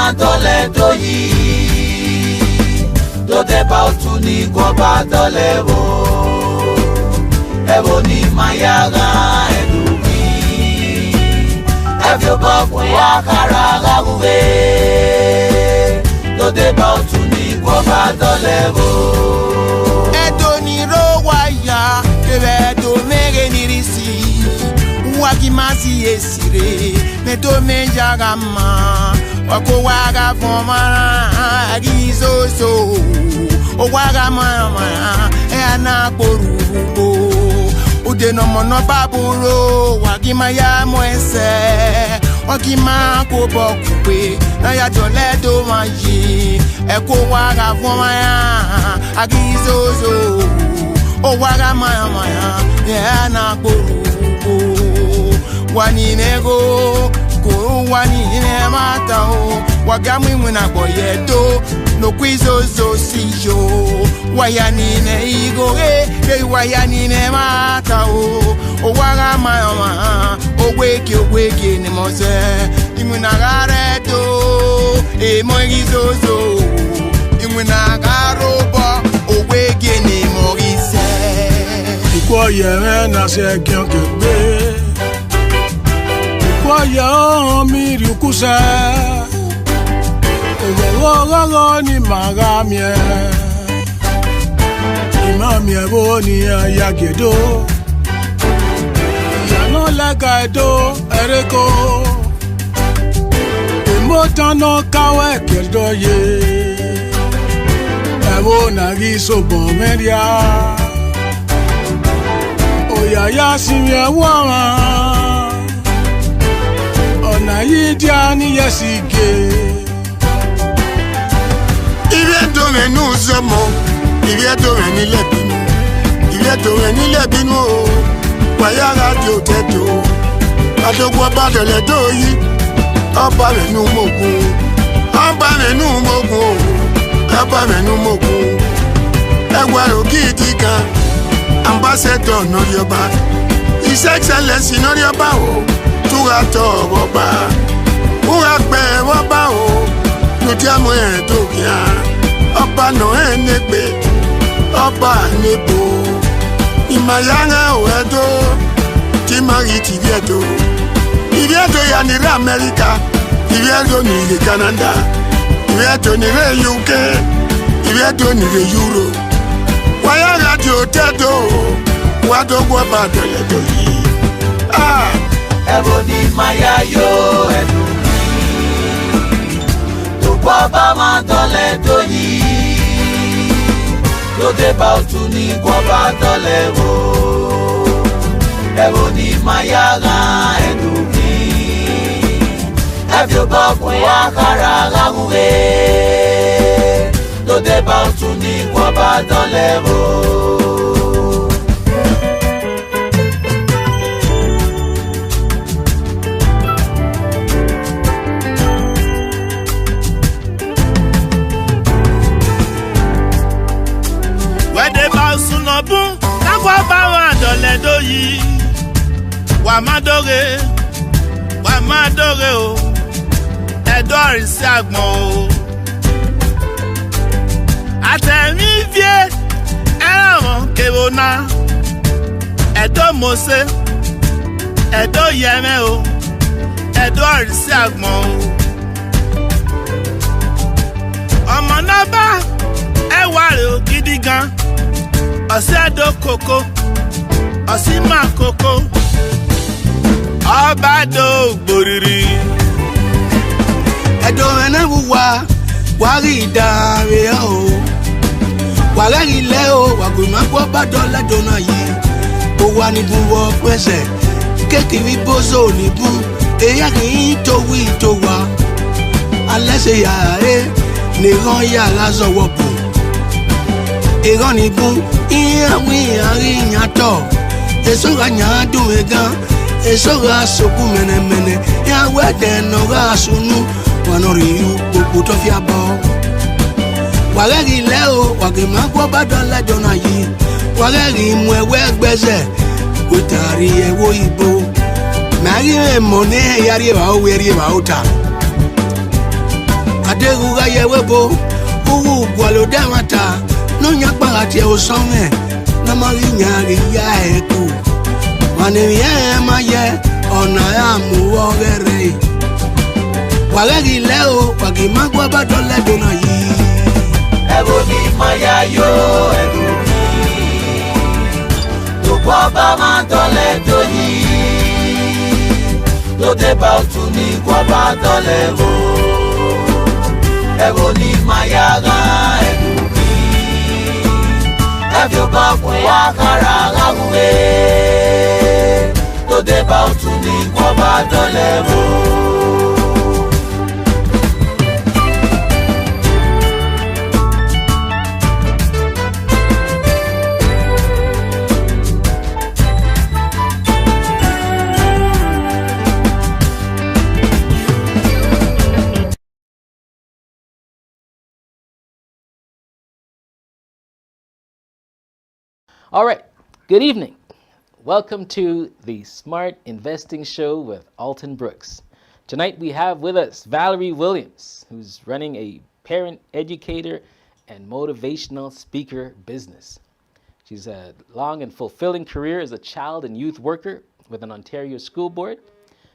máa dọ́lẹ̀ tó yìí tó dé bá òtún ní kó bá dọ́lẹ̀ wò ẹ̀wò ní mayara ẹ̀dùnmí ẹ̀fẹ̀ bọ́ fún wákàrà láwùwé tó dé bá òtún ní kó bá dọ́lẹ̀ wò. Ẹ̀dùn ní ro wáyà kẹ̀rẹ̀ ẹ̀dùn mẹ́rẹ̀ nírìsì wákì má sí èsì rẹ̀ mẹ́tò méjàgà máa wako waga fomara agizozo o waga mara na porugo o de no mono baburo wagi maya moese wagi ma ko bokupe na ya jole do maji e ko waga fomara agizozo o waga mara na porugo wani nego wani ne mata o wagamu mwina boyedo no kwizozo sijo wayani ne igore wayani ne mata o waga mama ogweke ni mose imuna garedo moizozo imuna garobo ogweke ni morise iko yere na se Gbkm Waya mi rukusa Ogo ni magamie Imamie boni ya gedo Ya no lega edo ereko Emota no kawe kerdo ye Ebo nagi so bomeria Oya ya simye wama na yidiani yesige Ibeto menu zomo Ibeto meni lebinu Ibeto meni lebinu Waya radio teto Adogwa badele doyi Oba menu mogun Oba menu mogun Oba menu mogun Egwaro gidi kan Ambassador Norioba His Excellency Norioba o Tura to boba, ura pe boba o, nutiamo tokia, oba no enegbe, oba nebo, imayanga oedo, timari tivieto, ivieto ya nire Amerika, ivieto nire Canada, ivieto nire UK, ivieto nire Euro, waya radio tedo, wado guaba dole doyi, ah. Ẹ̀bùn ní maya yóò ẹ̀dùn mi tó gbọ́ bá máa dọ́lẹ̀ tó yìí tó dé bá òtún ní kó bá dọ́lẹ̀ wò ẹ̀bùn ní maya ẹ̀dùn mi ẹ̀fẹ̀ bọ́ fún wákàrà láwùwé tó dé bá òtún ní kó bá dọ́lẹ̀ wò. Sunobun kakwa bawa dole doyi wa madore o edori si agbon o atemi vie eran kebona edo mose edo yeme o edori si agbon o ọmọ náà bá ẹwà rẹ̀ ò gidi gan ọ̀sẹ̀ do koko ọ̀sẹ̀ máa koko ọba do gbòrìrì. Ẹ̀dọ̀ ẹ̀nà wùwà wàrí ìdáre o wàrẹ́ ilẹ̀ o wàgùnmá gbọ́ bá dọ́là dọ́nà yìí ó wà níbú wọ pẹ́sẹ̀ kékeré bóso níbú èyí àkìyí tó wí tó wà alẹ́ ṣe yàrá ẹ̀ nìran yàrá sọ̀wọ́ bò ìran níbú ìyàwó ìyàrí ìyàtọ̀ èso ra yàrá dùn ẹ̀ gan èso ra sọ̀kú mẹ́nẹ́mẹ́nẹ́ ìyàwó ẹ̀dẹ̀ nà ra sunu wọn ò rí gbogbo tó fi abọ́ wàrẹ́ ilẹ̀ o wàgùnmá gbọ́ bá dọ́là dọ́nà yìí wàrẹ́ mú ẹwẹ́ gbẹ́sẹ̀ kòtàrí ẹwọ́ ìbò màrí mọ̀ ní ẹ̀yàrí ẹ̀wà ó wẹ̀rí ẹ̀wà ó ta aderuga yewebo uwu gwalo demata no nyakpara tie osome na marinya ya eku wane ye maye ona ya muwogere wagagi leo wagimagwa badole dona yi Ewo ni maya yo ẹ̀rù tó kọ́ bá máa dọ́lẹ̀ tó yí tó dé bá òtún ní kọ́ bá dọ́lẹ̀ o. Ewo ni maya gan ẹ̀rù ẹ̀fí bá fún wa kára láwùwé tó dé bá òtún ní kọ́ bá dọ́lẹ̀ o. All right, good evening. Welcome to the Smart Investing Show with Alton Brooks. Tonight we have with us Valerie Williams, who's running a parent educator and motivational speaker business. She's a long and fulfilling career as a child and youth worker with an Ontario school board.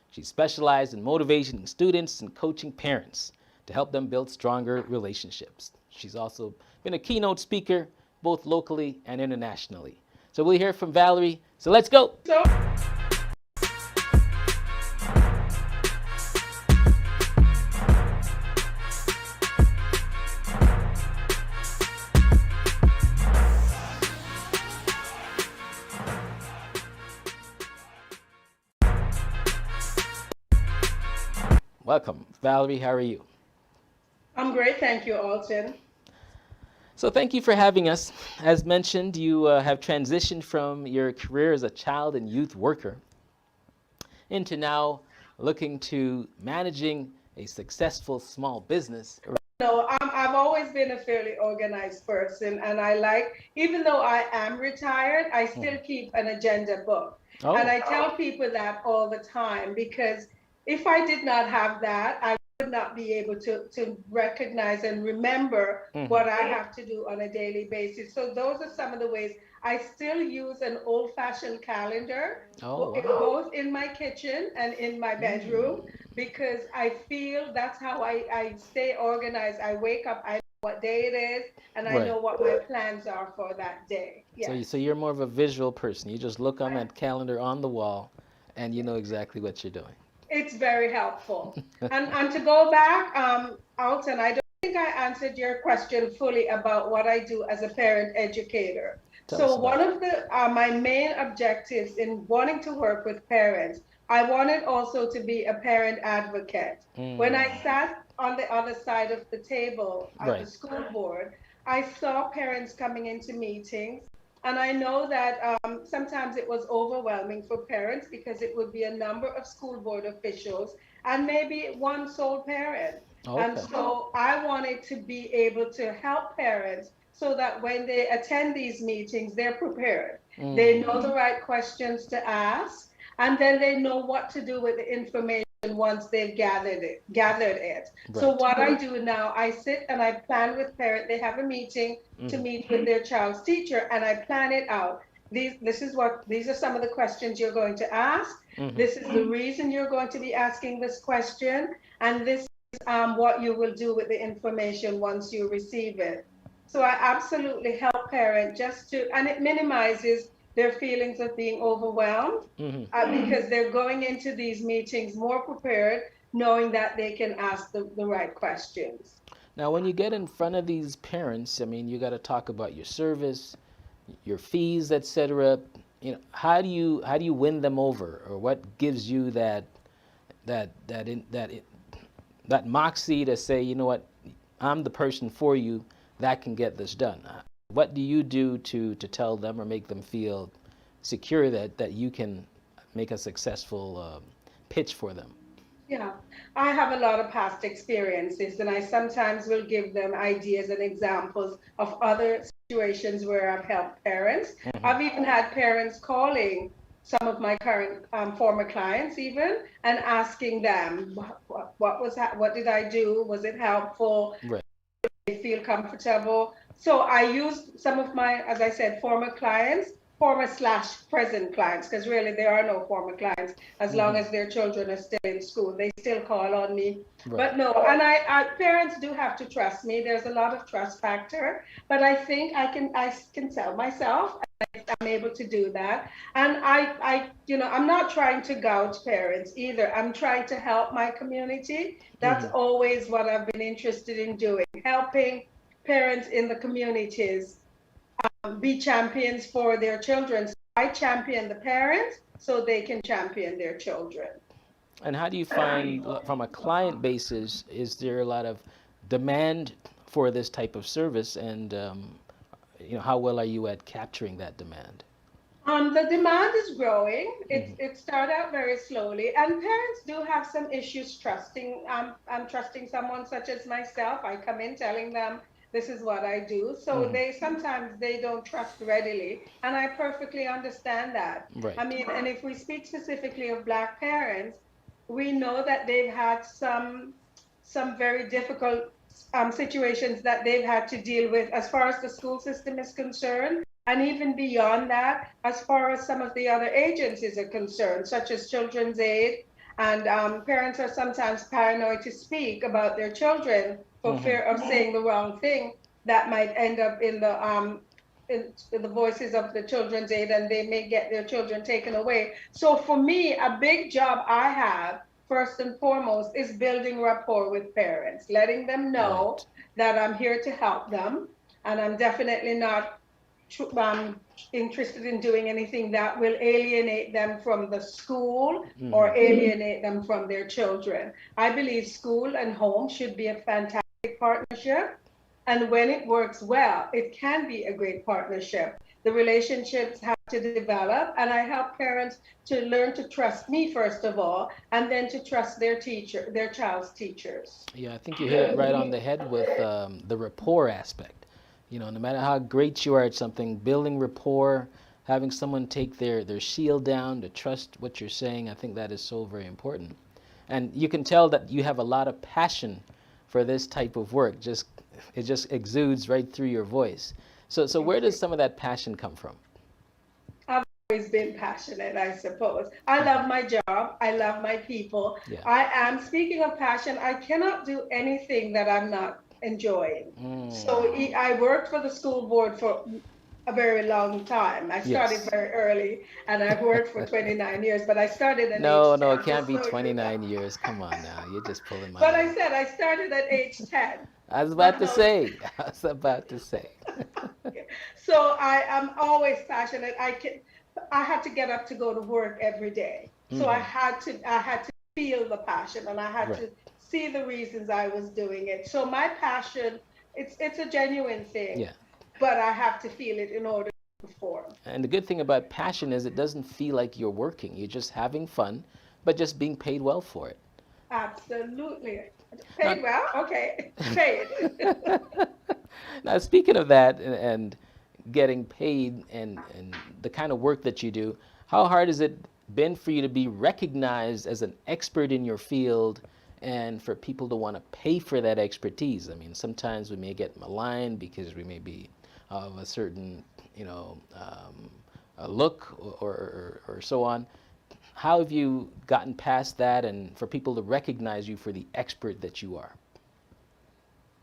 She specialized in motivating students and coaching parents to help them build stronger relationships. She's also been a keynote speaker both locally and internationally. So we'll hear from Valerie. So let's go. Welcome. Valerie, how are you? I'm great, thank you, Alton. So thank you for having us. As mentioned, you have transitioned from your career as a child and youth worker into now looking to managing a successful small business. No, I've always been a fairly organized person, and I like, even though I am retired, I still keep an agenda book. Oh. And I tell people that all the time, because if I did not have that, I would not be able to recognize and remember what I have to do on a daily basis. So those are some of the ways. I still use an old-fashioned calendar, both in my kitchen and in my bedroom, because I feel that's how I stay organized. I wake up, I know what day it is, and I know what my plans are for that day. Yes. So you're more of a visual person. You just look on that calendar on the wall, and you know exactly what you're doing. It's very helpful. And to go back, Alton, I don't think I answered your question fully about what I do as a parent educator. So one of the my main objectives in wanting to work with parents, I wanted also to be a parent advocate. When I sat on the other side of the table at the school board, I saw parents coming into meetings. And I know that sometimes it was overwhelming for parents because it would be a number of school board officials and maybe one sole parent. Okay. And so I wanted to be able to help parents so that when they attend these meetings, they're prepared. They know the right questions to ask, and then they know what to do with the information once they've gathered it. Right. So what I do now, I sit and I plan with parents. They have a meeting to meet with their child's teacher, and I plan it out. These are some of the questions you're going to ask. This is the reason you're going to be asking this question, and this is what you will do with the information once you receive it. So I absolutely help parents and it minimizes their feelings of being overwhelmed because they're going into these meetings more prepared, knowing that they can ask the right questions. Now, when you get in front of these parents, I mean, you got to talk about your service, your fees, etc. You know, how do you win them over, or what gives you that moxie to say, you know what, I'm the person for you that can get this done? What do you do to tell them or make them feel secure that you can make a successful pitch for them? Yeah, I have a lot of past experiences, and I sometimes will give them ideas and examples of other situations where I've helped parents. I've even had parents calling some of my current former clients even, and asking them what did I do? Was it helpful? Right. They feel comfortable. So I use some of my, as I said, former clients, former slash present clients, because really there are no former clients as long as their children are still in school. They still call on me. Right. But no, and parents do have to trust me. There's a lot of trust factor, but I think I can sell myself. I'm able to do that. And I'm not trying to gouge parents either. I'm trying to help my community. That's always what I've been interested in doing, helping parents in the communities be champions for their children. So I champion the parents so they can champion their children. And how do you find, from a client basis, is there a lot of demand for this type of service, and how well are you at capturing that demand? The demand is growing. It started out very slowly, and parents do have some issues trusting trusting someone such as myself. I come in telling them this is what I do, so they sometimes they don't trust readily, and I perfectly understand that. Right. I mean, and if we speak specifically of Black parents, we know that they've had some very difficult situations that they've had to deal with as far as the school system is concerned. And even beyond that, as far as some of the other agencies are concerned, such as Children's Aid, and parents are sometimes paranoid to speak about their children for fear of saying the wrong thing that might end up in the voices of the Children's Aid, and they may get their children taken away. So for me, a big job I have, first and foremost, is building rapport with parents, letting them know that I'm here to help them, and I'm definitely not interested in doing anything that will alienate them from the school or alienate them from their children. I believe school and home should be a fantastic partnership. And when it works well, it can be a great partnership. The relationships have to develop, and I help parents to learn to trust me first of all, and then to trust their child's teachers. Yeah, I think you hit it right on the head with the rapport aspect. No matter how great you are at something, building rapport, having someone take their shield down to trust what you're saying, I think that is so very important. And you can tell that you have a lot of passion for this type of work. It just exudes right through your voice. So where does some of that passion come from? I've always been passionate, I suppose. I love my job. I love my people. Yeah. Speaking of passion, I cannot do anything that I'm not enjoying. So I worked for the school board for a very long time. I started very early, and I've worked for 29 years, but I started at age 10. No, it can't be 29 years. Come on now, you're just pulling my But leg. I said I started at age 10. I was about to say. So I am always passionate. I had to get up to go to work every day. So I had to feel the passion, and I had to see the reasons I was doing it. So my passion, it's a genuine thing. Yeah. But I have to feel it in order to perform. And the good thing about passion is it doesn't feel like you're working. You're just having fun, but just being paid well for it. Absolutely. Paid well? Okay. Paid. Now, speaking of that and getting paid and the kind of work that you do, how hard has it been for you to be recognized as an expert in your field and for people to want to pay for that expertise? I mean, sometimes we may get maligned because we may be of a certain, a look or so on. How have you gotten past that and for people to recognize you for the expert that you are?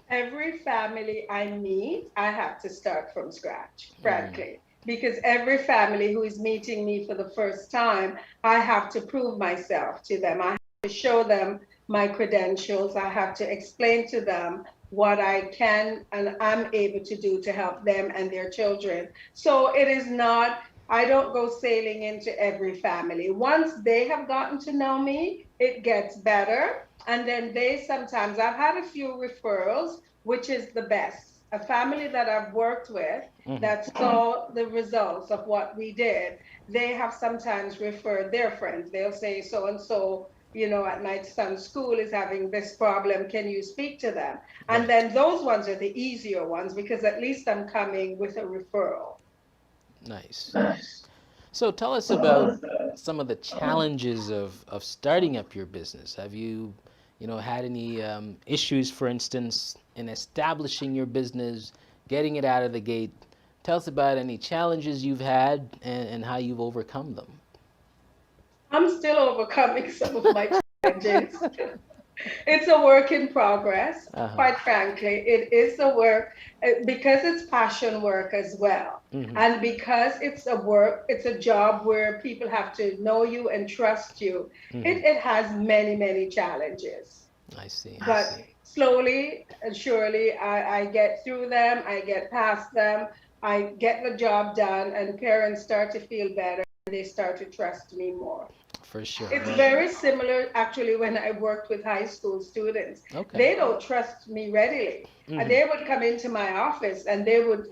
Every family I meet, I have to start from scratch, frankly. Because every family who is meeting me for the first time, I have to prove myself to them. I have to show them my credentials. I have to explain to them what I can and I'm able to do to help them and their children. So it is not, I don't go sailing into every family. Once they have gotten to know me, it gets better. And then I've had a few referrals, which is the best. A family that I've worked with that saw the results of what we did, they have sometimes referred their friends. They'll say, so-and-so, at my son's school is having this problem. Can you speak to them? And then those ones are the easier ones because at least I'm coming with a referral. Nice. So tell us about some of the challenges of starting up your business. Have you, had any issues, for instance, in establishing your business, getting it out of the gate? Tell us about any challenges you've had and how you've overcome them. I'm still overcoming some of my challenges. It's a work in progress, quite frankly. It is a work because it's passion work as well. And because it's a job where people have to know you and trust you. It has many, many challenges. I see. But slowly and surely, I get through them, I get past them, I get the job done, and parents start to feel better. They start to trust me more. For sure. It's very similar, actually, when I worked with high school students. Okay. They don't trust me readily. And they would come into my office and they would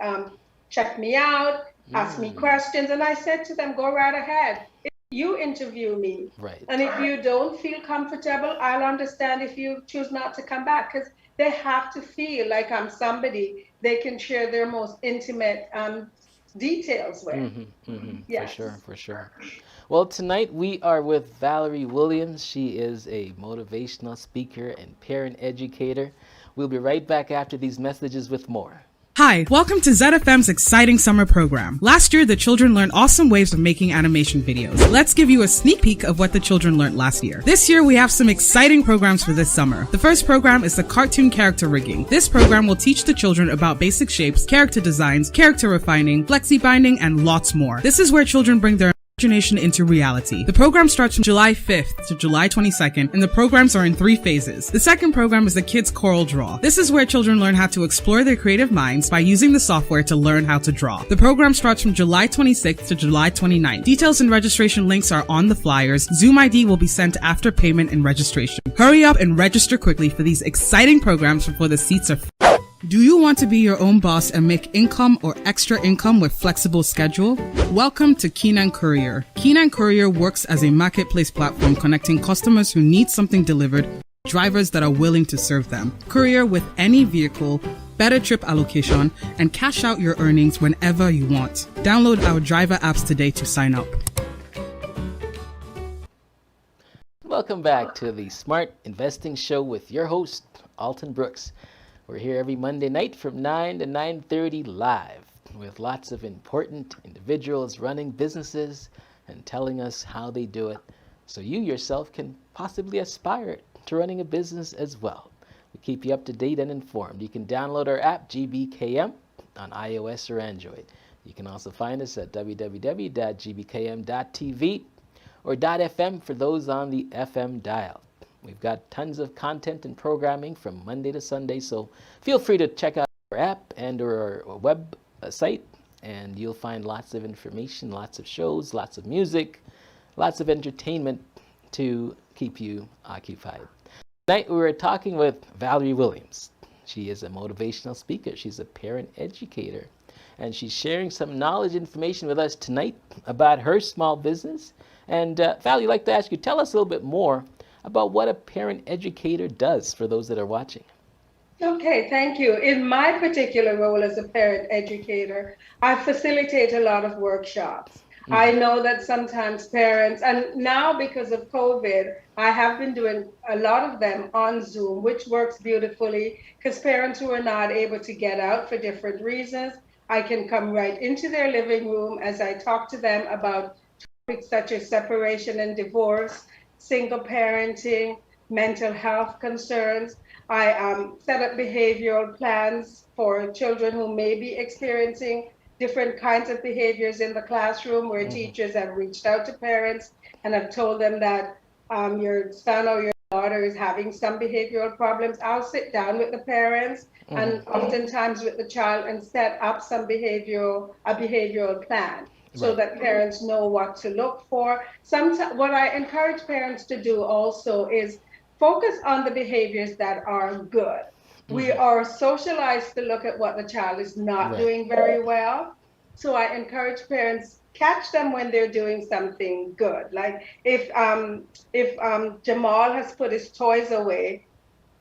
check me out, ask me questions. And I said to them, go right ahead. If you interview me. Right. And if you don't feel comfortable, I'll understand if you choose not to come back. Because they have to feel like I'm somebody they can share their most intimate details with. Yes. For sure. Well, tonight we are with Valerie Williams. She is a motivational speaker and parent educator. We'll be right back after these messages with more. Hi, welcome to ZFM's exciting summer program. Last year, the children learned awesome ways of making animation videos. Let's give you a sneak peek of what the children learned last year. This year, we have some exciting programs for this summer. The first program is the cartoon character rigging. This program will teach the children about basic shapes, character designs, character refining, flexi binding, and lots more. This is where children bring their imagination into reality. The program starts from July 5th to July 22nd, and the programs are in 3 phases. The second program is the Kids Choral Draw. This is where children learn how to explore their creative minds by using the software to learn how to draw. The program starts from July 26th to July 29th. Details and registration links are on the flyers. Zoom ID will be sent after payment and registration. Hurry up and register quickly for these exciting programs before the seats are full. Do you want to be your own boss and make income or extra income with flexible schedule? Welcome to Keenan Courier. Keenan Courier works as a marketplace platform connecting customers who need something delivered, drivers that are willing to serve them. Courier with any vehicle, better trip allocation, and cash out your earnings whenever you want. Download our driver apps today to sign up. Welcome back to the Smart Investing Show with your host, Alton Brooks. We're here every Monday night from 9 to 9:30 live with lots of important individuals running businesses and telling us how they do it so you yourself can possibly aspire to running a business as well. We keep you up to date and informed. You can download our app, Gbkm, on iOS or Android. You can also find us at www.gbkm.tv or .fm for those on the FM dial. We've got tons of content and programming from Monday to Sunday, so feel free to check out our app and our web site, and you'll find lots of information, lots of shows, lots of music, lots of entertainment to keep you occupied. Tonight we were talking with Valerie Williams. She is a motivational speaker. She's a parent educator, and she's sharing some knowledge information with us tonight about her small business. And Val, I'd like to ask you, tell us a little bit more about what a parent educator does for those that are watching. Okay, thank you. In my particular role as a parent educator, I facilitate a lot of workshops. I know that sometimes parents, and now because of COVID, I have been doing a lot of them on Zoom, which works beautifully because parents who are not able to get out for different reasons, I can come right into their living room as I talk to them about topics such as separation and divorce, single parenting, mental health concerns. I set up behavioral plans for children who may be experiencing different kinds of behaviors in the classroom where teachers have reached out to parents and have told them that your son or your daughter is having some behavioral problems. I'll sit down with the parents and oftentimes with the child and set up a behavioral plan. So that parents know what to look for. What I encourage parents to do also is focus on the behaviors that are good. We are socialized to look at what the child is not doing very well. So I encourage parents, catch them when they're doing something good. Like if Jamal has put his toys away,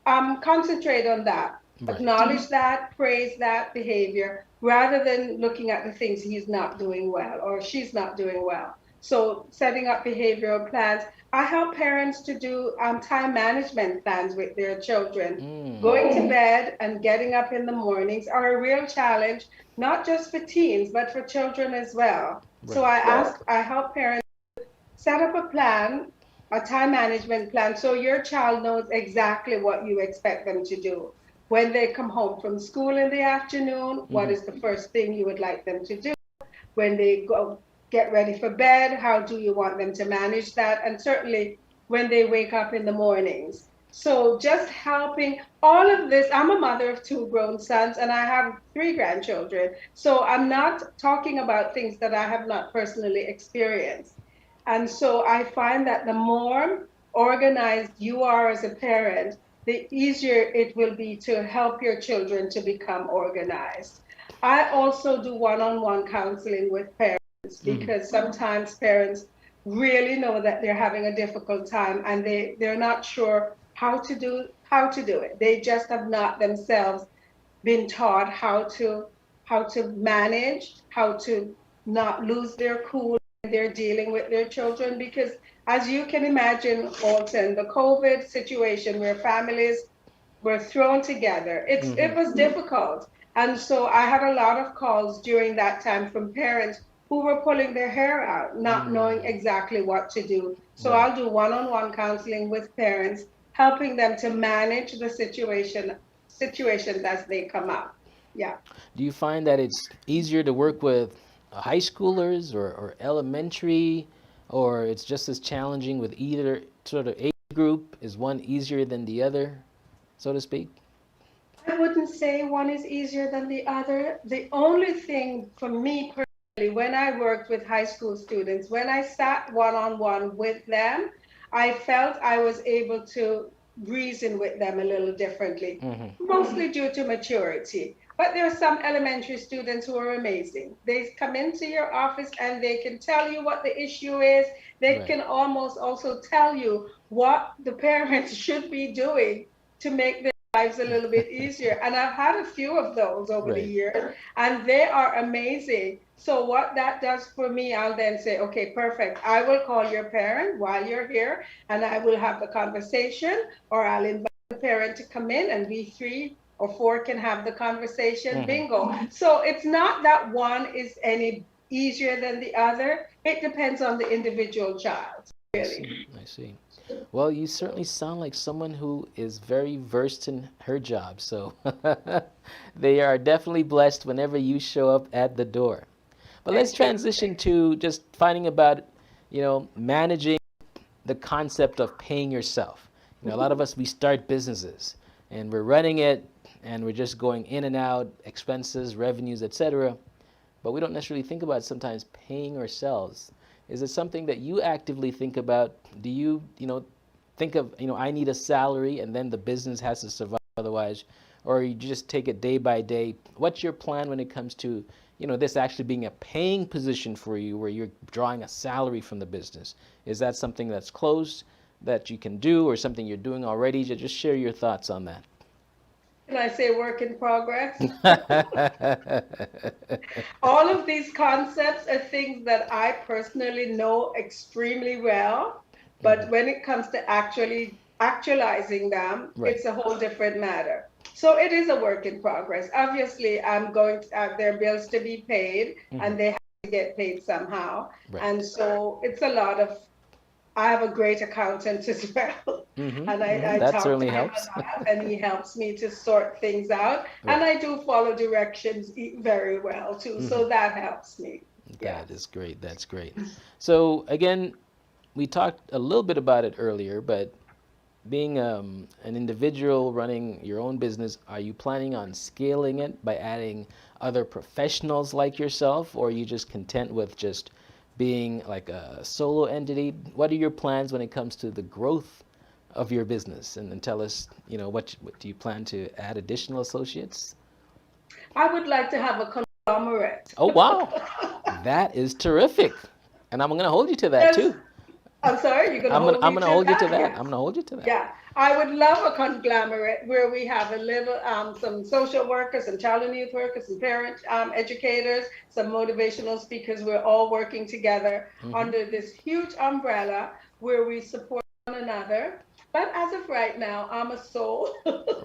concentrate on that. Right. Acknowledge that, praise that behavior, rather than looking at the things he's not doing well or she's not doing well. So setting up behavioral plans. I help parents to do time management plans with their children. Going to bed and getting up in the mornings are a real challenge, not just for teens, but for children as well. So Right. I help parents set up a plan, a time management plan, so your child knows exactly what you expect them to do. When they come home from school in the afternoon, what is the first thing you would like them to do? When they go get ready for bed, how do you want them to manage that? And certainly when they wake up in the mornings. So just helping all of this. I'm a mother of two grown sons and I have three grandchildren. So I'm not talking about things that I have not personally experienced. And so I find that the more organized you are as a parent, the easier it will be to help your children to become organized. I also do one-on-one counseling with parents because sometimes parents really know that they're having a difficult time and they're not sure how to do it. They just have not themselves been taught how to manage, how to not lose their cool when they're dealing with their children. Because as you can imagine, Alton, the COVID situation where families were thrown together, it was difficult. And so I had a lot of calls during that time from parents who were pulling their hair out, not knowing exactly what to do. So Right. I'll do one-on-one counseling with parents, helping them to manage the situations as they come up. Yeah. Do you find that it's easier to work with high schoolers or elementary, or it's just as challenging with either sort of age group? Is one easier than the other, so to speak? I wouldn't say one is easier than the other. The only thing for me personally, when I worked with high school students, when I sat one-on-one with them, I felt I was able to reason with them a little differently, mostly due to maturity. But there are some elementary students who are amazing. They come into your office and they can tell you what the issue is. They Right. can almost also tell you what the parents should be doing to make their lives a little bit easier. And I've had a few of those over the Right. years, and they are amazing. So what that does for me, I'll then say, okay, perfect. I will call your parent while you're here, and I will have the conversation, or I'll invite the parent to come in, and we three or four can have the conversation. Bingo. So it's not that one is any easier than the other. It depends on the individual child, I really. see. I see. Well, you certainly sound like someone who is very versed in her job, so they are definitely blessed whenever you show up at the door. But let's transition to just finding about, managing the concept of paying yourself. A lot of us, we start businesses and we're running it and we're just going in and out, expenses, revenues, etc. But we don't necessarily think about sometimes paying ourselves. Is it something that you actively think about? Do you, think of, I need a salary and then the business has to survive otherwise, or you just take it day by day? What's your plan when it comes to, this actually being a paying position for you where you're drawing a salary from the business? Is that something that's close that you can do, or something you're doing already? Just share your thoughts on that. Can I say work in progress? All of these concepts are things that I personally know extremely well, but when it comes to actually actualizing them, Right. it's a whole different matter. So it is a work in progress. Obviously, I'm going to have their bills to be paid, and they have to get paid somehow. Right. And so it's a lot of, I have a great accountant as well. And I That talk certainly to him helps. a lot, and he helps me to sort things out. Right. And I do follow directions very well too, so that helps me. Yeah. That is great. That's great. So again, we talked a little bit about it earlier, but being an individual running your own business, are you planning on scaling it by adding other professionals like yourself, or are you just content with just being like a solo entity? What are your plans when it comes to the growth of your business? And then tell us, what do you plan to add additional associates? I would like to have a conglomerate. Oh, wow. That is terrific. And I'm going to hold you to that Yes. too. I'm sorry, you're I'm gonna going to hold you to that. Yeah. I'm going to hold you to that. Yeah, I would love a conglomerate where we have a little, some social workers, some child and youth workers, some parent educators, some motivational speakers. We're all working together under this huge umbrella where we support one another. But as of right now, I'm a sole,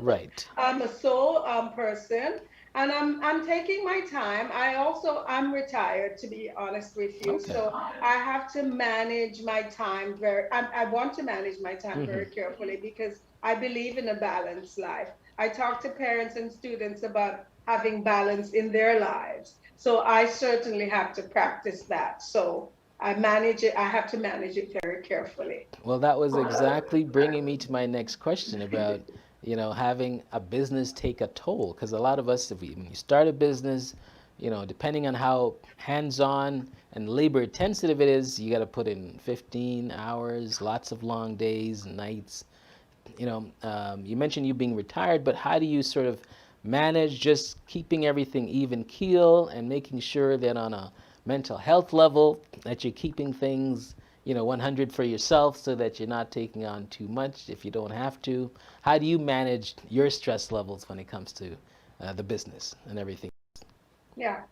Right. I'm a sole person, and I'm taking my time. I'm retired, to be honest with you, Okay. so I have to manage my time I want to manage my time Hmm. very carefully because I believe in a balanced life. I talk to parents and students about having balance in their lives, so I certainly have to practice that. So I manage it. I have to manage it very carefully. Well, that was exactly bringing me to my next question about, having a business take a toll. Because a lot of us, when you start a business, depending on how hands-on and labor intensive it is, you got to put in 15 hours, lots of long days, nights. You mentioned you being retired, but how do you sort of manage just keeping everything even keel and making sure that on a mental health level that you're keeping things 100 for yourself so that you're not taking on too much if you don't have to? How do you manage your stress levels when it comes to the business and everything? Yeah,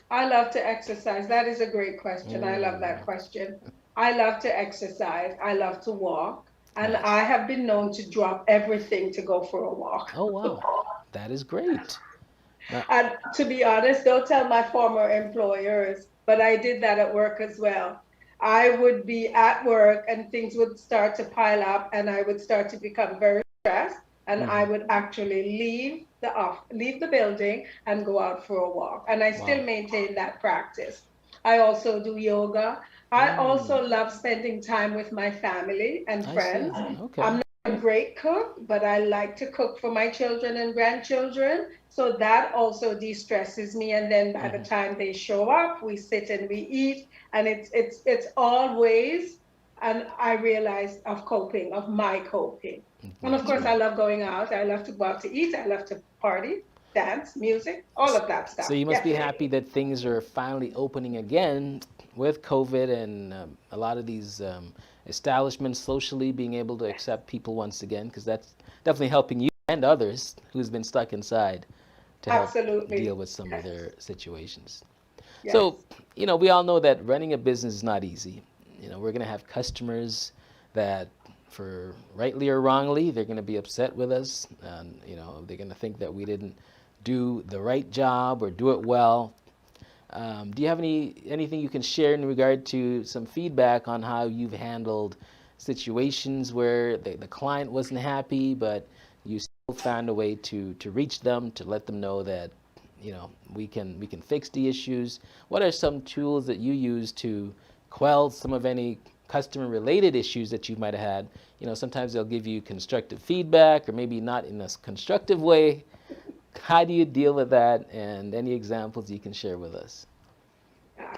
I love to exercise. That is a great question. I love that question. I love to exercise. I love to walk. And Nice. I have been known to drop everything to go for a walk. Oh, wow. That is great. Now, And to be honest, don't tell my former employers, but I did that at work as well. I would be at work and things would start to pile up and I would start to become very stressed and I mhm. would actually leave the building and go out for a walk. And I still Wow. maintain that practice. I also do yoga. I Mm, also love spending time with my family and I see. friends. Okay. I'm a great cook, but I like to cook for my children and grandchildren. So that also de-stresses me. And then by the Hmm. time they show up, we sit and we eat. And it's all ways, and I realize of my coping. And of That's course, I right. love going out. I love to go out to eat. I love to party, dance, music, all S- of that So stuff. you must Yes. be happy that things are finally opening again with COVID and a lot of these establishments socially being able to accept people once again, because that's definitely helping you and others who's been stuck inside to help deal Absolutely. with some of Yes. their situations. So, Yes. we all know that running a business is not easy. We're going to have customers that, for rightly or wrongly, they're going to be upset with us. And, they're going to think that we didn't do the right job or do it well. Do you have anything you can share in regard to some feedback on how you've handled situations where the client wasn't happy, but you still found a way to reach them, to let them know that we can fix the issues? What are some tools that you use to quell some of any customer related issues that you might have had? Sometimes they'll give you constructive feedback or maybe not in a constructive way. How do you deal with that, and any examples you can share with us? Yeah.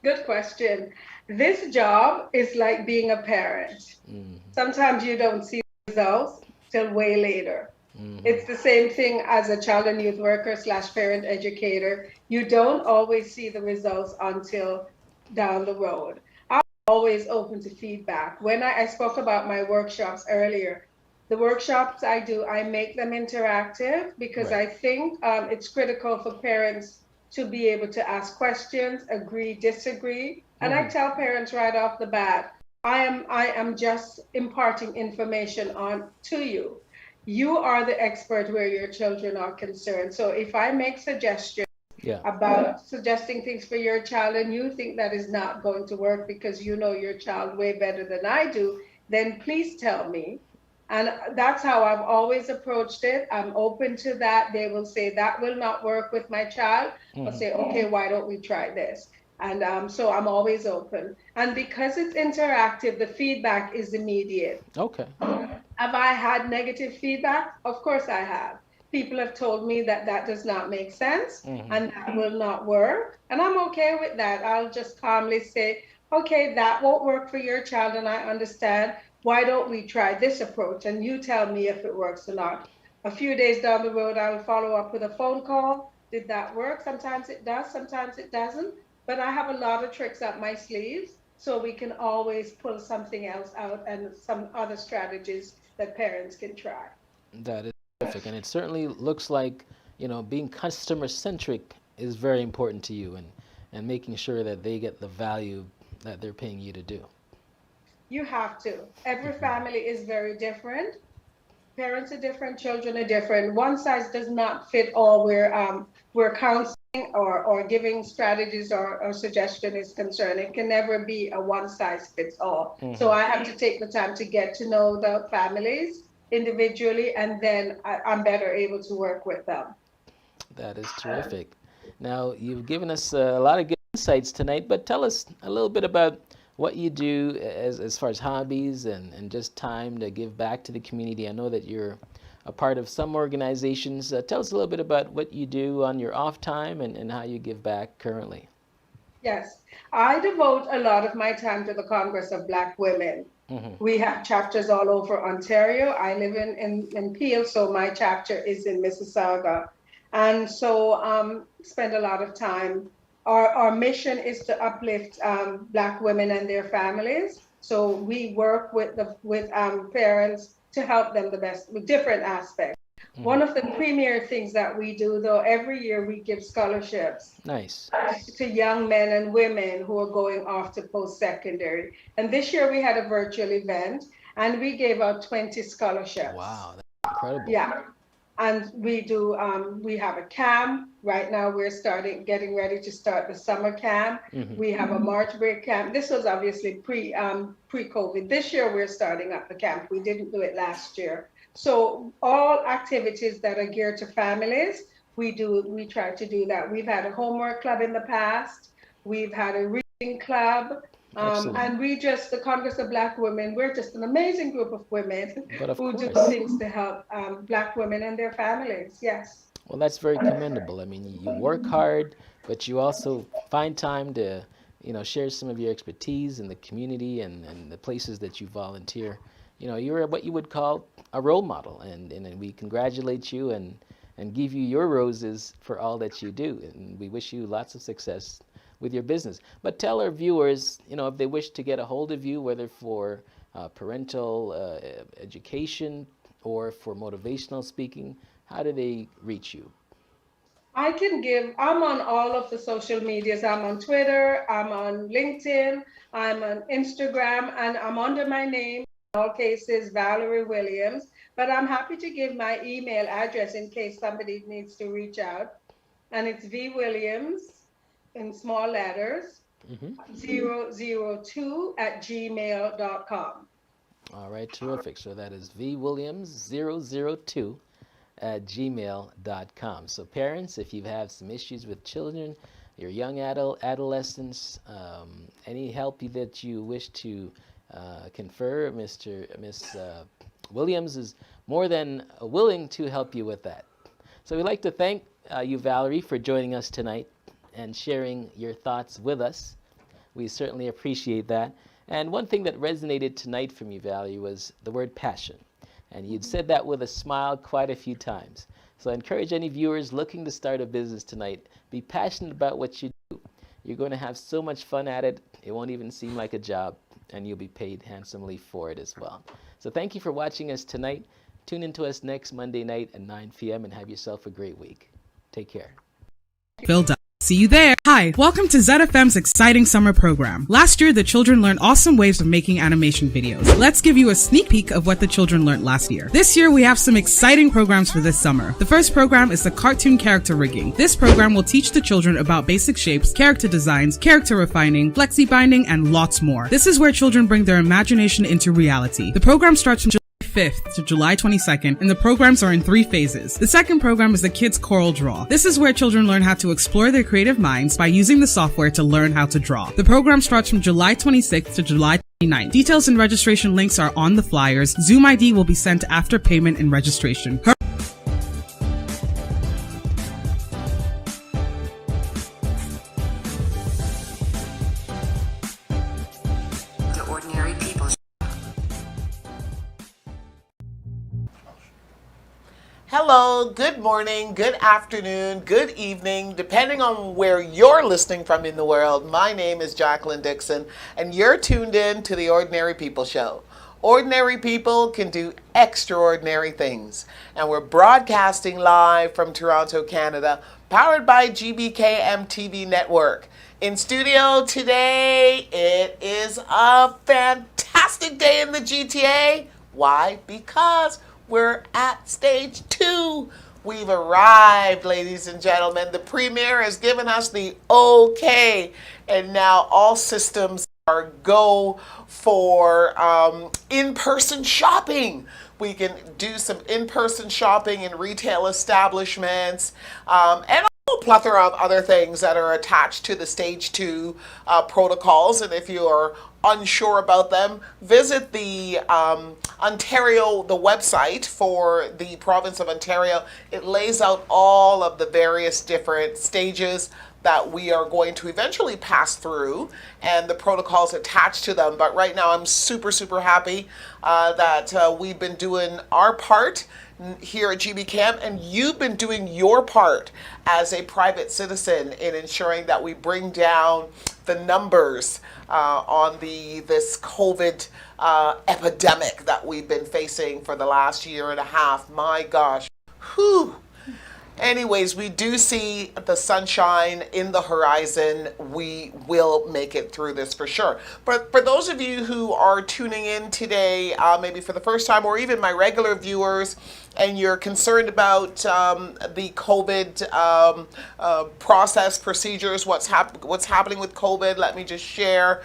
Good question. This job is like being a parent. Mm, Sometimes you don't see results till way later. mm-hmm. It's the same thing as a child and youth worker slash parent educator. You don't always see the results until down the road. I'm always open to feedback. When I spoke about my workshops earlier, the workshops I do, I make them interactive because Right. I think it's critical for parents to be able to ask questions, agree, disagree. And I Mm-hmm. tell parents right off the bat, I am just imparting information on to you. You are the expert where your children are concerned. So if I make suggestions Yeah. about suggesting things for your child and you think that is not going to work because you know your child way better than I do, then please tell me. And that's how I've always approached it. I'm open to that. They will say that will not work with my child. I'll Mm-hmm. say, okay, why don't we try this? And so I'm always open. And because it's interactive, the feedback is immediate. Okay. Have I had negative feedback? Of course I have. People have told me that that does not make sense Mm-hmm. and that will not work. And I'm okay with that. I'll just calmly say, okay, that won't work for your child and I understand. Why don't we try this approach? And you tell me if it works or not. A few days down the road, I will follow up with a phone call. Did that work? Sometimes it does, sometimes it doesn't. But I have a lot of tricks up my sleeves so we can always pull something else out and some other strategies that parents can try. That is terrific, and it certainly looks like, being customer centric is very important to you, and making sure that they get the value that they're paying you to do. You have to. Every family is very different. Parents are different, children are different. One size does not fit all where counseling or giving strategies or suggestion is concerned. It can never be a one size fits all. So I have to take the time to get to know the families individually, and then I'm better able to work with them. That is terrific. Now, you've given us a lot of good insights tonight, but tell us a little bit about what you do as far as hobbies and just time to give back to the community. I know that you're a part of some organizations. Tell us a little bit about what you do on your off time and how you give back currently. Yes, I devote a lot of my time to the Congress of Black Women. We have chapters all over Ontario. I live in Peel, so my chapter is in Mississauga. And so spend a lot of time. Our mission is to uplift Black women and their families. So we work with parents to help them the best with different aspects. One of the premier things that we do, though, every year we give scholarships. Nice. To young men and women who are going off to post-secondary. And this year we had a virtual event and we gave out 20 scholarships. Wow, that's incredible. Yeah. And we do, we have a camp. Right now we're getting ready to start the summer camp. We have a March break camp. This was obviously pre-COVID. This year we're starting up the camp. We didn't do it last year. So all activities that are geared to families, we try to do that. We've had a homework club in the past. We've had a reading club. And the Congress of Black Women, we're just an amazing group of women who do things to help Black women and their families. Yes. Well, that's very commendable. I mean, you work hard, but you also find time to, share some of your expertise in the community and the places that you volunteer. You're what you would call a role model, and we congratulate you and give you your roses for all that you do. And we wish you lots of success with your business. But tell our viewers, if they wish to get a hold of you, whether for parental education or for motivational speaking, how do they reach you? I'm on all of the social medias. I'm on Twitter, I'm on LinkedIn, I'm on Instagram, and I'm under my name, in all cases, Valerie Williams. But I'm happy to give my email address in case somebody needs to reach out. And it's VWilliams in small letters, 002@gmail.com. All right, terrific. So that is VWilliams002@gmail.com. So parents, if you have some issues with children, your young adolescents, any help that you wish to confer, Miss Williams is more than willing to help you with that. So we'd like to thank you, Valerie, for joining us tonight and sharing your thoughts with us. We certainly appreciate that. And one thing that resonated tonight from you, Valerie, was the word passion. And you'd said that with a smile quite a few times. So I encourage any viewers looking to start a business tonight, be passionate about what you do. You're going to have so much fun at it, it won't even seem like a job, and you'll be paid handsomely for it as well. So thank you for watching us tonight. Tune in to us next Monday night at 9 p.m. and have yourself a great week. Take care. Filled up. See you there. Hi, welcome to ZFM's exciting summer program. Last year, the children learned awesome ways of making animation videos. Let's give you a sneak peek of what the children learned last year. This year, we have some exciting programs for this summer. The first program is the cartoon character rigging. This program will teach the children about basic shapes, character designs, character refining, flexi binding, and lots more. This is where children bring their imagination into reality. The program starts from July 5th to July 22nd, and the programs are in 3 phases. The second program is the Kids Choral Draw. This is where children learn how to explore their creative minds by using the software to learn how to draw. The program starts from July 26th to July 29th. Details and registration links are on the flyers. Zoom ID will be sent after payment and registration. Hello, good morning, good afternoon, good evening, depending on where you're listening from in the world. My name is Jacqueline Dixon, and you're tuned in to the Ordinary People Show. Ordinary people can do extraordinary things. And we're broadcasting live from Toronto, Canada, powered by Gbkm Tv network. In studio today, it is a fantastic day in the GTA. Why? Because we're at stage 2. We've arrived, ladies and gentlemen. The premier has given us the okay, and now all systems are go for in-person shopping. We can do some in-person shopping in retail establishments, and a whole plethora of other things that are attached to the stage 2 protocols. And if you are unsure about them, visit the Ontario, the website for the province of Ontario. It lays out all of the various different stages that we are going to eventually pass through and the protocols attached to them. But right now I'm super, super happy that we've been doing our part here at GBCAM, and you've been doing your part as a private citizen in ensuring that we bring down the numbers on this COVID epidemic that we've been facing for the last year and a half. My gosh. Whew. Anyways, we do see the sunshine in the horizon. We will make it through this for sure. But for those of you who are tuning in today, maybe for the first time, or even my regular viewers, and you're concerned about the COVID process, procedures, what's happening with COVID, let me just share.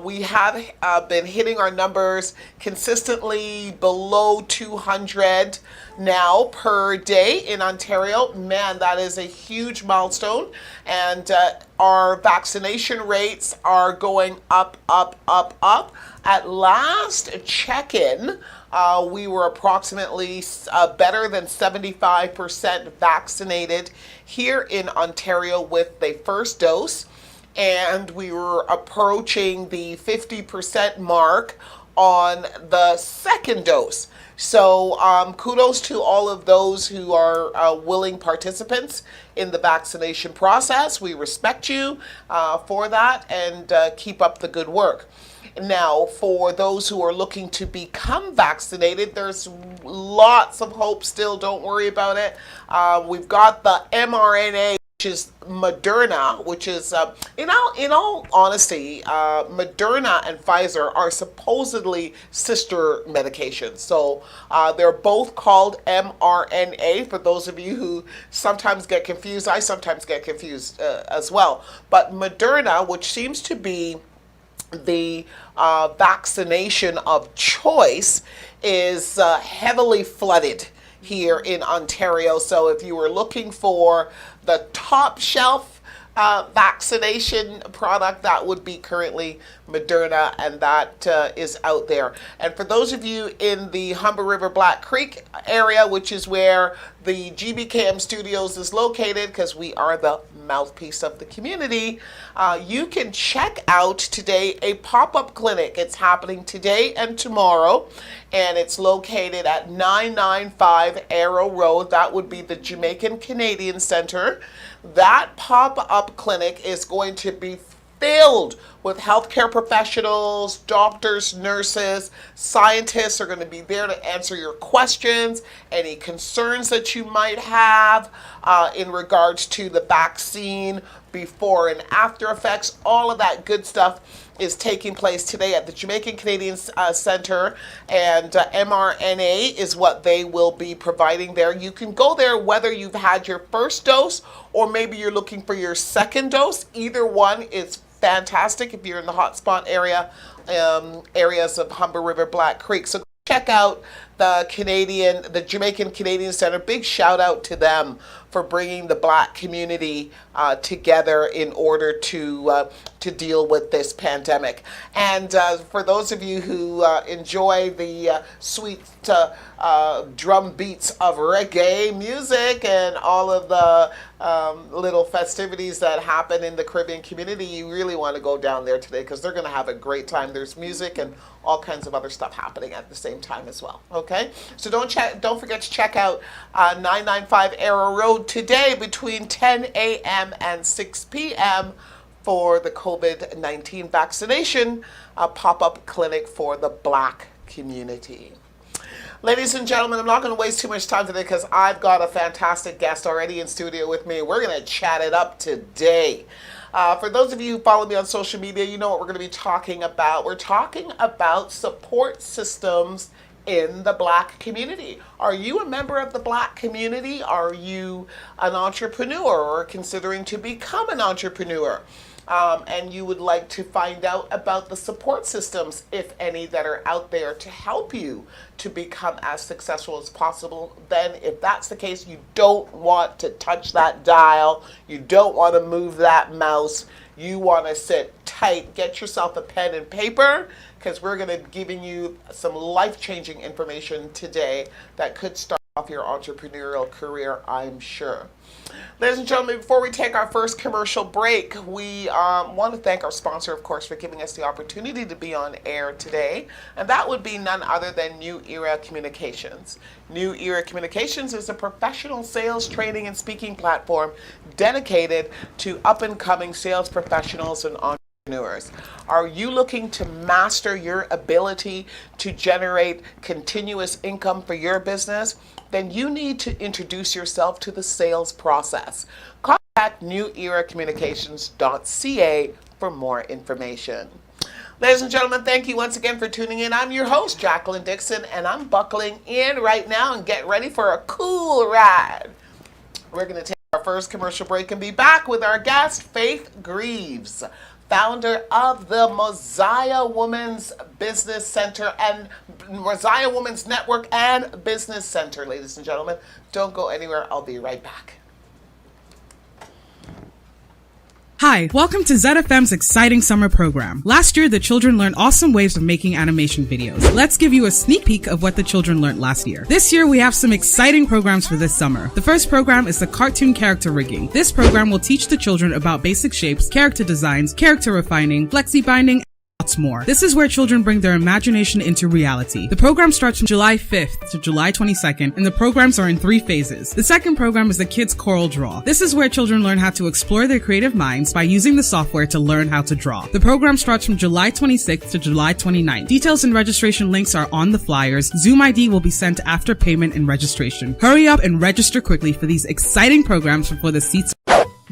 We have been hitting our numbers consistently below 200 now per day in Ontario. Man, that is a huge milestone. And our vaccination rates are going up, up, up, up. At last check-in, we were approximately better than 75% vaccinated here in Ontario with the first dose, and we were approaching the 50% mark on the second dose. So kudos to all of those who are willing participants in the vaccination process. We respect you for that, and keep up the good work. Now, for those who are looking to become vaccinated, there's lots of hope still. Don't worry about it. We've got the mRNA, which is Moderna, which is, in all honesty, Moderna and Pfizer are supposedly sister medications. So they're both called mRNA, for those of you who sometimes get confused. I sometimes get confused as well. But Moderna, which seems to be the vaccination of choice, is heavily flooded here in Ontario. So if you were looking for the top shelf vaccination product, that would be currently Moderna, and that is out there. And for those of you in the Humber River Black Creek area, which is where the GBKM studios is located, because we are the mouthpiece of the community, you can check out today a pop-up clinic. It's happening today and tomorrow, and it's located at 995 Arrow Road. That would be the Jamaican Canadian Center. That pop-up clinic is going to be filled with healthcare professionals, doctors, nurses, scientists are going to be there to answer your questions, any concerns that you might have in regards to the vaccine, before and after effects. All of that good stuff is taking place today at the Jamaican Canadian Center, and mRNA is what they will be providing there. You can go there whether you've had your first dose or maybe you're looking for your second dose. Either one is fantastic if you're in the hotspot area, areas of Humber River Black Creek. So check out the Jamaican Canadian Center. Big shout out to them for bringing the Black community together in order to deal with this pandemic. And for those of you who enjoy the sweet drum beats of reggae music and all of the little festivities that happen in the Caribbean community, you really want to go down there today, because they're going to have a great time. There's music and all kinds of other stuff happening at the same time as well. Okay, so don't forget to check out 995 Arrow Road today between 10 a.m. and 6 p.m. for the COVID-19 vaccination pop-up clinic for the Black community. Ladies and gentlemen, I'm not going to waste too much time today because I've got a fantastic guest already in studio with me. We're going to chat it up today. For those of you who follow me on social media, you know what we're going to be talking about. We're talking about support systems in the Black community. Are you a member of the Black community? Are you an entrepreneur or considering to become an entrepreneur? And you would like to find out about the support systems, if any, that are out there to help you to become as successful as possible, then if that's the case, you don't want to touch that dial, you don't want to move that mouse, you want to sit tight, get yourself a pen and paper, because we're going to be giving you some life-changing information today that could start off your entrepreneurial career, I'm sure. Ladies and gentlemen, before we take our first commercial break, we want to thank our sponsor, of course, for giving us the opportunity to be on air today, and that would be none other than New Era Communications. New Era Communications is a professional sales training and speaking platform dedicated to up-and-coming sales professionals and entrepreneurs. Are you looking to master your ability to generate continuous income for your business? Then you need to introduce yourself to the sales process. Contact neweracommunications.ca for more information. Ladies and gentlemen, thank you once again for tuning in. I'm your host, Jacqueline Dixon, and I'm buckling in right now and get ready for a cool ride. We're going to take our first commercial break and be back with our guest, Faith Greaves, founder of the Mosiah Women's Business Center and Mosiah Women's Network and Business Center. Ladies and gentlemen, don't go anywhere. I'll be right back. Hi, welcome to ZFM's exciting summer program. Last year, the children learned awesome ways of making animation videos. Let's give you a sneak peek of what the children learned last year. This year, we have some exciting programs for this summer. The first program is the cartoon character rigging. This program will teach the children about basic shapes, character designs, character refining, flexi binding, lots more. This is where children bring their imagination into reality. The program starts from July 5th to July 22nd, and the programs are in 3 phases. The second program is the Kids Choral Draw. This is where children learn how to explore their creative minds by using the software to learn how to draw. The program starts from July 26th to July 29th. Details and registration links are on the flyers. Zoom ID will be sent after payment and registration. Hurry up and register quickly for these exciting programs before the seats.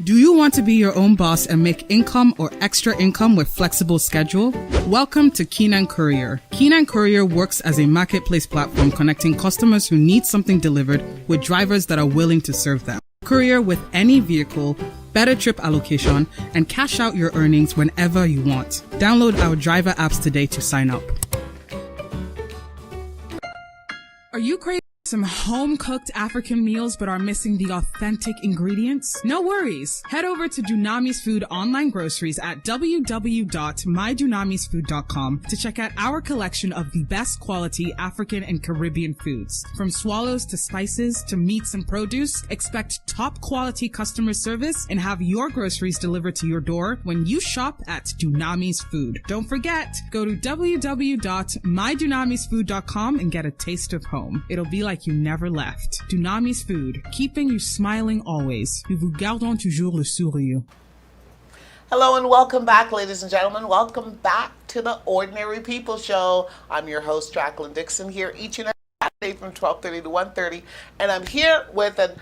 Do you want to be your own boss and make income or extra income with flexible schedule? Welcome to Keenan Courier. Keenan Courier works as a marketplace platform connecting customers who need something delivered with drivers that are willing to serve them. Courier with any vehicle, better trip allocation, and cash out your earnings whenever you want. Download our driver apps today to sign up. Are you craving some home-cooked African meals but are missing the authentic ingredients? No worries. Head over to Dunamis Food online groceries at www.mydunamisfood.com to check out our collection of the best quality African and Caribbean foods. From swallows to spices to meats and produce, expect top quality customer service and have your groceries delivered to your door when you shop at Dunamis Food. Don't forget, go to www.mydunamisfood.com and get a taste of home. It'll be like you never left. Dunamis Food, keeping you smiling always. Nous vous gardons toujours le sourire. Hello and welcome back, ladies and gentlemen. Welcome back to the Ordinary People Show. I'm your host, Jacqueline Dixon, here each and every Saturday from 12:30 to 1:30, and I'm here with an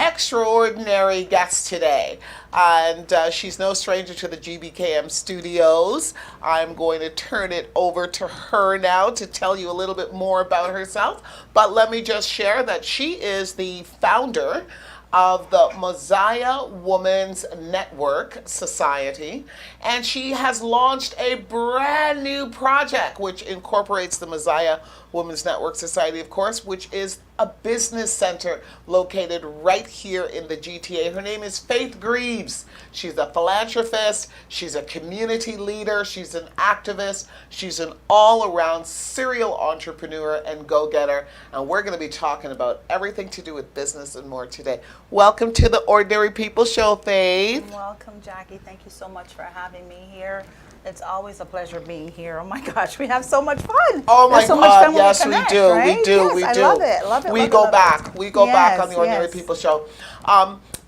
extraordinary guest today, and she's no stranger to the GBKM studios. I'm going to turn it over to her now to tell you a little bit more about herself, but let me just share that she is the founder of the Mosiah Women's Network Society, and she has launched a brand new project which incorporates the Mosiah Women's Network Society, of course, which is a business center located right here in the GTA. Her name is Faith Greaves. She's a philanthropist, she's a community leader, she's an activist, she's an all-around serial entrepreneur and go-getter, and we're going to be talking about everything to do with business and more today. Welcome to the Ordinary People Show, Faith. Welcome, Jackie. Thank you so much for having me here. It's always a pleasure being here. Oh my gosh, we have so much fun. Oh my God, yes, we do, right? we do, yes, we I do. love it, love it. We love go it, back, we go back on the Ordinary yes. People Show.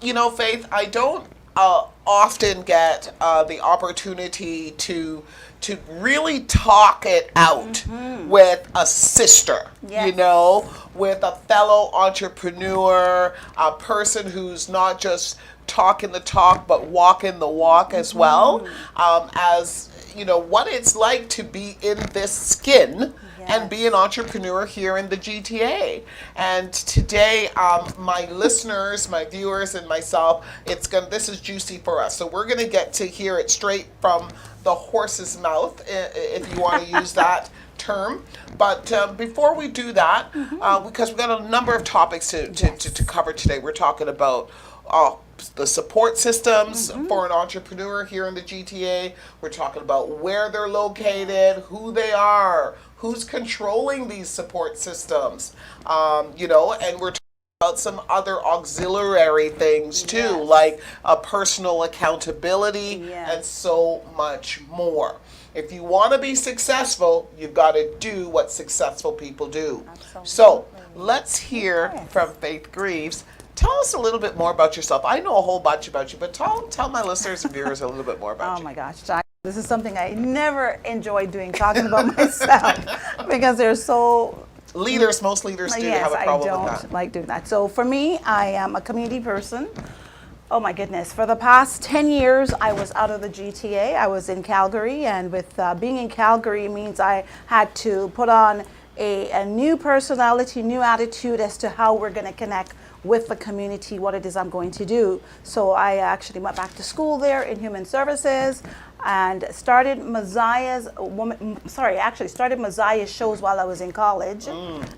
You know, Faith, I don't often get the opportunity to to really talk it out with a sister, you know, with a fellow entrepreneur, a person who's not just talking the talk but walking the walk as well, as you know what it's like to be in this skin and be an entrepreneur here in the GTA. And today, my listeners, my viewers, and myself, this is juicy for us. So we're gonna get to hear it straight from the horse's mouth, if you want to use that term. But before we do that, because we've got a number of topics to cover today, we're talking about the support systems for an entrepreneur here in the GTA. We're talking about where they're located, who they are, who's controlling these support systems, you know, and we're talking about some other auxiliary things too, like personal accountability and so much more. If you want to be successful, you've got to do what successful people do. Absolutely. So let's hear from Faith Greaves. Tell us a little bit more about yourself. I know a whole bunch about you, but tell my listeners and viewers a little bit more about you. Oh my gosh, Jack. This is something I never enjoy doing, talking about myself, because they're so... Most leaders do have a problem with that. Yes, I don't like doing that. So for me, I am a community person. Oh my goodness. For the past 10 years, I was out of the GTA. I was in Calgary, and with being in Calgary means I had to put on a new personality, new attitude as to how we're going to connect with the community, what it is I'm going to do. So I actually went back to school there in human services and started Messiah's shows while I was in college.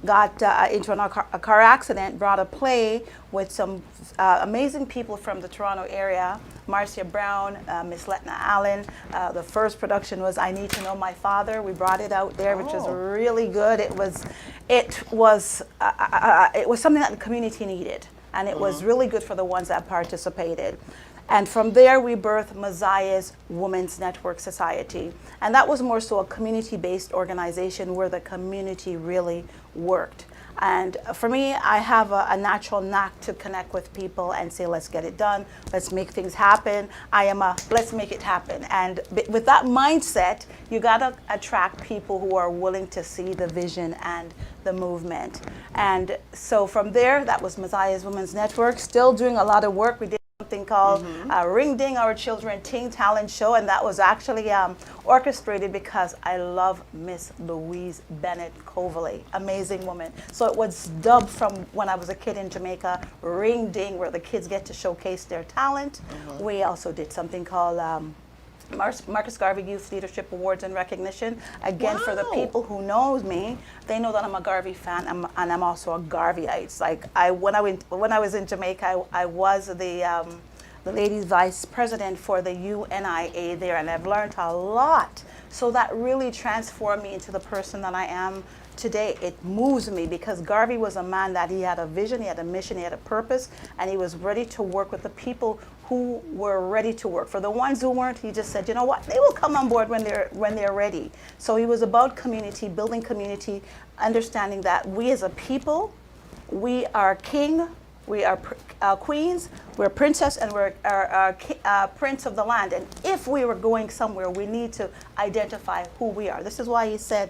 Got into a car accident, brought a play with some amazing people from the Toronto area, Marcia Brown, Miss Letna Allen. The first production was I Need to Know My Father. We brought it out there, which was really good. It was something that the community needed, and it was really good for the ones that participated. And from there, we birthed Messiah's Women's Network Society. And that was more so a community-based organization where the community really worked. And for me, I have a natural knack to connect with people and say, let's get it done. Let's make things happen. I am a let's make it happen. And with that mindset, you got to attract people who are willing to see the vision and the movement. And so from there, that was Messiah's Women's Network, still doing a lot of work. We did something called Ring Ding Our Children Teen Talent Show, and that was actually orchestrated because I love Miss Louise Bennett Coverley, amazing woman. So it was dubbed from when I was a kid in Jamaica, Ring Ding, where the kids get to showcase their talent. We also did something called Marcus Garvey Youth Leadership Awards and Recognition. Again, for the people who know me, they know that I'm a Garvey fan, and I'm also a Garveyite. It's like when I was in Jamaica, I was the ladies vice president for the UNIA there, and I've learned a lot. So that really transformed me into the person that I am today. It moves me because Garvey was a man that he had a vision, he had a mission, he had a purpose, and he was ready to work with the people who were ready to work. For the ones who weren't, he just said, you know what, they will come on board when they're ready. So he was about community, building community, understanding that we as a people, we are king, we are queens, we're princess, and we're prince of the land. And if we were going somewhere, we need to identify who we are. This is why he said,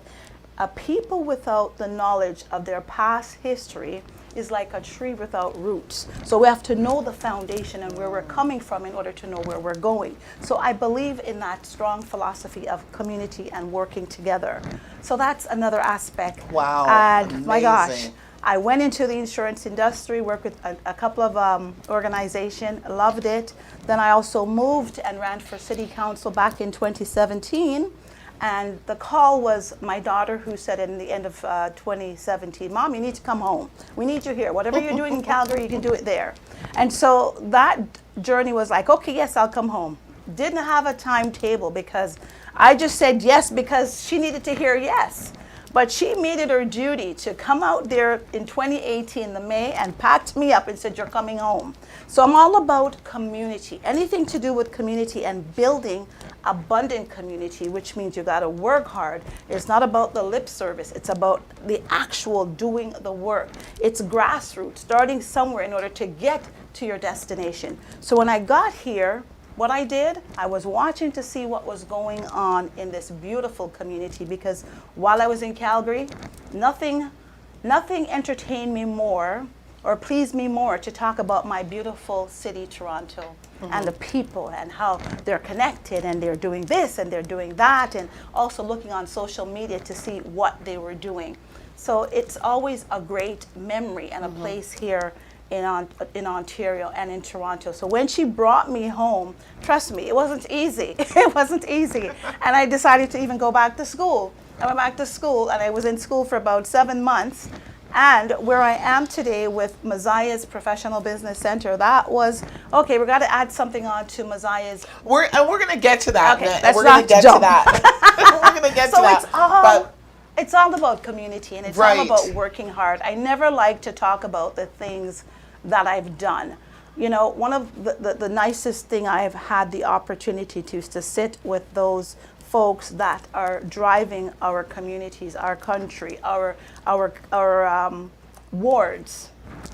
a people without the knowledge of their past history is like a tree without roots. So we have to know the foundation and where we're coming from in order to know where we're going. So I believe in that strong philosophy of community and working together. So that's another aspect. Wow, and amazing. My gosh, I went into the insurance industry, worked with a couple of organizations, loved it. Then I also moved and ran for city council back in 2017. And the call was my daughter, who said in the end of 2017, Mom, you need to come home. We need you here. Whatever you're doing in Calgary, you can do it there. And so that journey was like, okay, yes, I'll come home. Didn't have a timetable because I just said yes because she needed to hear yes. But she made it her duty to come out there in 2018, the May, and packed me up and said, you're coming home. So I'm all about community, anything to do with community and building abundant community, which means you got to work hard. It's not about the lip service. It's about the actual doing the work. It's grassroots, starting somewhere in order to get to your destination. So when I got here, what I did, I was watching to see what was going on in this beautiful community, because while I was in Calgary, nothing entertained me more or pleased me more to talk about my beautiful city, Toronto, and the people and how they're connected and they're doing this and they're doing that, and also looking on social media to see what they were doing. So it's always a great memory and a place here in Ontario and in Toronto. So when she brought me home, trust me, it wasn't easy. It wasn't easy. And I decided to even go back to school. I went back to school, and I was in school for about 7 months. And where I am today with Messiah's Professional Business Center, that was, okay, we're going to add something on to Messiah's. We're going to get to that. Okay, we're going to get to that. We're going to get to that. It's all about community, and it's Right. all about working hard. I never like to talk about the things that I've done. You know, one of the nicest thing I've had the opportunity to is to sit with those folks that are driving our communities, our country, our wards,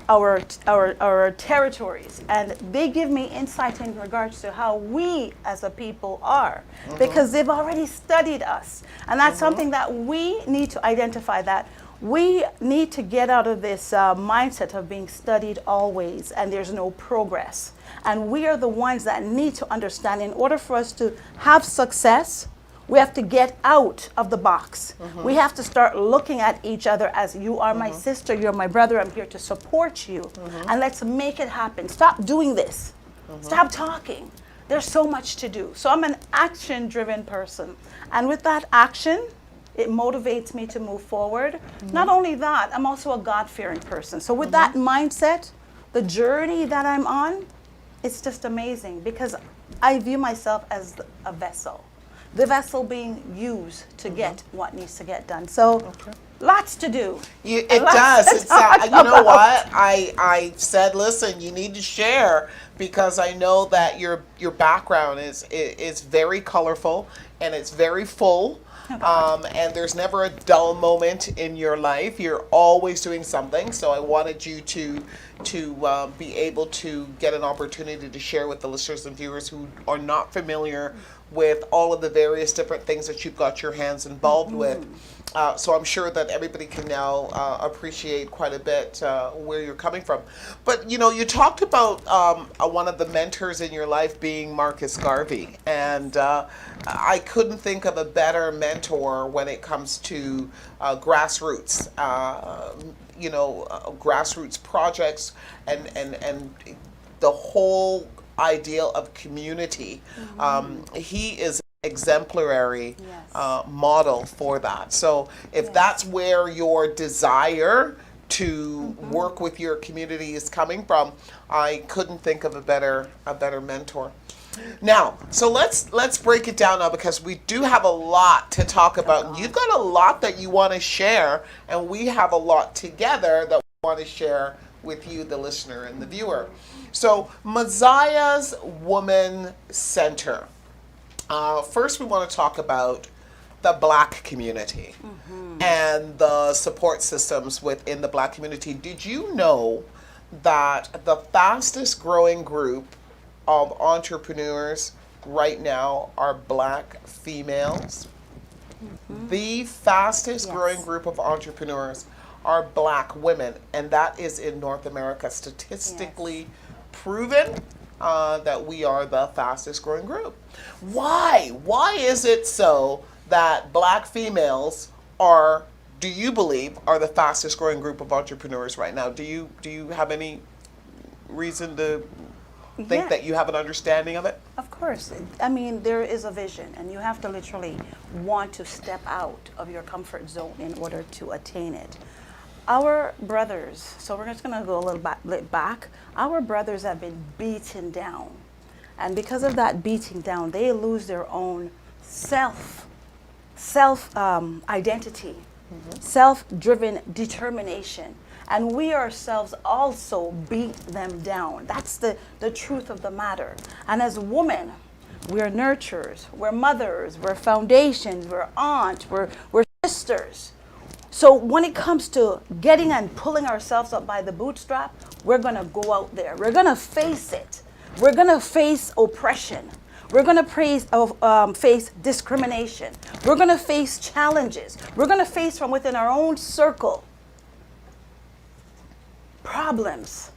our territories, and they give me insight in regards to how we as a people are, because they've already studied us, and that's something that we need to identify, that we need to get out of this mindset of being studied always and there's no progress. And we are the ones that need to understand, in order for us to have success, we have to get out of the box. We have to start looking at each other as, you are my sister, you're my brother, I'm here to support you, and let's make it happen. Stop doing this. Stop talking. There's so much to do. So I'm an action-driven person. And with that action, it motivates me to move forward. Not only that, I'm also a God-fearing person. So with that mindset, the journey that I'm on, it's just amazing, because I view myself as a vessel. The vessel being used to get what needs to get done. So lots to do. It does. You know what? I said, listen, you need to share, because I know that your background is very colorful and it's very full. And there's never a dull moment in your life. You're always doing something. So I wanted you to be able to get an opportunity to share with the listeners and viewers who are not familiar with all of the various different things that you've got your hands involved with. So I'm sure that everybody can now appreciate quite a bit where you're coming from. But, you know, you talked about one of the mentors in your life being Marcus Garvey. And I couldn't think of a better mentor when it comes to grassroots, grassroots projects and the whole ideal of community. He is exemplary model for that. So if that's where your desire to work with your community is coming from, I couldn't think of a better mentor. Now, so let's break it down now, because we do have a lot to talk about. You've got a lot that you want to share, and we have a lot together that we want to share with you, the listener and the viewer. So, Messiah's Woman Center. First, we want to talk about the Black community and the support systems within the Black community. Did you know that the fastest growing group of entrepreneurs right now are Black females? The fastest growing group of entrepreneurs are Black women, and that is in North America. Statistically proven that we are the fastest growing group. Why? Why is it so that Black females are, do you believe, are the fastest growing group of entrepreneurs right now? Do you have any reason to think that you have an understanding of it? Of course. I mean, there is a vision, and you have to literally want to step out of your comfort zone in order to attain it. Our brothers, so we're just going to go a little back. Our brothers have been beaten down. And because of that beating down, they lose their own self identity, self-driven determination. And we ourselves also beat them down. That's the truth of the matter. And as women, we're nurturers, we're mothers, we're foundations, we're aunts, we're sisters. So when it comes to getting and pulling ourselves up by the bootstrap, we're going to go out there. We're going to face it. We're going to face oppression. We're going to face discrimination. We're going to face challenges. We're going to face from within our own circle problems,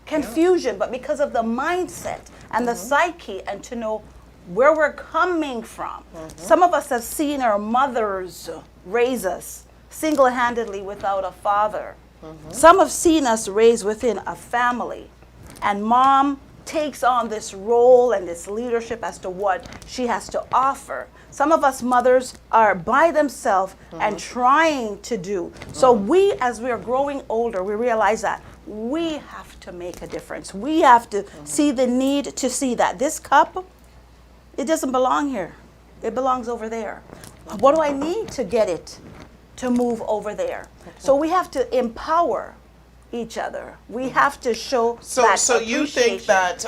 confusion, but because of the mindset and the psyche and to know where we're coming from. Some of us have seen our mothers raise us single-handedly without a father. Some have seen us raised within a family, and mom takes on this role and this leadership as to what she has to offer. Some of us mothers are by themselves and trying to do. So we, as we are growing older, we realize that we have to make a difference. We have to see the need to see that this cup, it doesn't belong here. It belongs over there. What do I need to get it to move over there? So we have to empower each other. We have to show that So you think that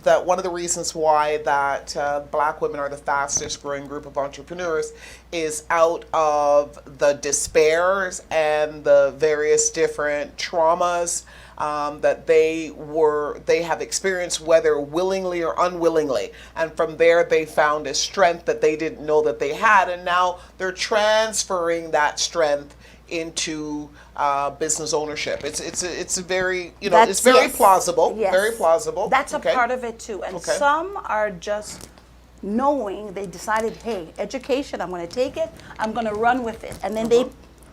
that one of the reasons why that Black women are the fastest growing group of entrepreneurs is out of the despairs and the various different traumas that they have experienced, whether willingly or unwillingly, and from there they found a strength that they didn't know that they had, and now they're transferring that strength into business ownership. It's a very, you know, it's very plausible. Yes. Very plausible. That's a part of it too. And some are just knowing, they decided, hey, education, I'm going to take it, I'm going to run with it, and then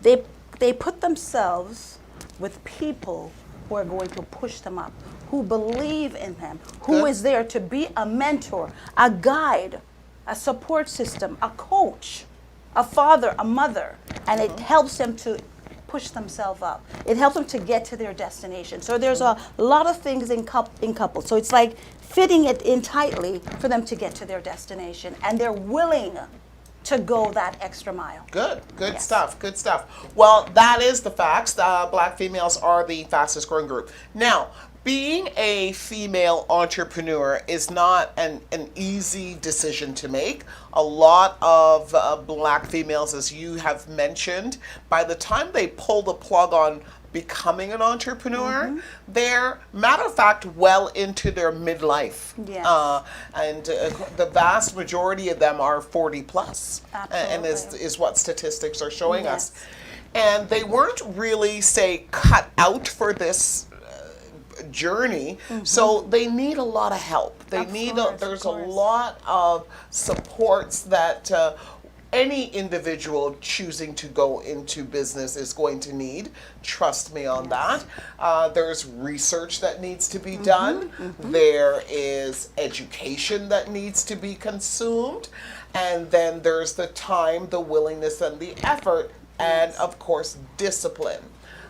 they put themselves with people who are going to push them up, who believe in them, who is there to be a mentor, a guide, a support system, a coach, a father, a mother, and it helps them to push themselves up. It helps them to get to their destination. So there's a lot of things in couple. So it's like fitting it in tightly for them to get to their destination, and they're willing to go that extra mile. Good stuff, good stuff. Well, that is the facts. Black females are the fastest growing group. Now, being a female entrepreneur is not an easy decision to make. A lot of Black females, as you have mentioned, by the time they pull the plug on becoming an entrepreneur, they're, matter of fact, well into their midlife. Yes. And the vast majority of them are 40 plus. Absolutely. And is what statistics are showing us. And they weren't really, say, cut out for this journey, so they need a lot of help. They need there's a lot of supports that any individual choosing to go into business is going to need. Trust me on that. There's research that needs to be done. There is education that needs to be consumed. And then there's the time, the willingness, and the effort, and of course, discipline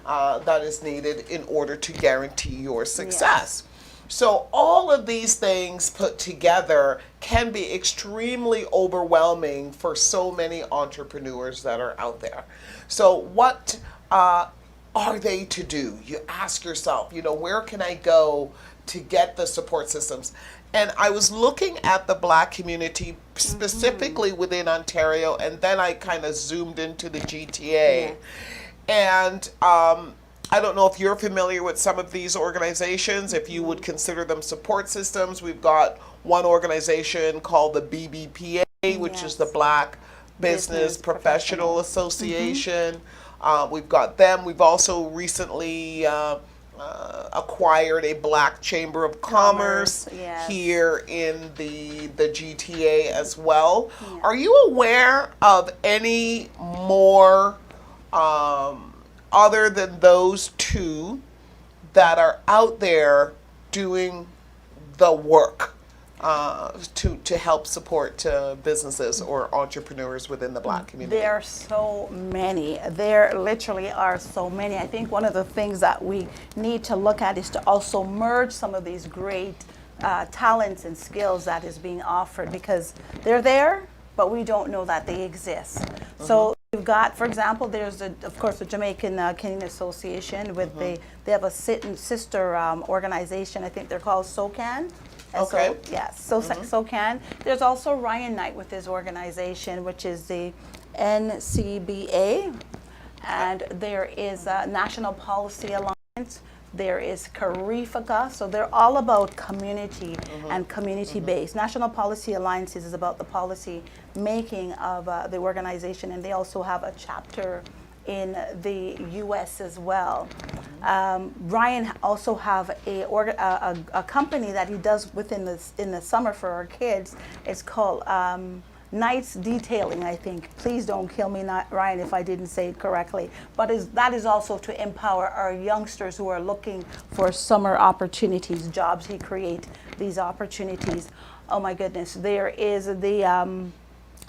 that is needed in order to guarantee your success. So all of these things put together can be extremely overwhelming for so many entrepreneurs that are out there. So what are they to do? You ask yourself, you know, where can I go to get the support systems? And I was looking at the Black community specifically within Ontario, and then I kind of zoomed into the GTA. And I don't know if you're familiar with some of these organizations, if you would consider them support systems. We've got one organization called the BBPA, which is the Black Business Professional Association. We've got them. We've also recently acquired a Black Chamber of Commerce here in the GTA as well. Are you aware of any more other than those two that are out there doing the work to help support businesses or entrepreneurs within the Black community? There are so many. There literally are so many. I think one of the things that we need to look at is to also merge some of these great talents and skills that is being offered, because they're there, but we don't know that they exist. So you've got, for example, there's of course the Jamaican Canadian Association with they have a sister organization. I think they're called SOCAN. Okay. SOCAN. There's also Ryan Knight with his organization, which is the NCBA, and there is a National Policy Alliance There is Karifaka, so they're all about community and community-based. National Policy Alliances is about the policy making of the organization, and they also have a chapter in the U.S. as well. Ryan also have a company that he does in the summer for our kids. It's called Nights Detailing, I think. Please don't kill me, Ryan, if I didn't say it correctly. But that is also to empower our youngsters who are looking for summer opportunities, jobs. He create these opportunities. Oh my goodness, there is the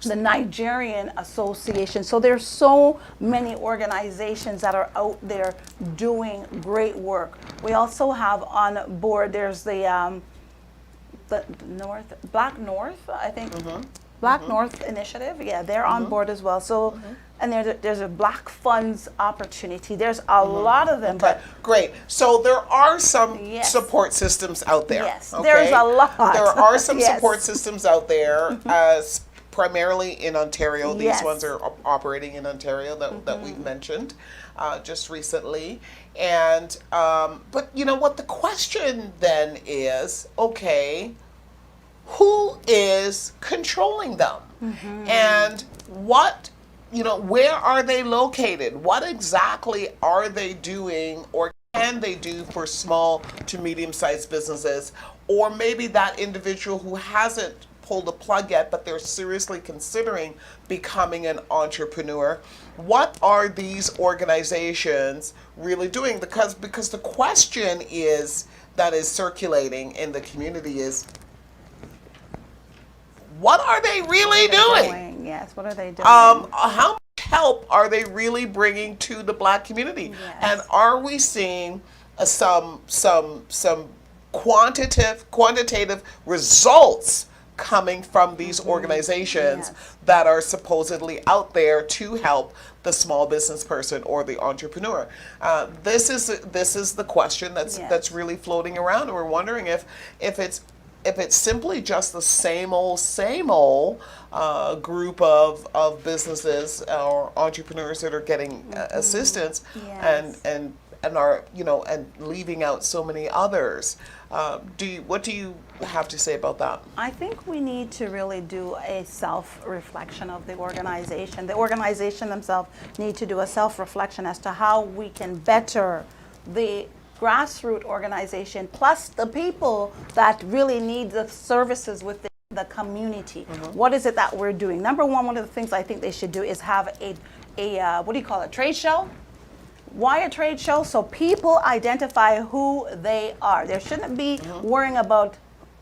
Nigerian Association. So there's so many organizations that are out there doing great work. We also have on board, there's the Black North, I think. Black North Initiative, yeah, they're on board as well. So, and there's a Black Funds opportunity. There's a lot of them. Okay, great. So there are some support systems out there. Yes, okay? there's a lot. There are some support systems out there, primarily in Ontario. These ones are operating in Ontario that we've mentioned just recently. And, but you know what, the question then is, okay, who is controlling them? And what, where are they located? What exactly are they doing or can they do for small to medium-sized businesses? Or maybe that individual who hasn't pulled a plug yet, but they're seriously considering becoming an entrepreneur. What are these organizations really doing? Because the question that is circulating in the community is, what are they really doing? Yes, what are they doing? How much help are they really bringing to the Black community? Yes. And are we seeing some quantitative results coming from these organizations that are supposedly out there to help the small business person or the entrepreneur? This is the question that's really floating around, and we're wondering if it's simply just the same old group of businesses or entrepreneurs that are getting assistance and are and leaving out so many others. What do you have to say about that? I think we need to really do a self-reflection of the organization. The organization themselves need to do a self-reflection as to how we can better the grassroots organization, plus the people that really need the services within the community. What is it that we're doing? Number one of the things I think they should do is have a trade show. Why a trade show? So people identify who they are. There shouldn't be worrying about,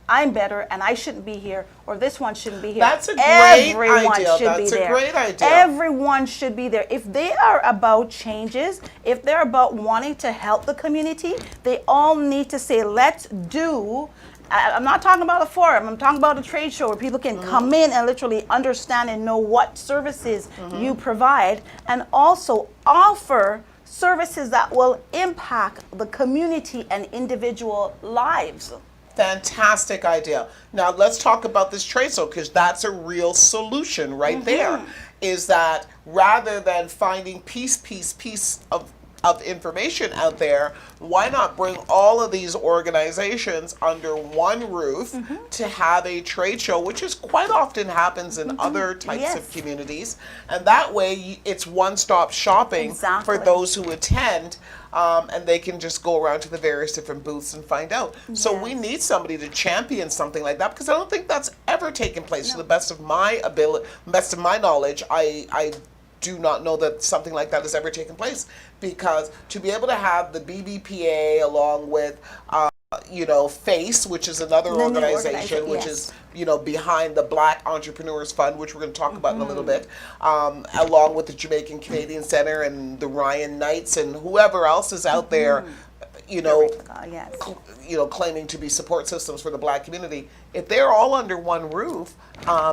I'm better and I shouldn't be here, or this one shouldn't be here. That's a great idea. That's a great idea. Everyone should be there. If they are about changes, if they're about wanting to help the community, they all need to say, let's do. I'm not talking about a forum. I'm talking about a trade show where people can come in and literally understand and know what services you provide, and also offer services that will impact the community and individual lives. Fantastic idea. Now let's talk about this trade show, because that's a real solution right there. Is that rather than finding piece of information out there, why not bring all of these organizations under one roof to have a trade show, which is quite often happens in other types of communities, and that way it's one-stop shopping for those who attend, and they can just go around to the various different booths and find out. So we need somebody to champion something like that, because I don't think that's ever taken place. To the best of my knowledge, I do not know that something like that has ever taken place, because to be able to have the BBPA along with FACE, which is another organization which is behind the Black Entrepreneurs Fund, which we're going to talk about in a little bit, along with the Jamaican Canadian Center and the Ryan Knights and whoever else is out there claiming to be support systems for the Black community. If they're all under one roof,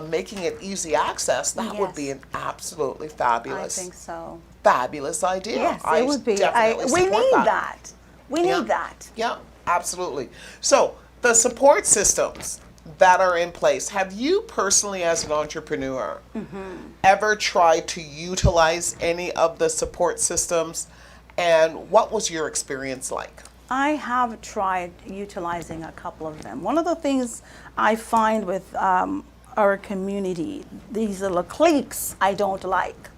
making it easy access, that would be an absolutely fabulous. I think so. Fabulous idea. Yes, it would be. We need that. We need that. Yeah, absolutely. So the support systems that are in place, have you personally as an entrepreneur ever tried to utilize any of the support systems, and what was your experience like? I have tried utilizing a couple of them. One of the things I find with our community, these little cliques I don't like.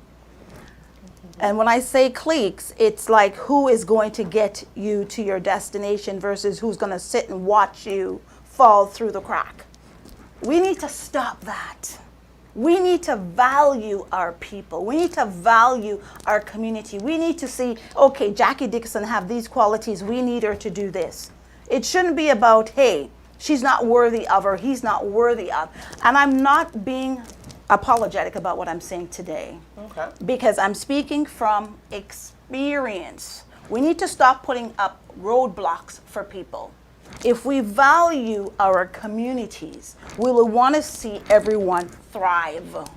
And when I say cliques, it's like who is going to get you to your destination versus who's going to sit and watch you fall through the crack. We need to stop that. We need to value our people. We need to value our community. We need to see, okay, Jackie Dixon have these qualities. We need her to do this. It shouldn't be about, hey, she's not worthy of or he's not worthy of. And I'm not being apologetic about what I'm saying today. Okay. Because I'm speaking from experience. We need to stop putting up roadblocks for people. If we value our communities, we will want to see everyone thrive.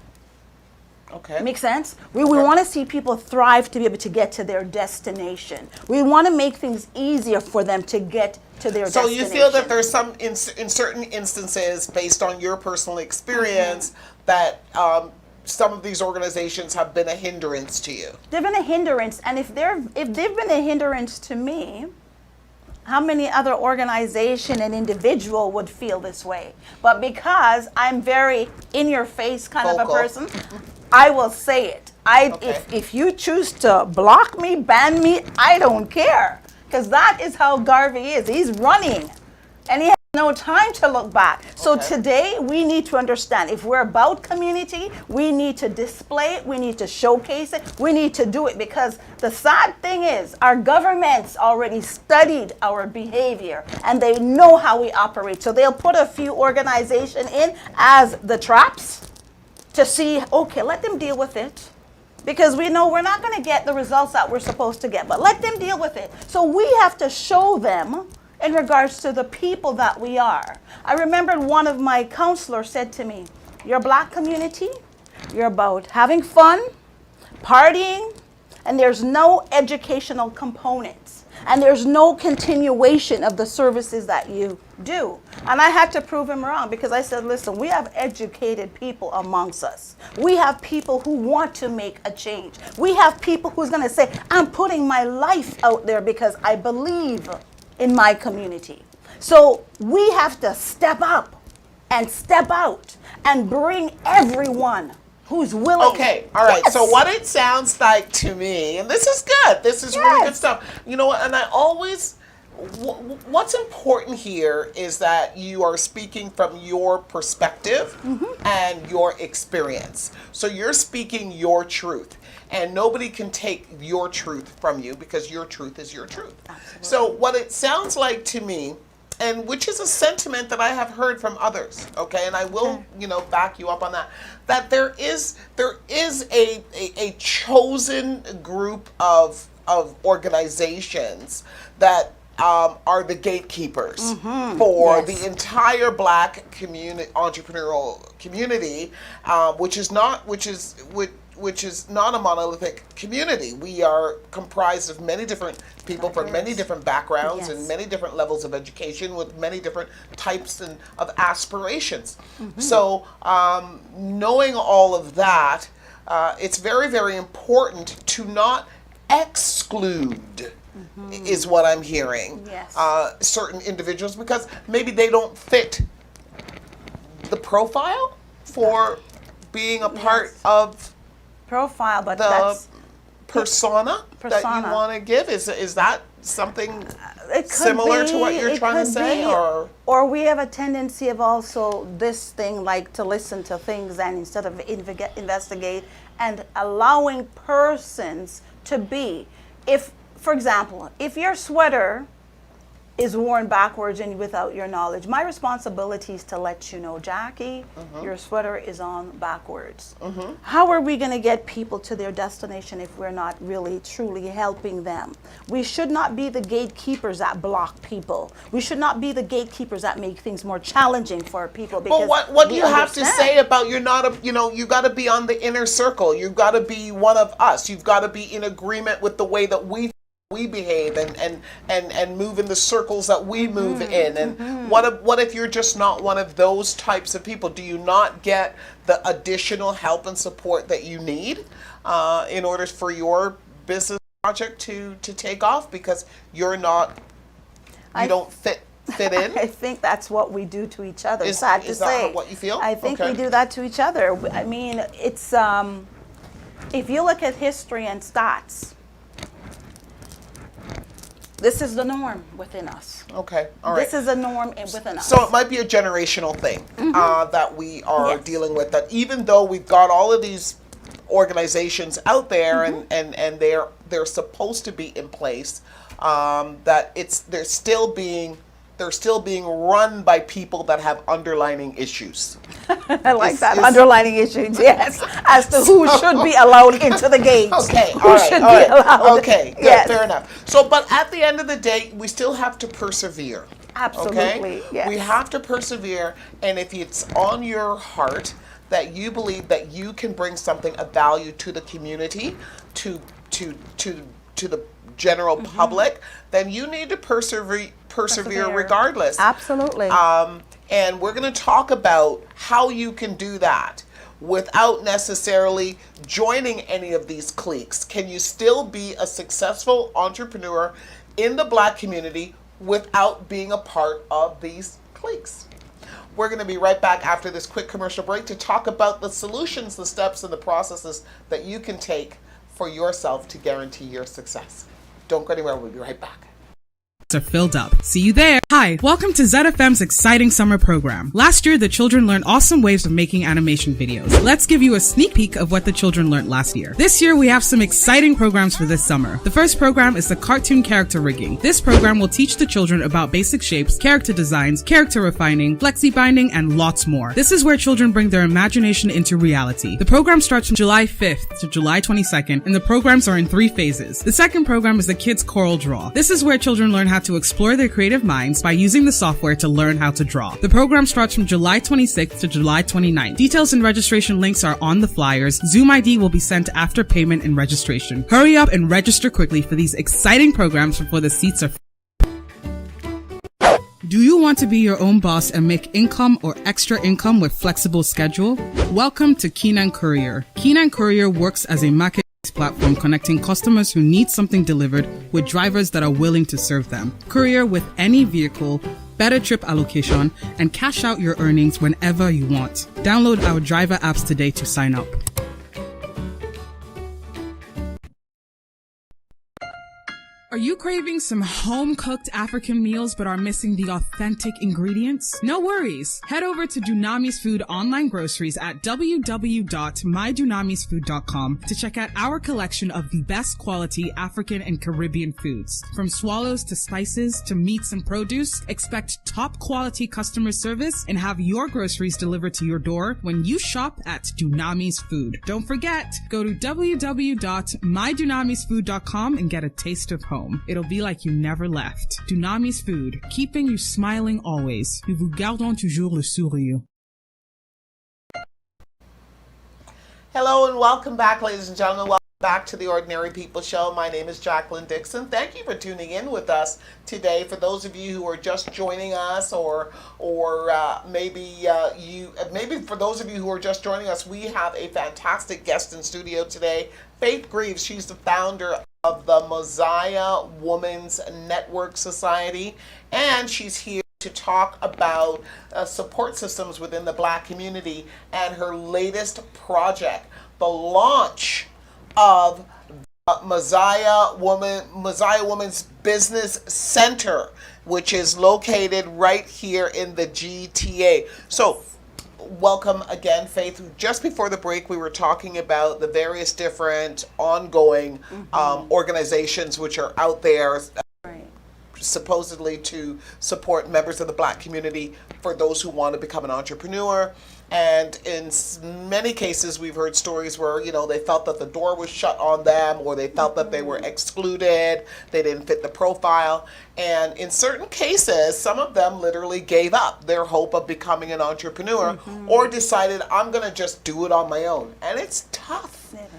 Okay. Make sense? We want to see people thrive to be able to get to their destination. We want to make things easier for them to get to their So destination. you feel that there's some, in certain instances, based on your personal experience, that some of these organizations have been a hindrance to you? They've been a hindrance, and if they've been a hindrance to me, how many other organization and individual would feel this way? But because I'm very in-your-face kind of a person, I will say it. If you choose to block me, ban me, I don't care. Because that is how Garvey is. He's running. And he has no time to look back. So today, we need to understand, if we're about community, we need to display it, we need to showcase it, we need to do it, because the sad thing is, our governments already studied our behavior, and they know how we operate. So they'll put a few organizations in as the traps to see, okay, let them deal with it. Because we know we're not going to get the results that we're supposed to get, but let them deal with it. So we have to show them in regards to the people that we are. I remember one of my counselors said to me, your Black community, you're about having fun, partying, and there's no educational components. And there's no continuation of the services that you do. And I had to prove him wrong, because I said, listen, we have educated people amongst us. We have people who want to make a change. We have people who's going to say, I'm putting my life out there because I believe in my community. So we have to step up and step out and bring everyone who's willing. Okay, all right. So what it sounds like to me, and this is good. This is really good stuff. You know what? And I always, what's important here is that you are speaking from your perspective and your experience. So you're speaking your truth. And nobody can take your truth from you, because your truth is your truth. Absolutely. So what it sounds like to me, and which is a sentiment that I have heard from others, okay, and I will, back you up on that, that there is a chosen group of organizations that are the gatekeepers for the entire Black entrepreneurial community, which is not a monolithic community. We are comprised of many different people from many different backgrounds and many different levels of education with many different types of aspirations. So knowing all of that, it's very, very important to not exclude, is what I'm hearing, certain individuals, because maybe they don't fit the profile for being a part of profile, but the that's persona that you want to give. Is that something similar to what you're trying to say, or we have a tendency of also this thing, like to listen to things and instead of investigate and allowing persons to be. If, for example, if your sweater is worn backwards and without your knowledge, my responsibility is to let you know, Jackie, your sweater is on backwards. How are we going to get people to their destination if we're not really truly helping them? We should not be the gatekeepers that block people. We should not be the gatekeepers that make things more challenging for people. But what do you have to say about you got to be on the inner circle. You've got to be one of us. You've got to be in agreement with the way that we behave and move in the circles that we move in. And what if you're just not one of those types of people? Do you not get the additional help and support that you need in order for your business project to take off, because you're not you don't fit in? I think that's what we do to each other. Is Sad to that say. what you feel? I think Okay. we do that to each other. I mean, it's if you look at history and stats, this is the norm within us. Okay, all right. This is a norm within us. So it might be a generational thing that we are Yes. dealing with. That even though we've got all of these organizations out there and they're supposed to be in place, that they're still being run by people that have underlying issues. I like that underlining issues, yes, as to who should be allowed into the gates. Okay, Who all right, should all be right. allowed. Okay, good, Yes. fair enough. So, but at the end of the day, we still have to persevere. Absolutely, Okay? yes. We have to persevere, and if it's on your heart that you believe that you can bring something of value to the community, to the general public, then you need to persevere regardless. Absolutely. And we're going to talk about how you can do that without necessarily joining any of these cliques. Can you still be a successful entrepreneur in the Black community without being a part of these cliques? We're going to be right back after this quick commercial break to talk about the solutions, the steps, and the processes that you can take for yourself to guarantee your success. Don't go anywhere. We'll be right back. Are filled up. See you there. Hi, welcome to ZFM's exciting summer program. Last year, the children learned awesome ways of making animation videos. Let's give you a sneak peek of what the children learned last year. This year, we have some exciting programs for this summer. The first program is the cartoon character rigging. This program will teach the children about basic shapes, character designs, character refining, flexi binding, and lots more. This is where children bring their imagination into reality. The program starts from July 5th to July 22nd, and the programs are in 3 phases. The second program is the Kids Coral Draw. This is where children learn how to explore their creative minds by using the software to learn how to draw. The program starts from July 26th to July 29th. Details and registration links are on the flyers. Zoom ID will be sent after payment and registration. Hurry up and register quickly for these exciting programs before the seats are Do you want to be your own boss and make income or extra income with flexible schedule? Welcome to Keenan Courier. Keenan Courier works as a market platform connecting customers who need something delivered with drivers that are willing to serve them. Courier with any vehicle, better trip allocation, and cash out your earnings whenever you want. Download our driver apps today to sign up. Are you craving some home-cooked African meals but are missing the authentic ingredients? No worries. Head over to Dunami's Food online groceries at www.mydunamisfood.com to check out our collection of the best quality African and Caribbean foods. From swallows to spices to meats and produce, expect top quality customer service and have your groceries delivered to your door when you shop at Dunami's Food. Don't forget, go to www.mydunamisfood.com and get a taste of home. It'll be like you never left. Dunami's Food, keeping you smiling always. Nous vous gardons toujours le sourire. Hello and welcome back, ladies and gentlemen. Welcome back to the Ordinary People Show. My name is Jacqueline Dixon. Thank you for tuning in with us today. For those of you who are just joining us, or maybe for those of you who are just joining us, we have a fantastic guest in studio today, Faith Greaves. She's the founder of the Mosiah Women's Network Society, and she's here to talk about support systems within the Black community and her latest project, the launch of Mosiah Women's Business Center, which is located right here in the GTA. So welcome again, Faith. Just before the break, we were talking about the various different ongoing organizations which are out there supposedly to support members of the Black community for those who want to become an entrepreneur. And in many cases, we've heard stories where, they felt that the door was shut on them, or they felt that they were excluded, they didn't fit the profile. And in certain cases, some of them literally gave up their hope of becoming an entrepreneur, or decided, I'm going to just do it on my own. And it's tough. It is.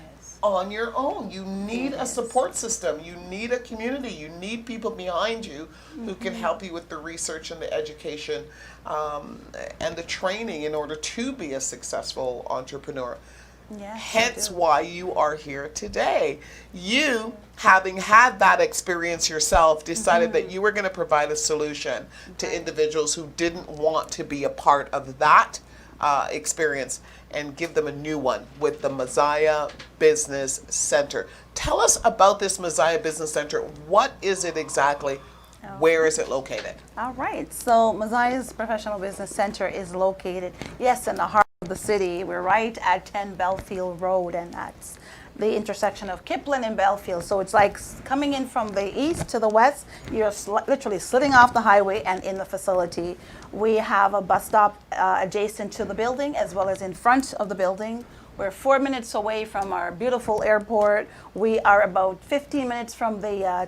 On your own. You need a support system. You need a community. You need people behind you who can help you with the research and the education and the training in order to be a successful entrepreneur. Yes, Hence why you are here today. You, having had that experience yourself, decided that you were going to provide a solution to individuals who didn't want to be a part of that experience and give them a new one with the Messiah Business Center. Tell us about this Messiah Business Center. What is it exactly? Where is it located? All right. So Messiah's Professional Business Center is located, yes, in the heart of the city. We're right at 10 Belfield Road, and that's the intersection of Kipling and Belfield. So it's like coming in from the east to the west. You're literally sliding off the highway and in the facility. We have a bus stop adjacent to the building as well as in front of the building. We're 4 minutes away from our beautiful airport. We are about 15 minutes from the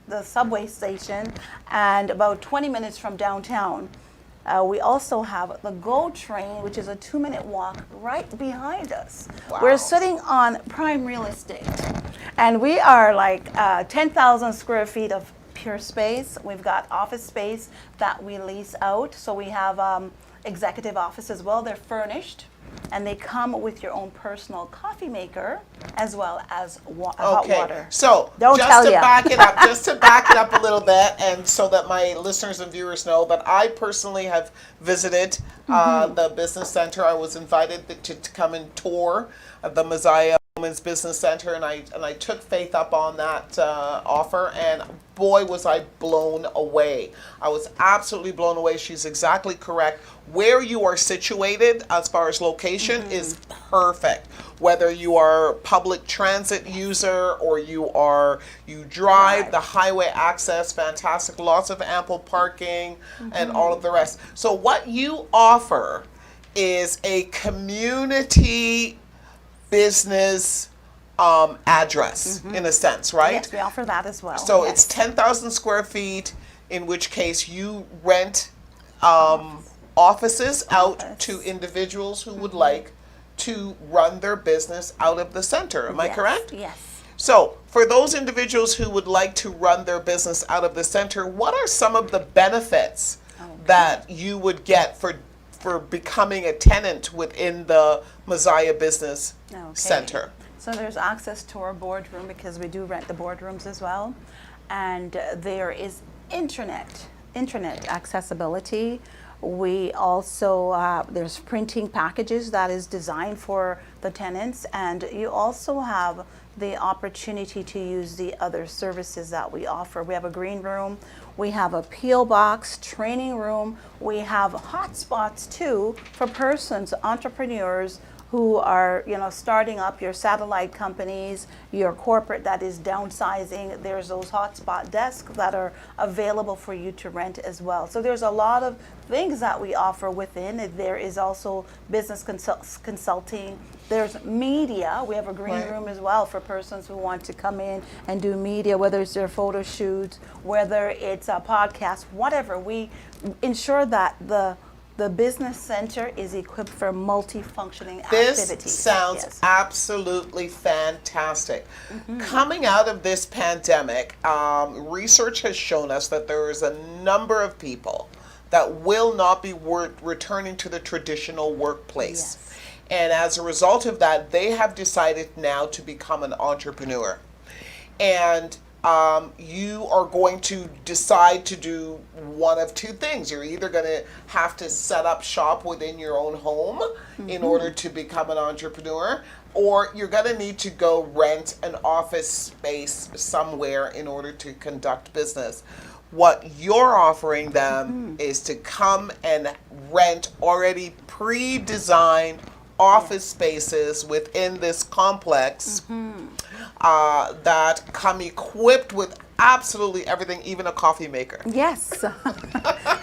the subway station, and about 20 minutes from downtown. We also have the GO train, which is a 2-minute walk right behind us. Wow. We're sitting on prime real estate, and we are like 10,000 square feet of pure space. We've got office space that we lease out. So we have executive office as well. They're furnished, and they come with your own personal coffee maker as well as hot water. So Don't just tell to ya. back it up, a little bit, and so that my listeners and viewers know that I personally have visited the business center. I was invited to come and tour the Messiah Women's Business Center, and I took Faith up on that offer, and boy was I blown away. I was absolutely blown away. She's exactly correct. Where you are situated as far as location is perfect. Whether you are a public transit user or you drive, the highway access, fantastic, lots of ample parking and all of the rest. So what you offer is a community business address in a sense, right? Yes, we offer that as well. So yes. it's 10,000 square feet, in which case you rent offices out to individuals who would like to run their business out of the center. Am I correct? Yes. So for those individuals who would like to run their business out of the center, what are some of the benefits that you would get for becoming a tenant within the Messiah Business Center? So there's access to our boardroom because we do rent the boardrooms as well. And there is internet accessibility. We also, there's printing packages that is designed for the tenants, and you also have the opportunity to use the other services that we offer. We have a green room, we have a P.O. box, training room, we have hotspots too for persons, entrepreneurs who are, starting up your satellite companies, your corporate that is downsizing. There's those hotspot desks that are available for you to rent as well. So there's a lot of things that we offer within. There is also business consulting. There's media. We have a green room as well for persons who want to come in and do media, whether it's their photo shoots, whether it's a podcast, whatever. We ensure that the business center is equipped for multi-functioning activities. This sounds absolutely fantastic. Coming out of this pandemic, research has shown us that there is a number of people that will not be returning to the traditional workplace. Yes. And as a result of that, they have decided now to become an entrepreneur. And you are going to decide to do one of two things. You're either going to have to set up shop within your own home in order to become an entrepreneur, or you're going to need to go rent an office space somewhere in order to conduct business. What you're offering them is to come and rent already pre-designed office spaces within this complex that come equipped with absolutely everything, even a coffee maker. Yes.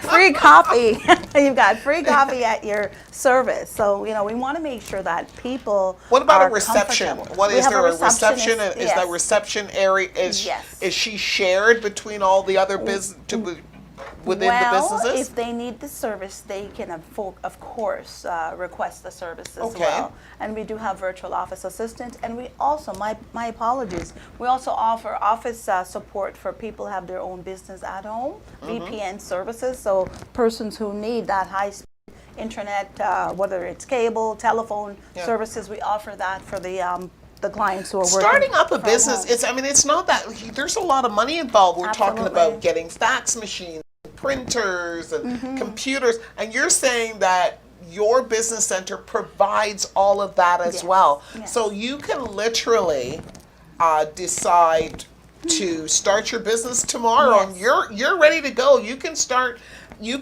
Free coffee. You've got free coffee at your service. So, we want to make sure that people What about are a reception? comfortable. Is there a reception? receptionist, Is that reception area, is she shared between all the other within the businesses? If they need the service, they can, of course, request the service as well. And we do have virtual office assistant, and we also, my apologies, we also offer office support for people who have their own business at home, VPN services, so persons who need that high-speed internet, whether it's cable, telephone services. We offer that for the clients who are working. Starting up a from business, home. it's not that, there's a lot of money involved. We're talking Absolutely. about getting fax machines, printers, and computers, and you're saying that your business center provides all of that as well. Yes. So you can literally decide to start your business tomorrow, and you're ready to go. You can start seeing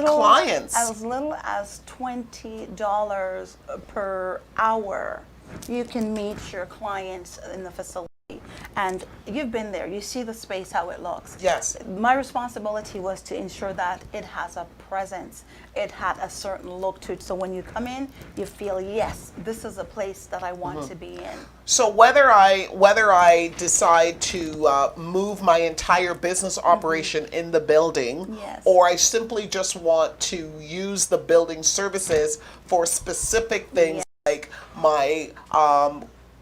clients as little as $20 per hour. You can meet your clients in the facility, and you've been there. You see the space, how it looks. Yes. My responsibility was to ensure that it has a presence. It had a certain look to it. So when you come in, you feel, yes, this is a place that I want to be in. So whether I decide to move my entire business operation in the building, Yes. or I simply just want to use the building services for specific things like my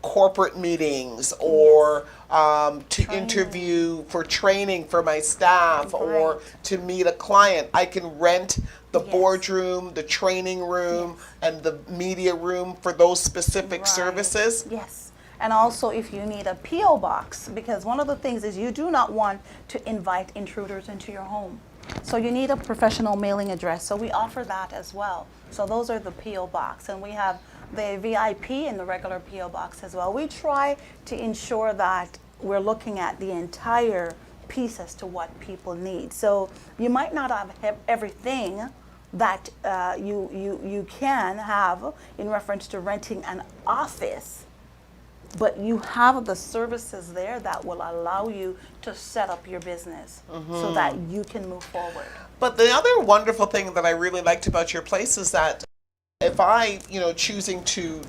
corporate meetings, or to interview for training for my staff, or to meet a client, I can rent the boardroom, the training room, and the media room for those specific services. Yes. And also if you need a P.O. box, because one of the things is you do not want to invite intruders into your home. So you need a professional mailing address. So we offer that as well. So those are the P.O. box. And we have the VIP and the regular P.O. box as well. We try to ensure that we're looking at the entire piece as to what people need. So you might not have everything that you can have in reference to renting an office, but you have the services there that will allow you to set up your business so that you can move forward. But the other wonderful thing that I really liked about your place is that if I, choosing to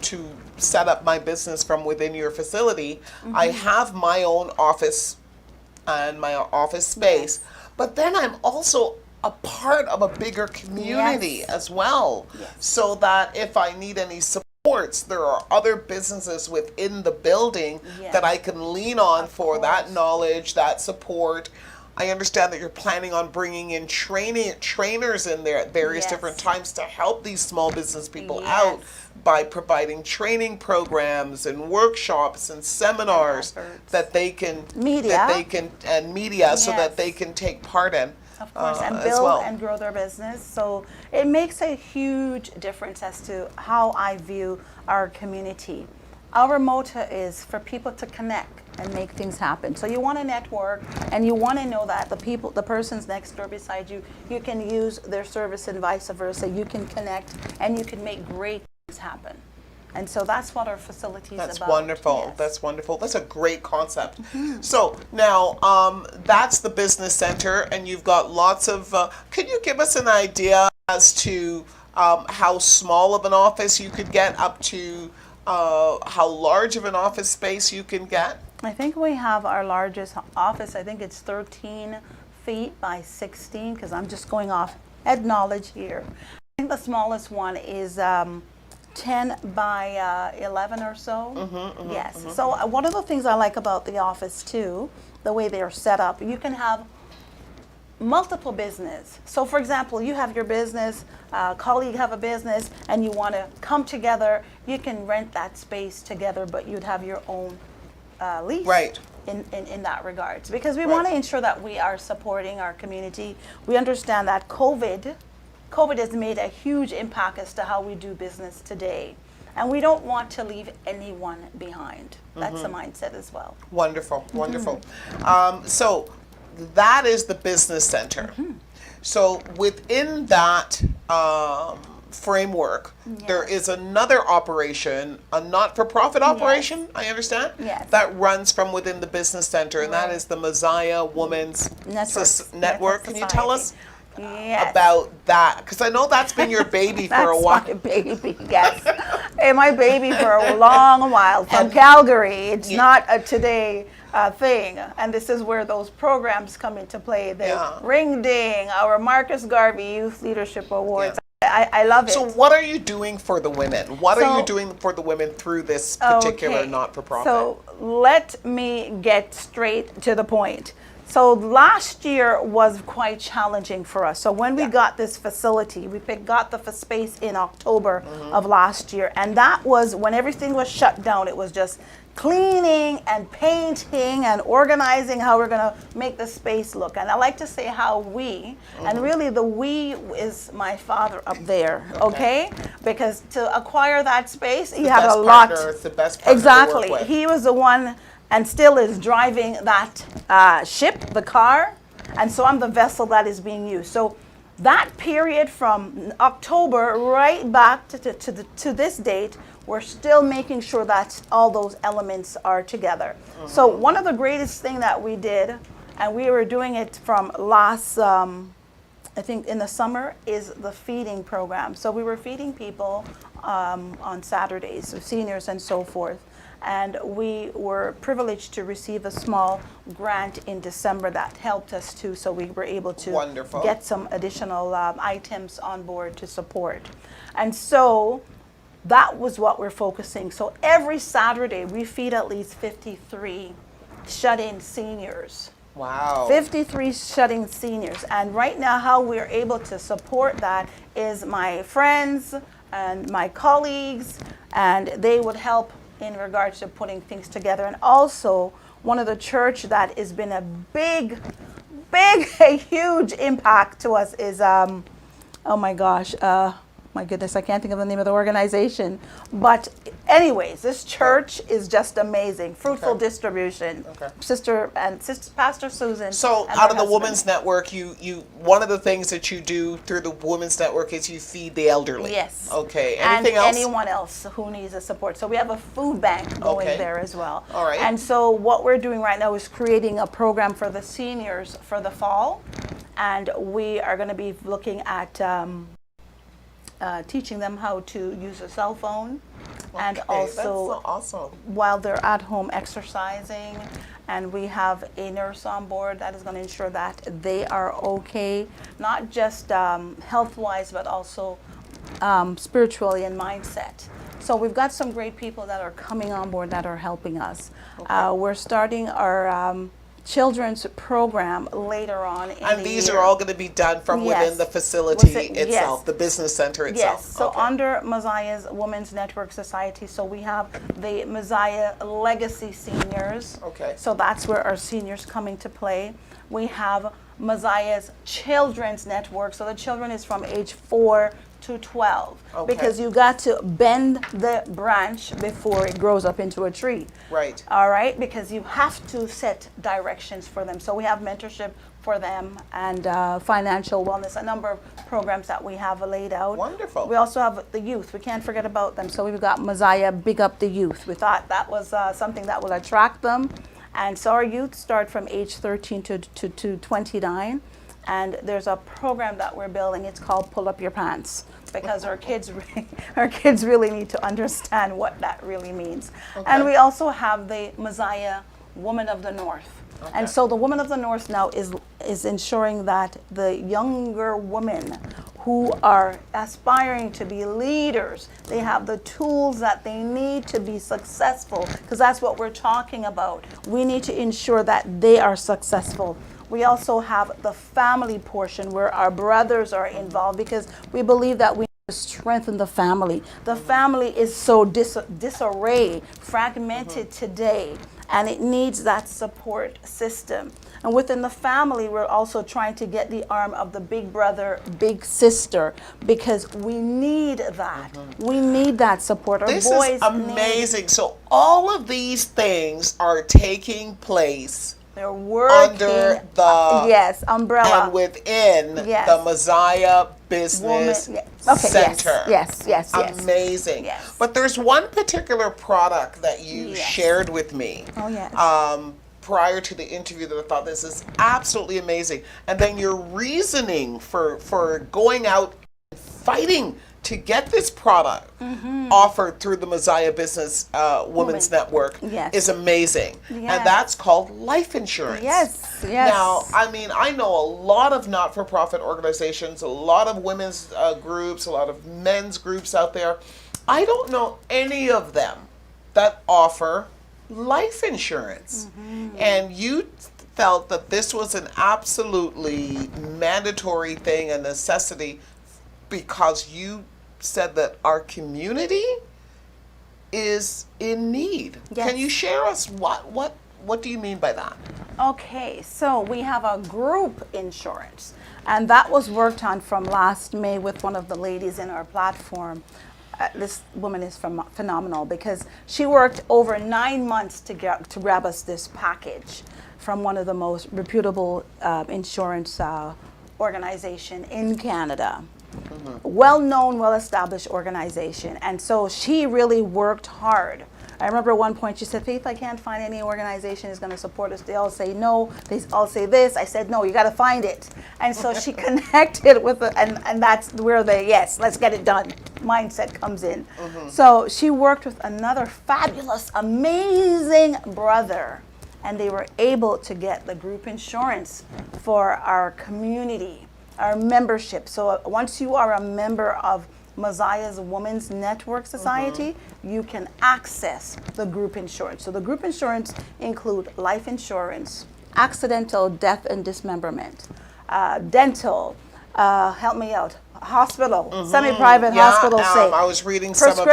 set up my business from within your facility, I have my own office and my office space, but then I'm also a part of a bigger community as well, so that if I need any supports, there are other businesses within the building that I can lean on for that knowledge, that support. I understand that you're planning on bringing in trainers in there at various different times to help these small business people out by providing training programs and workshops and seminars that they can media so that they can take part in. Of course, and build and grow their business. So it makes a huge difference as to how I view our community. Our motto is for people to connect and make things happen. So you want to network, and you want to know that the persons next door beside you, you can use their service and vice versa. You can connect and you can make great things happen. And so that's what our facility is about. That's wonderful. Yes. That's wonderful. That's a great concept. So now that's the business center, and you've got lots of. Could you give us an idea as to how small of an office you could get up to? How large of an office space you can get? I think we have our largest office. I think it's 13 feet by 16, because I'm just going off head knowledge here. I think the smallest one is 10 by 11 or so. Yes. So one of the things I like about the office too, the way they are set up, you can have multiple business. So for example, you have your business, colleague have a business, and you want to come together, you can rent that space together, but you'd have your own lease. Right. In that regards, because we want to ensure that we are supporting our community. We understand that COVID has made a huge impact as to how we do business today, and we don't want to leave anyone behind. That's the mindset as well. Wonderful, wonderful. So that is the business center. So within that framework, there is another operation, a not-for-profit operation, I understand, that runs from within the business center, and that is the Messiah Women's Network. Can you tell us about that? Because I know that's been your baby for a while. That's my baby, yes. And my baby for a long while. From Calgary, it's not a today thing. And this is where those programs come into play. The Ring Ding, our Marcus Garvey Youth Leadership Awards. I love it. So what are you doing for the women? What are you doing for the women through this particular not-for-profit? So let me get straight to the point. So last year was quite challenging for us. So when we got this facility, we got the space in October of last year. And that was when everything was shut down. It was just cleaning and painting and organizing how we're going to make the space look. And I like to say how we, and really the we is my father up there, okay? Because to acquire that space, he had a lot. It's the best partner Exactly. to work with. He was the one and still is driving that ship, the car. And so I'm the vessel that is being used. So that period from October right back to this date, we're still making sure that all those elements are together. So one of the greatest thing that we did, and we were doing it from last, I think in the summer, is the feeding program. So we were feeding people on Saturdays, so seniors and so forth. And we were privileged to receive a small grant in December that helped us too, so we were able to get some additional items on board to support. And so that was what we're focusing. So every Saturday we feed at least 53 shut-in seniors. Wow. 53 shut-in seniors. And right now how we're able to support that is my friends and my colleagues, and they would help in regards to putting things together. And also one of the church that has been a a huge impact to us is oh my gosh, my goodness, I can't think of the name of the organization. But anyways, this church is just amazing. Fruitful Distribution. Sister Pastor Susan. So out of the Women's Network, you one of the things that you do through the Women's Network is you feed the elderly. Yes. Okay. Anything else? And anyone else who needs a support. So we have a food bank going there as well. All right. And so what we're doing right now is creating a program for the seniors for the fall. And we are going to be looking at teaching them how to use a cell phone, and also that's so awesome. While they're at home exercising. And we have a nurse on board that is going to ensure that they are okay, not just health-wise, but also spiritually and mindset. So we've got some great people that are coming on board that are helping us. We're starting our children's program later on in and the these year. are all going to be done from within the facility itself, the business center itself. Yes, so under Messiah's Women's Network Society, so we have the Messiah Legacy Seniors. So that's where our seniors come into play. We have Messiah's Children's Network, so the children is from age 4 to 12, because you got to bend the branch before it grows up into a tree. Right. All right, because you have to set directions for them. So we have mentorship for them and financial wellness, a number of programs that we have laid out. Wonderful. We also have the youth. We can't forget about them. So we've got Messiah Big Up the Youth. We thought that was something that will attract them. And so our youth start from age 13 to 29. And there's a program that we're building. It's called Pull Up Your Pants, because our kids really need to understand what that really means. And we also have the Messiah Woman of the North. And so the Woman of the North now is ensuring that the younger women who are aspiring to be leaders, they have the tools that they need to be successful, because that's what we're talking about. We need to ensure that they are successful. We also have the family portion where our brothers are involved, because we believe that we need to strengthen the family. The family is so disarray, fragmented today, and it needs that support system. And within the family, we're also trying to get the arm of the big brother, big sister, because we need that. We need that support. Our This boys is amazing. So all of these things are taking place. They're working under the umbrella and within the Messiah Business Center. Yes. Amazing. Yes. But there's one particular product that you shared with me. Oh, yes. Prior to the interview that I thought this is absolutely amazing. And then your reasoning for going out and fighting to get this product offered through the Messiah Business Women's Network is amazing. And that's called life insurance. Yes. Now, I mean, I know a lot of not-for-profit organizations, a lot of women's groups, a lot of men's groups out there. I don't know any of them that offer life insurance. And you felt that this was an absolutely mandatory thing, a necessity, because you said that our community is in need. Yes. Can you share us what do you mean by that? Okay, so we have a group insurance, and that was worked on from last May with one of the ladies in our platform. This woman is phenomenal because she worked over 9 months to grab us this package from one of the most reputable insurance organization in Canada. Well-known, well-established organization. And so she really worked hard. I remember at one point she said, Faith, I can't find any organization that's going to support us. They all say no. They all say this. I said, no, you got to find it. And so she connected with it, and that's where the, yes, let's get it done mindset comes in. So she worked with another fabulous, amazing brother, and they were able to get the group insurance for our community, our membership. So once you are a member of Messiah's Women's Network Society, you can access the group insurance. So the group insurance include life insurance, accidental death and dismemberment, dental, help me out, hospital, semi-private hospital stay. I was reading some of the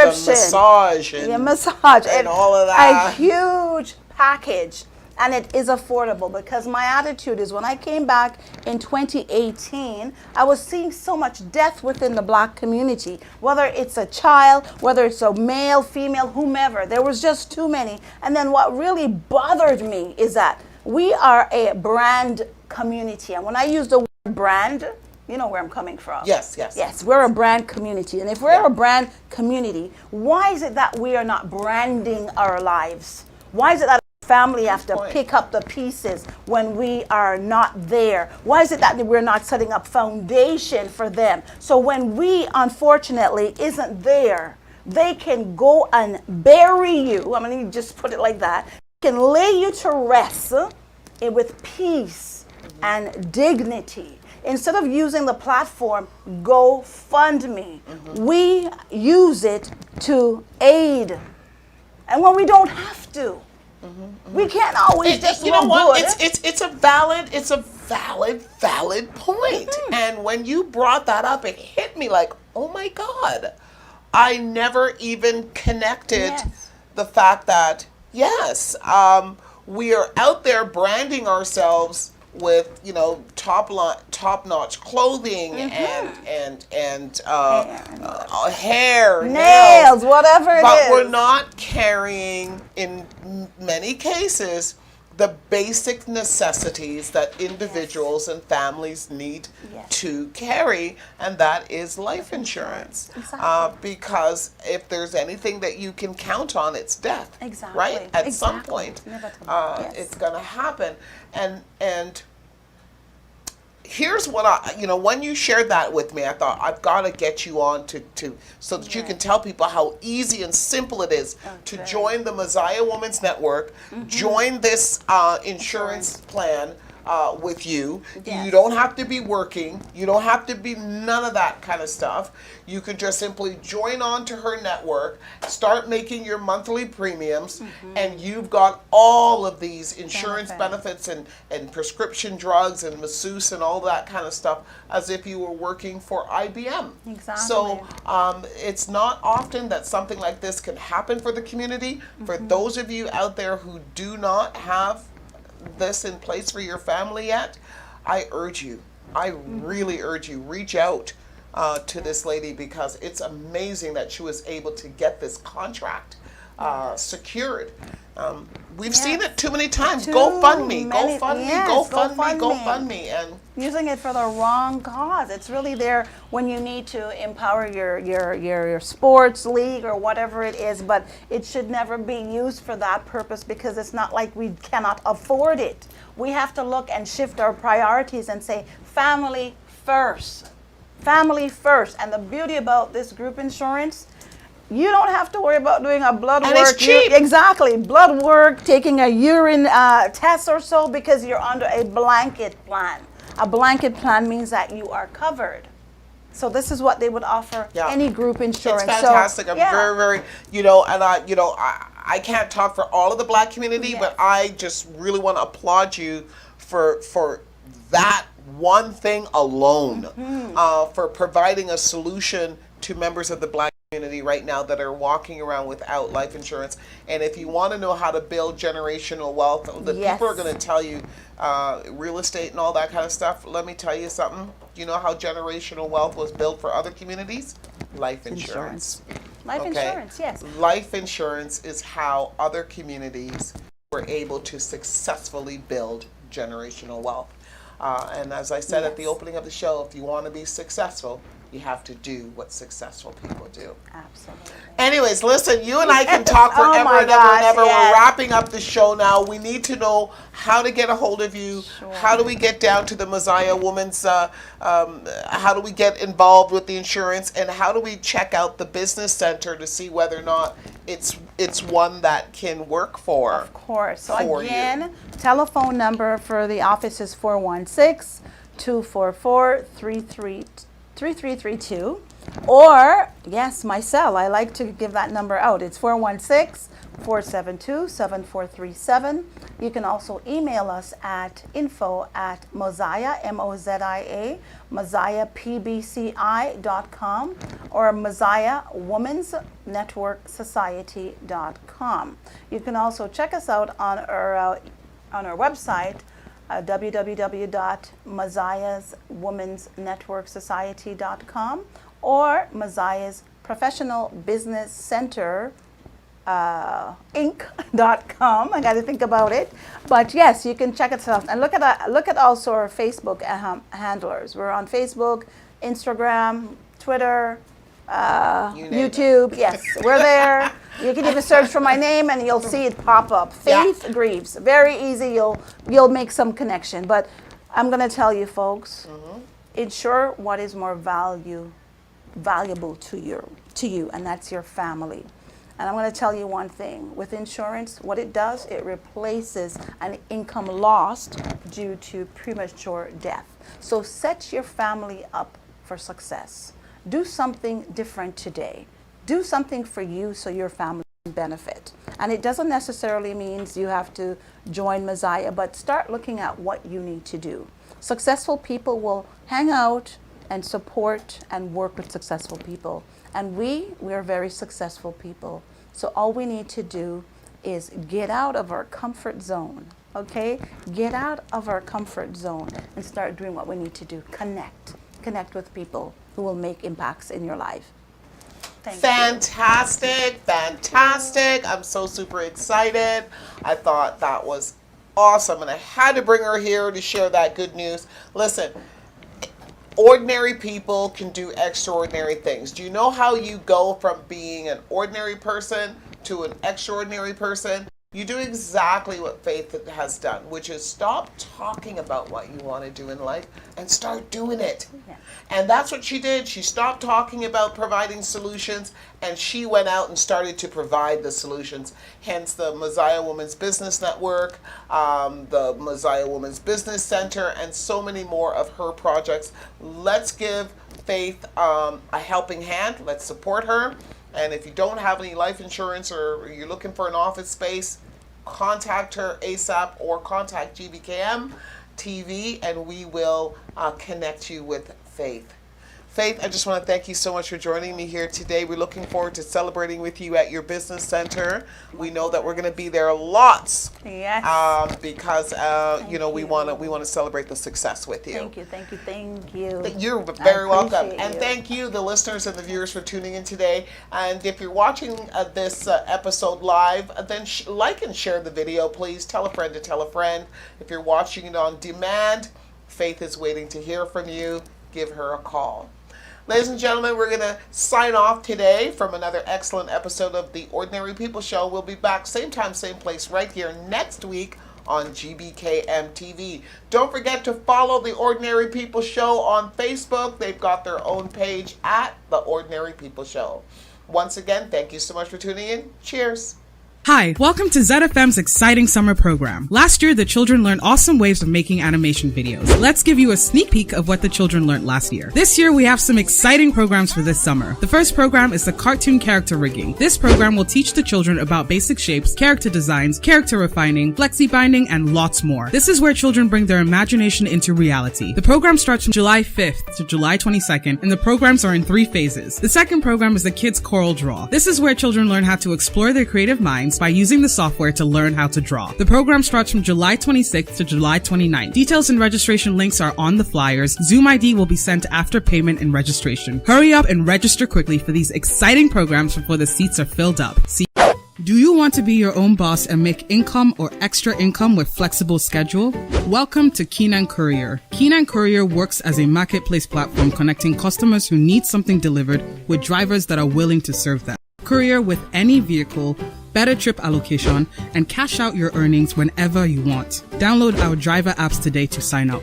massage and all of that. A huge package. And it is affordable, because my attitude is when I came back in 2018, I was seeing so much death within the Black community, whether it's a child, whether it's a male, female, whomever. There was just too many. And then what really bothered me is that we are a brand community. And when I use the word brand, you know where I'm coming from. Yes, yes. Yes, we're a brand community. And if we're a brand community, why is it that we are not branding our lives? Why is it that family have to pick up the pieces when we are not there? Why is it that we're not setting up foundation for them? So when we, unfortunately, isn't there, they can go and bury you. I'm going to just put it like that. Can lay you to rest with peace and dignity. Instead of using the platform, GoFundMe, we use it to aid. And when we don't have to, we can't always just you know what? Good. It's a valid point. And when you brought that up, it hit me like, oh my God, I never even connected the fact that we are out there branding ourselves with, you know, top-notch clothing and hair, nails, whatever it is. But we're not carrying, in many cases, the basic necessities that individuals and families need to carry, and that is life insurance. Because if there's anything that you can count on, it's death. Right? At some point, it's going to happen. And here's what when you shared that with me, I thought I've got to get you on to so that you can tell people how easy and simple it is to join the Messiah Women's Network, join this insurance plan with you. You don't have to be working. You don't have to be none of that kind of stuff. You can just simply join on to her network, start making your monthly premiums, and you've got all of these insurance benefits and prescription drugs and masseuse and all that kind of stuff as if you were working for IBM. So it's not often that something like this can happen for the community. For those of you out there who do not have this in place for your family yet, I really urge you, reach out to this lady, because it's amazing that she was able to get this contract secured. We've seen it too many times. GoFundMe, and using it for the wrong cause. It's really there when you need to empower your sports league or whatever it is, but it should never be used for that purpose, because it's not like we cannot afford it. We have to look and shift our priorities and say family first. Family first. And the beauty about this group insurance, you don't have to worry about doing a blood work. It's cheap. Exactly. Blood work, taking a urine test or so, because you're under a blanket plan. A blanket plan means that you are covered. So this is what they would offer any group insurance. It's fantastic. I'm very, very, and I can't talk for all of the Black community, but I just really want to applaud you for that one thing alone, for providing a solution to members of the Black community right now that are walking around without life insurance. And if you want to know how to build generational wealth, the people are going to tell you real estate and all that kind of stuff. Let me tell you something. Do you know how generational wealth was built for other communities? Life insurance. Life insurance, yes. Life insurance is how other communities were able to successfully build generational wealth. And as I said at the opening of the show, if you want to be successful, you have to do what successful people do. Absolutely. Anyways, listen, you and I can talk forever and ever and ever. We're wrapping up the show now. We need to know how to get a hold of you. Sure. How do we get down to the Mosiah Women's, how do we get involved with the insurance, and how do we check out the business center to see whether or not it's one that can work for Of course. So again, telephone number for the office is 416-244-3332. Or, yes, my cell, I like to give that number out. It's 416-472-7437. You can also email us at info@Mosiah, M-O-Z-I-A, MosiahPBCI.com, or Mosiah Women's Network Society.com. You can also check us out on our website, www.mosiahswomensnetworksociety.com, or Mosiah's Professional Business Center Inc.com. I got to think about it, but yes, you can check it out and look at also our Facebook handlers. We're on Facebook, Instagram, Twitter, YouTube. Yes, we're there. You can even search for my name and you'll see it pop up. Faith Greaves. Very easy. You'll make some connection. But I'm going to tell you, folks, insure what is more valuable to you, and that's your family. And I'm going to tell you one thing. With insurance, what it does, it replaces an income lost due to premature death. So set your family up for success. Do something different today. Do something for you so your family can benefit. And it doesn't necessarily mean you have to join Mosiah, but start looking at what you need to do. Successful people will hang out and support and work with successful people. And we're very successful people. So all we need to do is get out of our comfort zone, okay? Get out of our comfort zone and start doing what we need to do. Connect with people who will make impacts in your life. Fantastic. I'm so super excited. I thought that was awesome, and I had to bring her here to share that good news. Listen, ordinary people can do extraordinary things. Do you know how you go from being an ordinary person to an extraordinary person? You do exactly what Faith has done, which is stop talking about what you want to do in life and start doing it. Yeah. And that's what she did. She stopped talking about providing solutions and she went out and started to provide the solutions. Hence the Mosiah Women's Business Network, the Mosiah Women's Business Center, and so many more of her projects. Let's give Faith a helping hand. Let's support her. And if you don't have any life insurance or you're looking for an office space, contact her ASAP or contact Gbkm TV and we will connect you with Faith. Faith, I just want to thank you so much for joining me here today. We're looking forward to celebrating with you at your business center. We know that we're going to be there lots. Yes. Because you know we want to celebrate the success with you. Thank you. You're very welcome. And thank you, the listeners and the viewers, for tuning in today. And if you're watching this episode live, then like and share the video, please. Tell a friend to tell a friend. If you're watching it on demand, Faith is waiting to hear from you. Give her a call. Ladies and gentlemen, we're going to sign off today from another excellent episode of the Ordinary People Show. We'll be back same time, same place right here next week on Gbkm TV. Don't forget to follow the Ordinary People Show on Facebook. They've got their own page at the Ordinary People Show. Once again, thank you so much for tuning in. Cheers. Hi, welcome to ZFM's exciting summer program. Last year, the children learned awesome ways of making animation videos. Let's give you a sneak peek of what the children learned last year. This year, we have some exciting programs for this summer. The first program is the cartoon character rigging. This program will teach the children about basic shapes, character designs, character refining, flexi binding, and lots more. This is where children bring their imagination into reality. The program starts from July 5th to July 22nd, and the programs are in 3 phases. The second program is the Kids Choral Draw. This is where children learn how to explore their creative minds by using the software to learn how to draw. The program starts from July 26th to July 29th. Details and registration links are on the flyers. Zoom ID will be sent after payment and registration. Hurry up and register quickly for these exciting programs before the seats are filled up. Do you want to be your own boss and make income or extra income with flexible schedule? Welcome to Keenan Courier. Keenan Courier works as a marketplace platform connecting customers who need something delivered with drivers that are willing to serve them. Courier with any vehicle, better trip allocation, and cash out your earnings whenever you want. Download our driver apps today to sign up.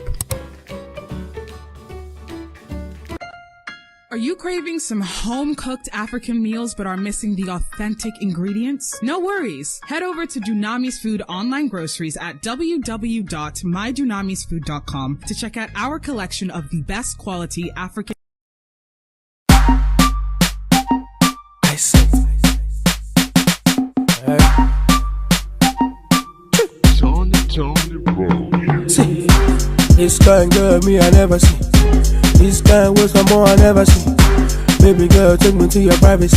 Are you craving some home-cooked African meals but are missing the authentic ingredients? No worries. Head over to Dunamis Food online groceries at www.mydunamisfood.com to check out our collection of the best quality African. See, this kind girl me I never see. This kind with some more I never see. Baby girl, take me to your privacy.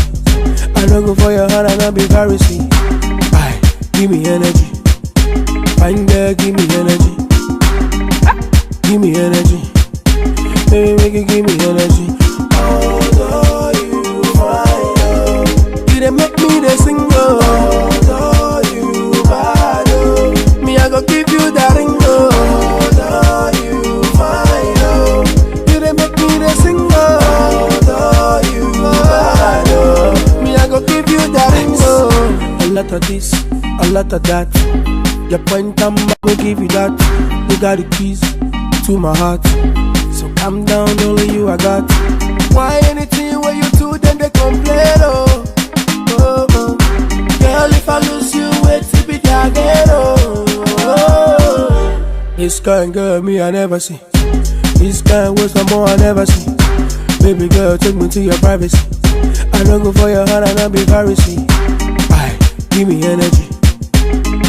I don't go for your hand and I'll be Pharisee. Aye, give me energy. Fine girl, give me energy. Give me energy. Baby, make it give me energy. Although you fine, oh, you done make me the single. Although you bad, oh, me I go give you that ring. Although you fine, oh, you done make me the single. Although you bad, oh, me I go give you that ring. A lot of this, a lot of that. Your point I'm gonna give you that. You got the keys to my heart. So calm down, only you I got. Why anything when you do, then they complain, oh, oh, oh. Girl, if I lose you, wait till be again, oh, oh. This kind girl, me I never see. This kind with some more I never see. Baby girl, take me to your privacy. I don't go for your hand and I'll be Pharisee. Aye, give me energy.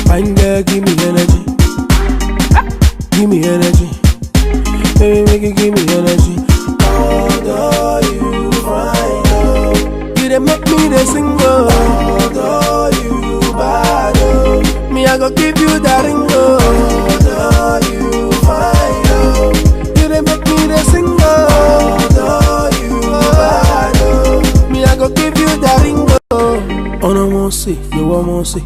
Fine girl, give me energy. Give me energy. Baby, make it give me energy. Although you fine, oh, you done make me the single. Although you bad, oh, me I go give you that ring. Although you fine, oh, you done make me the single. Although you bad, oh, me I go give you that ring. Oh no more see, you want more see.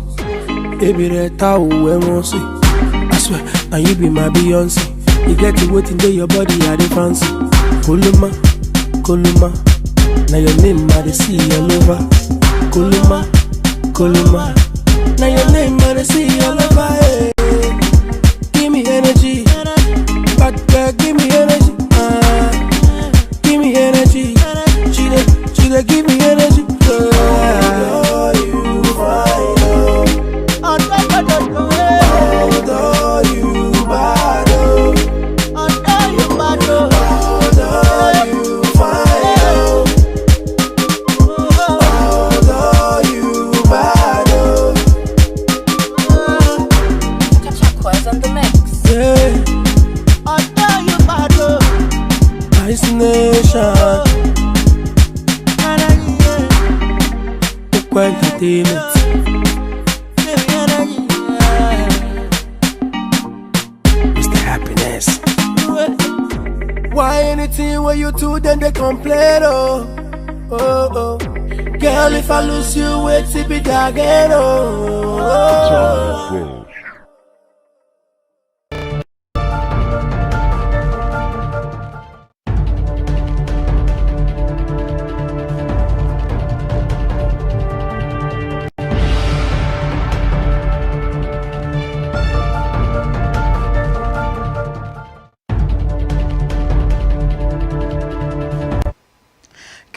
Baby, that how we want see. I swear, now you be my Beyonce. You get to wait in your body, I dey fancy. Koluma, Koluma. Now your name I dey see all over. Koluma, Koluma. Now your name I dey see all over. Hey. Give me energy, bad girl, give me energy. Give me energy. She dey give me energy. Oh, you fine, oh. Although you bad, oh. Although you fine, oh. Although you bad, oh. Quiz on the mix. Yeah. Although you bad, oh. Nice nation. Entertainment. Mr. Happiness. Why anything when you do, then they complain, oh, oh, oh. Girl, if I lose you, wait till be again, oh, oh.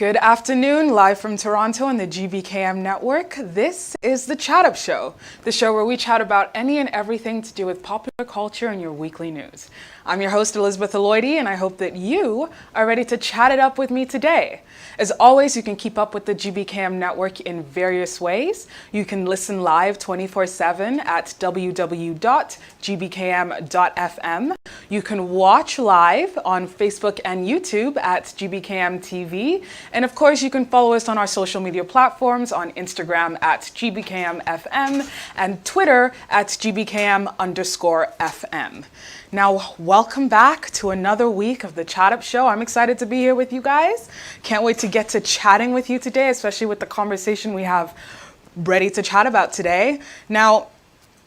Good afternoon, live from Toronto on the Gbkm network. This is the Chat Up Show, the show where we chat about any and everything to do with popular culture and your weekly news. I'm your host, Elizabeth Aloyde, and I hope that you are ready to chat it up with me today. As always, you can keep up with the Gbkm network in various ways. You can listen live 24/7 at www.gbkm.fm. You can watch live on Facebook and YouTube at Gbkm Tv. And of course, you can follow us on our social media platforms on Instagram at GBKMFM and Twitter at GBKM_FM. Now, welcome back to another week of the Chat Up Show. I'm excited to be here with you guys. Can't wait to get to chatting with you today, especially with the conversation we have ready to chat about today. Now,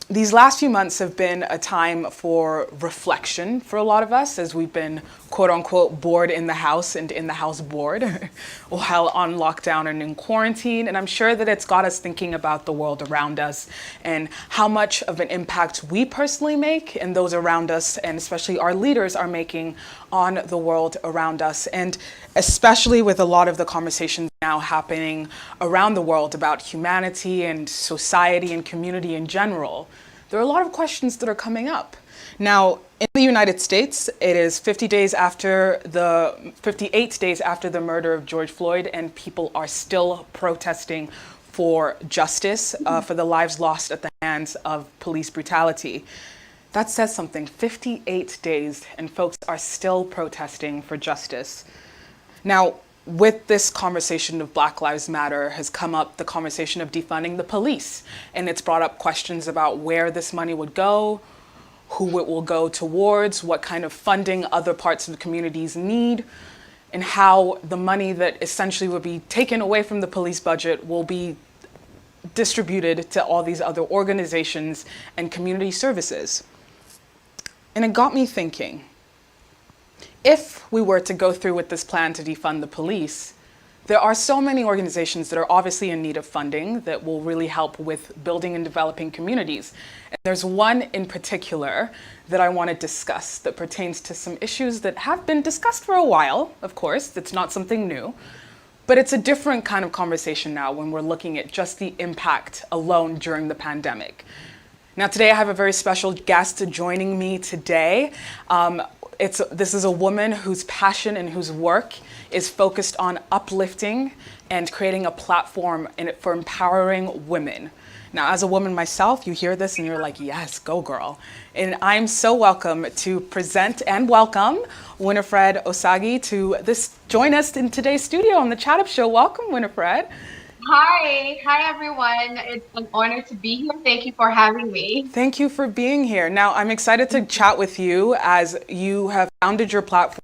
these last few months have been a time for reflection for a lot of us as we've been quote unquote bored in the house and in the house bored while on lockdown and in quarantine. And I'm sure that it's got us thinking about the world around us and how much of an impact we personally make and those around us, and especially our leaders, are making on the world around us. And especially with a lot of the conversations now happening around the world about humanity and society and community in general, there are a lot of questions that are coming up. Now, in the United States, it is 58 days after the murder of George Floyd, and people are still protesting for justice, for the lives lost at the hands of police brutality. That says something. 58 days, and folks are still protesting for justice. Now, with this conversation of Black Lives Matter has come up the conversation of defunding the police, and it's brought up questions about where this money would go, who it will go towards, what kind of funding other parts of the communities need, and how the money that essentially would be taken away from the police budget will be distributed to all these other organizations and community services. And it got me thinking, if we were to go through with this plan to defund the police, there are so many organizations that are obviously in need of funding that will really help with building and developing communities. And there's one in particular that I want to discuss that pertains to some issues that have been discussed for a while, of course. It's not something new, but it's a different kind of conversation now when we're looking at just the impact alone during the pandemic. Now, today I have a very special guest joining me today. This is a woman whose passion and whose work is focused on uplifting and creating a platform for empowering women. Now, as a woman myself, you hear this and you're like, yes, go girl. And I'm so welcome to present and welcome Winifred Osagi to join us in today's studio on the Chat Up Show. Welcome, Winifred. Hi everyone. It's an honor to be here. Thank you for having me. Thank you for being here. Now, I'm excited to chat with you as you have founded your platform,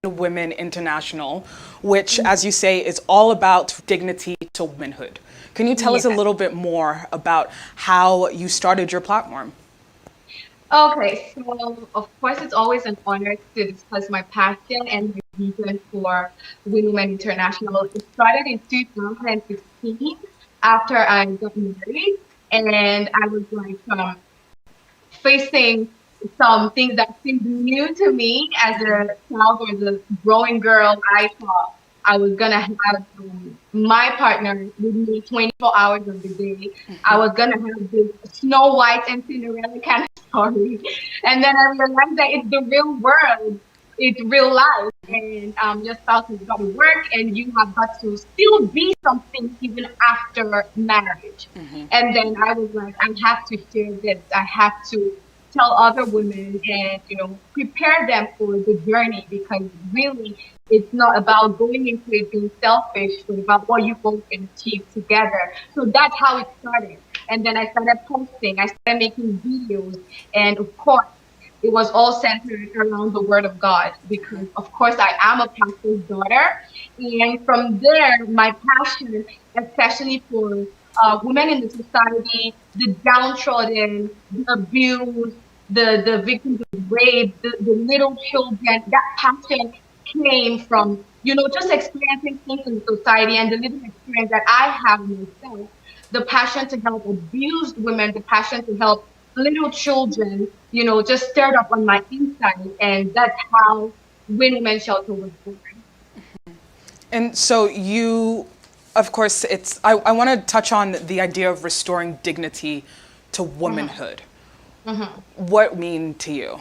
Women International, which, as you say, is all about dignity to womanhood. Can you tell us a little bit more about how you started your platform? Okay, so of course it's always an honor to discuss my passion and my vision for Women International. It started in 2016 after I got married, and I was like facing some things that seemed new to me as a child or as a growing girl. I thought I was gonna have my partner with me 24 hours of the day. I was gonna have this Snow White and Cinderella kind of story, and then I realized that it's the real world, it's real life, and your spouse has got to work, and you have got to still be something even after marriage. And then I was like, I have to share this. I have to tell other women and prepare them for the journey, because really it's not about going into it being selfish, but about what you both can achieve together. So that's how it started. And then I started posting, I started making videos, and of course it was all centered around the Word of God, because of course I am a pastor's daughter. And from there, my passion, especially for women in the society, the downtrodden, the abused, the victims of rape, the little children, that passion came from, just experiencing things in society and the little experience that I have myself. The passion to help abused women, the passion to help little children, just stirred up on my inside. And that's how Women's Shelter was born. And so you, of course, I want to touch on the idea of restoring dignity to womanhood. What mean to you?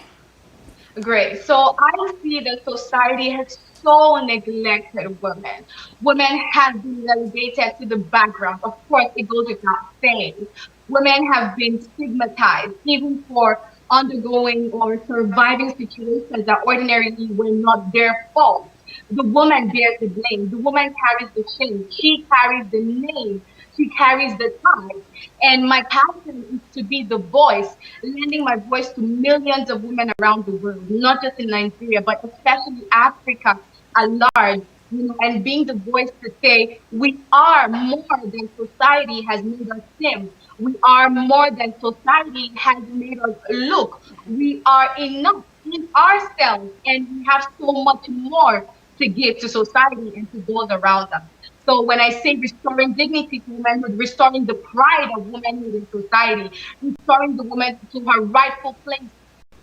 Great. So I see that society has so neglected women. Women have been relegated to the background. Of course, it goes without saying. Women have been stigmatized, even for undergoing or surviving situations that ordinarily were not their fault. The woman bears the blame. The woman carries the shame. She carries the name. She carries the tag. And my passion is to be the voice, lending my voice to millions of women around the world, not just in Nigeria, but especially Africa at large, and being the voice to say we are more than society has made us seem. We are more than society has made us look. We are enough in ourselves, and we have so much more to give to society and to those around us. So when I say restoring dignity to womanhood, restoring the pride of womanhood in society, restoring the woman to her rightful place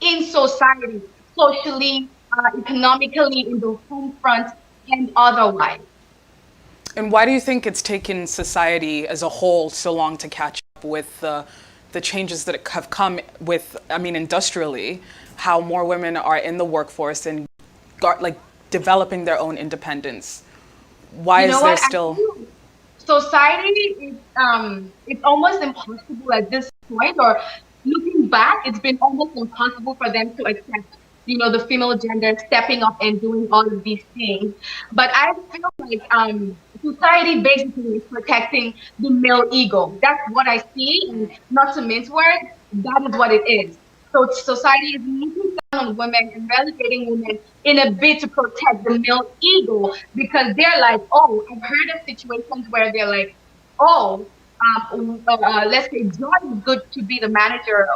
in society, socially, economically, in the home front, and otherwise. And why do you think it's taken society as a whole so long to catch up with the changes that have come with, I mean, industrially, how more women are in the workforce and developing their own independence? Why is there still... Society is it's almost impossible at this point, or looking back, it's been almost impossible for them to accept, the female gender stepping up and doing all of these things. But I feel like society basically is protecting the male ego. That's what I see, and not to mince words, that is what it is. So society is looking down on women and relegating women in a bid to protect the male ego, because they're like, oh, I've heard of situations where they're like, oh, let's say John is good to be the manager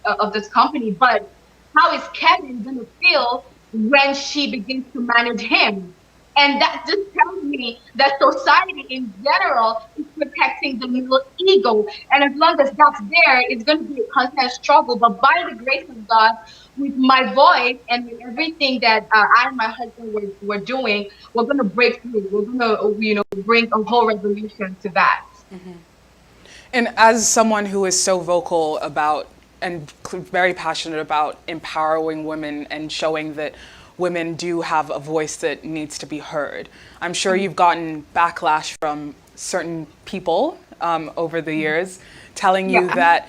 of this company, but how is Kevin gonna feel when she begins to manage him? And that just tells me that society in general is protecting the male ego. And as long as that's there, it's going to be a constant struggle. But by the grace of God, with my voice and with everything that I and my husband were doing, we're going to break through. We're going to, bring a whole revolution to that. And as someone who is so vocal about and very passionate about empowering women and showing that women do have a voice that needs to be heard, I'm sure you've gotten backlash from certain people over the years telling you that,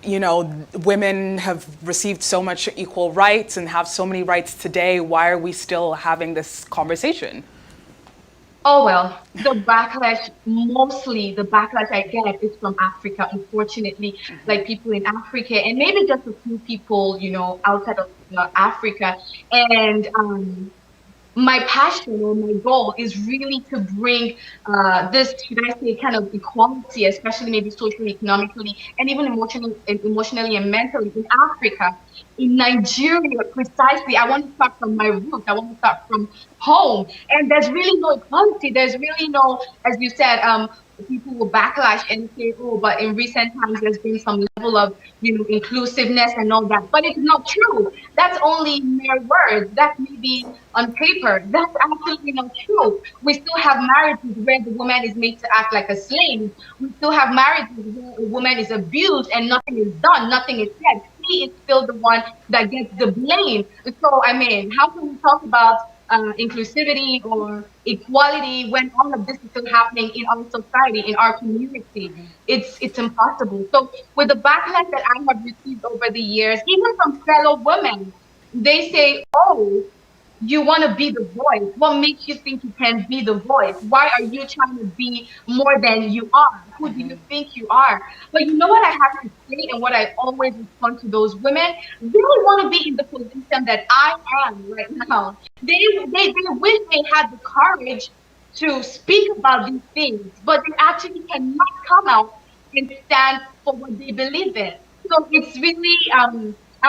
women have received so much equal rights and have so many rights today. Why are we still having this conversation? Oh, well, mostly the backlash I get is from Africa, unfortunately, like people in Africa and maybe just a few people, outside of Africa. And my passion or my goal is really to bring this, should I say, kind of equality, especially maybe socially, economically, and even emotionally and mentally in Africa, in Nigeria, precisely. I want to start from my roots. I want to start from home. And there's really no equality. There's really no, as you said, people will backlash and say, oh, but in recent times there's been some level of, inclusiveness and all that. But it's not true. That's only mere words. That's maybe on paper. That's absolutely not true. We still have marriages where the woman is made to act like a slave. We still have marriages where a woman is abused and nothing is done, nothing is said. He is still the one that gets the blame. So, I mean, how can we talk about inclusivity or equality when all of this is still happening in our society, in our community? It's impossible. So with the backlash that I have received over the years, even from fellow women, they say, oh, you want to be the voice. What makes you think you can be the voice? Why are you trying to be more than you are? Who do you think you are? But you know what I have to say, and what I always respond to those women? They don't want to be in the position that I am right now. They wish they had the courage to speak about these things, but they actually cannot come out and stand for what they believe in. So it's really, I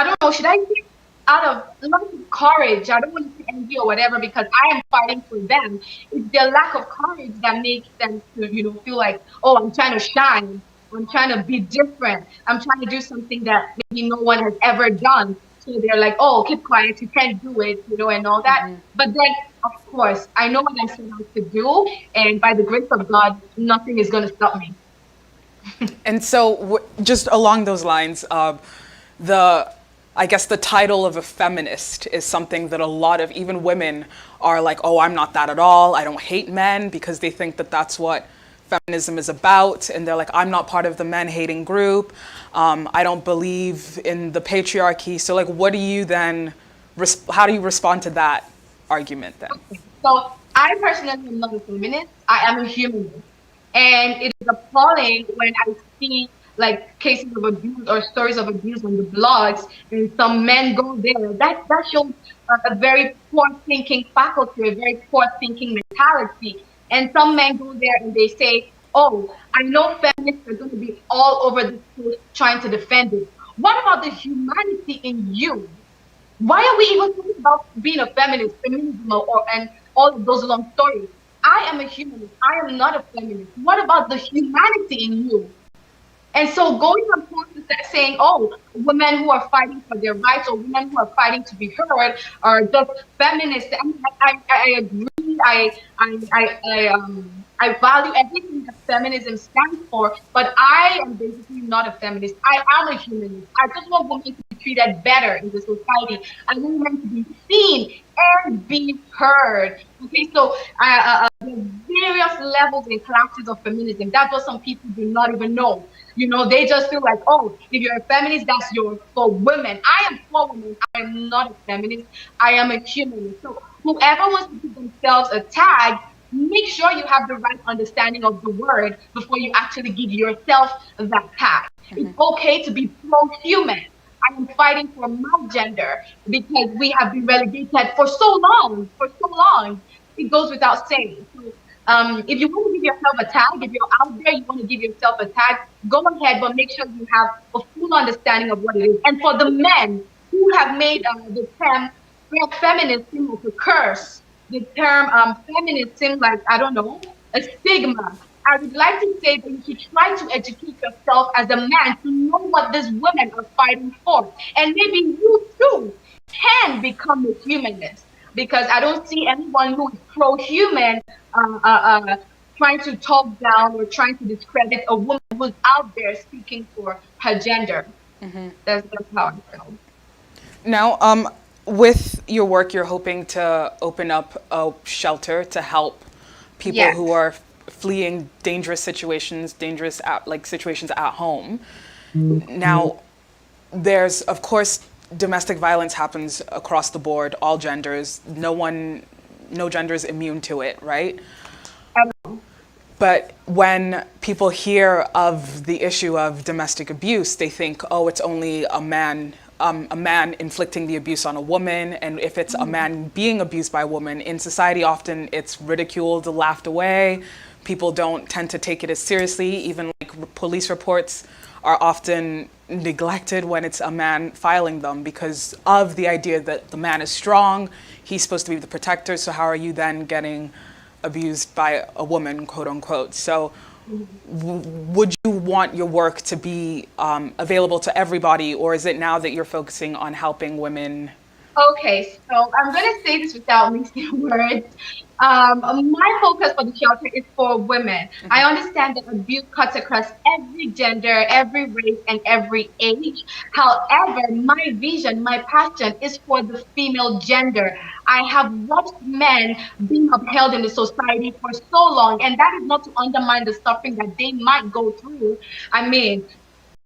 don't know, should I say out of lack of courage? I don't want to say envy or whatever, because I am fighting for them. It's their lack of courage that makes them to, feel like, oh, I'm trying to shine. I'm trying to be different. I'm trying to do something that maybe no one has ever done. So they're like, oh, keep quiet, you can't do it, and all that. But then Of course, I know what I'm set out to do, and by the grace of God, nothing is going to stop me. And so, just along those lines, I guess the title of a feminist is something that a lot of even women are like, oh, I'm not that at all. I don't hate men, because they think that that's what feminism is about. And they're like, I'm not part of the men hating group. I don't believe in the patriarchy. So like, what do you then, how do you respond to that argument then? Okay. So I personally am not a feminist. I am a humanist. And it is appalling when I see like cases of abuse or stories of abuse on the blogs, and some men go there. That shows a very poor thinking faculty, a very poor thinking mentality. And some men go there and they say, "Oh, I know feminists are going to be all over this post trying to defend it. What about the humanity in you? Why are we even talking about being a feminist, feminism, and all of those long stories? I am a humanist. I am not a feminist. What about the humanity in you?" And so going from point to saying, oh, women who are fighting for their rights or women who are fighting to be heard are just feminists. I mean, I agree. I value everything that feminism stands for, but I am basically not a feminist. I am a humanist. I just want women to be treated better in the society. I want women to be seen and be heard. Okay, so there's various levels and classes of feminism. That's what some people do not even know. You know, they just feel like, oh, if you're a feminist, that's for women. I am for women. I am not a feminist. I am a humanist. So whoever wants to give themselves a tag, make sure you have the right understanding of the word before you actually give yourself that tag. It's okay to be pro-human. I am fighting for my gender because we have been relegated for so long. For so long, it goes without saying. So, if you want to give yourself a tag, if you're out there, you want to give yourself a tag, go ahead, but make sure you have a full understanding of what it is. And for the men who have made the term feminist seem like a curse, the term feminist seem like, I don't know, a stigma, I would like to say that you should try to educate yourself as a man to know what these women are fighting for. And maybe you too can become a humanist, because I don't see anyone who is pro-human trying to talk down or trying to discredit a woman who's out there speaking for her gender. That's how I feel. Now, with your work, you're hoping to open up a shelter to help people who are fleeing dangerous situations, situations at home. Now, there's, of course, domestic violence happens across the board, all genders. No gender is immune to it, right? But when people hear of the issue of domestic abuse, they think, oh, it's only a man inflicting the abuse on a woman. And if it's a man being abused by a woman, in society, often it's ridiculed, laughed away. People don't tend to take it as seriously. Even like police reports are often neglected when it's a man filing them because of the idea that the man is strong, he's supposed to be the protector, so how are you then getting abused by a woman, quote unquote? So would you want your work to be available to everybody, or is it now that you're focusing on helping women? Okay, so I'm going to say this without mixing words. My focus for the shelter is for women. I understand that abuse cuts across every gender, every race, and every age. However, my vision, my passion is for the female gender. I have watched men being upheld in the society for so long, and that is not to undermine the suffering that they might go through. I mean,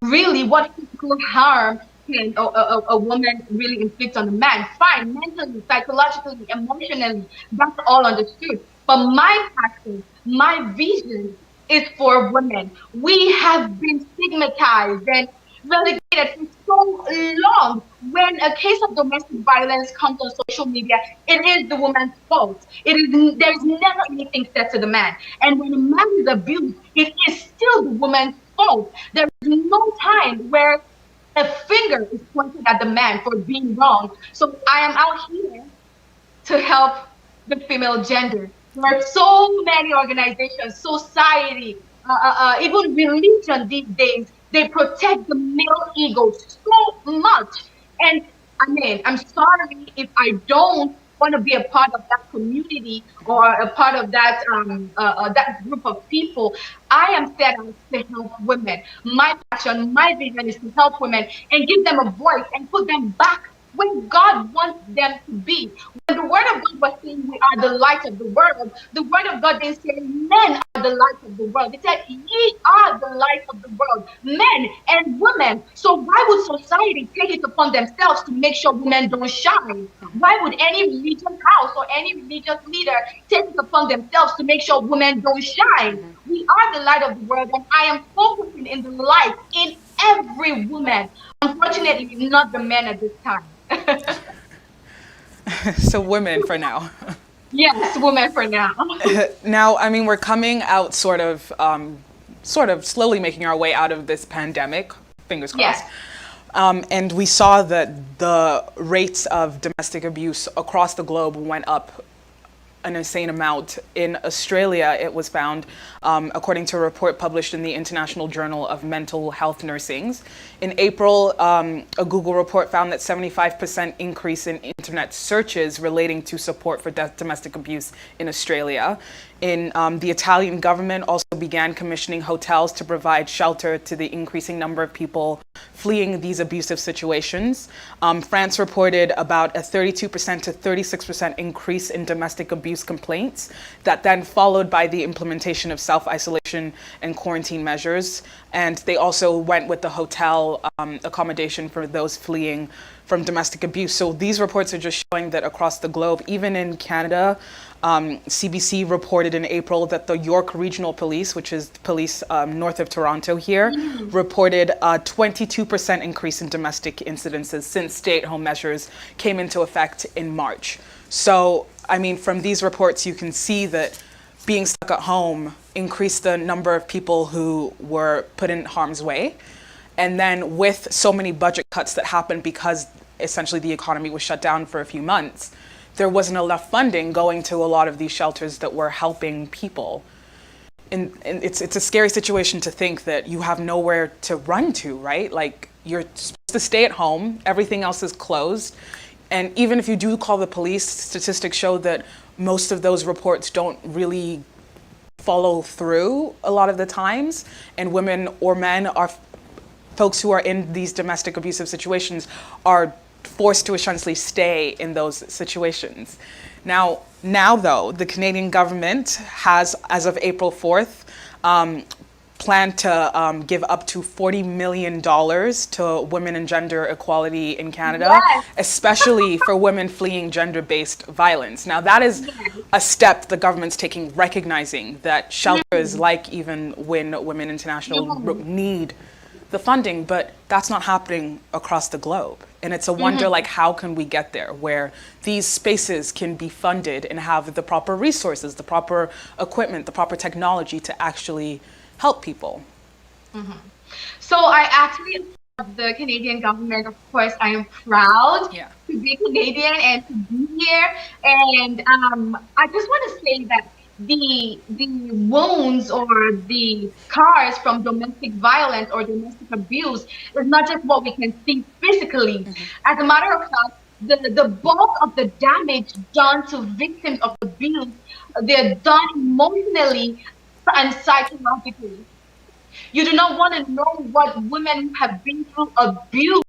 really, what physical harm can a woman really inflict on a man? Fine, mentally, psychologically, emotionally, that's all understood. But my passion, my vision is for women. We have been stigmatized and relegated for so long. When a case of domestic violence comes on social media, it is the woman's fault. There's never anything said to the man. And when a man is abused, it is still the woman's fault. There is no time where a finger is pointed at the man for being wrong. So I am out here to help the female gender. There are so many organizations, society, even religion these days, they protect the male ego so much. And I mean, I'm sorry if I don't want to be a part of that community or a part of that group of people. I am set out to help women. My passion, my vision is to help women and give them a voice and put them back where God wants them to be. When the word of God was saying we are the light of the world, the word of God didn't say men are the light of the world. It said ye are the light of the world, men and women. So why would society take it upon themselves to make sure women don't shine? Why would any religious house or any religious leader take it upon themselves to make sure women don't shine? We are the light of the world, and I am focusing in the light in every woman. Unfortunately, not the men at this time. So women for now. Yes, women for now. Now, I mean, we're coming out sort of slowly making our way out of this pandemic, fingers crossed. Yes. And we saw that the rates of domestic abuse across the globe went up an insane amount. In Australia, it was found, according to a report published in the International Journal of Mental Health Nursing. In April, a Google report found that 75% increase in internet searches relating to support for domestic abuse in Australia. In the Italian government also began commissioning hotels to provide shelter to the increasing number of people fleeing these abusive situations. France reported about a 32% to 36% increase in domestic abuse complaints, that then followed by the implementation of self-isolation and quarantine measures. And they also went with the hotel accommodation for those fleeing from domestic abuse. So these reports are just showing that across the globe, even in Canada, CBC reported in April that the York Regional Police, which is police north of Toronto here, reported a 22% increase in domestic incidences since stay-at-home measures came into effect in March. So, I mean, from these reports, you can see that being stuck at home increased the number of people who were put in harm's way. And then with so many budget cuts that happened because essentially the economy was shut down for a few months, there wasn't enough funding going to a lot of these shelters that were helping people. And it's a scary situation to think that you have nowhere to run to, right? Like, you're supposed to stay at home, everything else is closed. And even if you do call the police, statistics show that most of those reports don't really follow through a lot of the times. And women or men are folks who are in these domestic abusive situations are forced to essentially stay in those situations. Now though, the Canadian government has, as of April 4th, planned to give up to $40 million to women and gender equality in Canada, yes, especially for women fleeing gender-based violence. Now that is a step the government's taking, recognizing that shelters like Even Win Women International need the funding, but that's not happening across the globe. And it's a wonder, like, how can we get there where these spaces can be funded and have the proper resources, the proper equipment, the proper technology to actually help people? So I actually love the Canadian government. Of course, I am proud to be Canadian and to be here. And I just want to say that the wounds or the scars from domestic violence or domestic abuse is not just what we can see physically. As a matter of fact, the bulk of the damage done to victims of abuse, they're done emotionally and psychologically. You do not want to know what women who have been through abuse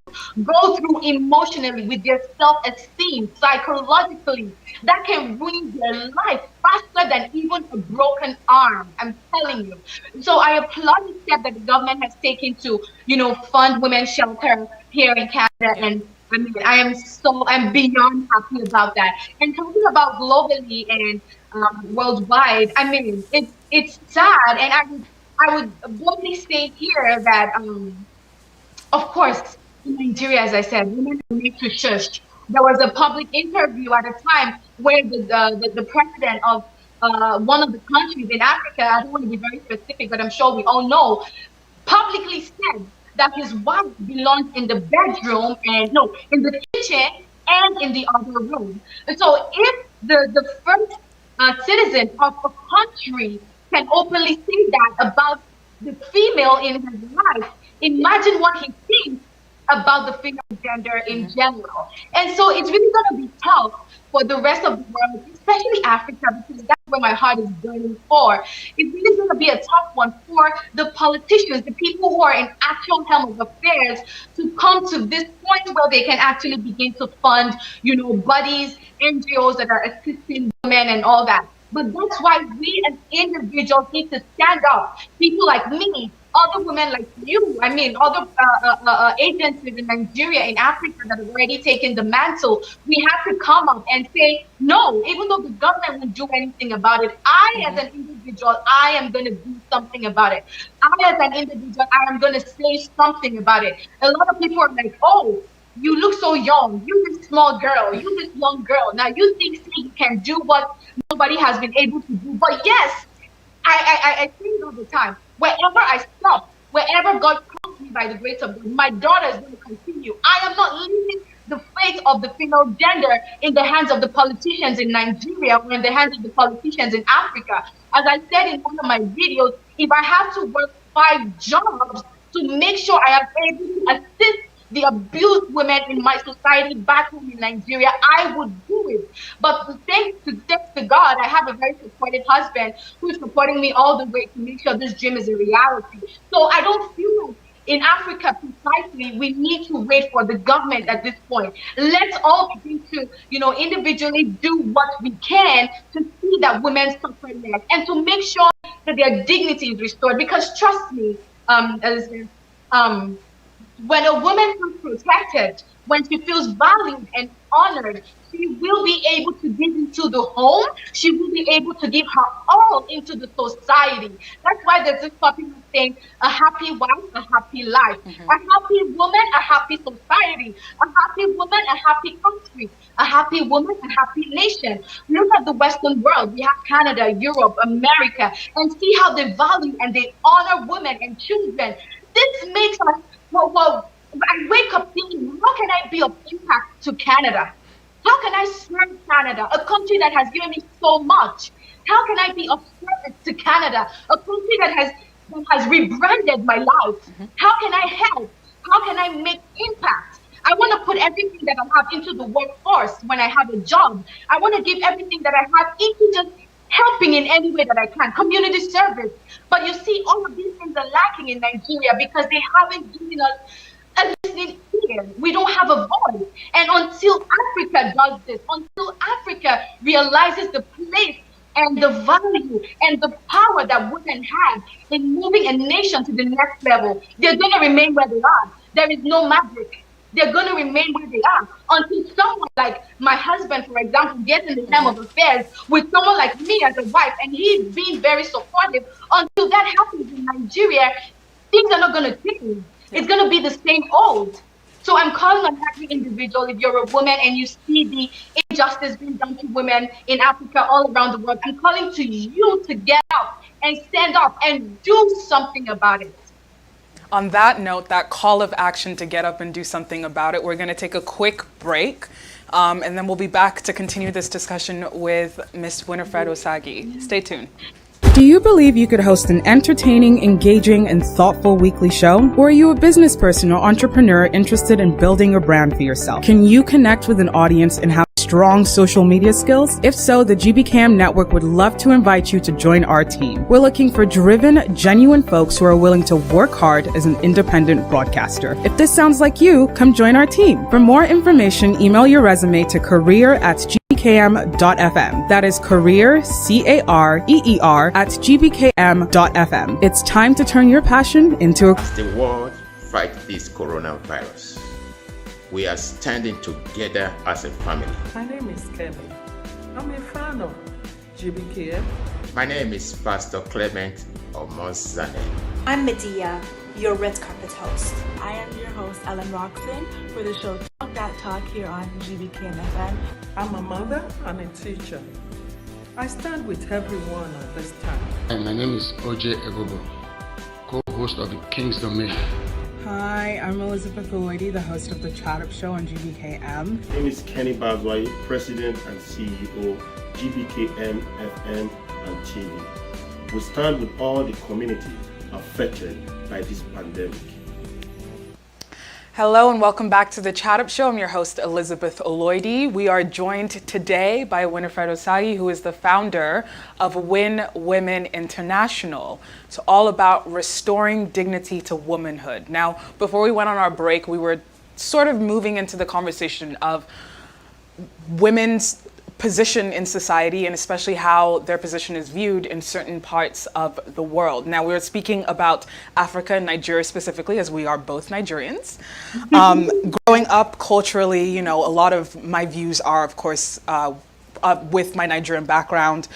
go through emotionally, with their self-esteem, psychologically. That can ruin their life faster than even a broken arm. I'm telling you. So I applaud the step that the government has taken to, fund women's shelter here in Canada. And I mean, I'm beyond happy about that. And talking about globally and worldwide, I mean, it's sad, and I would boldly say here that, of course, in Nigeria, as I said, women are made to shush. There was a public interview at a time where the president of one of the countries in Africa, I don't want to be very specific, but I'm sure we all know, publicly said that his wife belongs in the bedroom in the kitchen and in the other room. And so if the first citizen of a country can openly say that about the female in his life, imagine what he thinks about the female gender in general. And so it's really going to be tough for the rest of the world, especially Africa, because that's where my heart is burning for. It's really going to be a tough one for the politicians, the people who are in actual helm of affairs, to come to this point where they can actually begin to fund, bodies, NGOs that are assisting women and all that. But that's why we as individuals need to stand up. People like me, other women like you, other agencies in Nigeria, in Africa that have already taken the mantle, we have to come up and say, no, even though the government won't do anything about it, I as an individual, I am going to do something about it. I as an individual, I am going to say something about it. A lot of people are like, oh, you look so young, you this small girl, you this young girl. Now you think you can do what nobody has been able to do. But yes, I say it all the time. Wherever I stop, wherever God calls me by the grace of God, my daughter is going to continue. I am not leaving the fate of the female gender in the hands of the politicians in Nigeria or in the hands of the politicians in Africa. As I said in one of my videos, if I have to work 5 jobs to make sure I am able to assist the abused women in my society back home in Nigeria, I would do it. But thanks to God, I have a very supportive husband who is supporting me all the way to make sure this dream is a reality. So I don't feel like in Africa precisely we need to wait for the government at this point. Let's all begin to, individually do what we can to see that women suffer less and to make sure that their dignity is restored. Because trust me, Elizabeth, when a woman feels protected, when she feels valued and honored, she will be able to give into the home. She will be able to give her all into the society. That's why there's this popular saying, a happy wife, a happy life. A happy woman, a happy society. A happy woman, a happy country. A happy woman, a happy nation. Look at the Western world. We have Canada, Europe, America, and see how they value and they honor women and children. This makes us, well, I wake up thinking, how can I be of impact to Canada? How can I serve Canada, a country that has given me so much? How can I be of service to Canada, a country that has rebranded my life? How can I help? How can I make impact? I want to put everything that I have into the workforce when I have a job. I want to give everything that I have into just helping in any way that I can, community service. But you see, all of these things are lacking in Nigeria because they haven't given us a listening ear. We don't have a voice. And until Africa does this, until Africa realizes the place and the value and the power that women have in moving a nation to the next level, they're going to remain where they are. There is no magic. They're going to remain where they are until someone like my husband, for example, gets in the helm of affairs with someone like me as a wife, and he's being very supportive. Until that happens in Nigeria, things are not going to change. It's going to be the same old. So I'm calling on every individual, if you're a woman and you see the injustice being done to women in Africa, all around the world, I'm calling to you to get up and stand up and do something about it. On that note, that call of action to get up and do something about it, we're going to take a quick break, and then we'll be back to continue this discussion with Ms. Winifred Osagi. Stay tuned. Do you believe you could host an entertaining, engaging, and thoughtful weekly show? Or are you a business person or entrepreneur interested in building a brand for yourself? Can you connect with an audience and have strong social media skills? If so, the Gbkm Network would love to invite you to join our team. We're looking for driven, genuine folks who are willing to work hard as an independent broadcaster. If this sounds like you, come join our team. For more information, email your resume to career@gbkm.fm. That is career, CAREER, at gbkm.fm. It's time to turn your passion into a... The world fight this coronavirus. We are standing together as a family. My name is Kevin. I'm a fan of Gbkm. My name is Pastor Clement Omozane. I'm Medea, your red carpet host. I am your host, Ellen Roxon, for the show Talk That Talk here on Gbkm FM. I'm a mother and a teacher. I stand with everyone at this time. And my name is OJ Egobo, co-host of the King's Domain. Hi, I'm Elizabeth Goidi, the host of the Chat Up Show on Gbkm. My name is Kenny Bazwai, President and CEO, Gbkm FM and TV. We stand with all the community affected by this pandemic. Hello and welcome back to the Chat Up Show. I'm your host, Elizabeth Oloidi. We are joined today by Winifred Osagi, who is the founder of Win Women International. It's all about restoring dignity to womanhood. Now, before we went on our break, we were sort of moving into the conversation of women's position in society and especially how their position is viewed in certain parts of the world. Now, we're speaking about Africa and Nigeria specifically, as we are both Nigerians. Growing up culturally, you know, a lot of my views are, of course, with my Nigerian background,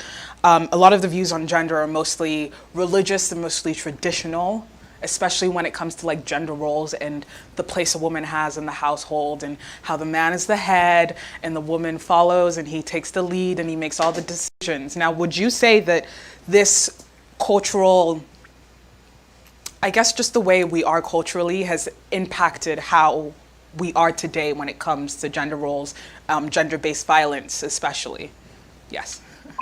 a lot of the views on gender are mostly religious and mostly traditional, especially when it comes to like gender roles and the place a woman has in the household and how the man is the head and the woman follows and he takes the lead and he makes all the decisions. Now, would you say that this cultural, I guess just the way we are culturally has impacted how we are today when it comes to gender roles, gender-based violence especially? Yes.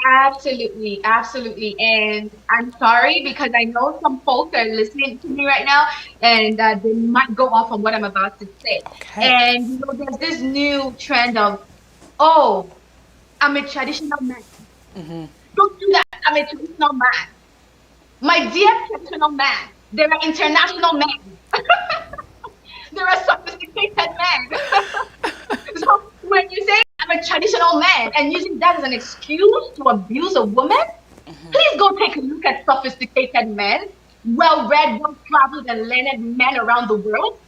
Absolutely, absolutely. And I'm sorry because I know some folks are listening to me right now and they might go off on what I'm about to say. Okay. And you know, there's this new trend of, oh, I'm a traditional man. Don't do that. I'm a traditional man. My dear traditional man, there are international men. There are sophisticated men. So when you say I'm a traditional man and using that as an excuse to abuse a woman, please go take a look at sophisticated men, well-read, well-traveled, and learned men around the world.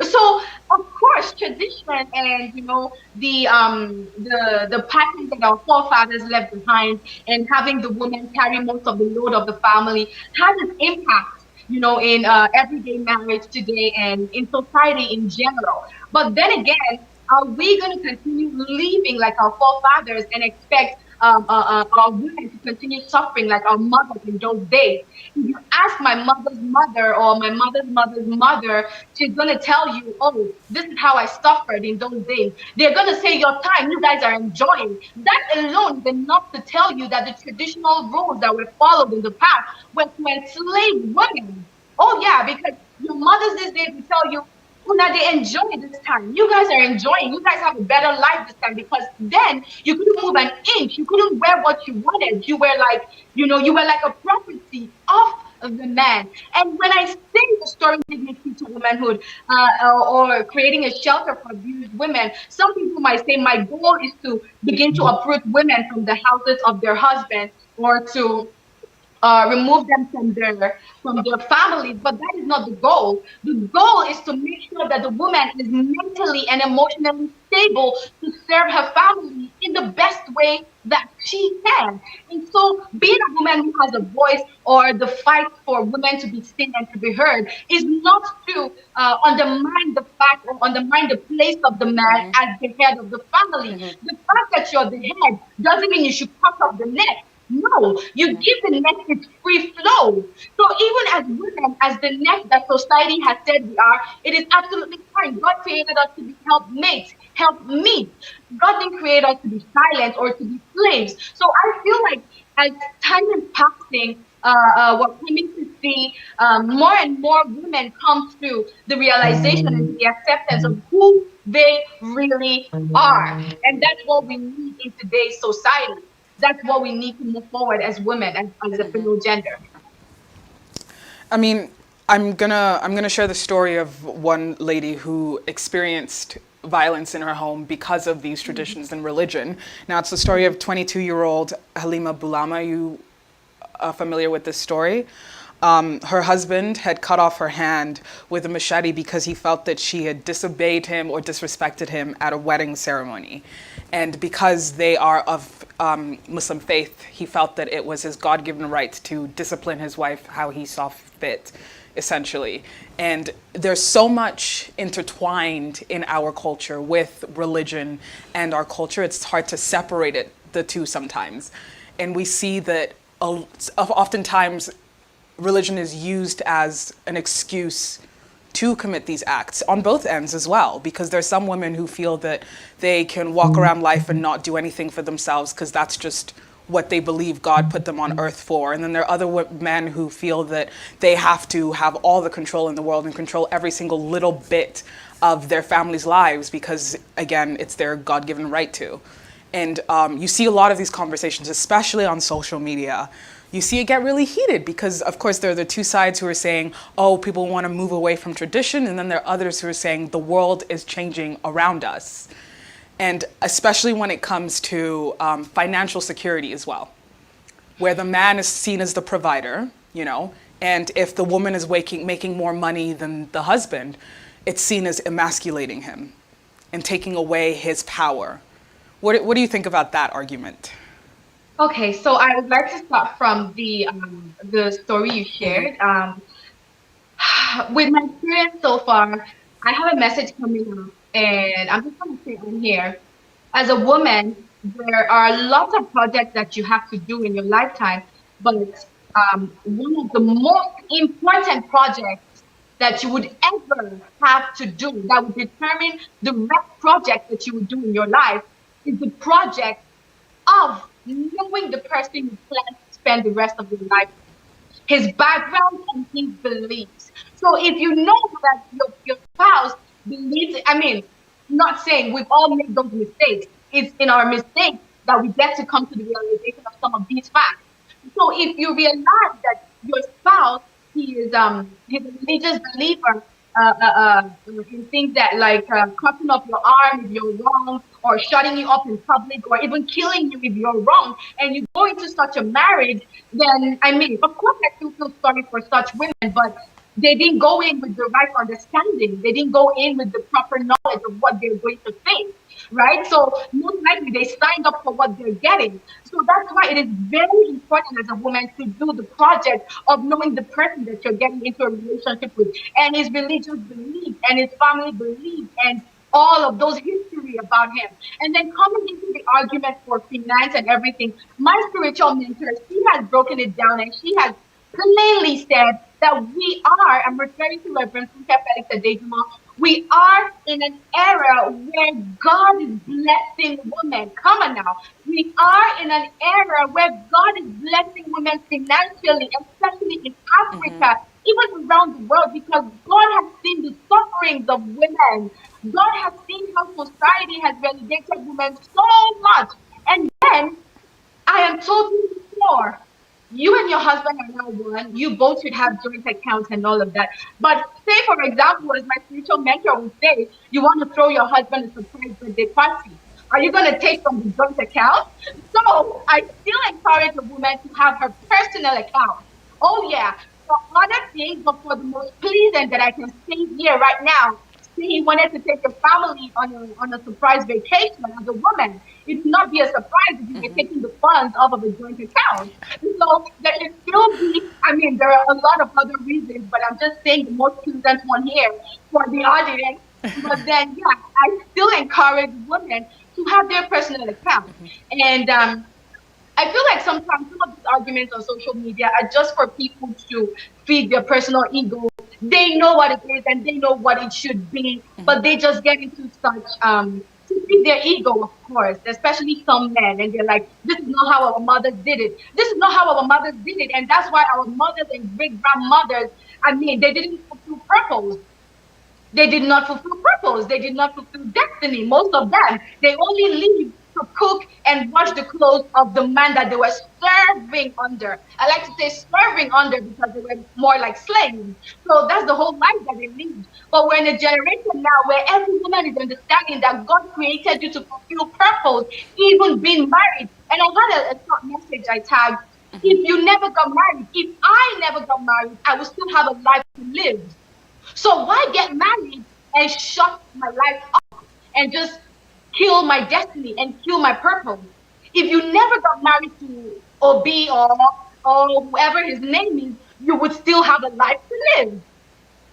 So of course, tradition and you know the patterns that our forefathers left behind, and having the woman carry most of the load of the family has an impact, you know, in everyday marriage today and in society in general. But then again, are we going to continue living like our forefathers and expect our women to continue suffering like our mothers in those days? If you ask my mother's mother or my mother's mother's mother, she's going to tell you, oh, this is how I suffered in those days. They're going to say your time, you guys are enjoying. That alone is enough to tell you that the traditional rules that were followed in the past were to enslave women. Oh, yeah, because your mothers these days will tell you, now they enjoy this time. You guys are enjoying. You guys have a better life this time because then you couldn't move an inch. You couldn't wear what you wanted. You were like, you know, you were like a property of the man. And when I say restoring dignity to womanhood or creating a shelter for abused women, some people might say my goal is to begin to uproot women from the houses of their husbands or to remove them from their families, but that is not the goal. The goal is to make sure that the woman is mentally and emotionally stable to serve her family in the best way that she can. And so being a woman who has a voice or the fight for women to be seen and to be heard is not to undermine the fact or undermine the place of the man as the head of the family. The fact that you're the head doesn't mean you should cut off the neck. No, you give the neck its free flow. So even as women, as the neck that society has said we are, it is absolutely fine. God created us to be helpmates, help meet. God didn't create us to be silent or to be slaves. So I feel like as time is passing, we're coming to see more and more women come to the realization and the acceptance of who they really are. And that's what we need in today's society. That's what we need to move forward as women, as a female gender. I mean, I'm gonna share the story of one lady who experienced violence in her home because of these traditions and religion. Now, it's the story of 22-year-old Halima Bulama. You are familiar with this story? Her husband had cut off her hand with a machete because he felt that she had disobeyed him or disrespected him at a wedding ceremony. And because they are of Muslim faith, he felt that it was his God-given right to discipline his wife how he saw fit, essentially. And there's so much intertwined in our culture with religion and our culture, it's hard to separate the two sometimes. And we see that oftentimes religion is used as an excuse to commit these acts on both ends as well, because there's some women who feel that they can walk around life and not do anything for themselves because that's just what they believe God put them on earth for. And then there are other men who feel that they have to have all the control in the world and control every single little bit of their families' lives because, again, it's their God-given right to. And you see a lot of these conversations, especially on social media. You see it get really heated because, of course, there are the two sides who are saying, oh, people want to move away from tradition, and then there are others who are saying the world is changing around us. And especially when it comes to financial security as well, where the man is seen as the provider, you know, and if the woman is making more money than the husband, it's seen as emasculating him and taking away his power. What do you think about that argument? Okay, so I would like to start from the story you shared. With my experience so far, I have a message coming up, and I'm just going to say on here. As a woman, there are lots of projects that you have to do in your lifetime, but one of the most important projects that you would ever have to do that would determine the next project that you would do in your life is the project of knowing the person you plan to spend the rest of your life with, his background and his beliefs. So if you know that your spouse believes, I mean, not saying we've all made those mistakes. It's in our mistakes that we get to come to the realization of some of these facts. So if you realize that your spouse, he's a religious believer, in things that like cutting off your arm if you're wrong, or shutting you up in public, or even killing you if you're wrong, and you go into such a marriage, then I mean, of course, I still feel sorry for such women, but they didn't go in with the right understanding. They didn't go in with the proper knowledge of what they're going to face, right? So most likely they signed up for what they're getting. So that's why it is very important as a woman to do the project of knowing the person that you're getting into a relationship with, and his religious belief, and his family belief, and all of those history about him. And then coming into the argument for finance and everything, my spiritual mentor, she has broken it down, and she has plainly said that we are, I'm referring to Reverend Felix Adejuma, we are in an era where God is blessing women. Come on now. We are in an era where God is blessing women financially, especially in Africa, even around the world, because God has seen the sufferings of women. God has seen how society has relegated women so much. And then I am told you before, you and your husband are now one. You both should have joint accounts and all of that. But say, for example, as my spiritual mentor would say, you want to throw your husband a surprise birthday party. Are you going to take from the joint account? So I still encourage a woman to have her personal account. Oh, yeah, for other things, but for the most pleasing that I can say here right now, he wanted to take your family on a surprise vacation as a woman. It would not be a surprise if you were taking the funds off of a joint account. So there is still be, I mean, there are a lot of other reasons, but I'm just saying the most pleasant one here for the audience. But then, yeah, I still encourage women to have their personal account. And I feel like sometimes some of these arguments on social media are just for people to feed their personal ego. They know what it is and they know what it should be, but they just get into such to feed their ego, of course, especially some men, and they're like, this is not how our mothers did it. This is not how our mothers did it, and that's why our mothers and great grandmothers, I mean, they didn't fulfill purpose. They did not fulfill purpose. They did not fulfill destiny. Most of them, they only leave to cook and wash the clothes of the man that they were serving under. I like to say serving under because they were more like slaves. So that's the whole life that they lived. But we're in a generation now where every woman is understanding that God created you to fulfill purpose, even being married. And I had a short message I tagged. If you never got married, if I never got married, I would still have a life to live. So why get married and shut my life up and just kill my destiny and kill my purpose? If you never got married to Obi or whoever his name is, you would still have a life to live.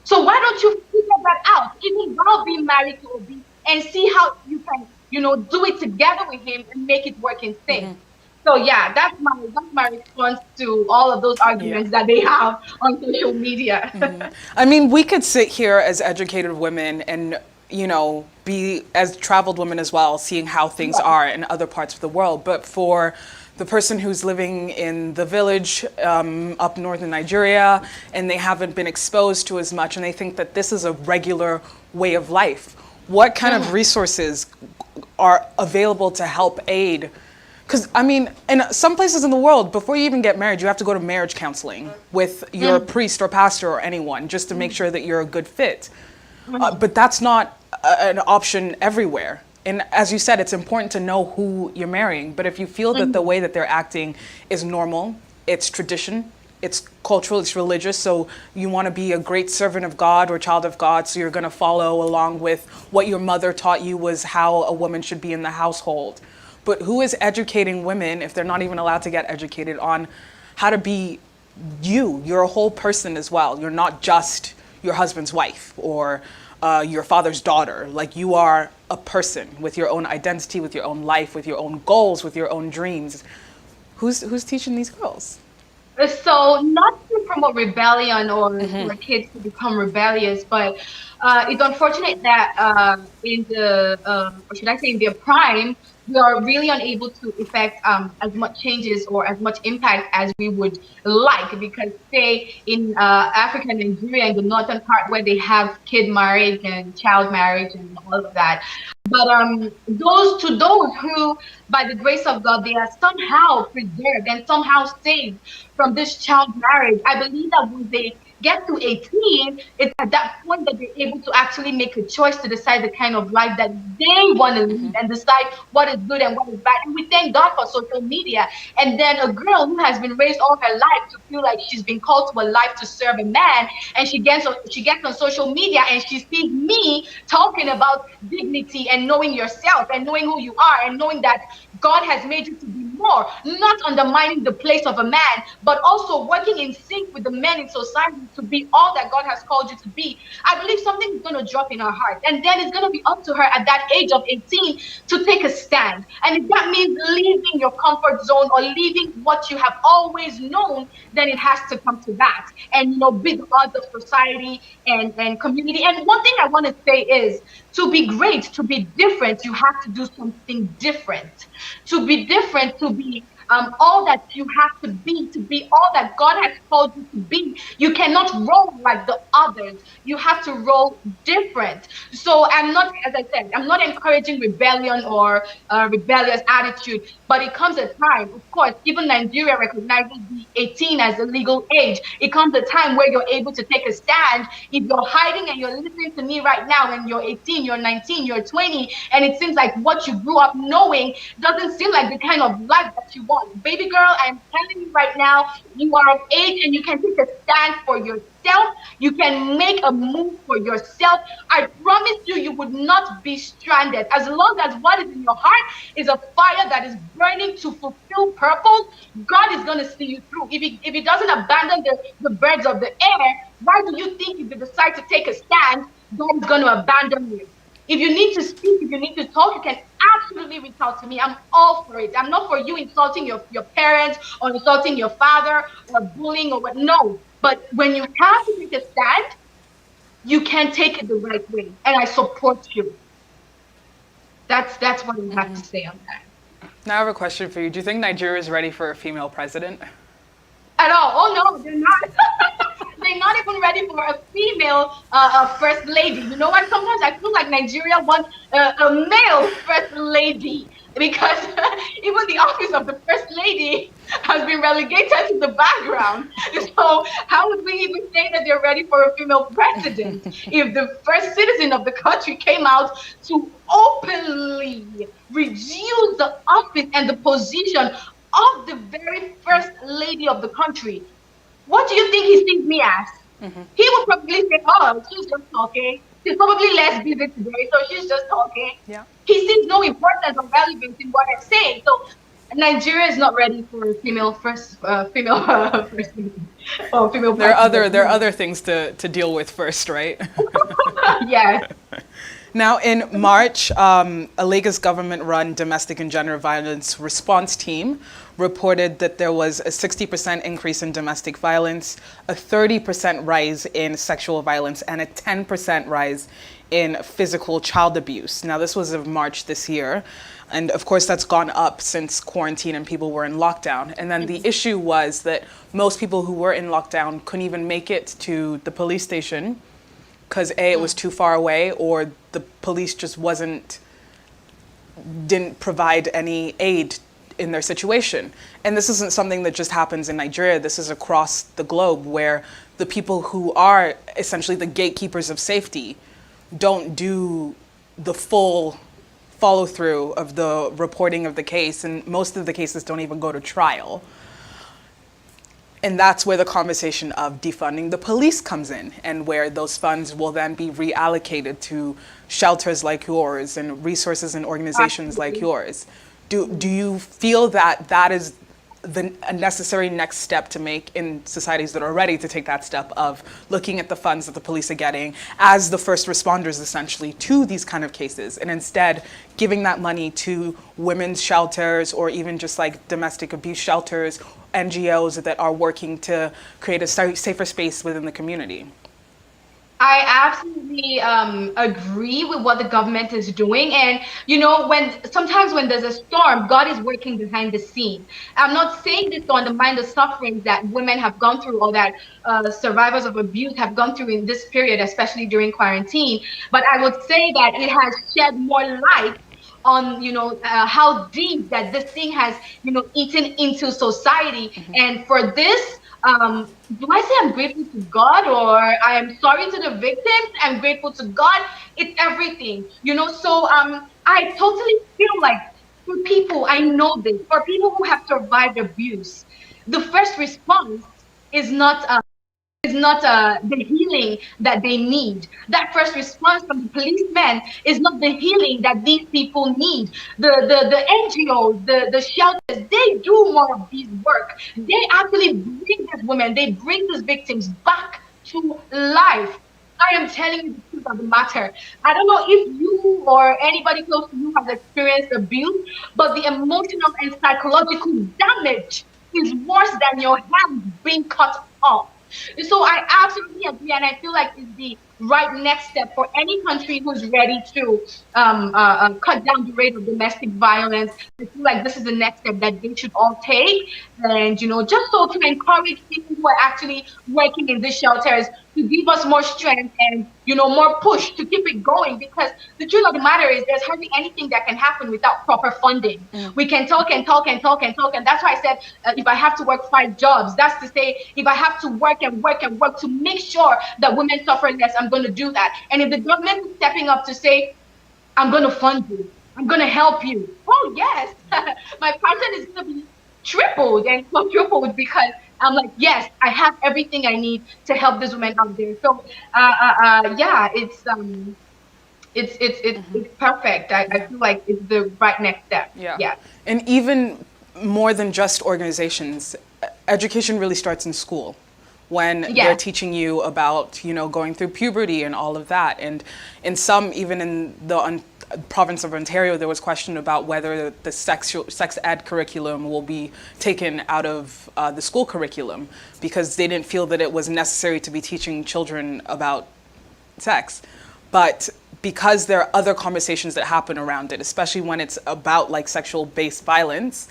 So why don't you figure that out, even while being married to Obi, and see how you can, do it together with him and make it work in sync. So yeah, that's my response to all of those arguments that they have on social media. I mean, we could sit here as educated women and, be as traveled women as well, seeing how things are in other parts of the world. But for the person who's living in the village up north in Nigeria, and they haven't been exposed to as much, and they think that this is a regular way of life. What kind of resources are available to help aid? Because, I mean, in some places in the world, before you even get married, you have to go to marriage counseling with your priest or pastor or anyone just to make sure that you're a good fit. But that's not an option everywhere. And as you said, it's important to know who you're marrying. But if you feel that the way that they're acting is normal, it's tradition, it's cultural, it's religious, so you want to be a great servant of God or child of God, so you're going to follow along with what your mother taught you was how a woman should be in the household. But who is educating women, if they're not even allowed to get educated, on how to be you? You're a whole person as well. You're not just your husband's wife or your father's daughter. Like, you are a person with your own identity, with your own life, with your own goals, with your own dreams. Who's teaching these girls? So, not to promote rebellion or for kids to become rebellious, but it's unfortunate that in the, or should I say in their prime, we are really unable to effect as much changes or as much impact as we would like, because say in Africa and Nigeria, in the northern part where they have kid marriage and child marriage and all of that. But those who, by the grace of God, they are somehow preserved and somehow saved from this child marriage, I believe that when they get to 18, it's at that point that they're able to actually make a choice to decide the kind of life that they want to live and decide what is good and what is bad. And we thank God for social media. And then a girl who has been raised all her life to feel like she's been called to a life to serve a man, and she gets on social media and she sees me talking about dignity and knowing yourself and knowing who you are and knowing that God has made you to be more, not undermining the place of a man, but also working in sync with the men in society to be all that God has called you to be. I believe something is going to drop in her heart, and then it's going to be up to her at that age of 18 to take a stand. And if that means leaving your comfort zone or leaving what you have always known, then it has to come to that, and be the odds of society and community. And one thing I want to say is, to be great, to be different, you have to do something different. To be different, to be all that you have to be all that God has called you to be. You cannot roll like the others. You have to roll different. So I'm not, as I said, I'm not encouraging rebellion or rebellious attitude, but it comes a time, of course, even Nigeria recognizes the 18 as a legal age. It comes a time where you're able to take a stand. If you're hiding and you're listening to me right now and you're 18, you're 19, you're 20, and it seems like what you grew up knowing doesn't seem like the kind of life that you want. Baby girl, I'm telling you right now, you are of age and you can take a stand for yourself. You can make a move for yourself. I promise you, you would not be stranded. As long as what is in your heart is a fire that is burning to fulfill purpose, God is going to see you through. If he doesn't abandon the birds of the air, why do you think if you decide to take a stand, God is going to abandon you? If you need to speak, if you need to talk, you can absolutely reach out to me. I'm all for it. I'm not for you insulting your parents or insulting your father or bullying or what. No. But when you have to take a stand, you can take it the right way. And I support you. That's what I have to say on that. Now I have a question for you. Do you think Nigeria is ready for a female president? At all? Oh, no, they're not. They're not even ready for a female first lady. You know what? Sometimes I feel like Nigeria wants a male first lady, because even the office of the first lady has been relegated to the background. So how would we even say that they're ready for a female president if the first citizen of the country came out to openly reduce the office and the position of the very first lady of the country? What do you think he sees me as? He would probably say, oh, she's just talking. She's probably less busy today, so she's just talking. Yeah. He sees no importance or relevance in what I'm saying. So Nigeria is not ready for a female first female There are other things to deal with first, right? Yes. Now, in March, a Lagos government-run domestic and gender violence response team reported that there was a 60% increase in domestic violence, a 30% rise in sexual violence, and a 10% rise in physical child abuse. Now, this was of March this year. And of course, that's gone up since quarantine and people were in lockdown. And then the issue was that most people who were in lockdown couldn't even make it to the police station because A, it was too far away, or the police just didn't provide any aid in their situation. And this isn't something that just happens in Nigeria. This is across the globe, where the people who are essentially the gatekeepers of safety don't do the full follow through of the reporting of the case, and most of the cases don't even go to trial. And that's where the conversation of defunding the police comes in, and where those funds will then be reallocated to shelters like yours and resources and organizations like yours. Do you feel that that is a necessary next step to make in societies that are ready to take that step of looking at the funds that the police are getting as the first responders essentially to these kind of cases, and instead giving that money to women's shelters or even just like domestic abuse shelters, NGOs that are working to create a safer space within the community? I absolutely agree with what the government is doing. And, you know, sometimes when there's a storm, God is working behind the scene. I'm not saying this to undermine the sufferings that women have gone through, or that survivors of abuse have gone through in this period, especially during quarantine. But I would say that it has shed more light on, you know, how deep that this thing has, you know, eaten into society. And for this, do I say I'm grateful to God, or I am sorry to the victims? I'm grateful to God. It's everything, you know. So I totally feel like, for people, I know this, for people who have survived abuse, the first response is not the healing that they need. That first response from the policemen is not the healing that these people need. The NGOs, the shelters, they do more of this work. They actually bring these women, they bring these victims back to life. I am telling you the truth of the matter. I don't know if you or anybody close to you has experienced abuse, but the emotional and psychological damage is worse than your hand being cut off. So I absolutely agree, and I feel like it's the right next step for any country who's ready to cut down the rate of domestic violence. I feel like this is the next step that they should all take, and, you know, just so to encourage people who are actually working in these shelters to give us more strength and, you know, more push to keep it going, because the truth of the matter is there's hardly anything that can happen without proper funding. We can talk and talk and talk and talk, and that's why I said if I have to work 5 jobs, that's to say if I have to work and work and work to make sure that women suffer less, I'm going to do that. And if the government is stepping up to say, I'm going to fund you, I'm going to help you, oh yes, my passion is going to be tripled and quadrupled, because I'm like, yes, I have everything I need to help these women out there. So yeah, it's perfect. I feel like it's the right next step. Yeah. And even more than just organizations, education really starts in school, when they're teaching you about, you know, going through puberty and all of that. And in some, even in the province of Ontario, there was question about whether the sex ed curriculum will be taken out of the school curriculum, because they didn't feel that it was necessary to be teaching children about sex. But because there are other conversations that happen around it, especially when it's about like sexual-based violence,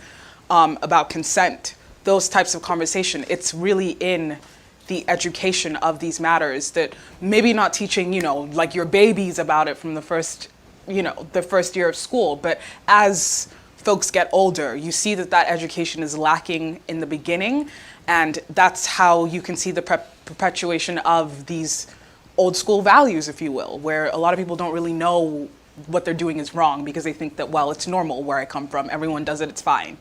about consent, those types of conversation, it's really in the education of these matters that maybe not teaching, you know, like your babies about it from the first year of school, but as folks get older, you see that education is lacking in the beginning, and that's how you can see the perpetuation of these old school values, if you will, where a lot of people don't really know what they're doing is wrong because they think that, well, it's normal where I come from, everyone does it, it's fine.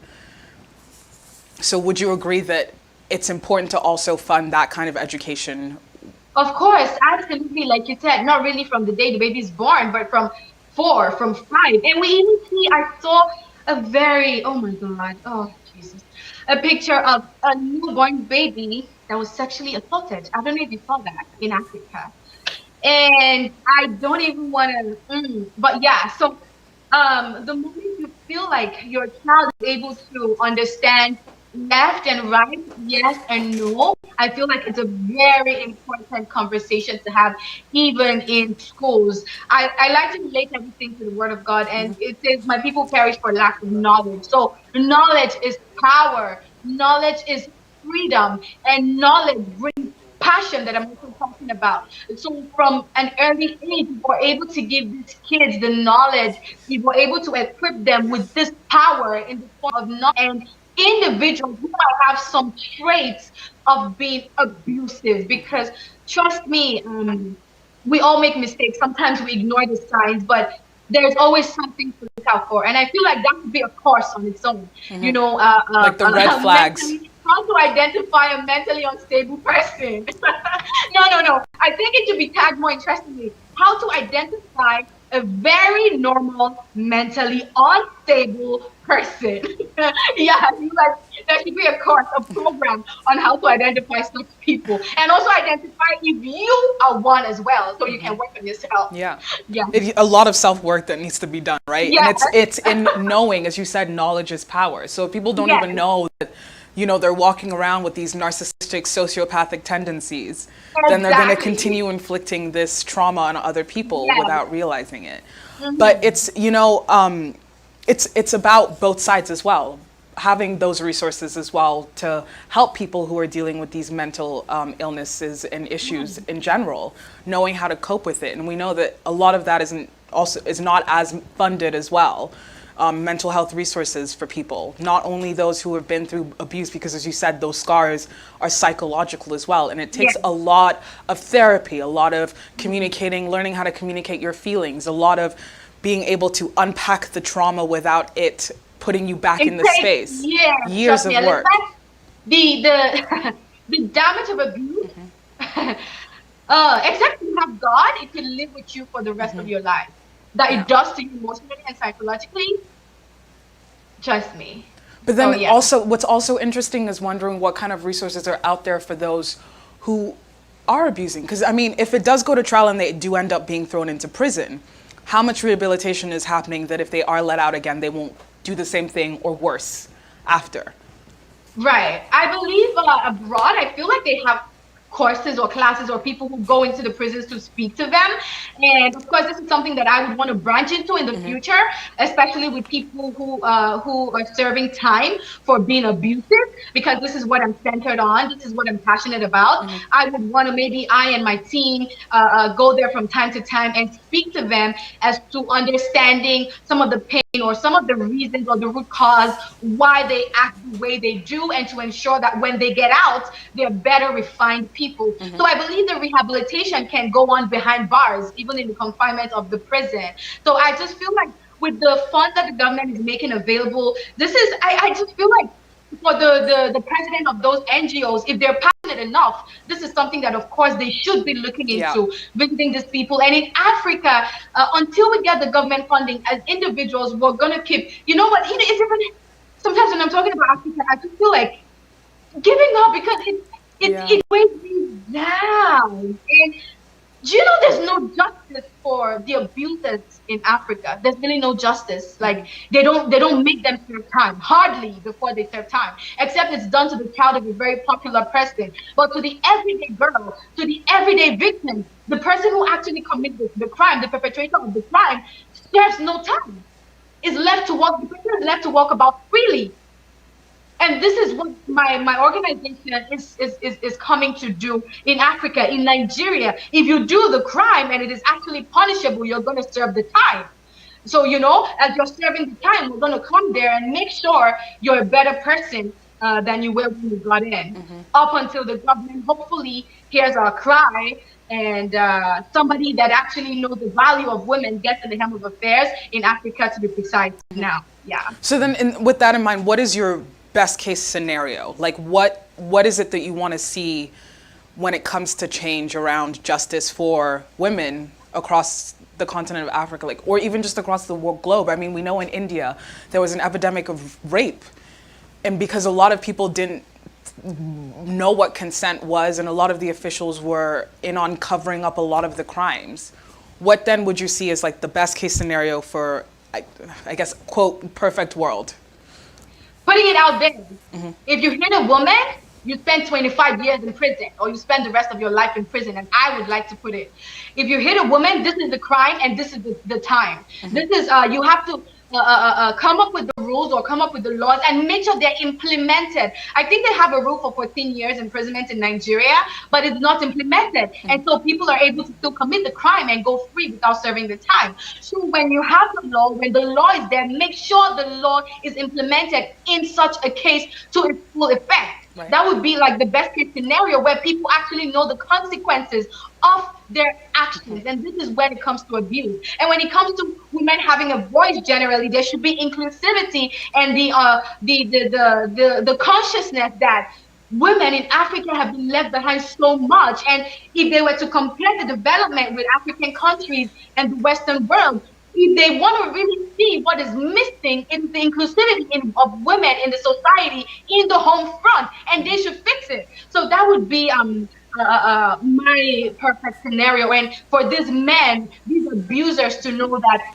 So would you agree that it's important to also fund that kind of education? Of course, absolutely. Like you said, not really from the day the baby is born, but from 4, from 5. And we even see, I saw a very, oh my God, oh Jesus, a picture of a newborn baby that was sexually assaulted. I don't know if you saw that in Africa. And I don't even want to, but yeah, so the moment you feel like your child is able to understand left and right, yes and no, I feel like it's a very important conversation to have, even in schools. I like to relate everything to the Word of God, and it says, "My people perish for lack of knowledge." So, knowledge is power, knowledge is freedom, and knowledge brings passion that I'm also talking about. So from an early age, we were able to give these kids the knowledge. We were able to equip them with this power in the form of knowledge. And individuals who might have some traits of being abusive, because trust me, we all make mistakes. Sometimes we ignore the signs, but there's always something to look out for. And I feel like that could be a course on its own. You know, like the red flags. How to identify a mentally unstable person. No. I think it should be tagged more interestingly. How to identify a very normal, mentally unstable person. Yeah, I feel like there should be a course, a program on how to identify such people, and also identify if you are one as well, so you can work on yourself. Yeah. Yeah. A lot of self-work that needs to be done, right? Yeah. And it's in knowing, as you said, knowledge is power. So if people don't Yes. even know that, you know, they're walking around with these narcissistic, sociopathic tendencies, then they're going to Exactly. continue inflicting this trauma on other people Yes. without realizing it. Mhm. But it's, you know, it's about both sides as well. Having those resources as well to help people who are dealing with these mental illnesses and issues in general, knowing how to cope with it. And we know that a lot of that is not as funded as well. Mental health resources for people, not only those who have been through abuse, because as you said, those scars are psychological as well. And it takes a lot of therapy, a lot of communicating, learning how to communicate your feelings, a lot of being able to unpack the trauma without it putting you back in the space. Years of work. The the damage of abuse, except you have God, it can live with you for the rest of your life. That it does to you emotionally and psychologically, trust me. But then also, what's also interesting is wondering what kind of resources are out there for those who are abusing. Because I mean, if it does go to trial and they do end up being thrown into prison, how much rehabilitation is happening that if they are let out again, they won't do the same thing or worse after? Right. I believe abroad, I feel like they have courses or classes or people who go into the prisons to speak to them. And of course, this is something that I would want to branch into in the future, especially with people who are serving time for being abusive, because this is what I'm centered on. This is what I'm passionate about. I would want to, maybe I and my team go there from time to time and speak to them as to understanding some of the pain or some of the reasons or the root cause why they act the way they do, and to ensure that when they get out, they're better refined people. So I believe the rehabilitation can go on behind bars, even in the confinement of the prison. So I just feel like with the funds that the government is making available, this is, I just feel like for the president of those NGOs, if they're passionate enough, this is something that of course they should be looking into, visiting these people. And in Africa, until we get the government funding, as individuals, we're gonna keep, you know what, it's even, sometimes when I'm talking about Africa, I just feel like giving up, because it weighs me down. And do you know there's no justice for the abusers in Africa? There's really no justice. Like they don't make them serve time, hardly before they serve time, except it's done to the child of a very popular person. But to the everyday girl, to the everyday victim, the person who actually committed the crime, the perpetrator of the crime, serves no time. Is left to walk. The person is left to walk about freely. And this is what my organization is coming to do in Africa, in Nigeria. If you do the crime and it is actually punishable, you're going to serve the time. So, you know, as you're serving the time, we're going to come there and make sure you're a better person than you were when you got in. Up until the government hopefully hears our cry, and somebody that actually knows the value of women gets in the helm of affairs in Africa, to be precise now. Yeah. So then with that in mind, what is your best case scenario? Like what is it that you want to see when it comes to change around justice for women across the continent of Africa, like, or even just across the world globe? I mean, we know in India there was an epidemic of rape, and because a lot of people didn't know what consent was, and a lot of the officials were in on covering up a lot of the crimes, what then would you see as like the best case scenario for I guess, quote, perfect world? Putting it out there. If you hit a woman, you spend 25 years in prison, or you spend the rest of your life in prison. And I would like to put it, if you hit a woman, this is the crime and this is the time. This is, you have to come up with the rules or come up with the laws and make sure they're implemented. I think they have a rule for 14 years imprisonment in Nigeria, but it's not implemented. And so people are able to still commit the crime and go free without serving the time. So when you have the law, when the law is there, make sure the law is implemented in such a case to its full effect. That would be like the best case scenario, where people actually know the consequences of their actions. And this is when it comes to abuse. And when it comes to women having a voice, generally, there should be inclusivity and the consciousness that women in Africa have been left behind so much. And if they were to compare the development with African countries and the Western world, if they want to really see what is missing in the inclusivity of women in the society, in the home front, and they should fix it. So that would be my perfect scenario. And for these men, these abusers, to know that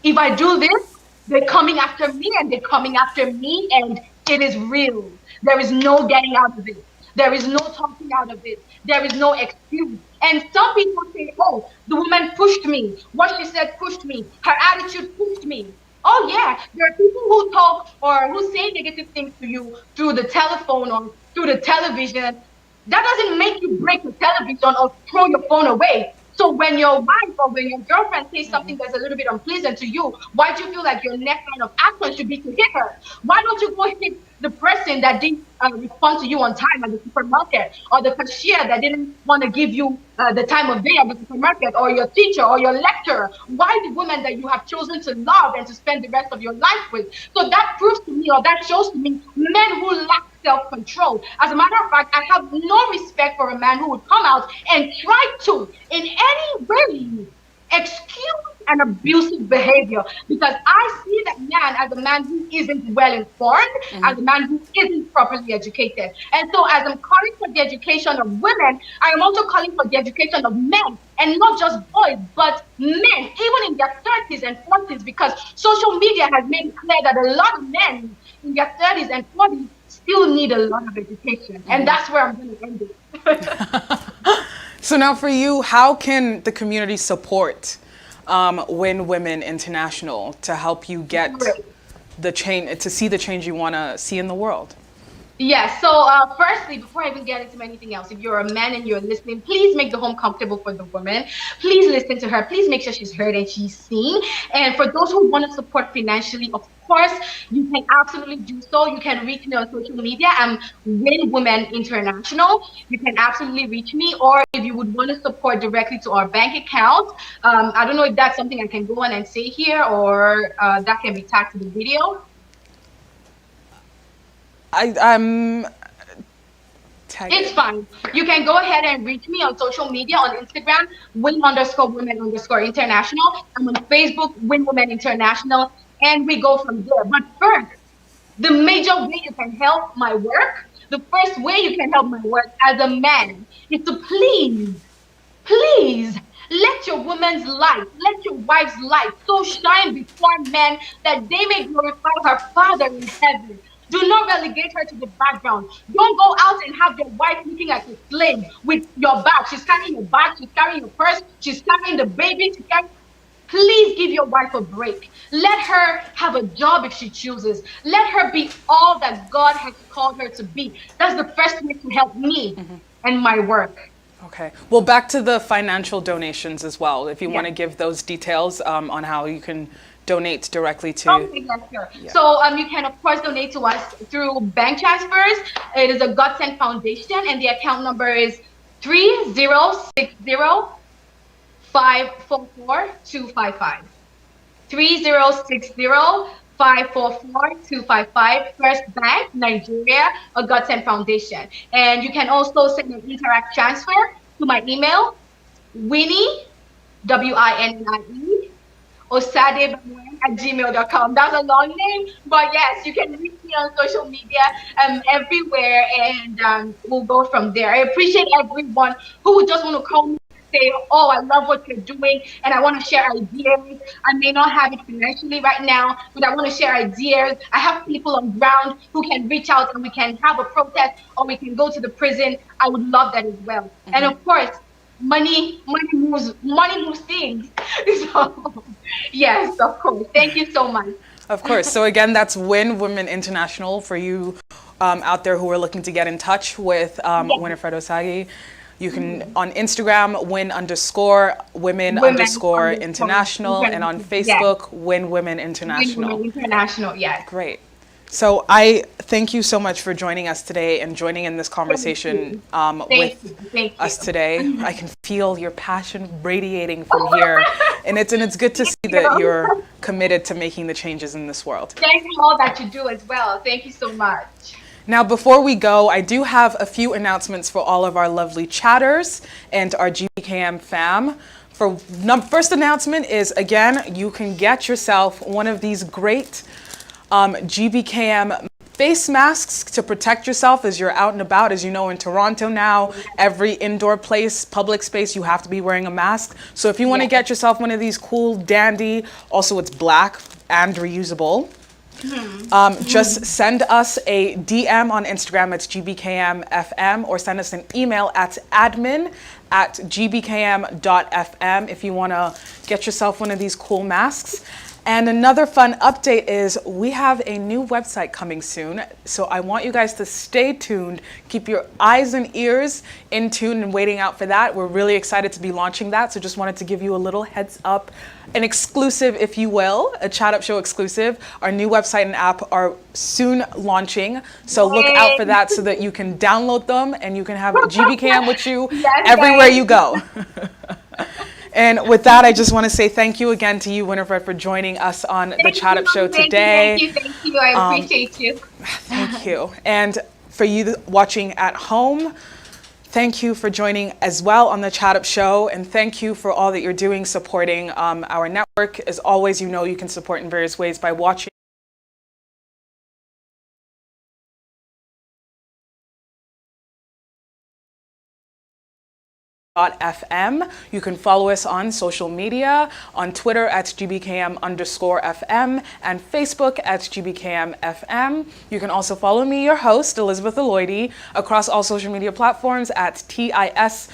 if I do this, they're coming after me, and they're coming after me, and it is real. There is no getting out of it. There is no talking out of it. There is no excuse. And some people say, oh, the woman pushed me. What she said pushed me. Her attitude pushed me. Oh, yeah. There are people who talk or who say negative things to you through the telephone or through the television. That doesn't make you break the television or throw your phone away. So when your wife or when your girlfriend says something that's a little bit unpleasant to you, why do you feel like your next line of action should be to hit her? Why don't you go hit the person that didn't respond to you on time at the supermarket, or the cashier that didn't want to give you the time of day at the supermarket, or your teacher or your lecturer? Why the woman that you have chosen to love and to spend the rest of your life with? So that proves to me, or that shows to me, men who lack self-control. As a matter of fact, I have no respect for a man who would come out and try to, in any way, excuse an abusive behavior, because I see that man as a man who isn't well informed, as a man who isn't properly educated. And so as I'm calling for the education of women, I am also calling for the education of men, and not just boys, but men, even in their 30s and 40s, because social media has made it clear that a lot of men in their 30s and 40s still need a lot of education. And that's where I'm going to end it. So now for you, how can the community support Win Women International to help you get the change, to see the change you want to see in the world? Yes. So firstly, before I even get into anything else, if you're a man and you're listening, please make the home comfortable for the woman. Please listen to her. Please make sure she's heard and she's seen. And for those who want to support financially, of course, you can absolutely do so. You can reach me on social media. I'm Win Women International. You can absolutely reach me. Or if you would want to support directly to our bank account, I don't know if that's something I can go on and say here, or that can be tagged to the video. It's fine. You can go ahead and reach me on social media, on Instagram, Win_Women_International. I'm on Facebook, Win Women International, and we go from there. But first, the major way you can help my work, the first way you can help my work as a man is to please let your woman's light, let your wife's light so shine before men that they may glorify her Father in heaven. Do not relegate her to the background. Don't go out and have your wife looking like a slave with your bag. She's carrying your bag, she's carrying your purse, she's carrying the baby. Please give your wife a break. Let her have a job if she chooses. Let her be all that God has called her to be. That's the first way to help me and my work. Okay. Well, back to the financial donations as well. If you want to give those details on how you can donate directly to... Okay, yes, sure. Yeah. So you can, of course, donate to us through bank transfers. It is a Gbkm Foundation, and the account number is 3060-544-255. 3060-544-255. First Bank, Nigeria, a Gbkm Foundation. And you can also send an Interact transfer to my email, Winnie, WINNIE, osadebamwen@gmail.com. That's a long name, but yes, you can reach me on social media everywhere, and we'll go from there. I appreciate everyone who would just want to call me say, oh, I love what you're doing and I want to share ideas. I may not have it financially right now, but I want to share ideas. I have people on ground who can reach out and we can have a protest or we can go to the prison. I would love that as well. And of course, money moves things. So yes, of course. Thank you so much. Of course. So again, that's Win Women International for you out there who are looking to get in touch with Winifred Osagi. You can on Instagram win_women_international and on Facebook Win Women International. Win Women International, yes. Great. So I thank you so much for joining us today and joining in this conversation with us today. I can feel your passion radiating from here, and it's good to see that you're committed to making the changes in this world. Thank you for all that you do as well. Thank you so much. Now, before we go, I do have a few announcements for all of our lovely chatters and our GBKM fam. First announcement is, again, you can get yourself one of these great GBKM face masks to protect yourself as you're out and about. As you know, in Toronto now, every indoor place, public space, you have to be wearing a mask. So if you want to get yourself one of these cool, dandy, also it's black and reusable, just send us a DM on Instagram, it's GBKMFM, or send us an email at admin@gbkm.fm if you want to get yourself one of these cool masks. And another fun update is we have a new website coming soon. So I want you guys to stay tuned, keep your eyes and ears in tune and waiting out for that. We're really excited to be launching that. So just wanted to give you a little heads up, an exclusive, if you will, a Chat Up Show exclusive. Our new website and app are soon launching. So look out for that so that you can download them and you can have GBKM with you everywhere you go. And with that, I just want to say thank you again to you, Winifred, for joining us on the Chat Up Show today. Thank you. I appreciate you. Thank you. And for you watching at home, thank you for joining as well on the Chat Up Show. And thank you for all that you're doing supporting our network. As always, you know you can support in various ways by watching .fm. You can follow us on social media, on Twitter at GBKM_FM and Facebook at GBKMFM. You can also follow me, your host, Elizabeth Aloidi, across all social media platforms at TIS_Liz_O.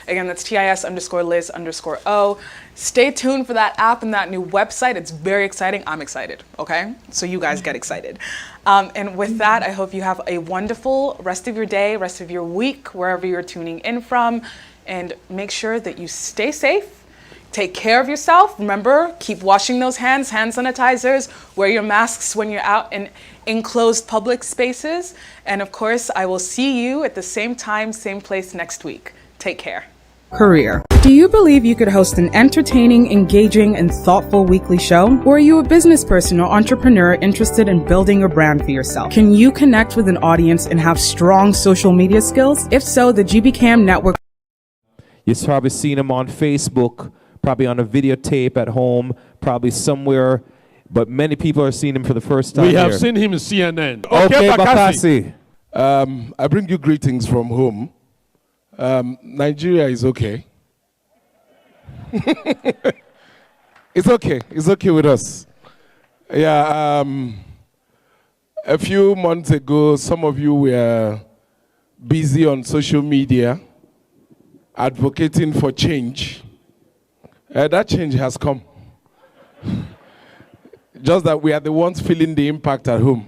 Again, that's TIS_Liz_O. Stay tuned for that app and that new website. It's very exciting. I'm excited, okay? So you guys get excited. And with that, I hope you have a wonderful rest of your day, rest of your week, wherever you're tuning in from. And make sure that you stay safe, take care of yourself. Remember, keep washing those hands, hand sanitizers, wear your masks when you're out in enclosed public spaces. And of course, I will see you at the same time, same place next week. Take care. Career. Do you believe you could host an entertaining, engaging, and thoughtful weekly show? Or are you a business person or entrepreneur interested in building a brand for yourself? Can you connect with an audience and have strong social media skills? If so, the GBKM network. You've probably seen him on Facebook, probably on a videotape at home, probably somewhere, but many people are seeing him for the first time. We have here. seen him in CNN. Okay, Bakassi. I bring you greetings from home. Nigeria is okay. It's okay. It's okay with us. Yeah. A few months ago, some of you were busy on social media advocating for change. That change has come. Just that we are the ones feeling the impact at home.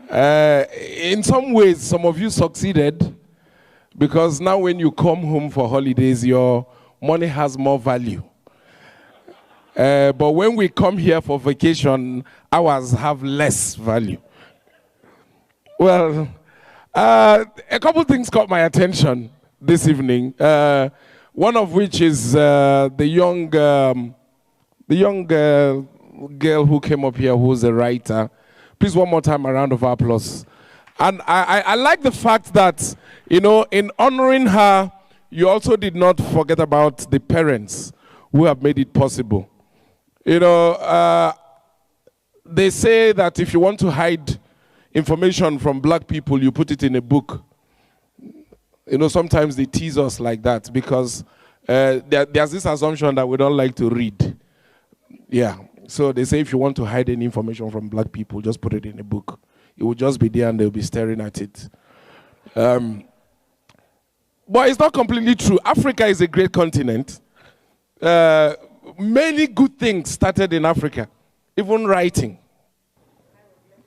In some ways, some of you succeeded. Because now when you come home for holidays, your money has more value. But when we come here for vacation, ours have less value. Well, a couple things caught my attention this evening. One of which is the young girl who came up here who's a writer. Please, one more time, a round of applause. And I like the fact that, you know, in honoring her, you also did not forget about the parents who have made it possible. You know, they say that if you want to hide information from black people, you put it in a book. You know, sometimes they tease us like that because there's this assumption that we don't like to read. Yeah. So they say if you want to hide any information from black people, just put it in a book. It will just be there and they'll be staring at it. But it's not completely true. Africa is a great continent. Many good things started in Africa. Even writing.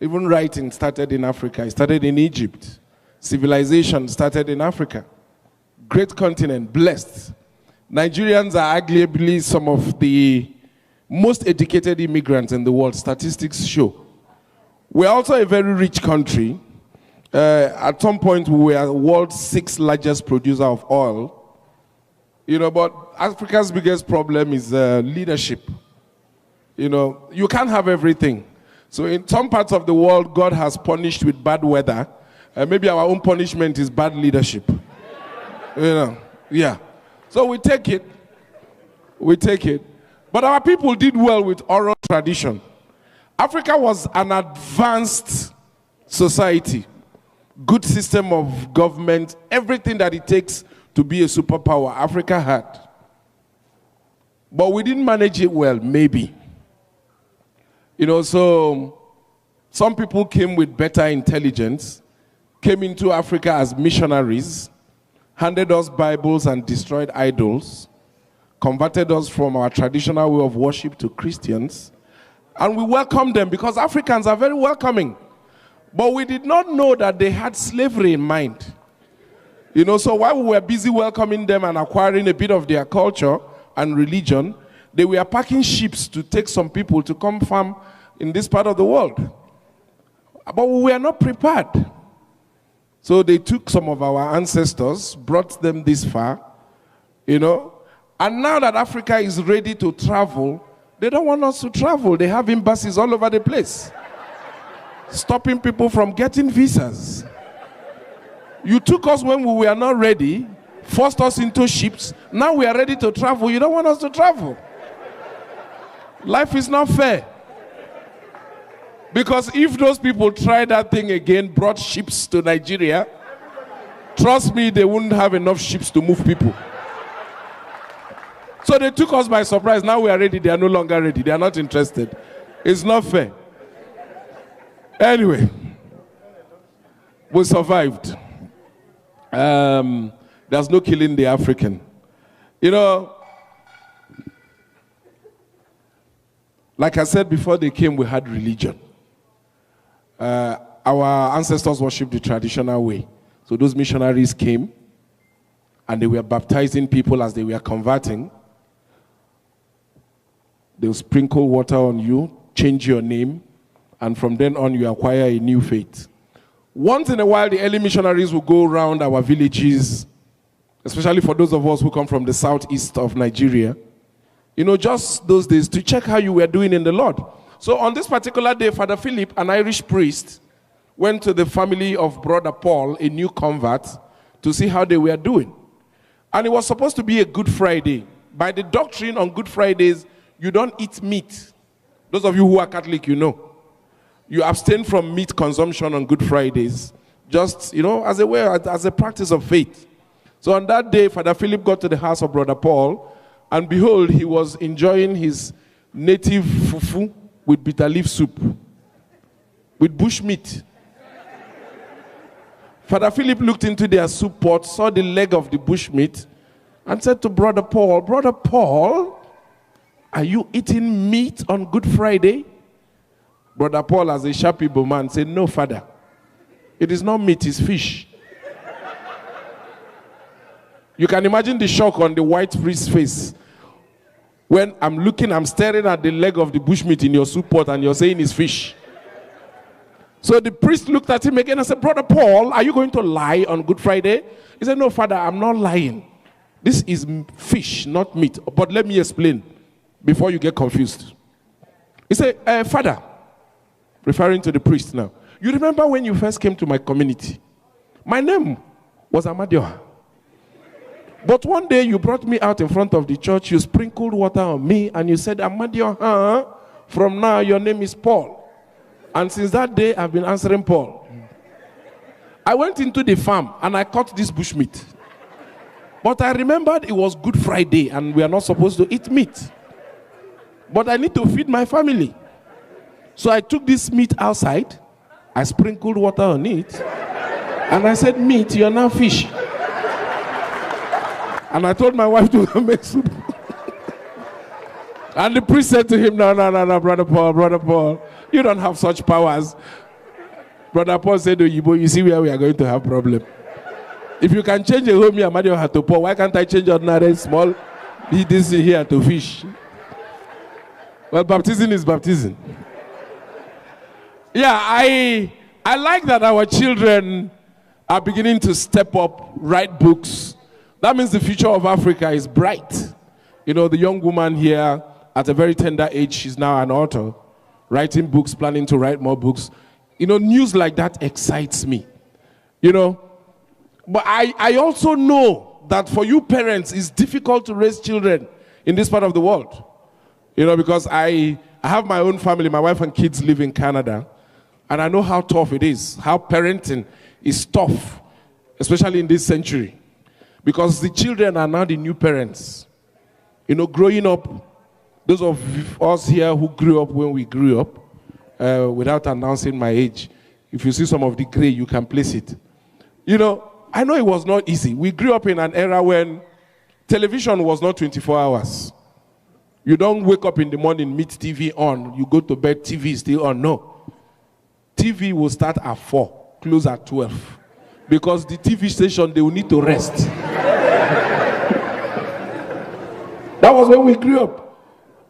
Even writing started in Africa. It started in Egypt. Civilization started in Africa. Great continent, blessed. Nigerians are arguably some of the most educated immigrants in the world, statistics show. We're also a very rich country. At some point, we were the world's 6th largest producer of oil. You know, but Africa's biggest problem is leadership. You know, you can't have everything. So in some parts of the world, God has punished with bad weather. Maybe our own punishment is bad leadership. You know, yeah. So we take it. We take it. But our people did well with oral tradition. Africa was an advanced society. Good system of government. Everything that it takes to be a superpower, Africa had. But we didn't manage it well, maybe. You know, so some people came with better intelligence, came into Africa as missionaries, handed us Bibles and destroyed idols, converted us from our traditional way of worship to Christians, and we welcomed them because Africans are very welcoming. But we did not know that they had slavery in mind. You know, so while we were busy welcoming them and acquiring a bit of their culture and religion, they were packing ships to take some people to come farm in this part of the world. But we were not prepared. So they took some of our ancestors, brought them this far, you know. And now that Africa is ready to travel, they don't want us to travel. They have embassies all over the place, stopping people from getting visas. You took us when we were not ready, forced us into ships. Now we are ready to travel. You don't want us to travel. Life is not fair. Because if those people try that thing again, brought ships to Nigeria, trust me, they wouldn't have enough ships to move people. So they took us by surprise. Now we are ready. They are no longer ready. They are not interested. It's not fair. Anyway, we survived. There's no killing the African. You know, like I said before they came, we had religion. Our ancestors worshipped the traditional way. So those missionaries came and they were baptizing people as they were converting. They'll sprinkle water on you, change your name, and from then on you acquire a new faith. Once in a while, the early missionaries will go around our villages, especially for those of us who come from the southeast of Nigeria, you know, just those days to check how you were doing in the Lord. So on this particular day, Father Philip, an Irish priest, went to the family of Brother Paul, a new convert, to see how they were doing. And it was supposed to be a Good Friday. By the doctrine on Good Fridays, you don't eat meat. Those of you who are Catholic, you know. You abstain from meat consumption on Good Fridays, just, you know, as a way, as a practice of faith. So on that day, Father Philip got to the house of Brother Paul, and behold, he was enjoying his native fufu with bitter leaf soup, with bush meat. Father Philip looked into their soup pot, saw the leg of the bush meat, and said to Brother Paul, are you eating meat on Good Friday? Brother Paul, as a sharp Igbo man, said, no, Father. It is not meat, it's fish. You can imagine the shock on the white priest's face. When I'm staring at the leg of the bushmeat in your soup pot and you're saying it's fish. So the priest looked at him again and said, Brother Paul, are you going to lie on Good Friday? He said, no, Father, I'm not lying. This is fish, not meat. But let me explain before you get confused. He said, Father, referring to the priest now, you remember when you first came to my community? My name was Amadioha. But one day you brought me out in front of the church, you sprinkled water on me, and you said, Amadioha, from now your name is Paul. And since that day, I've been answering Paul. I went into the farm and I caught this bushmeat. But I remembered it was Good Friday and we are not supposed to eat meat. But I need to feed my family. So I took this meat outside. I sprinkled water on it. And I said, meat, you're now fish. And I told my wife to make soup. And the priest said to him, no, Brother Paul, you don't have such powers. Brother Paul said, you see where we are going to have problem. If you can change a home here, Mario had to pour. Why can't I change ordinary small this here to fish? Well, baptism is baptism. Yeah, I like that our children are beginning to step up, write books. That means the future of Africa is bright. You know, the young woman here at a very tender age, she's now an author, writing books, planning to write more books. You know, news like that excites me. You know, but I also know that for you parents, it's difficult to raise children in this part of the world. You know, because I have my own family. My wife and kids live in Canada. And I know how tough it is, how parenting is tough, especially in this century. Because the children are now the new parents. You know, growing up, those of us here who grew up when we grew up, without announcing my age, if you see some of the gray, you can place it. You know, I know it was not easy. We grew up in an era when television was not 24 hours. You don't wake up in the morning, meet TV on. You go to bed, TV is still on. No. TV will start at 4, close at 12. Because the TV station, they will need to rest. That was when we grew up.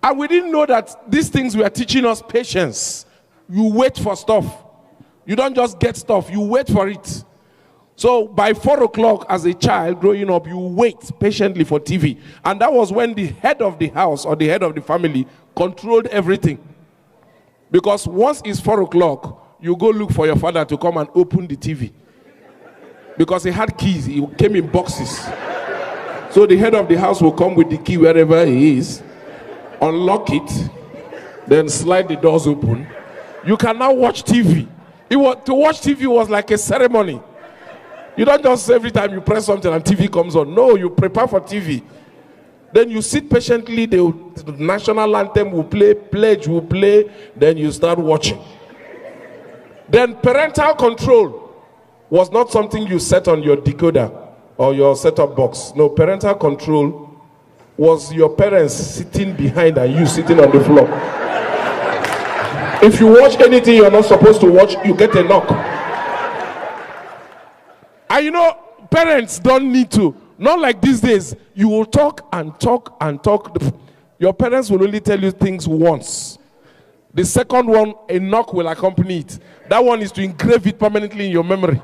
And we didn't know that these things were teaching us patience. You wait for stuff. You don't just get stuff, you wait for it. So by 4 o'clock as a child growing up, you wait patiently for TV. And that was when the head of the house or the head of the family controlled everything. Because once it's 4 o'clock, you go look for your father to come and open the TV. Because he had keys, he came in boxes. So the head of the house will come with the key wherever he is, unlock it, then slide the doors open. You can now watch TV. To watch TV was like a ceremony. You don't just every time you press something and TV comes on. No, you prepare for TV. Then you sit patiently, the national anthem will play, pledge will play, then you start watching. Then parental control was not something you set on your decoder or your set-top box. No, parental control was your parents sitting behind and you sitting on the floor. If you watch anything you're not supposed to watch, you get a knock. And you know, parents don't need to. Not like these days. You will talk and talk and talk. Your parents will only tell you things once. The second one, a knock will accompany it. That one is to engrave it permanently in your memory.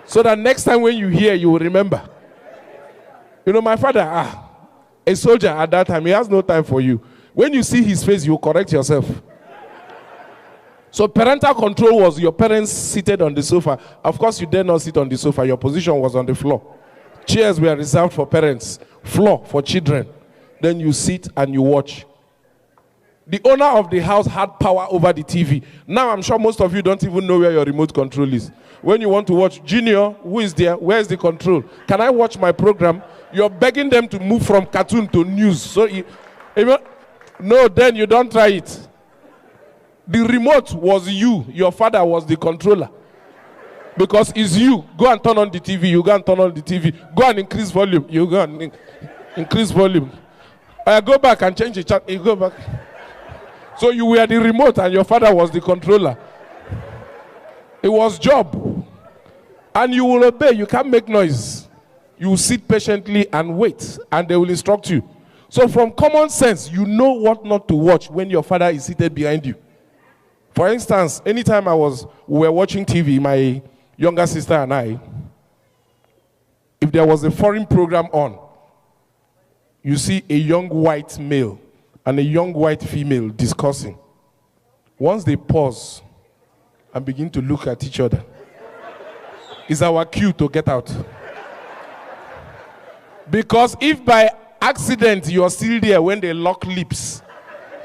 So that next time when you hear, you will remember. You know, my father, a soldier at that time, he has no time for you. When you see his face, you correct yourself. So parental control was your parents seated on the sofa. Of course, you dare not sit on the sofa. Your position was on the floor. Chairs were reserved for parents. Floor for children. Then you sit and you watch. The owner of the house had power over the TV. Now I'm sure most of you don't even know where your remote control is. When you want to watch Junior, who is there? Where is the control? Can I watch my program? You're begging them to move from cartoon to news. So, no, then you don't try it. The remote was you. Your father was the controller. Because it's you. Go and turn on the TV. You go and turn on the TV. Go and increase volume. You go and increase volume. Go back and change the channel. You go back. So you were the remote and your father was the controller. It was job. And you will obey. You can't make noise. You will sit patiently and wait. And they will instruct you. So from common sense, you know what not to watch when your father is seated behind you. For instance, anytime we were watching TV, my younger sister and I, if there was a foreign program on, you see a young white male and a young white female discussing. Once they pause and begin to look at each other, it's our cue to get out. Because if by accident you are still there when they lock lips,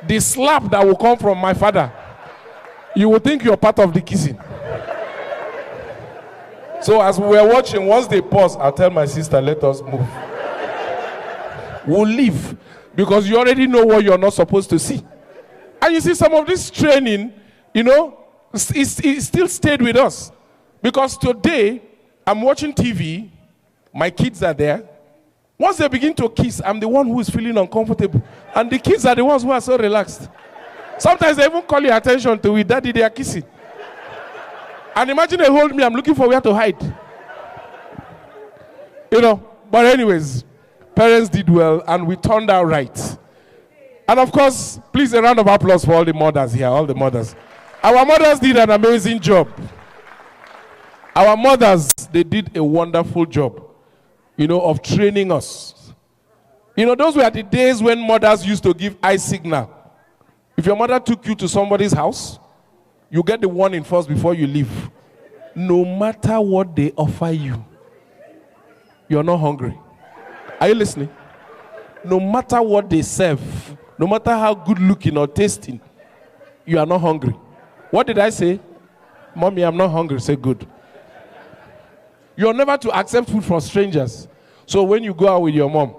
the slap that will come from my father, you will think you're part of the kissing. So as we were watching, once they pause, I'll tell my sister, let us move. We'll leave. Because you already know what you're not supposed to see. And you see, some of this training, you know, it still stayed with us. Because today, I'm watching TV, my kids are there. Once they begin to kiss, I'm the one who is feeling uncomfortable. And the kids are the ones who are so relaxed. Sometimes they even call your attention to it. Daddy, they are kissing. And imagine they hold me, I'm looking for where to hide. You know, but anyways, parents did well and we turned out right. And of course, please a round of applause for all the mothers here, all the mothers. Our mothers did an amazing job. Our mothers, they did a wonderful job, you know, of training us. You know, those were the days when mothers used to give eye signal. If your mother took you to somebody's house, you get the warning first before you leave. No matter what they offer you, you're not hungry. Are you listening? No matter what they serve, no matter how good looking or tasting, you are not hungry. What did I say? Mommy, I'm not hungry. Say good. You're never to accept food from strangers. So when you go out with your mom,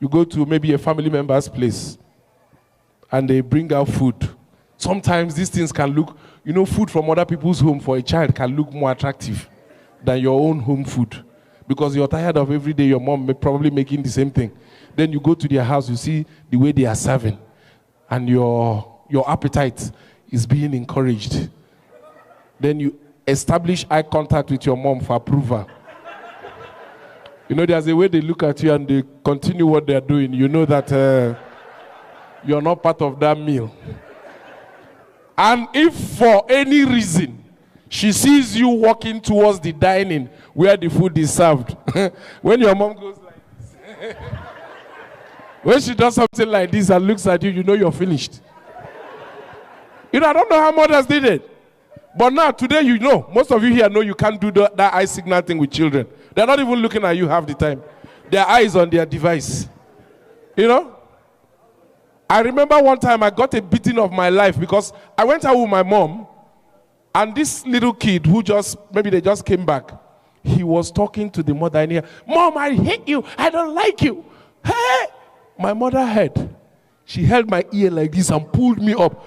you go to maybe a family member's place and they bring out food. Sometimes these things can look, you know, food from other people's home for a child can look more attractive than your own home food. Because you're tired of every day your mom probably making the same thing. Then you go to their house, you see the way they are serving. And your appetite is being encouraged. Then you establish eye contact with your mom for approval. You know, there's a way they look at you and they continue what they're doing. You know that you're not part of that meal. And if for any reason she sees you walking towards the dining where the food is served, when your mom goes like this, when she does something like this and looks at you, you know you're finished. You know, I don't know how mothers did it. But now, today, you know, most of you here know you can't do that eye signal thing with children. They're not even looking at you half the time. Their eyes on their device. You know? I remember one time I got a beating of my life because I went out with my mom and this little kid who maybe they just came back, he was talking to the mother and he, Mom, I hate you. I don't like you. Hey! My mother heard. She held my ear like this and pulled me up.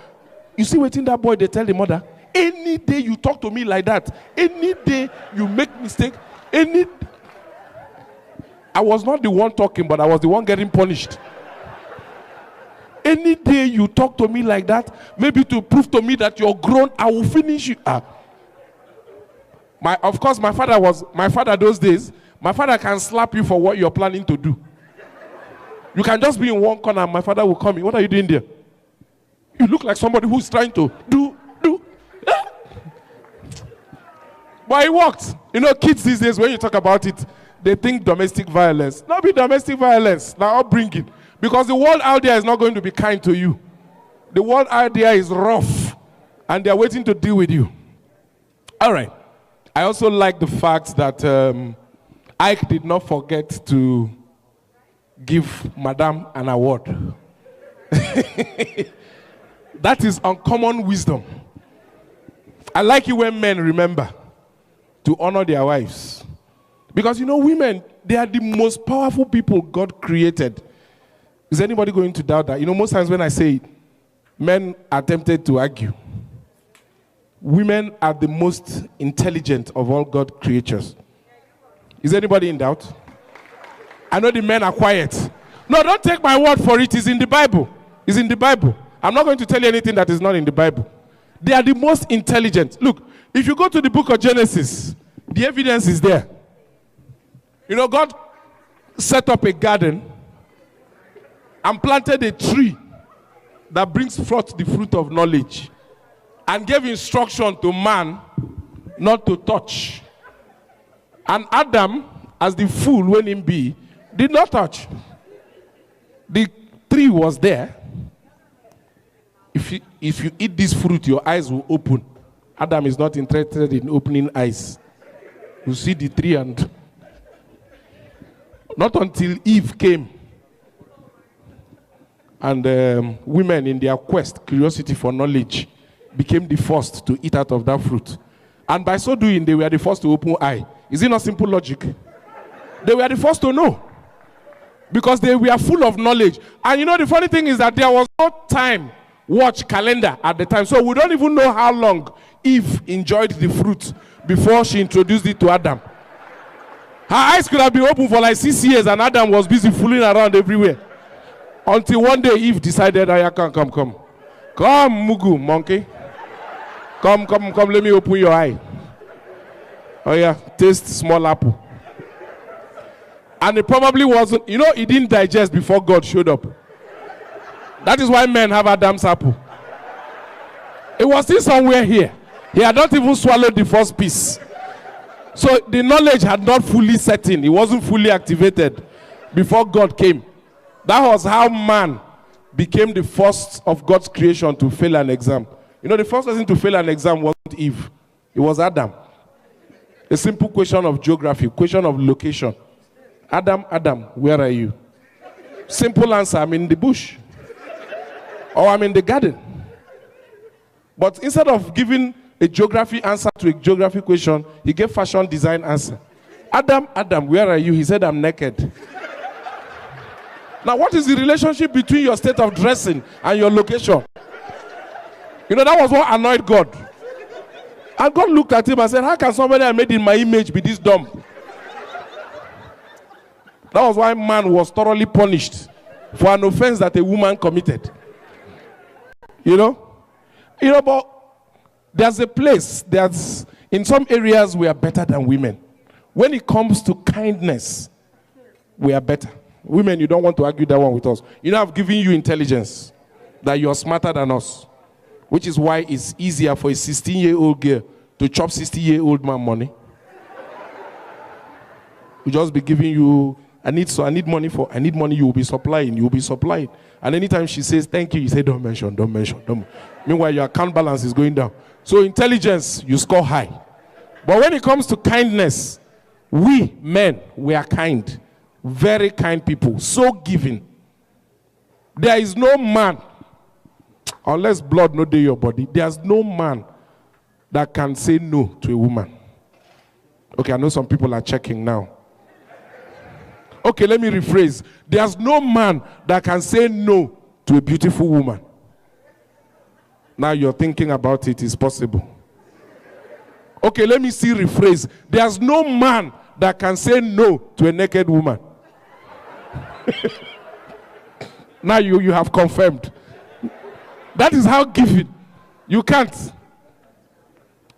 You see what in that boy they tell the mother? Any day you talk to me like that, any day you make mistake, I was not the one talking, but I was the one getting punished. Any day you talk to me like that, maybe to prove to me that you're grown, I will finish you. Of course, my father those days, my father can slap you for what you're planning to do. You can just be in one corner and my father will come in. What are you doing there? You look like somebody who's trying to do. But it worked. You know, kids these days, when you talk about it, they think domestic violence. Not be domestic violence. Now upbringing. Because the world out there is not going to be kind to you. The world out there is rough. And they're waiting to deal with you. All right. I also like the fact that Ike did not forget to give Madame an award. That is uncommon wisdom. I like it when men remember to honor their wives. Because, you know, women, they are the most powerful people God created. Is anybody going to doubt that? You know, most times when I say it, men are tempted to argue. Women are the most intelligent of all God creatures. Is anybody in doubt? I know the men are quiet. No, don't take my word for it. It's in the Bible. It's in the Bible. I'm not going to tell you anything that is not in the Bible. They are the most intelligent. Look, if you go to the book of Genesis, the evidence is there. You know, God set up a garden and planted a tree that brings forth the fruit of knowledge and gave instruction to man not to touch. And Adam, as the fool when him be, did not touch. The tree was there. If you eat this fruit, your eyes will open. Adam is not interested in opening eyes. You see the tree and... Not until Eve came. And women in their quest, curiosity for knowledge, became the first to eat out of that fruit. And by so doing, they were the first to open eye. Is it not simple logic? They were the first to know. Because they were full of knowledge. And you know, the funny thing is that there was no time watch calendar at the time. So we don't even know how long Eve enjoyed the fruit before she introduced it to Adam. Her eyes could have been open for like 6 years and Adam was busy fooling around everywhere. Until one day Eve decided, "Aya, come. Come, Mugu, monkey. Come, let me open your eye. Oh yeah, taste small apple." And it probably wasn't, you know, it didn't digest before God showed up. That is why men have Adam's apple. It was still somewhere here. He had not even swallowed the first piece. So the knowledge had not fully set in. It wasn't fully activated before God came. That was how man became the first of God's creation to fail an exam. You know, the first person to fail an exam wasn't Eve. It was Adam. A simple question of geography, question of location. Adam, where are you? Simple answer, I'm in the bush. Or I'm in the garden. But instead of giving a geography answer to a geography question, he gave fashion design answer. Adam, where are you? He said, I'm naked. Now, what is the relationship between your state of dressing and your location? You know, that was what annoyed God. And God looked at him and said, how can somebody I made in my image be this dumb? That was why man was thoroughly punished for an offense that a woman committed. You know, but there's a place that's, in some areas we are better than women. When it comes to kindness, we are better. Women, you don't want to argue that one with us. You know, I've given you intelligence, that you're smarter than us, which is why it's easier for a 16-year-old girl to chop 60-year-old man money. We just be giving you, I need money, you will be supplying. And anytime she says thank you, you say don't mention. Meanwhile, your account balance is going down. So intelligence, you score high. But when it comes to kindness, we men, we are kind. Very kind people, so giving. There is no man, unless blood no dey your body, there's no man that can say no to a woman. Okay, I know some people are checking now. Okay, let me rephrase. There's no man that can say no to a beautiful woman. Now you're thinking about it, it's possible. Okay, let me see rephrase. There's no man that can say no to a naked woman. Now you have confirmed. That is how giving. You can't.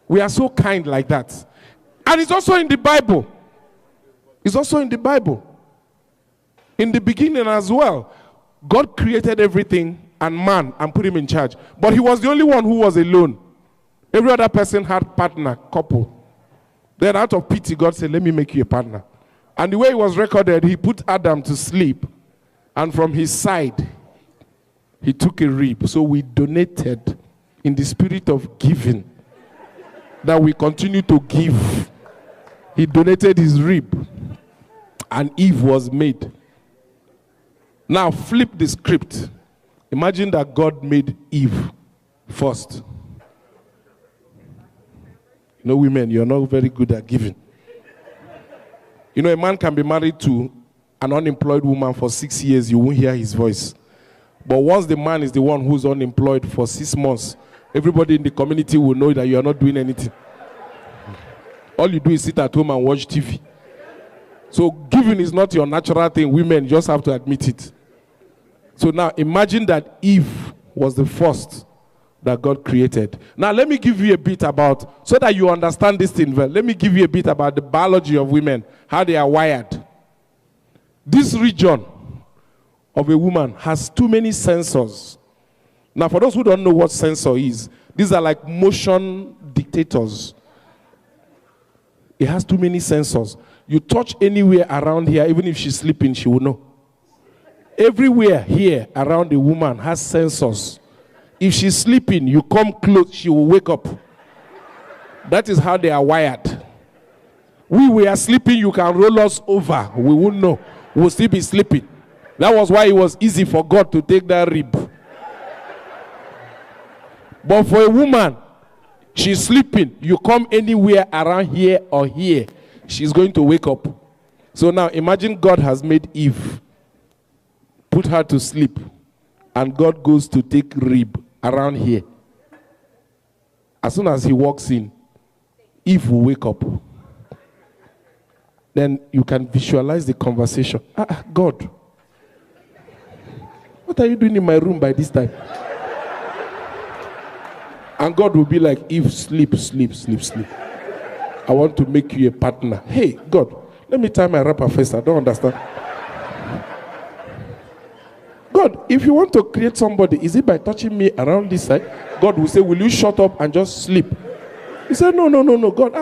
We are so kind like that. And it's also in the Bible. It's also in the Bible. In the beginning as well, God created everything and man and put him in charge. But he was the only one who was alone. Every other person had partner, couple. Then out of pity, God said, let me make you a partner. And the way it was recorded, he put Adam to sleep. And from his side, he took a rib. So we donated in the spirit of giving. That we continue to give. He donated his rib. And Eve was made. Now flip the script. Imagine that God made Eve first. You know, women, you're not very good at giving. You know, a man can be married to an unemployed woman for 6 years, you won't hear his voice. But once the man is the one who's unemployed for 6 months, everybody in the community will know that you are not doing anything. All you do is sit at home and watch TV. So giving is not your natural thing. Women just have to admit it. So now imagine that Eve was the first that God created. Now let me give you a bit about, so that you understand this thing well, let me give you a bit about the biology of women, how they are wired. This region of a woman has too many sensors. Now for those who don't know what sensor is, these are like motion dictators. It has too many sensors. You touch anywhere around here, even if she's sleeping, she will know. Everywhere here around the woman has sensors. If she's sleeping, you come close, she will wake up. That is how they are wired. We are sleeping, you can roll us over. We won't know. We'll still be sleeping. That was why it was easy for God to take that rib. But for a woman, She's sleeping. You come anywhere around here or here, she's going to wake up. So now imagine God has made Eve, put her to sleep, and God goes to take rib around here. As soon as he walks in, Eve will wake up. Then you can visualize the conversation. God, what are you doing in my room by this time? And God will be like, Eve, sleep, sleep, sleep, sleep. I want to make you a partner. Hey, God, let me tie my wrapper first. I don't understand. God, if you want to create somebody, is it by touching me around this side? God will say, will you shut up and just sleep? He said, no, God,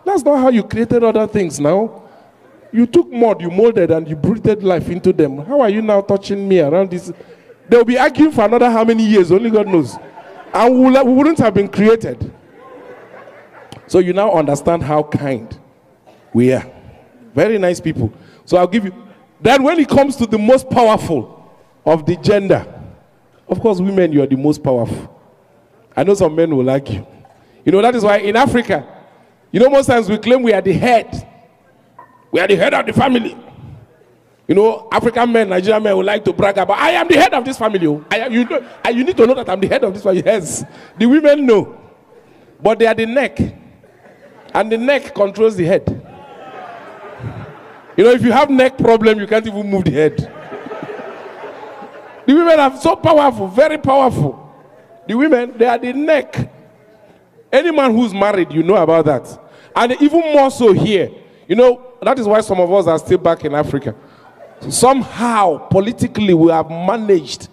that's not how you created other things now. You took mud, you molded, and you breathed life into them. How are you now touching me around this? They'll be arguing for another how many years, only God knows. And we wouldn't have been created. So you now understand how kind we are. Very nice people. So I'll give you. Then when it comes to the most powerful of the gender, of course, women, you are the most powerful. I know some men will like you. You know, that is why in Africa, you know, most times we claim we are the head. We are the head of the family. You know, African men, Nigerian men would like to brag about, I am the head of this family. You need to know that I'm the head of this family. Yes, the women know. But they are the neck. And the neck controls the head. You know, if you have neck problem, you can't even move the head. The women are so powerful, very powerful. The women, they are the neck. Any man who's married, you know about that. And even more so here. You know, that is why some of us are still back in Africa. Somehow, politically, we have managed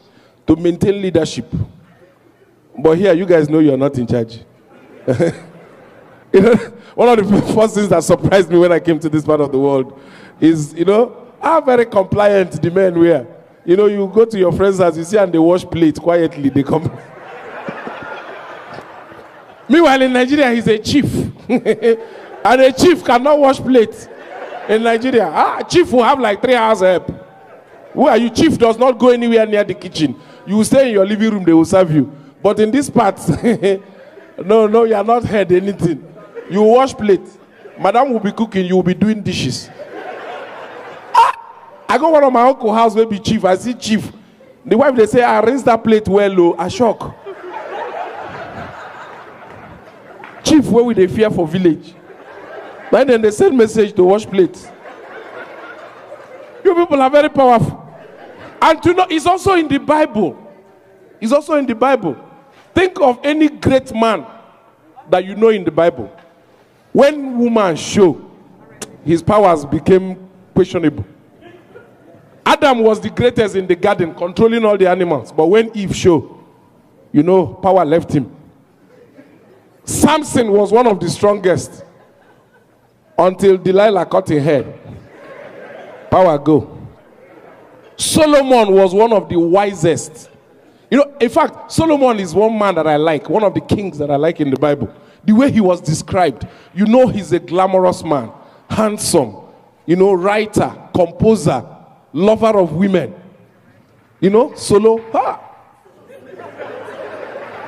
to maintain leadership. But here, you guys know you're not in charge. You know, one of the first things that surprised me when I came to this part of the world is, you know, how very compliant the men were. You know, you go to your friends' house, you see, and they wash plates quietly, they come. Meanwhile, in Nigeria, he's a chief. And a chief cannot wash plates in Nigeria. Chief will have like 3 hours help. Who are you? Chief does not go anywhere near the kitchen. You will stay in your living room, they will serve you. But in this part, no, you are not heard anything. You wash plates. Madam will be cooking, you will be doing dishes. I go one of my uncle's house, maybe chief. I see chief. The wife, they say, I rinse that plate well, I shock. Chief, where will they fear for village? But then they send message to wash plates. You people are very powerful. And to know, it's also in the Bible. It's also in the Bible. Think of any great man that you know in the Bible. When woman show, his powers became questionable. Adam was the greatest in the garden, controlling all the animals. But when Eve show, you know, power left him. Samson was one of the strongest until Delilah cut his head. Power go. Solomon was one of the wisest. You know, in fact, Solomon is one man that I like, one of the kings that I like in the Bible. The way he was described, you know, he's a glamorous man, handsome, you know, writer, composer, lover of women. You know,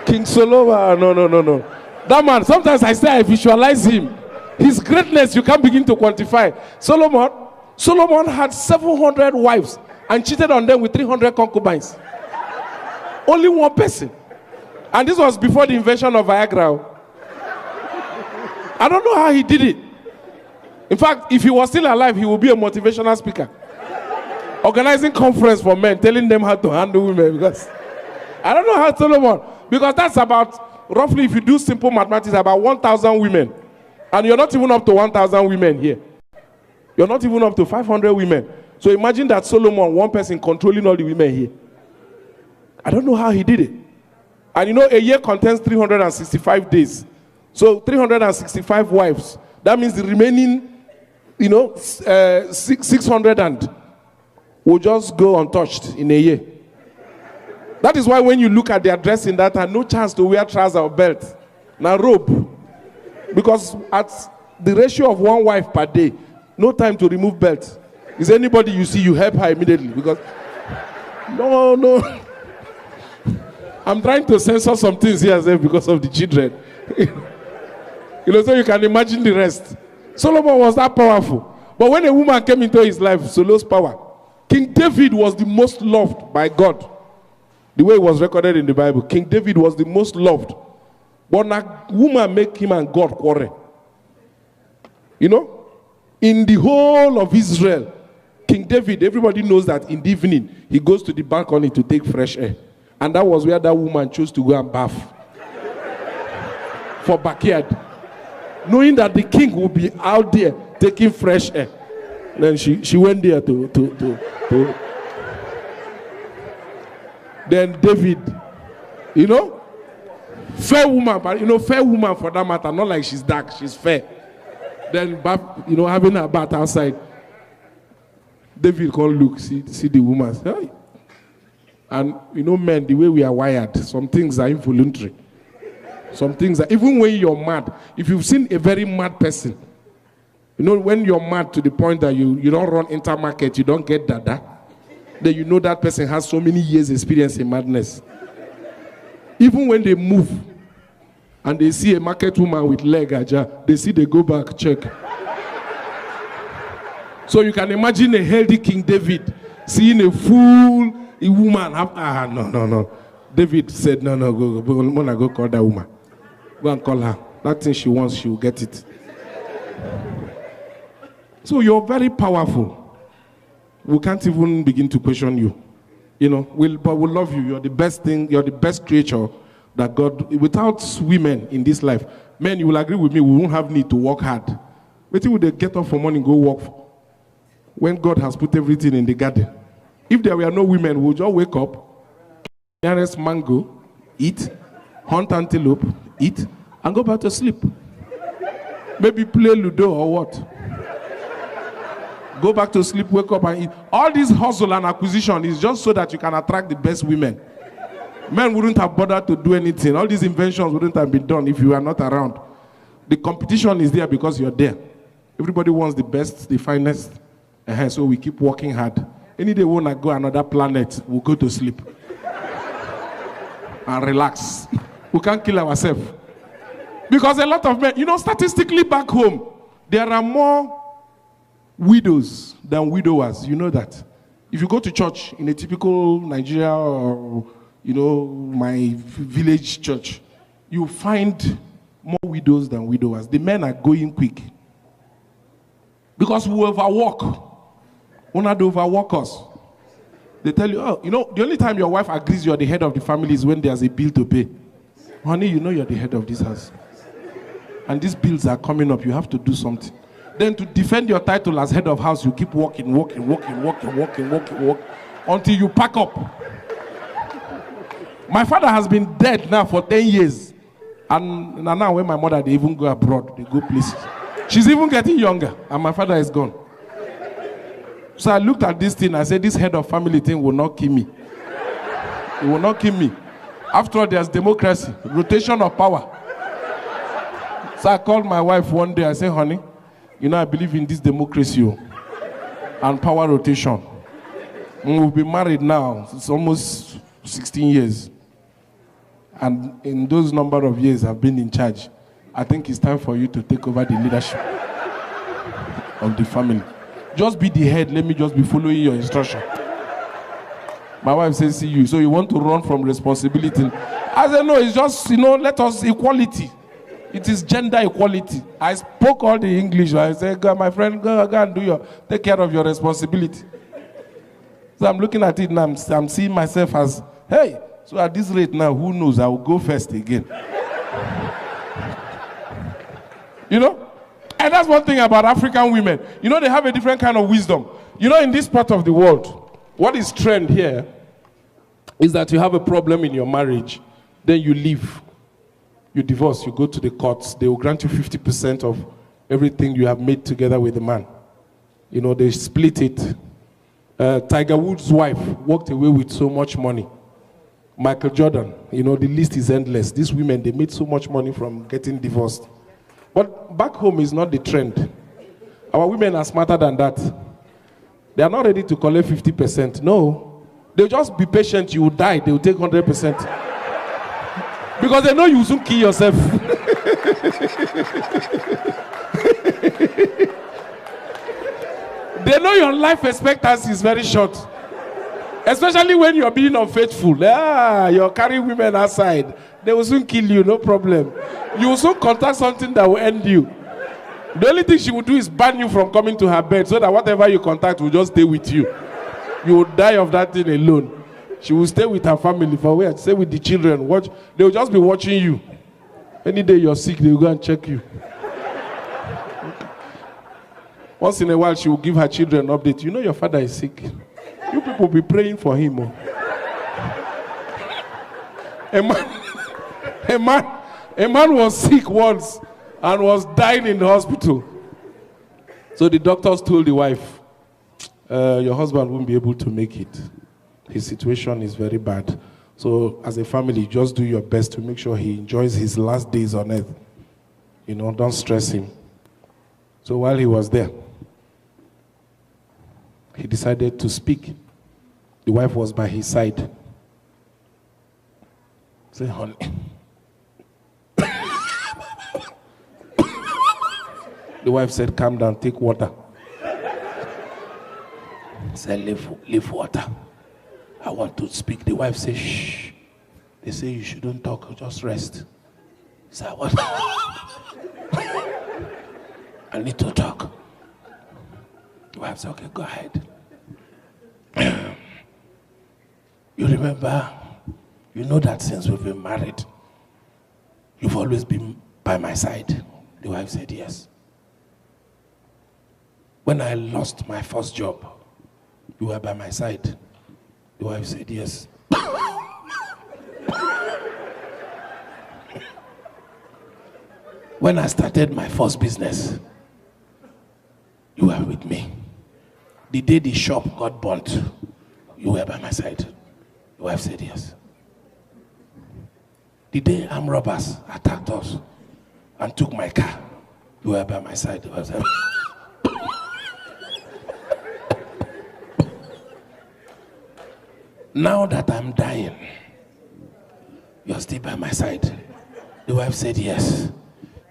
King Solo, no. That man, sometimes I visualize him. His greatness, you can't begin to quantify. Solomon had 700 wives and cheated on them with 300 concubines. Only one person. And this was before the invention of Viagra. I don't know how he did it. In fact, if he was still alive, he would be a motivational speaker. Organizing conference for men, telling them how to handle women. Because I don't know how Solomon, because that's about, roughly, if you do simple mathematics, about 1,000 women. And you're not even up to 1,000 women here. You're not even up to 500 women. So imagine that Solomon, one person controlling all the women here. I don't know how he did it. And you know, a year contains 365 days. So 365 wives. That means the remaining, you know, 600 and will just go untouched in a year. That is why when you look at their dressing that time, no chance to wear trousers or belt. Now robe. Because at the ratio of one wife per day, no time to remove belt. Is anybody you see, you help her immediately. Because, no. I'm trying to censor some things here because of the children. You know, so you can imagine the rest. Solomon was that powerful. But when a woman came into his life, Solo's power. King David was the most loved by God. The way it was recorded in the Bible, King David was the most loved. But a woman make him and God quarrel. You know, in the whole of Israel, King David, everybody knows that in the evening, he goes to the balcony to take fresh air. And that was where that woman chose to go and bath. For backyard. Knowing that the king will be out there taking fresh air. Then she went there to. Then David, you know, fair woman, but you know, fair woman for that matter, not like she's dark, she's fair. Then, you know, having her bath outside, David called look, see the woman. Hey. And you know, men, the way we are wired, some things are involuntary. Some things are, even when you're mad, if you've seen a very mad person, you know, when you're mad to the point that you don't run intermarket, you don't get dada, then you know that person has so many years experience in madness. Even when they move and they see a market woman with leg aja, they go back, check. So you can imagine a healthy King David seeing a fool woman. No. David said, no, go call that woman. Go and call her. That thing she wants, she will get it. So you're very powerful. We can't even begin to question you. You know, but we'll love you. You're the best thing, you're the best creature that God, without women in this life, men, you will agree with me, we won't have need to work hard. But would they get up for morning, go work when God has put everything in the garden? If there were no women, we'll just wake up, nearest mango, eat, hunt antelope, eat, and go back to sleep. Maybe play Ludo or what? Go back to sleep, wake up and eat. All this hustle and acquisition is just so that you can attract the best women. Men wouldn't have bothered to do anything. All these inventions wouldn't have been done if you were not around. The competition is there because you're there. Everybody wants the best, the finest. So we keep working hard. Any day we want to go another planet, we'll go to sleep. And relax. We can't kill ourselves. Because a lot of men, you know, statistically back home, there are more widows than widowers. You know that. If you go to church in a typical Nigeria or, you know, my village church, you find more widows than widowers. The men are going quick. Because we overwork. We're not overwork us. They tell you, oh, you know, the only time your wife agrees you're the head of the family is when there's a bill to pay. Honey, you know you're the head of this house. And these bills are coming up. You have to do something. Then to defend your title as head of house, you keep working until you pack up. My father has been dead now for 10 years. And now when my mother, they even go abroad, they go places. She's even getting younger, and my father is gone. So I looked at this thing, I said, this head of family thing will not kill me. It will not kill me. After all, there's democracy, rotation of power. So I called my wife one day, I said, honey, you know, I believe in this democracy and power rotation. We've been married now, it's almost 16 years. And in those number of years I've been in charge, I think it's time for you to take over the leadership of the family. Just be the head, let me just be following your instruction. My wife says, see you, so you want to run from responsibility. I said, no, it's just, you know, let us equality. It is gender equality. I spoke all the English. I said, go, my friend, go and take care of your responsibility. So I'm looking at it now, I'm seeing myself as, hey, so at this rate now, who knows, I will go first again. You know? And that's one thing about African women. You know, they have a different kind of wisdom. You know, in this part of the world, what is trend here is that you have a problem in your marriage, then you leave. You divorce, you go to the courts, they will grant you 50% of everything you have made together with the man. You know, they split it. Tiger Woods' wife walked away with so much money. Michael Jordan, you know, the list is endless. These women, they made so much money from getting divorced. But back home is not the trend. Our women are smarter than that. They are not ready to collect 50%. No. They'll just be patient. You will die. They will take 100%. Because they know you will soon kill yourself. They know your life expectancy is very short. Especially when you're being unfaithful. You're carrying women outside. They will soon kill you, no problem. You will soon contact something that will end you. The only thing she will do is ban you from coming to her bed so that whatever you contact will just stay with you. You will die of that thing alone. She will stay with her family for where? Stay with the children. Watch. They will just be watching you. Any day you're sick, they will go and check you. Once in a while, she will give her children an update. You know your father is sick. You people will be praying for him. Oh. A man was sick once and was dying in the hospital. So the doctors told the wife, your husband won't be able to make it. His situation is very bad. So as a family, just do your best to make sure he enjoys his last days on earth. You know, don't stress him. So while he was there, he decided to speak. The wife was by his side. Say, honey. The wife said, calm down, take water. Said, leave water. I want to speak. The wife said, shh. They say you shouldn't talk, just rest. He said, what? I need to talk. The wife said, okay, go ahead. You remember, you know that since we've been married, you've always been by my side. The wife said, yes. When I lost my first job, you were by my side. The wife said, yes. When I started my first business, you were with me. The day the shop got burnt, you were by my side. The wife said, yes. The day armed robbers attacked us and took my car, you were by my side. The wife said, now that I'm dying, you're still by my side. The wife said, yes.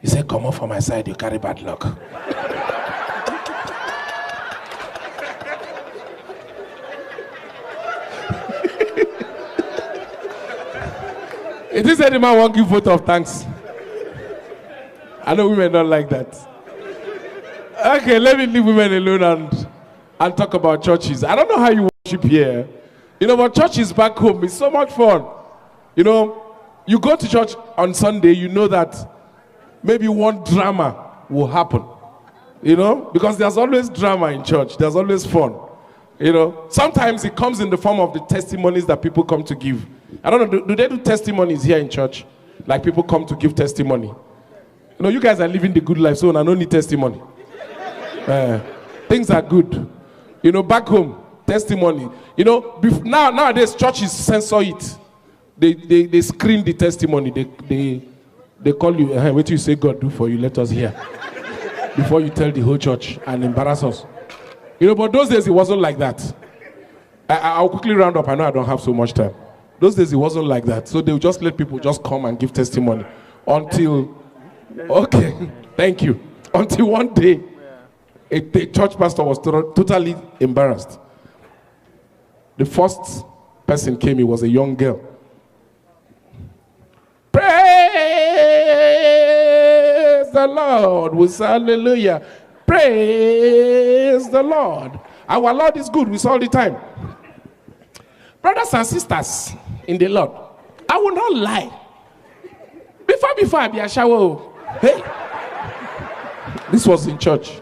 He said, come on from my side, you carry bad luck. It is any man won't give vote of thanks. I know women don't like that. Okay, let me leave women alone and talk about churches. I don't know how you worship here. You know, but churches back home is so much fun. You know, you go to church on Sunday, you know that maybe one drama will happen. You know, because there's always drama in church. There's always fun. You know, sometimes it comes in the form of the testimonies that people come to give. I don't know, do they do testimonies here in church? Like people come to give testimony. You know, you guys are living the good life, so I don't need testimony. Things are good. You know, back home, testimony. You know, nowadays churches censor it. They screen the testimony. They call you, hey, wait till you say God do for you, let us hear. Before you tell the whole church and embarrass us. You know, but those days it wasn't like that. I'll quickly round up. I know I don't have so much time. Those days it wasn't like that. So they would just let people just come and give testimony until, okay, thank you. Until one day, a church pastor was totally embarrassed. The first person came, he was a young girl. Praise the Lord. We say hallelujah. Praise the Lord. Our Lord is good. We say all the time. Brothers and sisters in the Lord, I will not lie. Before I be a shower, hey, this was in church.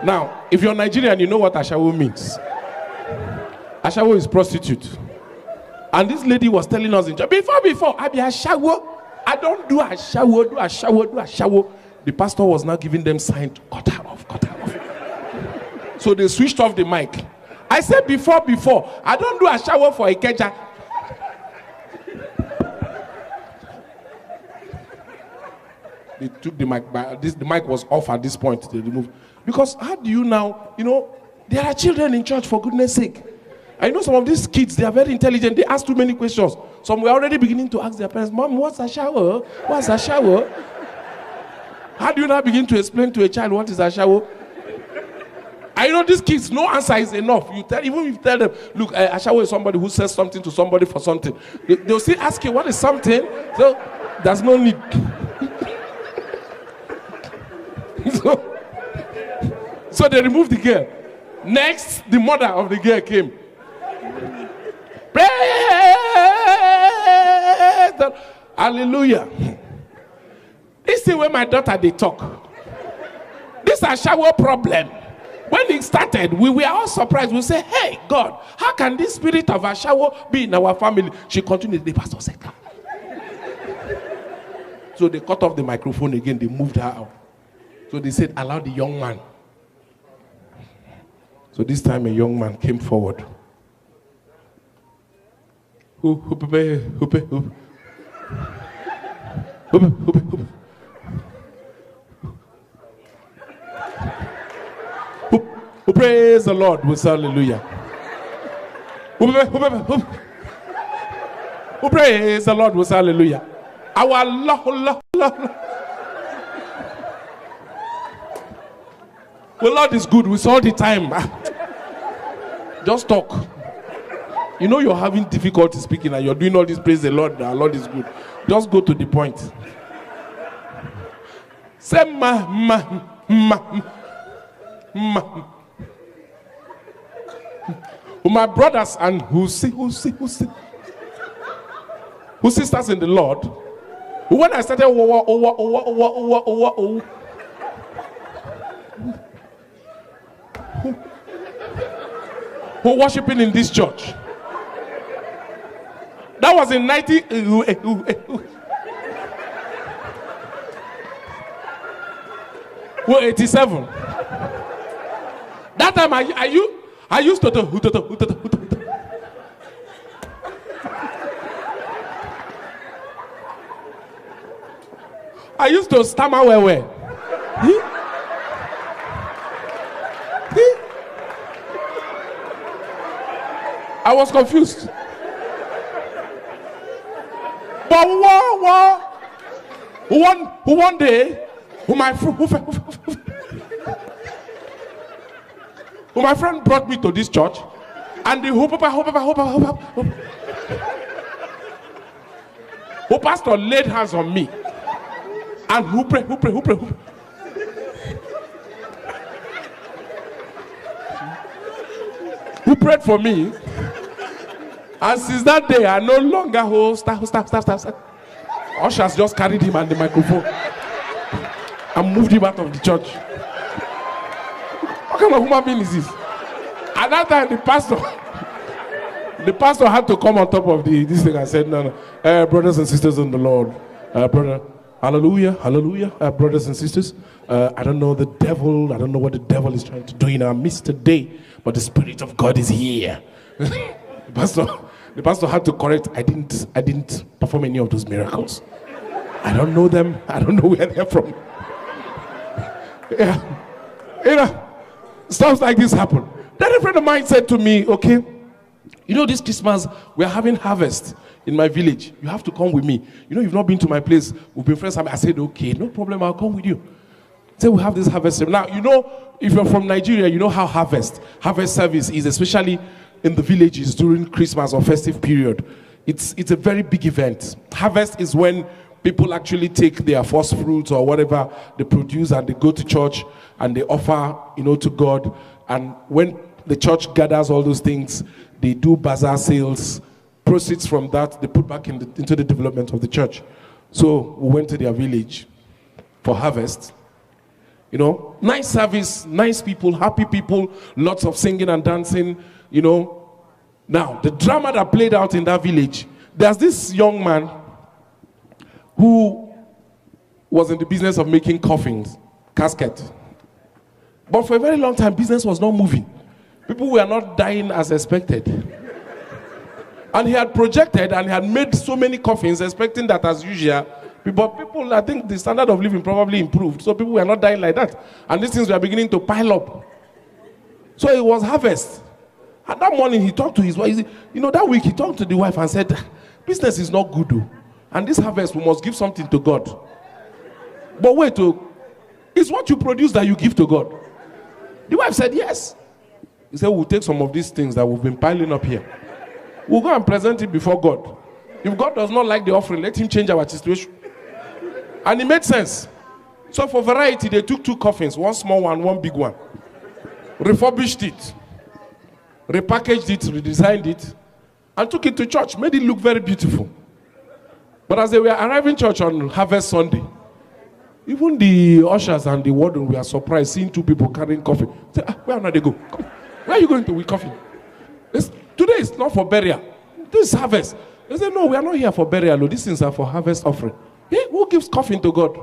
Now, if you're Nigerian, you know what ashawo means. Ashawo is prostitute. And this lady was telling us in church, before I be a shower, I don't do a shower. The pastor was now giving them sign to cut her off. So they switched off the mic. I said before, I don't do a shower for a Ikeja. They took the mic back. The mic was off at this point. They removed. Because how do you now, you know, there are children in church, for goodness sake. I know some of these kids, they are very intelligent. They ask too many questions. Some were already beginning to ask their parents, Mom, what's a shower? What's a shower? How do you now begin to explain to a child what is ashawo? I know these kids, no answer is enough. Even if you tell them, look, ashawo is somebody who says something to somebody for something. They'll still ask you, what is something? So there's no need. So they removed the girl. Next, the mother of the girl came. Praise the hallelujah. This is where my daughter they talk. This is a shower problem. When it started, we were all surprised. We say, hey, God, how can this spirit of a shower be in our family? She continued. The pastor said, come. So they cut off the microphone again. They moved her out. So they said, allow the young man. So this time a young man came forward. Who praise the Lord with hallelujah. Who praise the Lord with hallelujah. Our Lord. The Lord is good with all the time. Just talk. You know you're having difficulty speaking and you're doing all this praise the Lord. The Lord is good. Just go to the point. Say ma. My brothers and who sisters in the Lord. When I started who worshiping in this church. That was in 1987. That time I used to I used to stammer where. I was confused. But one day, my friend brought me to this church, and the who pastor laid hands on me, and who pray. Who prayed for me. And since that day, I no longer hold stop. Ushers just carried him and the microphone and moved him out of the church. What kind of human being is this? At that time, the pastor had to come on top of this thing and said, no. Brothers and sisters in the Lord, brother, hallelujah, brothers and sisters. I don't know the devil. I don't know what the devil is trying to do in our midst today, but the Spirit of God is here. The pastor had to correct. I didn't perform any of those miracles. I don't know them. I don't know where they're from. Yeah. Stuff like this happen. Then a friend of mine said to me, okay, this Christmas we're having harvest in my village. You have to come with me. You've not been to my place. We've been friends. I said, okay, no problem. I'll come with you. So we have this harvest. Now, if you're from Nigeria, you know how harvest service is, especially in the villages during Christmas or festive period. It's a very big event. Harvest is when people actually take their first fruits or whatever they produce and they go to church and they offer, to God. And when the church gathers all those things, they do bazaar sales. Proceeds from that, they put back into the development of the church. So we went to their village for harvest. Nice service, nice people, happy people, lots of singing and dancing. Now, the drama that played out in that village, there's this young man who was in the business of making coffins, casket. But for a very long time, business was not moving. People were not dying as expected. And he had projected and he had made so many coffins, expecting that as usual. But people, I think the standard of living probably improved. So people were not dying like that. And these things were beginning to pile up. So it was harvest. And that morning he talked to his wife. That week he talked to the wife and said, business is not good, though. And this harvest, we must give something to God. But wait, It's what you produce that you give to God. The wife said, yes. He said, we'll take some of these things that we've been piling up here. We'll go and present it before God. If God does not like the offering, let him change our situation. And it made sense. So for variety, they took 2 coffins, one small one, one big one. Refurbished it. Repackaged it, redesigned it, and took it to church. Made it look very beautiful. But as they were arriving church on Harvest Sunday, even the ushers and the warden were surprised seeing 2 people carrying coffin. Say, where are they go? Come. Where are you going to with coffin? Today is not for burial. This is harvest. They said, no, we are not here for burial. No, these things are for harvest offering. Hey, who gives coffin to God?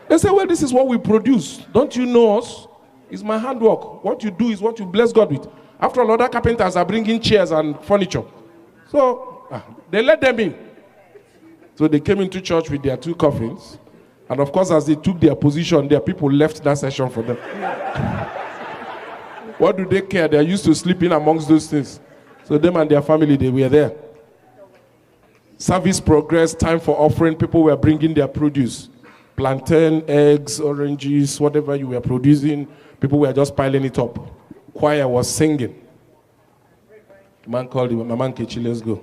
They say, well, this is what we produce. Don't you know us? It's my handwork. What you do is what you bless God with. After all, other carpenters are bringing chairs and furniture. So they let them in. So they came into church with their 2 coffins. And of course, as they took their position, their people left that session for them. What do they care? They are used to sleeping amongst those things. So them and their family, they were there. Service progressed, time for offering. People were bringing their produce. Plantain, eggs, oranges, whatever you were producing. People were just piling it up. Choir was singing. The man called him, Mama Nkechi, let's go.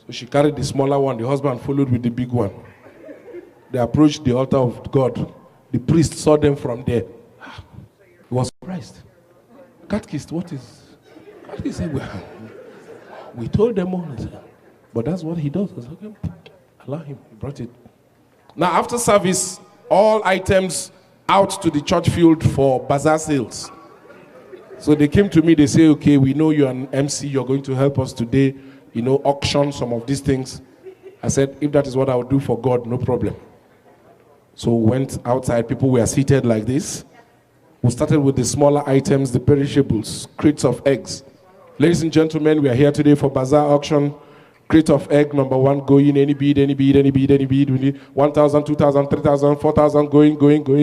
So she carried the smaller one. The husband followed with the big one. They approached the altar of God. The priest saw them from there. He was surprised. Catechist, what is? Catechist said, well, we told them all. But that's what he does. I said, okay, allow him. He brought it. Now, after service, all items out to the church field for bazaar sales. So they came to me, they say, okay, we know you're an MC, you're going to help us today, auction some of these things. I said, if that is what I would do for God, no problem. So we went outside, people were seated like this. We started with the smaller items, the perishables, crates of eggs. Ladies and gentlemen, we are here today for bazaar auction. Crate of egg, number 1, going, any bead, any bead, any bead, any bead. We need 1,000, 2,000, 3,000, 4,000, going,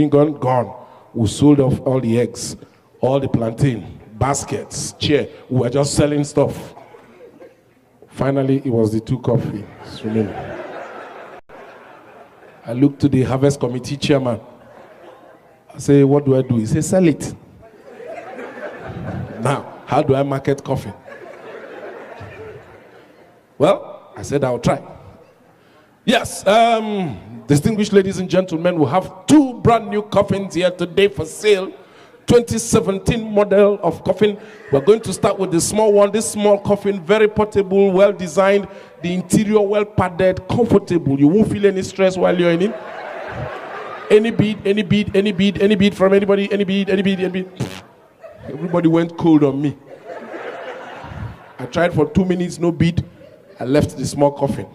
gone. We sold off all the eggs, all the plantain, baskets, chair. We were just selling stuff. Finally, it was the 2 coffees remaining. I looked to the harvest committee chairman. I say, what do I do? He said, sell it. Now, how do I market coffee? Well, I said I'll try. Yes, distinguished ladies and gentlemen, we have 2 brand new coffins here today for sale. 2017 model of coffin. We're going to start with the small one. This small coffin, very portable, well designed. The interior well padded, comfortable. You won't feel any stress while you're in it. Any bead, any bead, any bead, any bead from anybody, any bead, any bead, any bead. Everybody went cold on me. I tried for 2 minutes, no bead. I left the small coffin.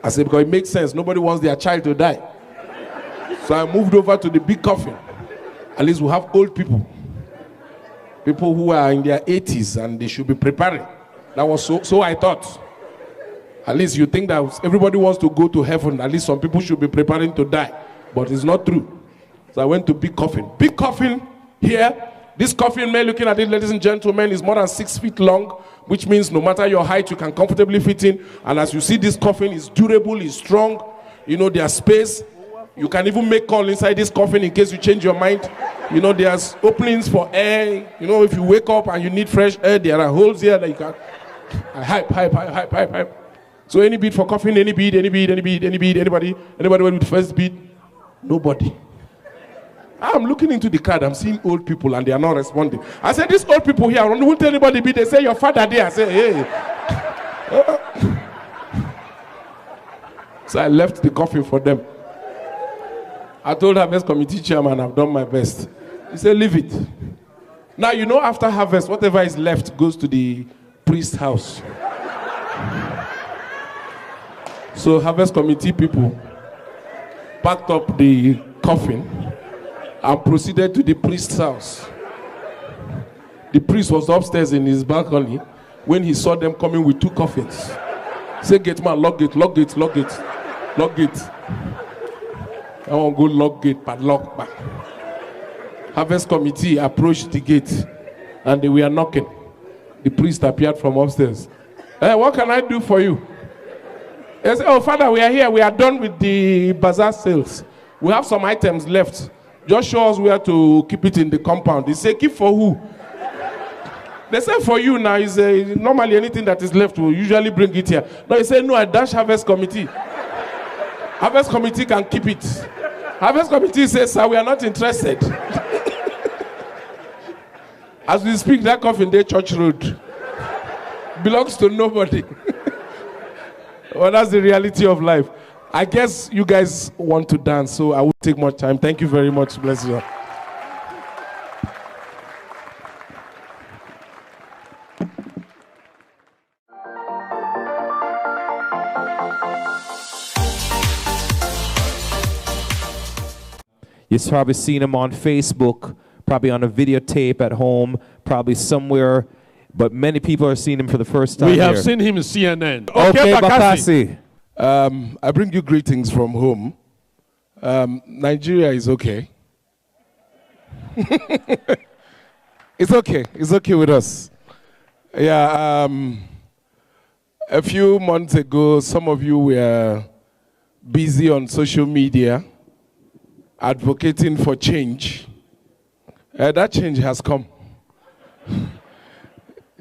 I said, because it makes sense. Nobody wants their child to die. So I moved over to the big coffin. At least we have old people. People who are in their 80s and they should be preparing. That was so I thought. At least you think that everybody wants to go to heaven. At least some people should be preparing to die. But it's not true. So I went to big coffin. Big coffin here. This coffin, man, looking at it, ladies and gentlemen, is more than 6 feet long, which means no matter your height, you can comfortably fit in. And as you see, this coffin is durable, is strong. There's space. You can even make call inside this coffin in case you change your mind. There's openings for air. If you wake up and you need fresh air, there are holes here that you can hype. So any bead for coffin, any bead, anybody with first bead? Nobody. I'm looking into the crowd, I'm seeing old people and they are not responding. I said, these old people here, I won't tell anybody bead. They say, your father there. I say, hey. So I left the coffin for them. I told Harvest Committee Chairman, I've done my best. He said, leave it. Now, after harvest, whatever is left goes to the priest's house. So Harvest Committee people packed up the coffin and proceeded to the priest's house. The priest was upstairs in his balcony when he saw them coming with 2 coffins. He said, gate man, lock gate. I want to go lock gate, padlock back. Harvest Committee approached the gate and they were knocking. The priest appeared from upstairs. Hey, what can I do for you? They say, oh, Father, we are here. We are done with the bazaar sales. We have some items left. Just show us where to keep it in the compound. They say, keep for who? They say for you now, is normally anything that is left, we'll usually bring it here. No, they say, no, I dash Harvest Committee. Harvest Committee can keep it. Harvest Committee says, sir, we are not interested. As we speak, that Coffin Day Church Road belongs to nobody. Well, that's the reality of life. I guess you guys want to dance, so I won't take much time. Thank you very much. Bless you. You've probably seen him on Facebook, probably on a videotape at home, probably somewhere, but many people are seeing him for the first time. We have here. seen him in CNN. Okay, Bakassi. I bring you greetings from home. Nigeria is okay. It's okay. It's okay with us. Yeah. A few months ago, some of you were busy on social media advocating for change. That change has come.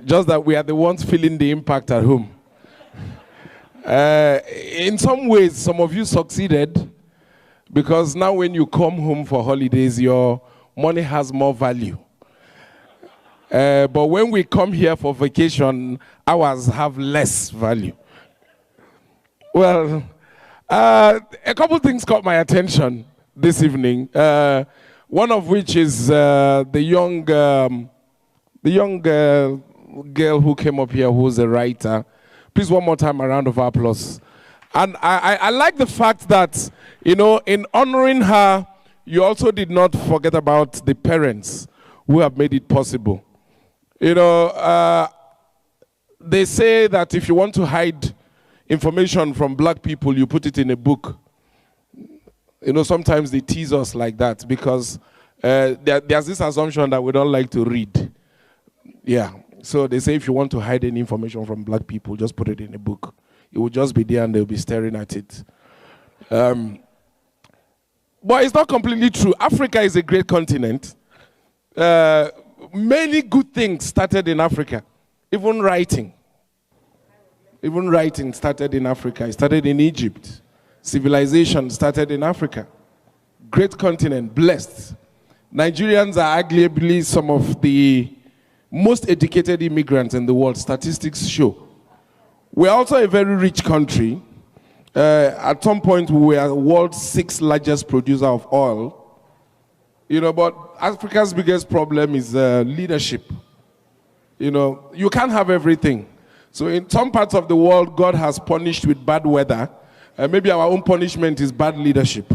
Just that we are the ones feeling the impact at home. In some ways, some of you succeeded because now when you come home for holidays, your money has more value. But when we come here for vacation, ours have less value. Well, a couple things caught my attention this evening. One of which is the young girl who came up here, who's a writer. Please, one more time, a round of applause. And I like the fact that, you know, in honoring her, you also did not forget about the parents who have made it possible. You know, they say that if you want to hide information from black people, you put it in a book. You know, sometimes they tease us like that because there's this assumption that we don't like to read. Yeah. So they say if you want to hide any information from black people, just put it in a book. It will just be there and they'll be staring at it. But it's not completely true. Africa is a great continent. Many good things started in Africa. Even writing. Even writing started in Africa. It started in Egypt. Civilization started in Africa. Great continent, blessed. Nigerians are arguably some of the most educated immigrants in the world, statistics show. We're also a very rich country. At some point, we were the world's 6th largest producer of oil. You know, but Africa's biggest problem is leadership. You know, you can't have everything. So in some parts of the world, God has punished with bad weather. Maybe our own punishment is bad leadership.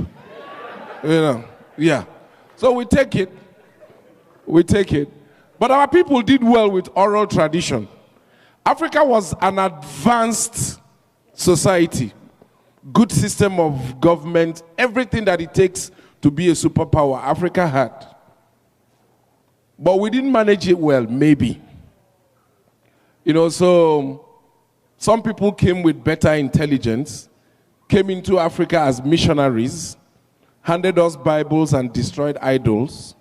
You know, yeah. So we take it. We take it. But our people did well with oral tradition. Africa was an advanced society, good system of government, everything that it takes to be a superpower, Africa had. But we didn't manage it well, maybe. You know, so some people came with better intelligence, came into Africa as missionaries, handed us Bibles and destroyed idols,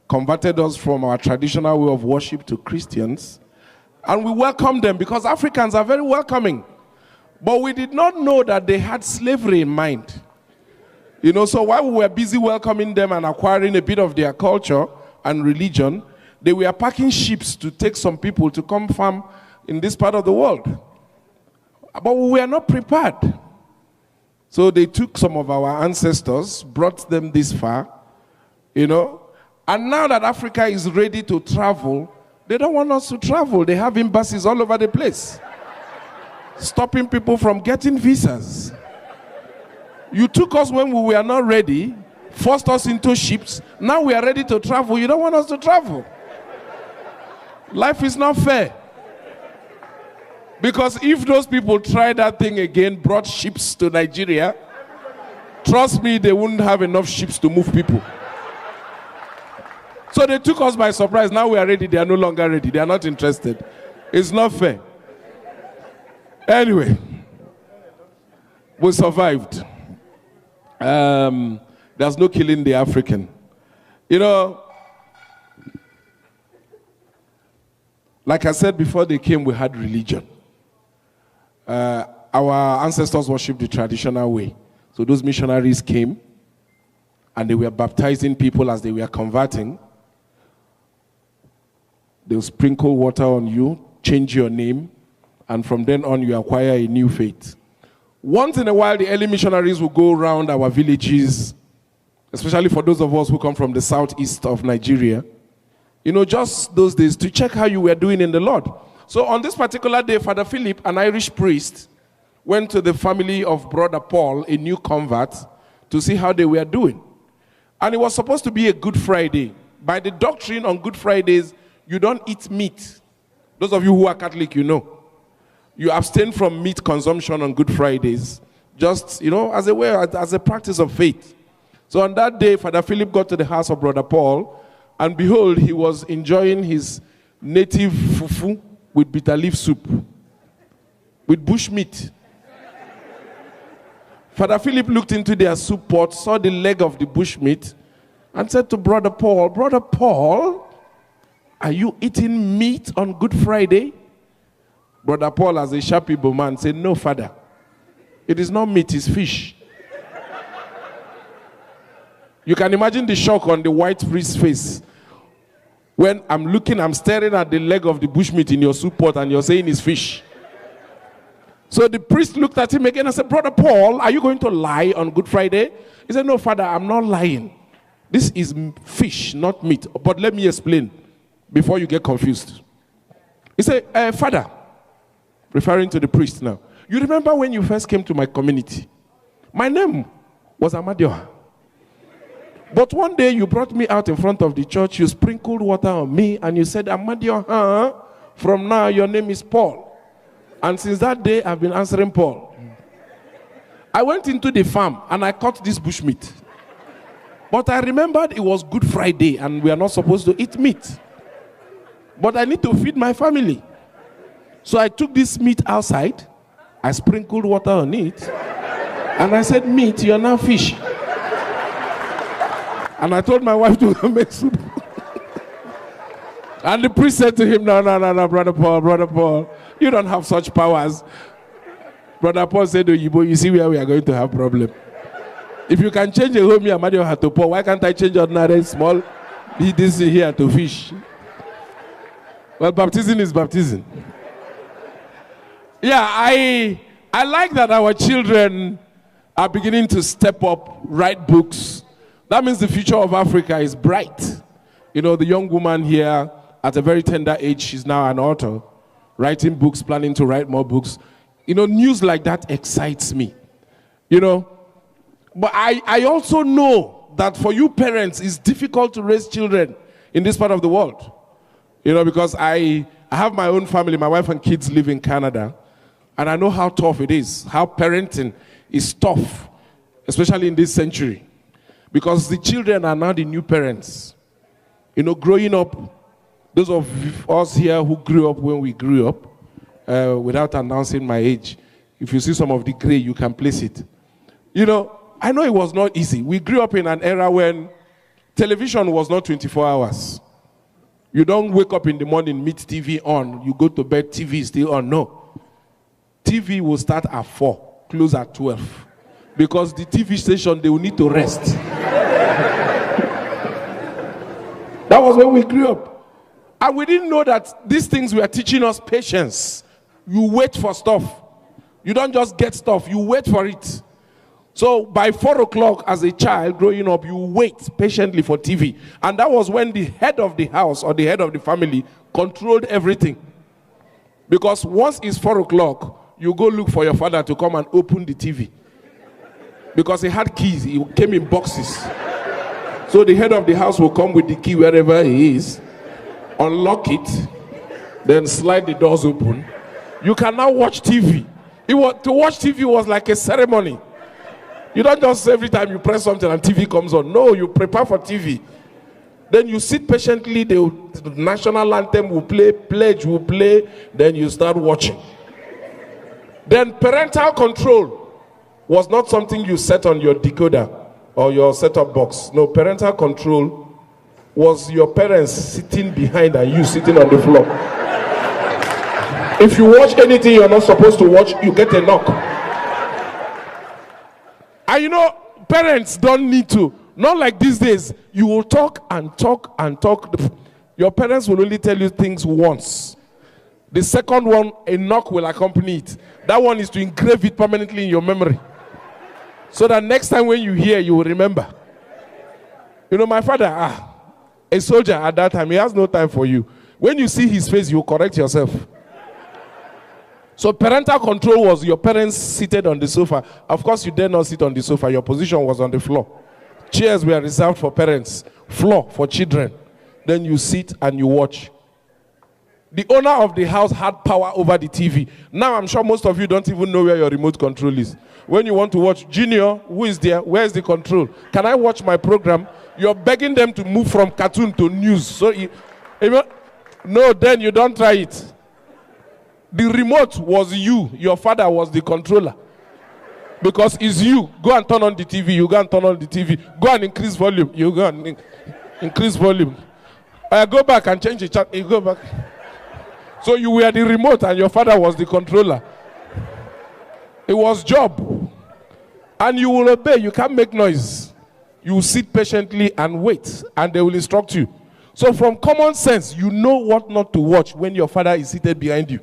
converted us from our traditional way of worship to Christians, and we welcomed them because Africans are very welcoming. But we did not know that they had slavery in mind. You know, so while we were busy welcoming them and acquiring a bit of their culture and religion, they were packing ships to take some people to come farm in this part of the world. But we were not prepared. So they took some of our ancestors, brought them this far, you know, and now that Africa is ready to travel, they don't want us to travel. They have embassies all over the place, stopping people from getting visas. You took us when we were not ready, forced us into ships. Now we are ready to travel. You don't want us to travel. Life is not fair. Because if those people tried that thing again, brought ships to Nigeria, trust me, they wouldn't have enough ships to move people. So they took us by surprise. Now we are ready. They are no longer ready. They are not interested. It's not fair. Anyway, We survived. There's no killing the African. You know, like I said before they came, we had religion. Our ancestors worshipped the traditional way. So those missionaries came and they were baptizing people as they were converting. They'll sprinkle water on you, change your name, and from then on you acquire a new faith. Once in a while, the early missionaries will go around our villages, especially for those of us who come from the southeast of Nigeria, you know, just those days to check how you were doing in the Lord. So on this particular day, Father Philip, an Irish priest, went to the family of Brother Paul, a new convert, to see how they were doing. And it was supposed to be a Good Friday. By the doctrine on Good Fridays, you don't eat meat. Those of you who are Catholic, you know. You abstain from meat consumption on Good Fridays, just, you know, as a way, as a practice of faith. So on that day, Father Philip got to the house of Brother Paul, and behold, he was enjoying his native fufu with bitter leaf soup, with bush meat. Father Philip looked into their soup pot, saw the leg of the bush meat, and said to Brother Paul, are you eating meat on Good Friday? Brother Paul, as a sharp Igbo man, said, no, Father. It is not meat, it's fish. You can imagine the shock on the white priest's face. When I'm staring at the leg of the bushmeat in your soup pot and you're saying it's fish. So the priest looked at him again and said, Brother Paul, are you going to lie on Good Friday? He said, no, Father, I'm not lying. This is fish, not meat. But let me explain before you get confused. He said, Father, referring to the priest now, you remember when you first came to my community? My name was Amadioha. But one day you brought me out in front of the church, you sprinkled water on me, and you said, Amadioha, from now your name is Paul. And since that day, I've been answering Paul. I went into the farm and I caught this bushmeat. But I remembered it was Good Friday and we are not supposed to eat meat. But I need to feed my family. So I took this meat outside, I sprinkled water on it, and I said, meat, you're now fish. And I told my wife to make soup. And the priest said to him, no, Brother Paul, you don't have such powers. Brother Paul said to Yibo, you see where we are going to have problem. If you can change a home here, Mario to Paul, why can't I change ordinary small this here to fish? Well, baptism is baptism. Yeah, I like that our children are beginning to step up, write books. That means the future of Africa is bright. You know, the young woman here, at a very tender age, she's now an author, writing books, planning to write more books. You know, news like that excites me. You know, but I also know that for you parents, it's difficult to raise children in this part of the world. You know, because I have my own family, my wife and kids live in Canada, and I know how tough it is, how parenting is tough, especially in this century. Because the children are now the new parents. You know, growing up, those of us here who grew up when we grew up, without announcing my age, if you see some of the gray, you can place it. You know, I know it was not easy. We grew up in an era when television was not 24 hours. You don't wake up in the morning, meet TV on, you go to bed, TV is still on. No. TV will start at 4, close at 12. Because the TV station, they will need to rest. That was when we grew up. And we didn't know that these things were teaching us patience. You wait for stuff. You don't just get stuff, you wait for it. So by 4 o'clock as a child growing up, you wait patiently for TV. And that was when the head of the house or the head of the family controlled everything. Because once it's 4 o'clock, you go look for your father to come and open the TV. Because he had keys, he came in boxes. So the head of the house will come with the key wherever he is, unlock it, then slide the doors open. You can now watch TV. To watch TV was like a ceremony. You don't just every time you press something and TV comes on. No, you prepare for TV. Then you sit patiently, the national anthem will play, pledge will play, then you start watching. Then parental control was not something you set on your decoder or your set-top box. No, parental control was your parents sitting behind and you sitting on the floor. If you watch anything you're not supposed to watch, you get a knock. And you know, parents don't need to. Not like these days. You will talk and talk and talk. Your parents will only tell you things once. The second one, a knock will accompany it. That one is to engrave it permanently in your memory. So that next time when you hear, you will remember. You know, my father, a soldier at that time, he has no time for you. When you see his face, you correct yourself. So parental control was your parents seated on the sofa. Of course, you dare not sit on the sofa. Your position was on the floor. Chairs were reserved for parents. Floor for children. Then you sit and you watch. The owner of the house had power over the TV. Now I'm sure most of you don't even know where your remote control is. When you want to watch Junior, who is there? Where is the control? Can I watch my program? You're begging them to move from cartoon to news. So, no, then you don't try it. The remote was you. Your father was the controller. Because it's you. Go and turn on the TV. You go and turn on the TV. Go and increase volume. You go and increase volume. I go back and change the channel. You go back. So you were the remote and your father was the controller. It was job. And you will obey. You can't make noise. You will sit patiently and wait. And they will instruct you. So from common sense, you know what not to watch when your father is seated behind you.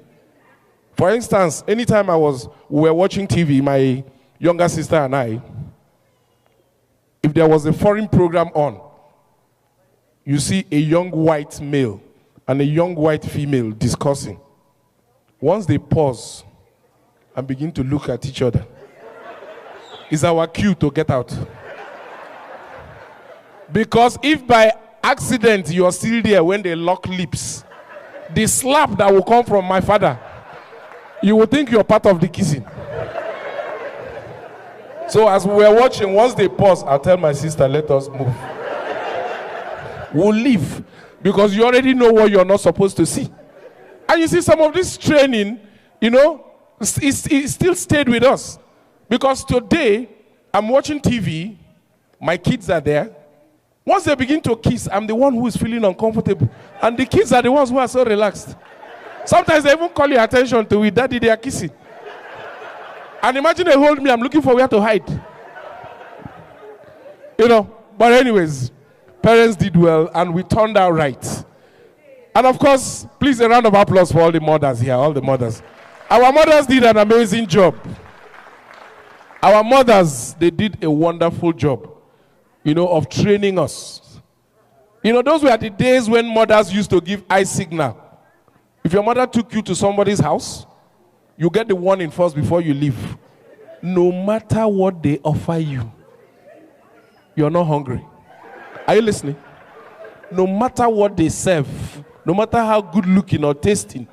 For instance, anytime we were watching TV, my younger sister and I, if there was a foreign program on, you see a young white male and a young white female discussing. Once they pause and begin to look at each other, it's our cue to get out. Because if by accident you're still there when they lock lips, the slap that will come from my father, you will think you're part of the kissing. So as we were watching, once they pause, I'll tell my sister, let us move. We'll leave. Because you already know what you're not supposed to see. And you see, some of this training, you know, it still stayed with us. Because today, I'm watching TV, my kids are there. Once they begin to kiss, I'm the one who is feeling uncomfortable. And the kids are the ones who are so relaxed. Sometimes they even call your attention to it. Daddy, they are kissing. And imagine they hold me, I'm looking for where to hide. You know, but anyways, parents did well and we turned out right. And of course, please a round of applause for all the mothers here, all the mothers. Our mothers did an amazing job. Our mothers, they did a wonderful job, you know, of training us. You know, those were the days when mothers used to give eye signal. If your mother took you to somebody's house, you get the warning first before you leave. No matter what they offer you, you're not hungry. Are you listening? No matter what they serve, no matter how good looking or tasting,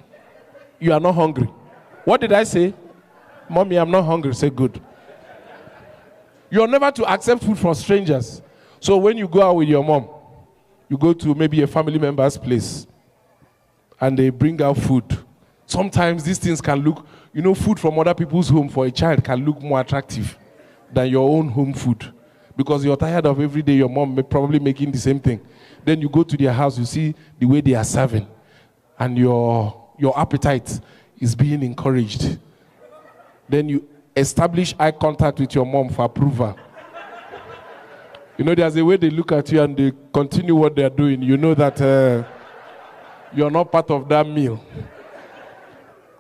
you are not hungry. What did I say? Mommy, I'm not hungry. Say good. You're never to accept food from strangers. So when you go out with your mom, you go to maybe a family member's place and they bring out food. Sometimes these things can look, you know, food from other people's home for a child can look more attractive than your own home food. Because you're tired of every day your mom probably making the same thing. Then you go to their house, you see the way they are serving. And your appetite is being encouraged. Then you establish eye contact with your mom for approval. You know, there's a way they look at you and they continue what they're doing. You know that you're not part of that meal.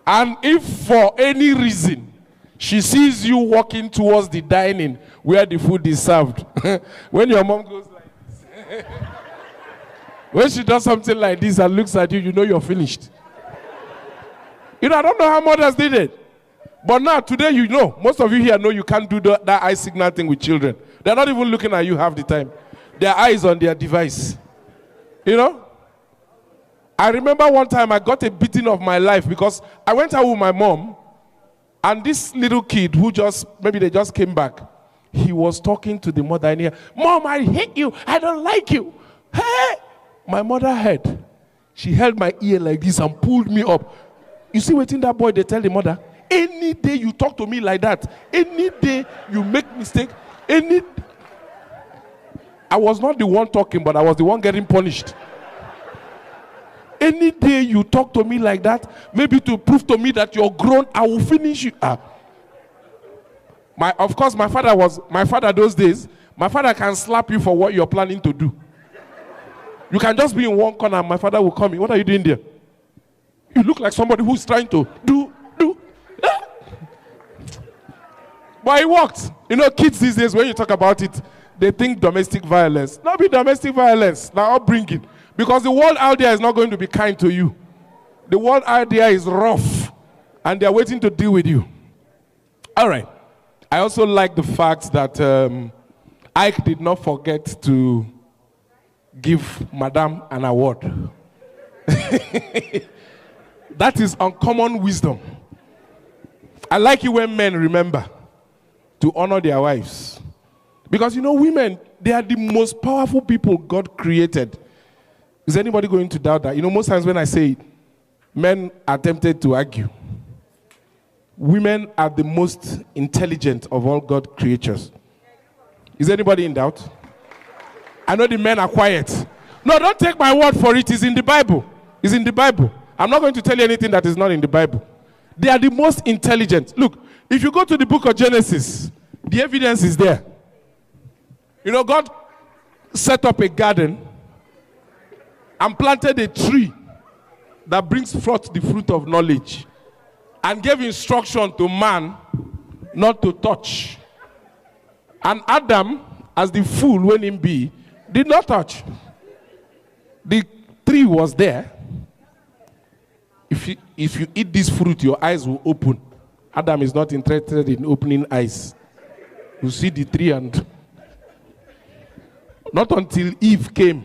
And if for any reason she sees you walking towards the dining where the food is served, when your mom goes like this, when she does something like this and looks at you, you know you're finished. You know, I don't know how mothers did it. But now, today, you know, most of you here know you can't do that eye signal thing with children. They're not even looking at you half the time. Their eyes on their device. You know? I remember one time I got a beating of my life because I went out with my mom and this little kid who maybe they just came back, he was talking to the mother in here. Mom, I hate you. I don't like you. Hey! My mother heard. She held my ear like this and pulled me up. You see what in that boy they tell the mother? Any day you talk to me like that, any day you make mistake, I was not the one talking, but I was the one getting punished. Any day you talk to me like that, maybe to prove to me that you're grown, I will finish you. Of course, my father those days, my father can slap you for what you're planning to do. You can just be in one corner and my father will come in. What are you doing there? You look like somebody who's trying to do. But it worked. You know, kids these days, when you talk about it, they think domestic violence. Not be domestic violence, now upbringing. Because the world out there is not going to be kind to you. The world out there is rough, and they're waiting to deal with you. All right. I also like the fact that Ike did not forget to give Madame an award. That is uncommon wisdom. I like it when men remember to honor their wives. Because, you know, women, they are the most powerful people God created. Is anybody going to doubt that? You know, most times when I say it, men are tempted to argue. Women are the most intelligent of all God's creatures. Is anybody in doubt? I know the men are quiet. No, don't take my word for it. It's in the Bible. It's in the Bible. I'm not going to tell you anything that is not in the Bible. They are the most intelligent. Look, if you go to the book of Genesis, the evidence is there. You know, God set up a garden and planted a tree that brings forth the fruit of knowledge and gave instruction to man not to touch. And Adam, as the fool when him be, did not touch. The tree was there. If you eat this fruit, your eyes will open. Adam is not interested in opening eyes. You see the tree and... Not until Eve came.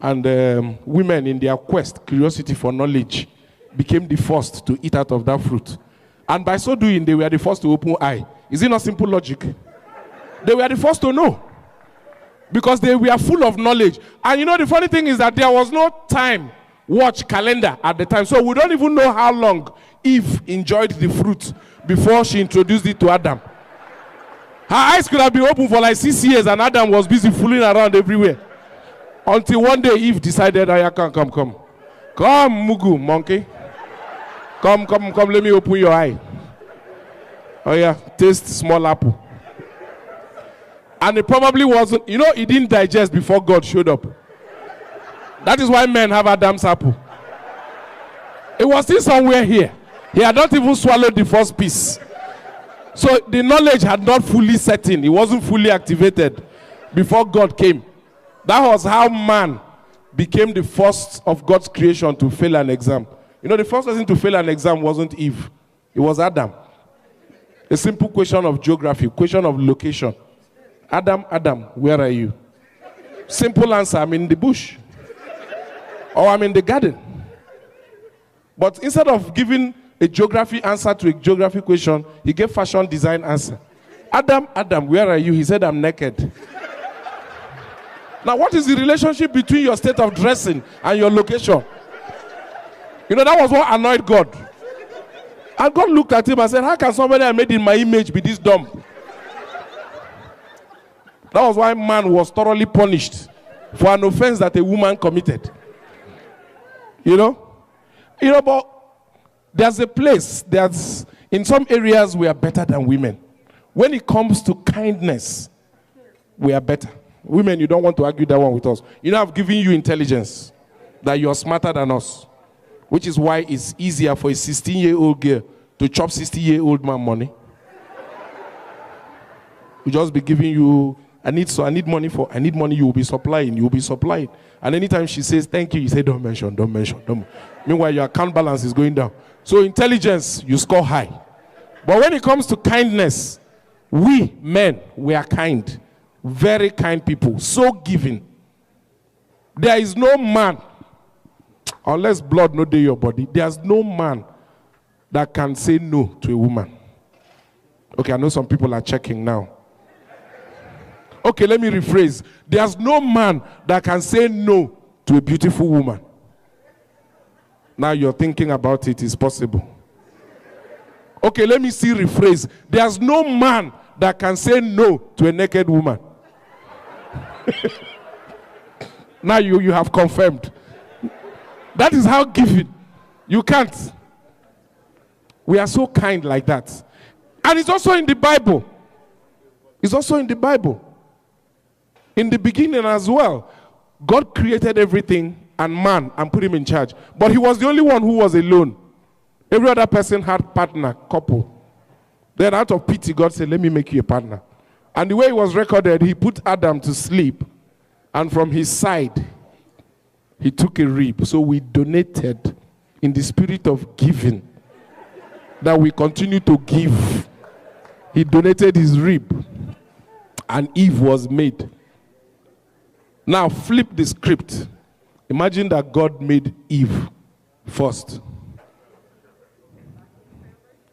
And women in their quest, curiosity for knowledge, became the first to eat out of that fruit. And by so doing, they were the first to open eye. Is it not simple logic? They were the first to know. Because they were full of knowledge. And you know, the funny thing is that there was no time watch calendar at the time. So we don't even know how long Eve enjoyed the fruit before she introduced it to Adam. Her eyes could have been open for like 6 years and Adam was busy fooling around everywhere. Until one day Eve decided, come. Come, Mugu, monkey. Come, let me open your eye. Oh yeah, taste small apple. And it probably wasn't, you know, it didn't digest before God showed up. That is why men have Adam's apple. It was still somewhere here. He had not even swallowed the first piece. So the knowledge had not fully set in. It wasn't fully activated before God came. That was how man became the first of God's creation to fail an exam. You know, the first person to fail an exam wasn't Eve. It was Adam. A simple question of geography, question of location. Adam, where are you? Simple answer, I'm in the bush. Or I'm in the garden. But instead of giving a geography answer to a geography question, he gave fashion design answer. Adam, where are you? He said, I'm naked. Now, what is the relationship between your state of dressing and your location? You know, that was what annoyed God. And God looked at him and said, how can somebody I made in my image be this dumb? That was why man was thoroughly punished for an offense that a woman committed. You know, but there's a place, in some areas we are better than women. When it comes to kindness, we are better. Women, you don't want to argue that one with us. You know, I've given you intelligence, that you're smarter than us, which is why it's easier for a 16-year-old girl to chop 60-year-old man money. We'll just be giving you, I need money, you will be supplying. And anytime she says thank you, you say, don't mention. Meanwhile, your account balance is going down. So intelligence, you score high. But when it comes to kindness, we men, we are kind. Very kind people. So giving. There is no man, unless blood no dey your body, there's no man that can say no to a woman. Okay, I know some people are checking now. Okay, let me rephrase. There's no man that can say no to a beautiful woman. Now you're thinking about it, it's possible. Okay, let me see rephrase. There's no man that can say no to a naked woman. Now you have confirmed. That is how giving. You can't. We are so kind like that. And it's also in the Bible. It's also in the Bible. In the beginning as well, God created everything and man and put him in charge. But he was the only one who was alone. Every other person had partner, couple. Then out of pity, God said, let me make you a partner. And the way it was recorded, he put Adam to sleep. And from his side, he took a rib. So we donated in the spirit of giving. That we continue to give. He donated his rib. And Eve was made. Now flip the script. Imagine that God made Eve first.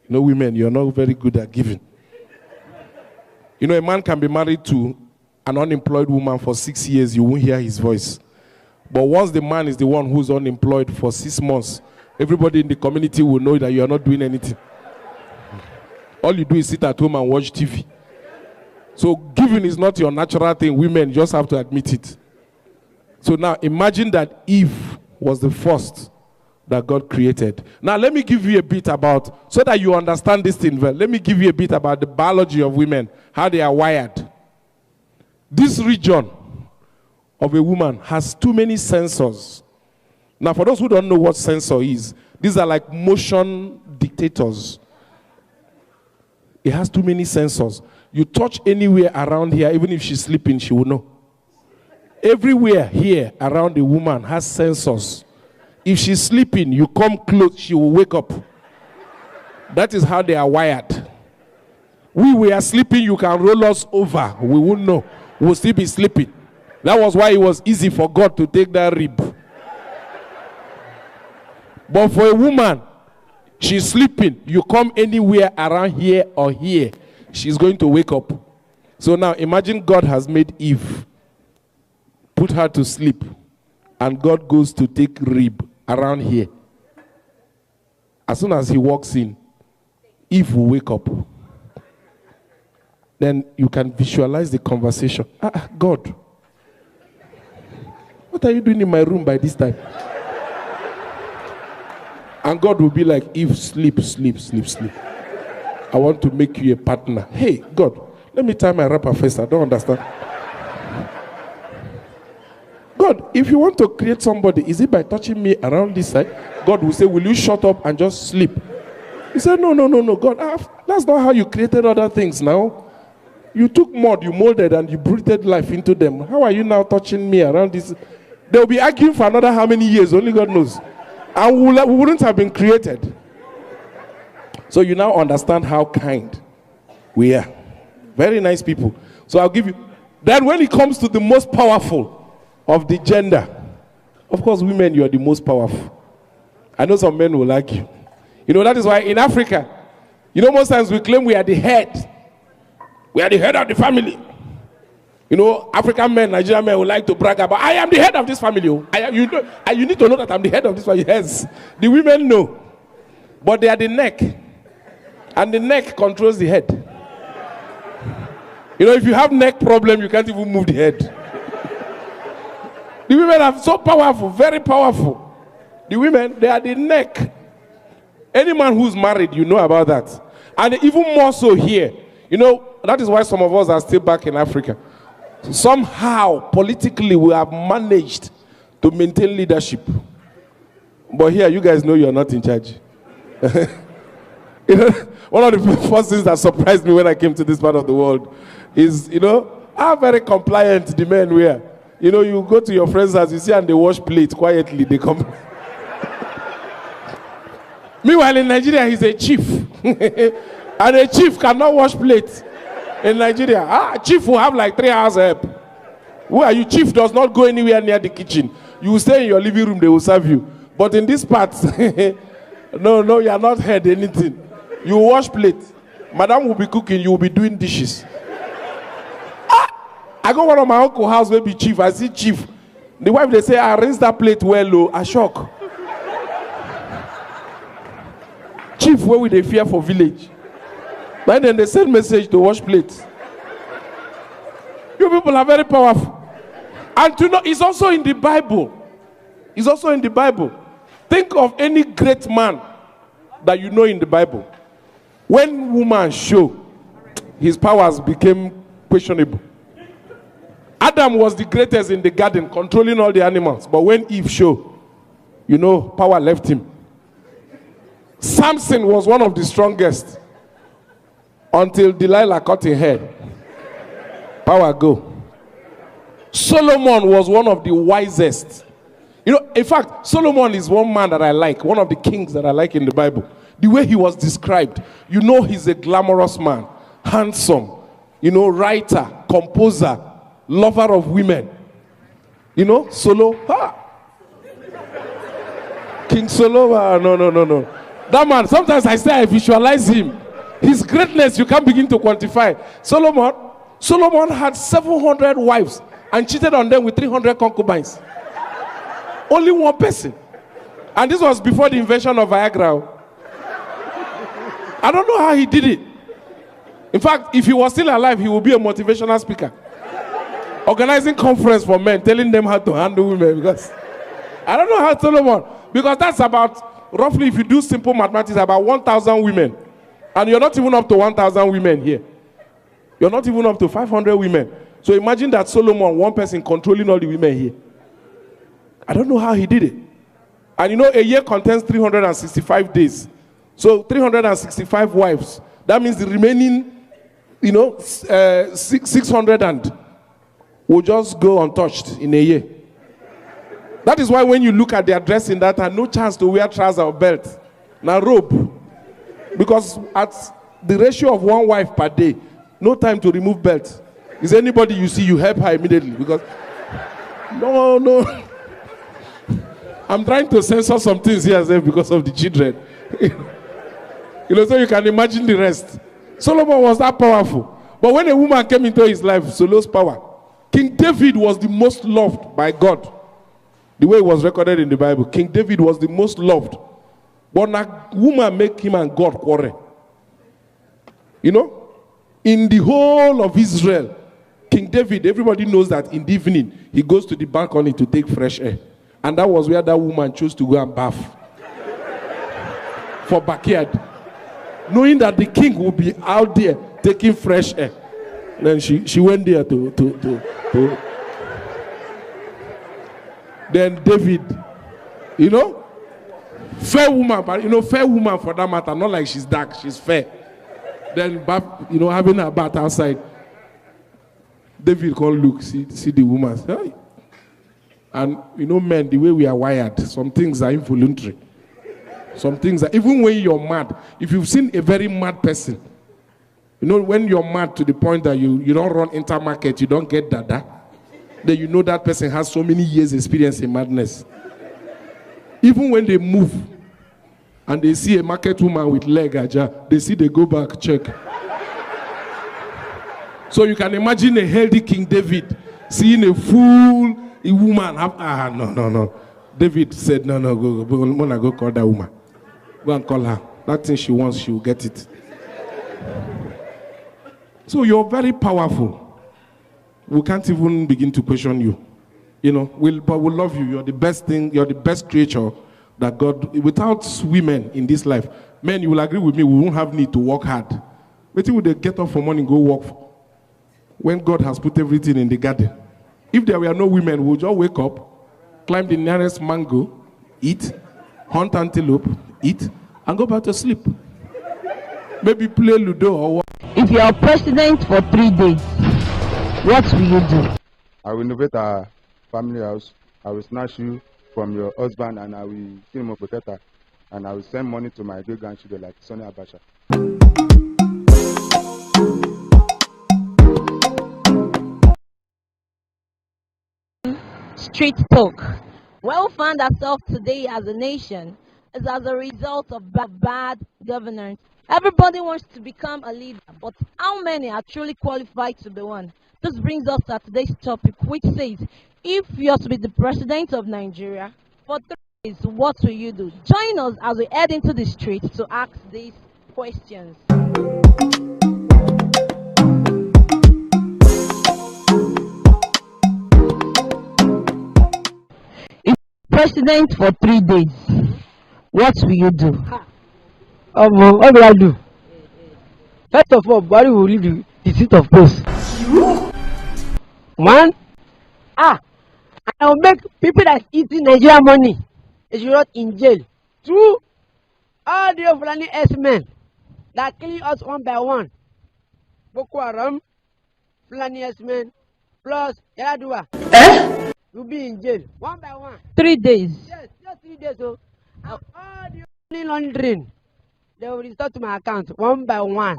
You know, women, you're not very good at giving. You know, a man can be married to an unemployed woman for 6 years, you won't hear his voice. But once the man is the one who's unemployed for 6 months, everybody in the community will know that you are not doing anything. All you do is sit at home and watch TV. So giving is not your natural thing. Women just have to admit it. So now imagine that Eve was the first that God created. Now let me give you a bit about, so that you understand this thing well, let me give you a bit about the biology of women, how they are wired. This region of a woman has too many sensors. Now for those who don't know what sensor is, these are like motion dictators. It has too many sensors. You touch anywhere around here, even if she's sleeping, she will know. Everywhere here around a woman has sensors. If she's sleeping, you come close, she will wake up. That is how they are wired. We are sleeping, you can roll us over. We won't know. We'll still be sleeping. That was why it was easy for God to take that rib. But for a woman, she's sleeping. You come anywhere around here or here, she's going to wake up. So now imagine God has made Eve, put her to sleep, and God goes to take rib around here. As soon as he walks in, Eve will wake up. Then you can visualize the conversation. God, what are you doing in my room by this time? And God will be like, Eve, sleep, sleep, sleep, sleep. I want to make you a partner. Hey, God, let me tie my wrapper first. I don't understand. God, if you want to create somebody, is it by touching me around this side? God will say, will you shut up and just sleep? He said, no, God, that's not how you created other things now. You took mud, you molded, and you breathed life into them. How are you now touching me around this? They'll be arguing for another how many years, only God knows. And we wouldn't have been created. So you now understand how kind we are. Very nice people. So I'll give you. Then when it comes to the most powerful of the gender, of course, women, you are the most powerful. I know some men will argue. You know, that is why in Africa, you know, most times we claim we are the head. We are the head of the family. You know, African men, Nigerian men would like to brag about, I am the head of this family. You need to know that I'm the head of this family. Yes. The women know. But they are the neck. And the neck controls the head. You know, if you have neck problem, you can't even move the head. The women are so powerful, very powerful. The women, they are the neck. Any man who's married, you know about that. And even more so here. You know, that is why some of us are still back in Africa. Somehow, politically, we have managed to maintain leadership. But here, you guys know you're not in charge. You know, one of the first things that surprised me when I came to this part of the world is, you know, how very compliant the men were. You know, you go to your friend's house, you see, and they wash plates quietly. They come. Meanwhile, in Nigeria, he's a chief. And a chief cannot wash plates. In Nigeria, chief will have like 3 hours help. Who are you? Chief does not go anywhere near the kitchen. You will stay in your living room, they will serve you. But in this part, no, you are not heard anything. You wash plates. Madam will be cooking, you will be doing dishes. I go one of my uncle's house, maybe chief. I see chief. The wife, they say, I rinse that plate well, low. I shock. Chief thief where we they fear for village. But then they send message to wash plates. You people are very powerful. And to know, it's also in the Bible. It's also in the Bible. Think of any great man that you know in the Bible. When woman show, his powers became questionable. Adam was the greatest in the garden, controlling all the animals. But when Eve show, you know, power left him. Samson was one of the strongest until Delilah cut his head. Power go. Solomon was one of the wisest. You know, in fact, Solomon is one man that I like, one of the kings that I like in the Bible. The way he was described, you know, he's a glamorous man, handsome, you know, writer, composer, lover of women. You know, King Solo, no. That man, sometimes I say I visualize him. His greatness, you can't begin to quantify. Solomon had 700 wives and cheated on them with 300 concubines. Only one person. And this was before the invention of Viagra. I don't know how he did it. In fact, if he was still alive, he would be a motivational speaker. Organizing conference for men, telling them how to handle women. Because I don't know how Solomon, because that's about, roughly if you do simple mathematics, about 1,000 women. And you're not even up to 1,000 women here. You're not even up to 500 women. So imagine that Solomon, one person controlling all the women here. I don't know how he did it. And you know, a year contains 365 days. So 365 wives. That means the remaining, you know, 600 and will just go untouched in a year. That is why when you look at their dressing, that had no chance to wear trousers or belt. Now robe. Because at the ratio of one wife per day, no time to remove belt. Is anybody you see, you help her immediately. Because, no. I'm trying to censor some things here because of the children. You know, so you can imagine the rest. Solomon was that powerful. But when a woman came into his life, so lost power. King David was the most loved by God. The way it was recorded in the Bible, King David was the most loved. But a woman make him and God quarrel. You know, in the whole of Israel, King David, everybody knows that in the evening, he goes to the balcony to take fresh air. And that was where that woman chose to go and bath. For backyard. Knowing that the king would be out there taking fresh air. Then she went there to Then David, you know, fair woman, but you know, fair woman for that matter, not like she's dark, she's fair. Then, you know, having her bath outside, David called look, see the woman. Hey. And you know, men, the way we are wired, some things are involuntary. Some things are, even when you're mad, if you've seen a very mad person, you know, when you're mad to the point that you don't run intermarket, you don't get dada, then you know that person has so many years experience in madness. Even when they move and they see a market woman with leg aja, they go back, check. So you can imagine a healthy King David seeing a fool woman. No. David said, no, go. When I go call that woman. Go and call her. That thing she wants, she will get it. So you're very powerful. We can't even begin to question you. You know, but we love you. You're the best thing, you're the best creature that God, without women in this life, men, you will agree with me, we won't have need to work hard. But would they get up for morning, go work when God has put everything in the garden? If there were no women, we would just wake up, climb the nearest mango, eat, hunt antelope, eat, and go back to sleep. Maybe play Ludo or what. If you are president for 3 days, what will you do? I will renovate our family house. I will snatch you from your husband and I will kill him protector. And I will send money to my great grandchildren like Sonny Abacha. Street talk. Where we found ourselves today as a nation is as a result of bad governance. Everybody wants to become a leader, but how many are truly qualified to be one? This brings us to today's topic, which says, if you are to be the president of Nigeria for 3 What will you do? Join us as we head into the street to ask these questions. If president for 3 days, what will you do? What will I do? First of all, Buhari will leave the seat of post. One, I will make people that eating Nigeria money, they should not in jail. Two, all the Fulani S-men that killing us one by one, Boko Haram, Fulani S-men, plus Yaradua, will be in jail one by one. 3 days. Yes, just 3 days. So, all the money laundering, they will restore to my account one by one.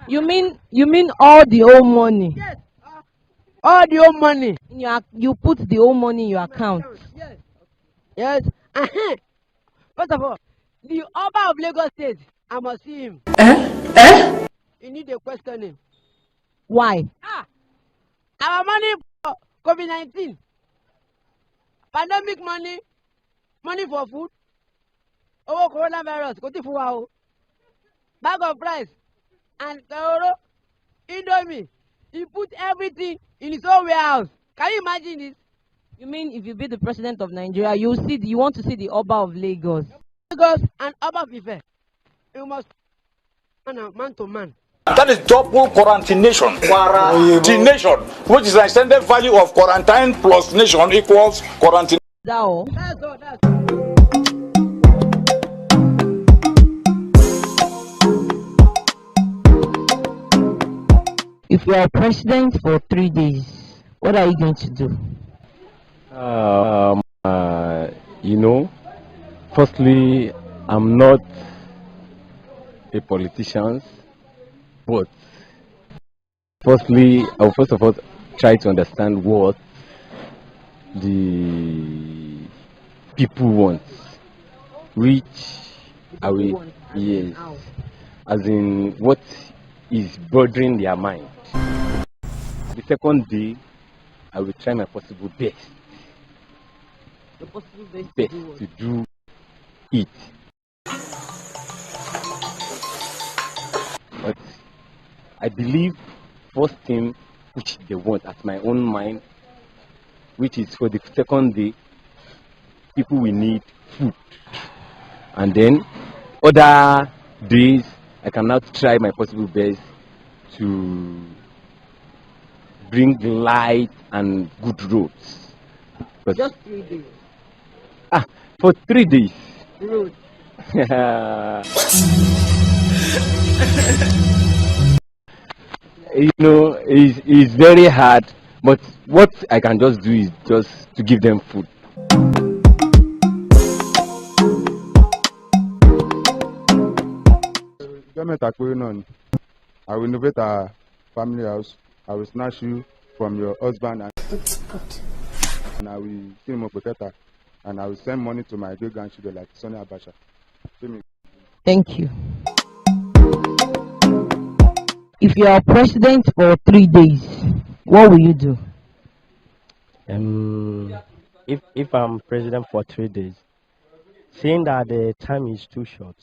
You mean all the old money? Yes, all the old money. You put the old money in your account. Yes. First of all, the Oba of Lagos State, I must see him. You need to question him. Why? Our money for COVID-19, pandemic money, money for food, coronavirus, bag of rice, and Indomie. He put everything in his own warehouse. Can you imagine this? You mean if you be the president of Nigeria, you want to see the Oba of Lagos? Lagos and Oba of Ife. You must man to man. That is double quarantination. Quarantination, which is an extended value of quarantine plus nation equals quarantine. That's all. If you are president for 3 days, what are you going to do? Firstly, I'm not a politician, but firstly, I'll first of all try to understand what the people want, which I will, yes, as in what is bothering their mind. The second day, I will try my possible best. To do it. But I believe first thing which they want at my own mind, which is for the second day, people will need food. And then other days, I cannot try my possible best to bring light and good roads. But Just 3 days. For 3 days. Road. It's very hard, but what I can just do is just to give them food. I will innovate our family house. I will snatch you from your husband and I will see him better. And I will send money to my great grandchildren like Sonny Abacha. Thank you. If you are president for 3 days, what will you do? If I'm president for 3 days, seeing that the time is too short,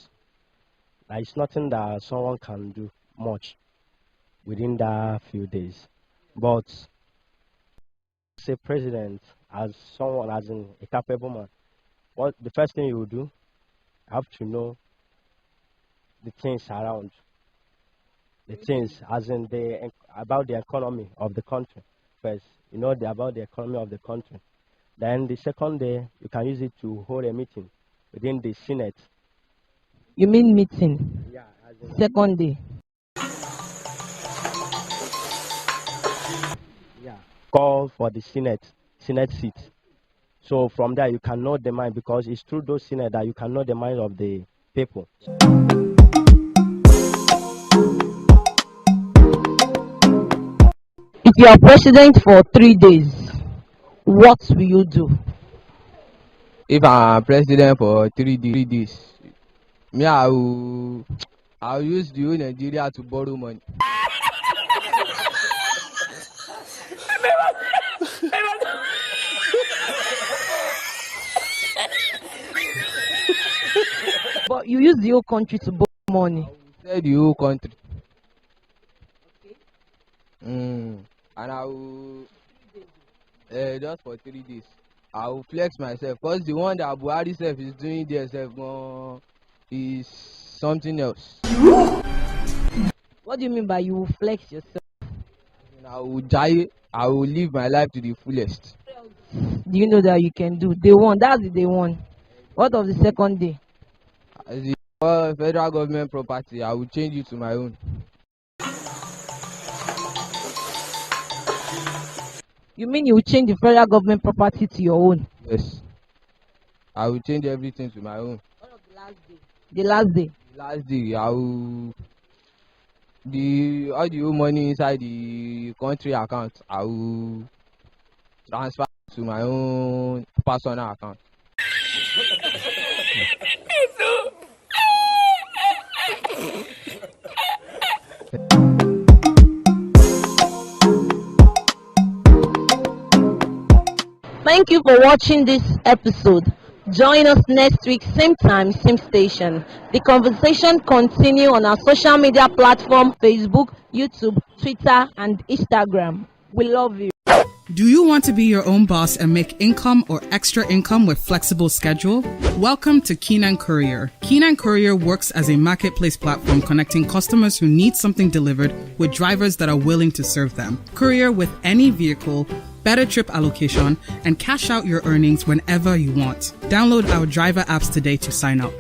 there is nothing that someone can do much within that few days. But say president as someone as in a capable man, what the first thing you will do, you have to know the things around, the things as in about the economy of the country first. About the economy of the country. Then the second day, you can use it to hold a meeting within the Senate. You mean meeting? Yeah. Second day. Yeah. Call for the Senate seat. So from there, you can know the mind, because it's through those Senate that you can know the mind of the people. If you are president for 3 days, what will you do? If I'm president for 3 days, I'll use the whole Nigeria to borrow money. use the whole country to borrow money. Sell the whole country. And I will just for 3 days. I will flex myself because the one that Buhari self is doing there self is something else. What do you mean by you will flex yourself? I will die. I will live my life to the fullest. Do you know that you can do? Day one, that's the day one. What of the second day? As the federal government property, I will change it to my own. You mean you will change the federal government property to your own? Yes. I will change everything to my own. What of the last day? The last day? The last day, I will all the whole money inside the country account, I will transfer to my own personal account. Thank you for watching this episode. Join us next week, same time, same station. The conversation continue on our social media platform, Facebook, YouTube, Twitter, and Instagram. We love you. Do you want to be your own boss and make income or extra income with flexible schedule? Welcome to Keenan Courier. Keenan Courier works as a marketplace platform connecting customers who need something delivered with drivers that are willing to serve them. Courier with any vehicle, better trip allocation, and cash out your earnings whenever you want. Download our driver apps today to sign up.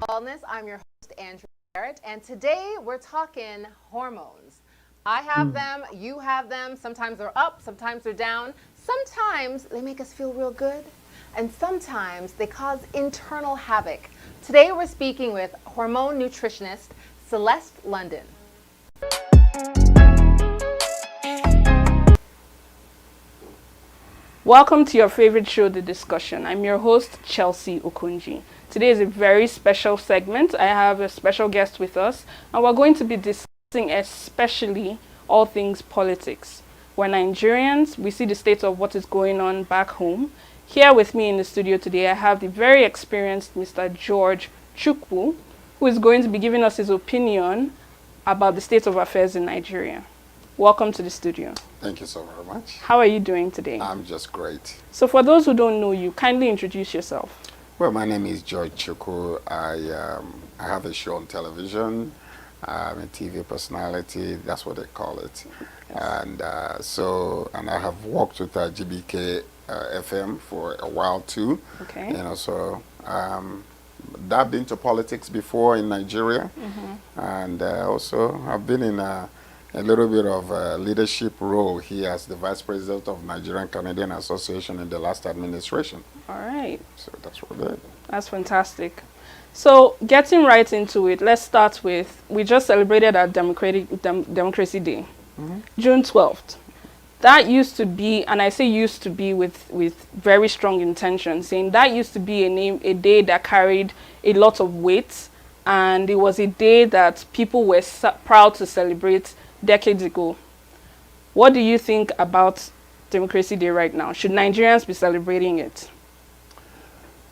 Wellness, I'm your host, Andrew Barrett, and today we're talking hormones. I have them, you have them. Sometimes they're up, sometimes they're down. Sometimes they make us feel real good, and sometimes they cause internal havoc. Today we're speaking with hormone nutritionist Celeste London. Welcome to your favorite show, The Discussion. I'm your host, Chelsea Okunji. Today is a very special segment. I have a special guest with us, and we're going to be discussing especially all things politics. We're Nigerians. We see the state of what is going on back home. Here with me in the studio today, I have the very experienced Mr. George Chukwu, who is going to be giving us his opinion about the state of affairs in Nigeria. Welcome to the studio. Thank you so very much. How are you doing today? I'm just great. So for those who don't know you, kindly introduce yourself. Well, my name is George Chukwu. I have a show on television. I'm a TV personality. That's what they call it. Yes. And I have worked with Gbkm FM for a while too. Okay. You know, so dabbed into politics before in Nigeria, and also I've been in a little bit of a leadership role here as the Vice President of Nigerian Canadian Association in the last administration. All right. So that's what I did. That's fantastic. So getting right into it, let's start with, we just celebrated our Democracy Day, June 12th. That used to be, and I say used to be with very strong intention, saying that used to be a day that carried a lot of weight, and it was a day that people were proud to celebrate decades ago. What do you think about Democracy Day right now? Should Nigerians be celebrating it?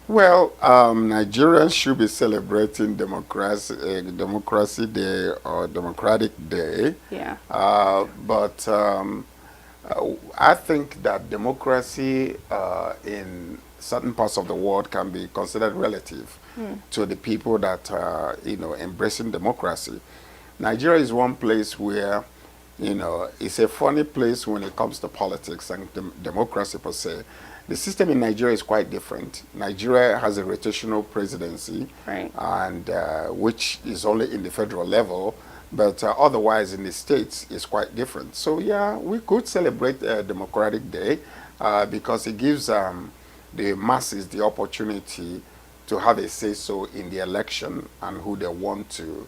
Well, Nigerians should be celebrating Democracy Day or Democratic Day. Yeah. But I think that democracy in certain parts of the world can be considered relative to the people that are, embracing democracy. Nigeria is one place where, it's a funny place when it comes to politics and democracy per se. The system in Nigeria is quite different. Nigeria has a rotational presidency, right, and which is only in the federal level, but otherwise in the states is quite different. So yeah, we could celebrate Democratic Day because it gives the masses the opportunity to have a say-so in the election and who they want to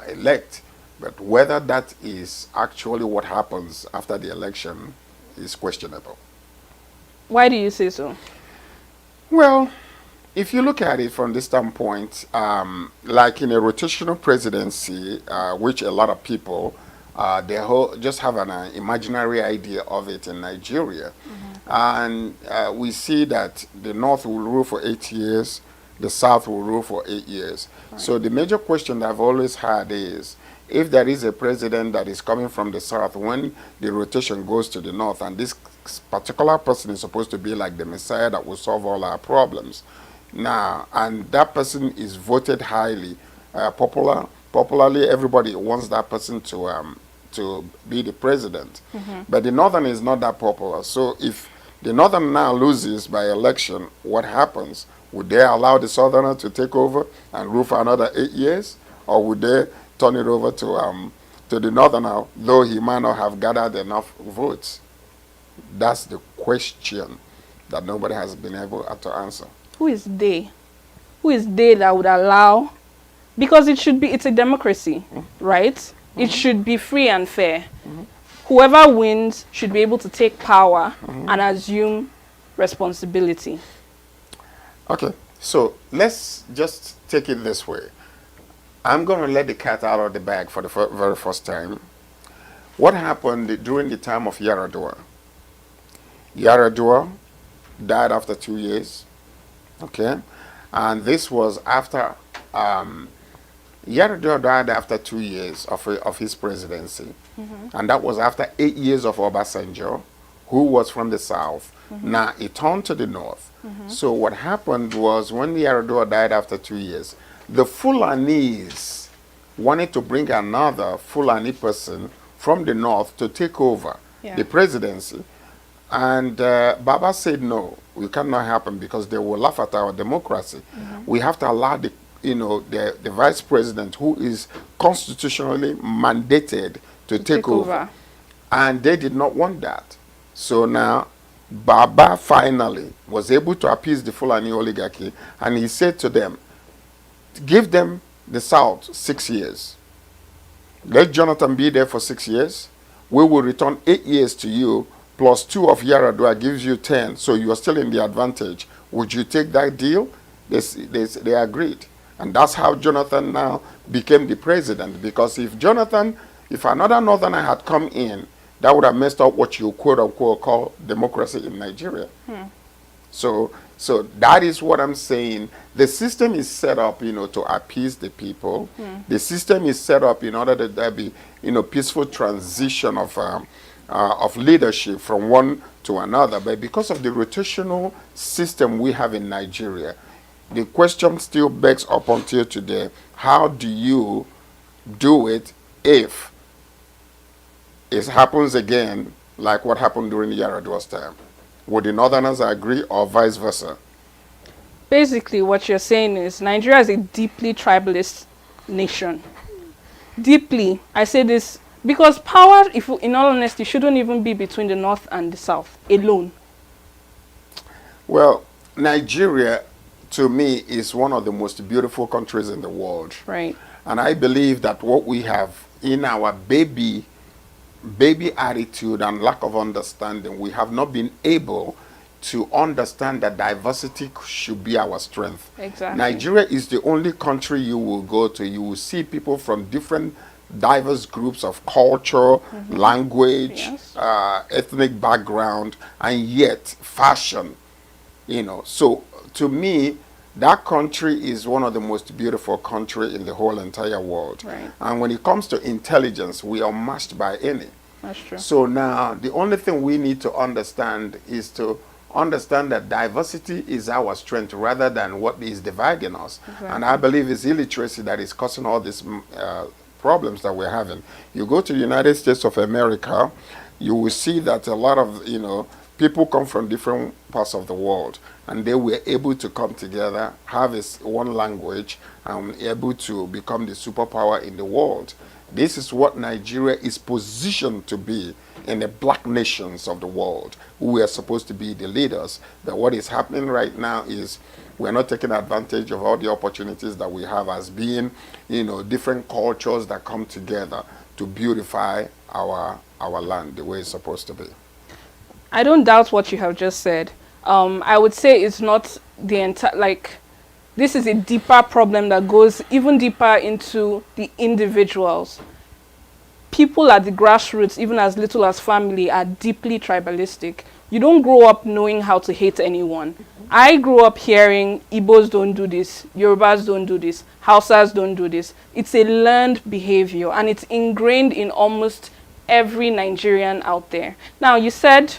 elect. But whether that is actually what happens after the election is questionable. Why do you say so? Well, if you look at it from this standpoint, like in a rotational presidency, which a lot of people, just have an imaginary idea of it in Nigeria. And we see that the North will rule for 8 years, the South will rule for 8 years. Right. So the major question that I've always had is, if there is a president that is coming from the South, when the rotation goes to the North, and this particular person is supposed to be like the Messiah that will solve all our problems, now, and that person is voted highly, popularly, everybody wants that person to be the president. But the Northern is not that popular. So if the Northern now loses by election, what happens? Would they allow the Southerner to take over and rule for another 8 years? Or would they turn it over to the Northerner, though he might not have gathered enough votes? That's the question that nobody has been able to answer. Who is they? Who is they that would allow? Because it's a democracy, right? It should be free and fair. Whoever wins should be able to take power and assume responsibility. Okay, so let's just take it this way. I'm going to let the cat out of the bag for the very first time. What happened during the time of Yaradua? Yaradua died after 2 years, okay? And this was after, Yaradua died after 2 years of his presidency. And that was after 8 years of Obasanjo, who was from the South. Now, he turned to the North. So what happened was, when Yaradua died after 2 years, the Fulanese wanted to bring another Fulani person from the North to take over the presidency. And Baba said, no, it cannot happen because they will laugh at our democracy. We have to allow the vice president, who is constitutionally mandated to take over. And they did not want that. So now Baba finally was able to appease the Fulani oligarchy, and he said to them, give them the South 6 years. Let Jonathan be there for 6 years. We will return 8 years to you, plus 2 of Yaradua gives you 10, so you are still in the advantage. Would you take that deal? They agreed. And that's how Jonathan now became the president. Because if another Northerner had come in, that would have messed up what you quote-unquote call democracy in Nigeria. So that is what I'm saying. The system is set up, to appease the people. The system is set up in order that there be, peaceful transition of leadership from one to another. But because of the rotational system we have in Nigeria, the question still begs up until today: how do you do it if it happens again, like what happened during Yaradua's time? Would the Northerners agree, or vice versa? Basically, what you're saying is Nigeria is a deeply tribalist nation. Deeply. I say this because power, in all honesty, shouldn't even be between the North and the South alone. Well, Nigeria, to me, is one of the most beautiful countries in the world. Right. And I believe that what we have in our baby attitude and lack of understanding, we have not been able to understand that diversity should be our strength. Exactly. Nigeria is the only country you will go to. You will see people from different diverse groups of culture, language, ethnic background, and yet fashion. So to me, that country is one of the most beautiful countries in the whole entire world. Right. And when it comes to intelligence, we are matched by any. That's true. So now, the only thing we need to understand is to understand that diversity is our strength rather than what is dividing us. Exactly. And I believe it's illiteracy that is causing all these problems that we're having. You go to the United States of America, you will see that a lot of, people come from different parts of the world, and they were able to come together, have one language, and able to become the superpower in the world. This is what Nigeria is positioned to be in the black nations of the world, who are supposed to be the leaders. But what is happening right now is we're not taking advantage of all the opportunities that we have as being, different cultures that come together to beautify our land the way it's supposed to be. I don't doubt what you have just said. I would say it's not the entire, this is a deeper problem that goes even deeper into the individuals. People at the grassroots, even as little as family, are deeply tribalistic. you don't grow up knowing how to hate anyone. I grew up hearing Igbos don't do this, Yorubas don't do this, Hausas don't do this. It's a learned behavior, and it's ingrained in almost every Nigerian out there. Now, you said,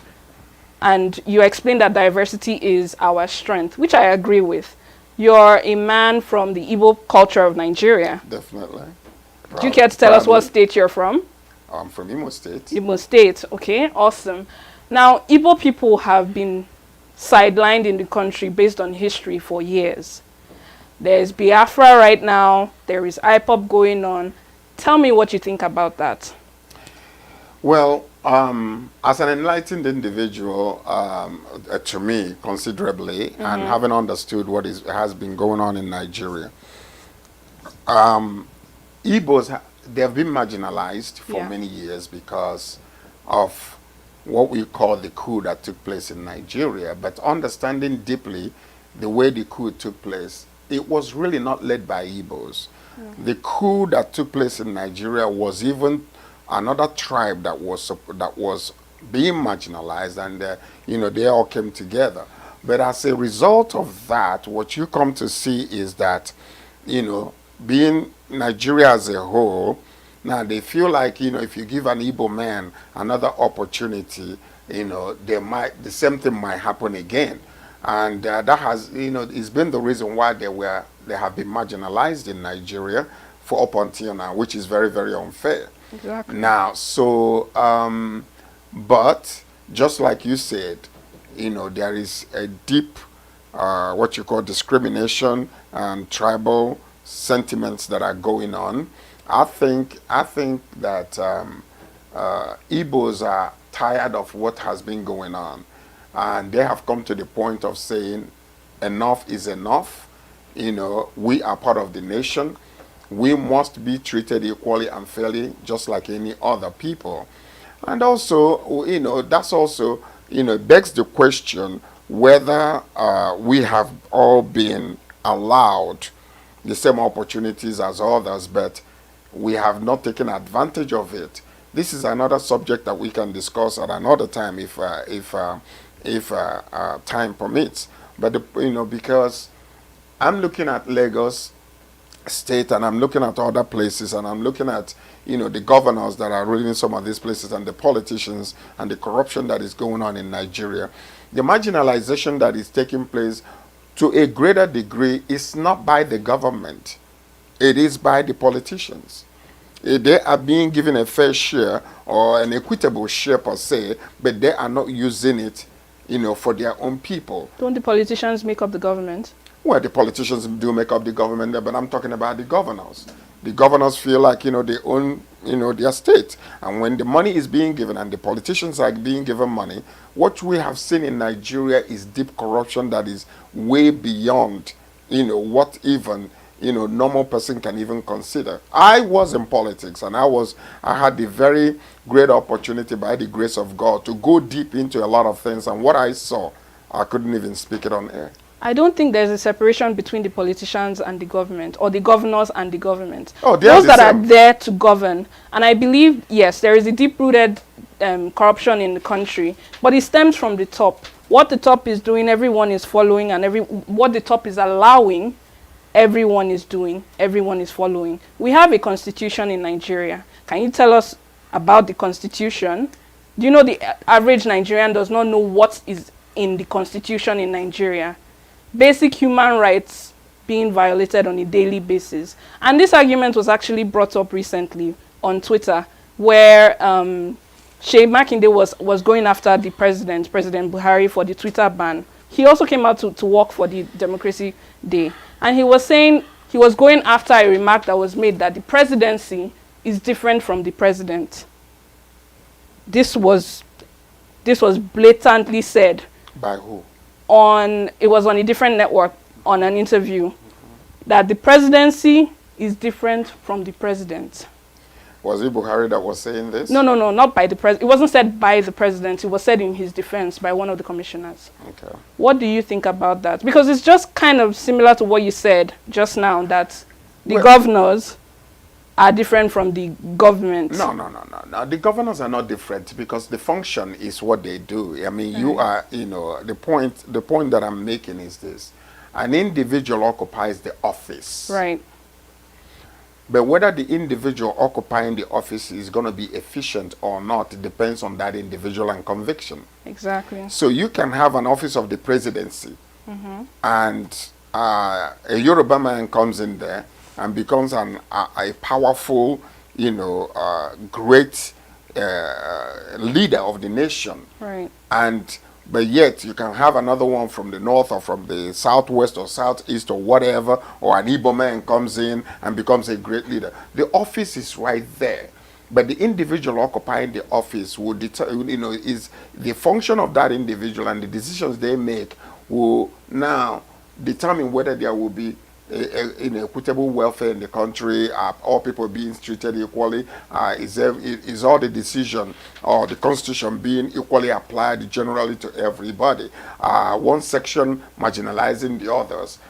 and you explained that diversity is our strength, which I agree with. You're a man from the Igbo culture of Nigeria. Definitely. Do you care to tell us what state you're from? I'm from Imo State. Imo State, okay, awesome. Now, Igbo people have been sidelined in the country based on history for years. There's Biafra right now, there is IPOP going on. Tell me what you think about that. Well, as an enlightened individual, to me, considerably, and having understood what has been going on in Nigeria, Igbos, they have been marginalized for many years because of what we call the coup that took place in Nigeria. But understanding deeply the way the coup took place, it was really not led by Igbos. The coup that took place in Nigeria was even another tribe that was being marginalized, and you know, they all came together. But as a result of that, what you come to see is that, you know, being Nigeria as a whole, now they feel like, you know, if you give an Igbo man another opportunity, you know, the same thing might happen again. And that has, you know, it's been the reason why they have been marginalized in Nigeria for up until now, which is very, very unfair. Exactly. Now, so, but just like you said, you know, there is a deep, what you call discrimination and tribal sentiments that are going on. I think that Igbos are tired of what has been going on, and they have come to the point of saying enough is enough. You know, we are part of the nation. We must be treated equally and fairly, just like any other people. And also, you know, that's also, you know, begs the question whether we have all been allowed the same opportunities as others, but we have not taken advantage of it. This is another subject that we can discuss at another time if time permits. But you know, because I'm looking at Lagos State, and I'm looking at other places, and I'm looking at, you know, the governors that are ruling some of these places, and the politicians, and the corruption that is going on in Nigeria. The marginalization that is taking place to a greater degree is not by the government. It is by the politicians. They are being given a fair share or an equitable share per se, but they are not using it, you know, for their own people. Don't the politicians make up the government? Well, the politicians do make up the government there, but I'm talking about the governors. The governors feel like, you know, they own, you know, their state. And when the money is being given and the politicians are being given money, what we have seen in Nigeria is deep corruption that is way beyond, you know, what even, you know, normal person can even consider. I was in politics, and I had the very great opportunity by the grace of God to go deep into a lot of things, and what I saw, I couldn't even speak it on air. I don't think there's a separation between the politicians and the government, or the governors and the government. Oh, those that are there to govern. And I believe, yes, there is a deep-rooted corruption in the country, but it stems from the top. What the top is doing, everyone is following, and what the top is allowing, everyone is doing, everyone is following. We have a constitution in Nigeria. Can you tell us about the constitution? Do you know the average Nigerian does not know what is in the constitution in Nigeria? Basic human rights being violated on a daily basis. And this argument was actually brought up recently on Twitter, where Shey Makinde was going after the President Buhari, for the Twitter ban. He also came out to work for the Democracy Day. And he was saying, he was going after a remark that was made that the presidency is different from the president. This was blatantly said. By who? It was on a different network, on an interview, that the presidency is different from the president. Was it Buhari that was saying this? No, not by the president. It wasn't said by the president. It was said in his defense by one of the commissioners. Okay. What do you think about that? Because it's just kind of similar to what you said just now, that the governors are different from the government. No. The governors are not different because the function is what they do. I mean, you Right. are, the point that I'm making is this. An individual occupies the office. Right. But whether the individual occupying the office is going to be efficient or not depends on that individual and conviction. Exactly. So you can have an office of the presidency and a Yoruba man comes in there and becomes a powerful, great leader of the nation. Right. But yet you can have another one from the north or from the southwest or southeast or whatever, or an Igbo man comes in and becomes a great leader. The office is right there. But the individual occupying the office will is the function of that individual, and the decisions they make will now determine whether there will be equitable welfare in the country, all people being treated equally, is all the decision or the constitution being equally applied generally to everybody, one section marginalizing the others.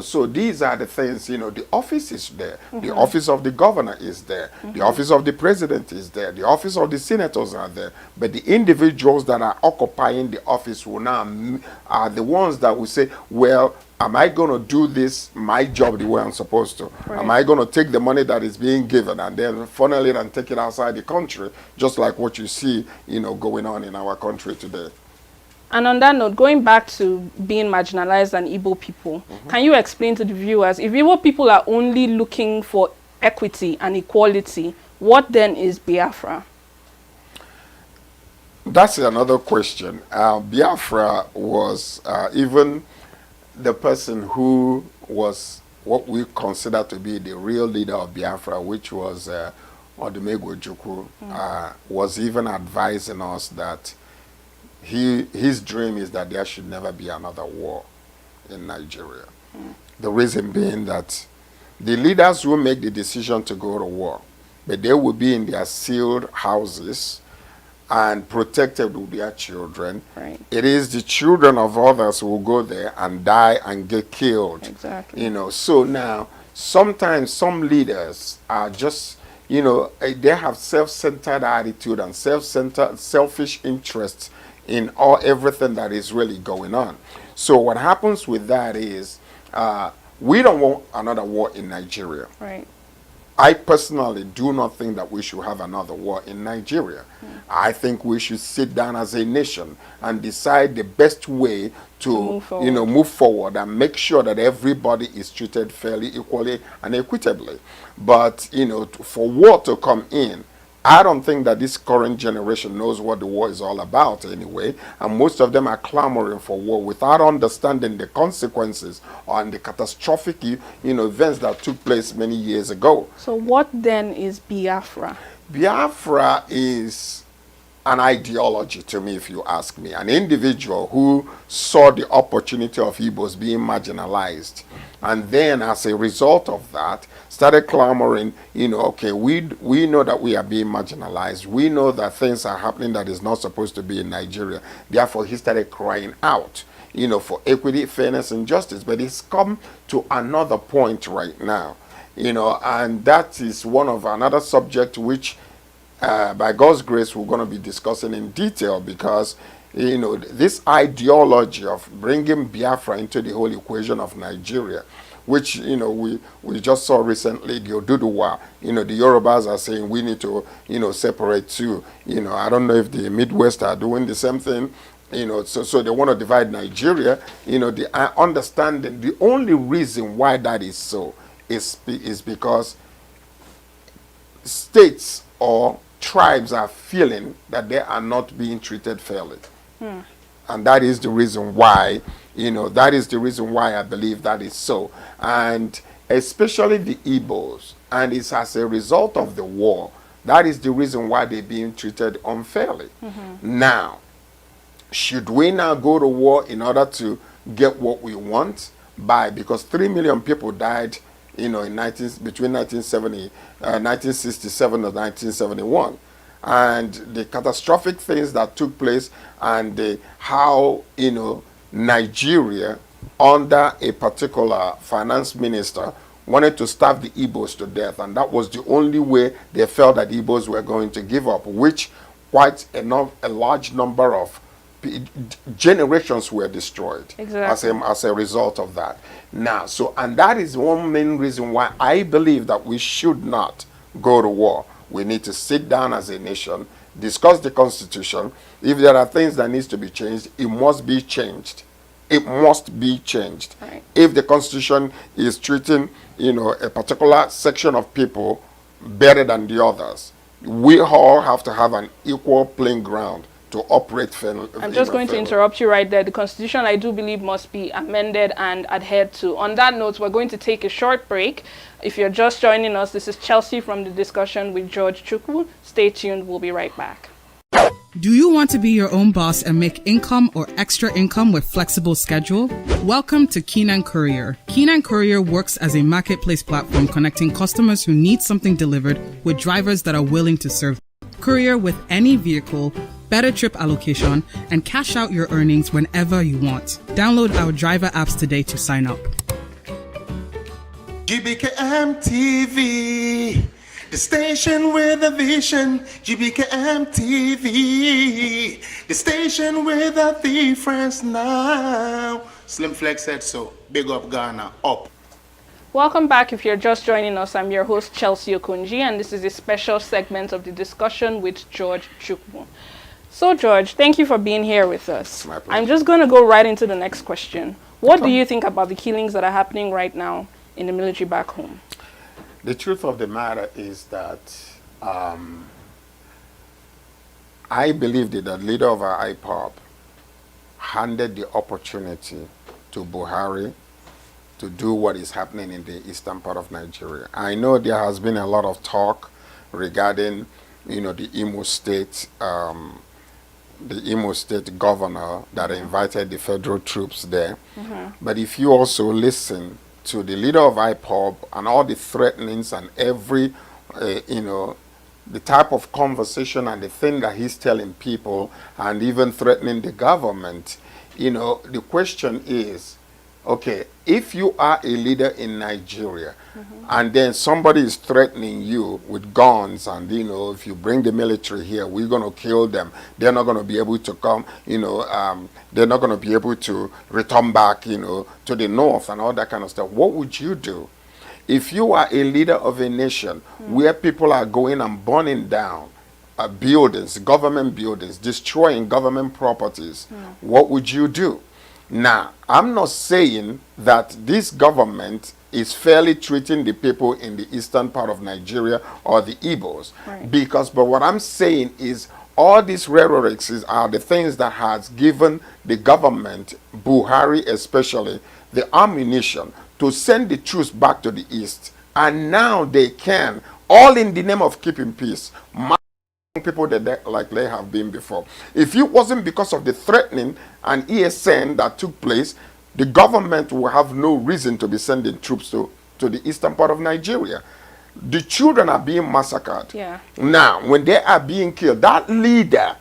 So these are the things. The office is there, the office of the governor is there, the office of the president is there, the office of the senators are there, but the individuals that are occupying the office will now are the ones that will say, well, am I going to do this, my job, the way I'm supposed to? Right. Am I going to take the money that is being given and then funnel it and take it outside the country, just like what you see, going on in our country today? And on that note, going back to being marginalized and Igbo people, can you explain to the viewers, if Igbo people are only looking for equity and equality, what then is Biafra? That's another question. Biafra was even the person who was what we consider to be the real leader of Biafra, which was Odumegwu Ojukwu, was even advising us that his dream is that there should never be another war in Nigeria. The reason being that the leaders will make the decision to go to war, but they will be in their sealed houses and protected with their children. Right. It is the children of others who will go there and die and get killed. Exactly. So now sometimes some leaders are just, they have self-centered attitude and selfish interests in everything that is really going on. So what happens with that is we don't want another war in Nigeria. Right. I personally do not think that we should have another war in Nigeria. I think we should sit down as a nation and decide the best way to move forward and make sure that everybody is treated fairly, equally, and equitably. But, for war to come in, I don't think that this current generation knows what the war is all about anyway, and most of them are clamoring for war without understanding the consequences and the catastrophic events that took place many years ago. So what then is Biafra? Biafra is an ideology to me, if you ask me. An individual who saw the opportunity of Igbos being marginalized, and then as a result of that started clamoring, okay, we know that we are being marginalized, we know that things are happening that is not supposed to be in Nigeria. Therefore he started crying out for equity, fairness, and justice. But it's come to another point right now, and that is another subject which by God's grace we're going to be discussing in detail, because this ideology of bringing Biafra into the whole equation of Nigeria, which we just saw recently, the Oduduwa, the Yorubas are saying we need to separate too. I don't know if the Midwest are doing the same thing. So they want to divide Nigeria. I understand that the only reason why that is so is because states or tribes are feeling that they are not being treated fairly. And that is the reason why, I believe that is so. And especially the Igbos, and it's as a result of the war, that is the reason why they're being treated unfairly. Now, should we now go to war in order to get what we want? Because 3 million people died, between 1967 and 1971. And the catastrophic things that took place, and how Nigeria under a particular finance minister wanted to starve the Igbos to death, and that was the only way they felt that Igbos were going to give up, which a large number of generations were destroyed as a result of that. Now, and that is one main reason why I believe that we should not go to war. We need to sit down as a nation, discuss the Constitution. If there are things that needs to be changed, it must be changed. It must be changed. Right. If the Constitution is treating, a particular section of people better than the others, we all have to have an equal playing ground to operate fairly. I'm just going to interrupt you right there. The Constitution, I do believe, must be amended and adhered to. On that note, we're going to take a short break. If you're just joining us, this is Chelsea from the discussion with George Chukwu. Stay tuned. We'll be right back. Do you want to be your own boss and make income or extra income with flexible schedule? Welcome to Keenan Courier. Keenan Courier works as a marketplace platform connecting customers who need something delivered with drivers that are willing to serve. Courier with any vehicle, better trip allocation, and cash out your earnings whenever you want. Download our driver apps today to sign up. Gbkm TV, the station with a vision. Gbkm TV, the station with a difference now. Slim Flex said so. Big up Ghana, up. Welcome back. If you're just joining us, I'm your host Chelsea Okunji, and this is a special segment of the discussion with George Chukwu. So George, thank you for being here with us. My pleasure. I'm just going to go right into the next question. What do you think about the killings that are happening right now in the military back home? The truth of the matter is that I believe that the leader of our IPOB handed the opportunity to Buhari to do what is happening in the eastern part of Nigeria. I know there has been a lot of talk regarding, the Imo State governor that invited the federal troops there. But if you also listen to the leader of IPOB and all the threatenings and every, the type of conversation and the thing that he's telling people and even threatening the government, the question is, okay, if you are a leader in Nigeria and then somebody is threatening you with guns and, if you bring the military here, we're going to kill them. They're not going to be able to come, they're not going to be able to return back, to the north and all that kind of stuff. What would you do? If you are a leader of a nation where people are going and burning down buildings, government buildings, destroying government properties, what would you do? Now, I'm not saying that this government is fairly treating the people in the eastern part of Nigeria or the Igbos. But what I'm saying is all these rhetorics are the things that has given the government, Buhari especially, the ammunition to send the troops back to the east. And now they can, all in the name of keeping peace, people like they have been before. If it wasn't because of the threatening and ESN that took place, the government will have no reason to be sending troops to the eastern part of Nigeria. The children are being massacred. Now, when they are being killed, that leader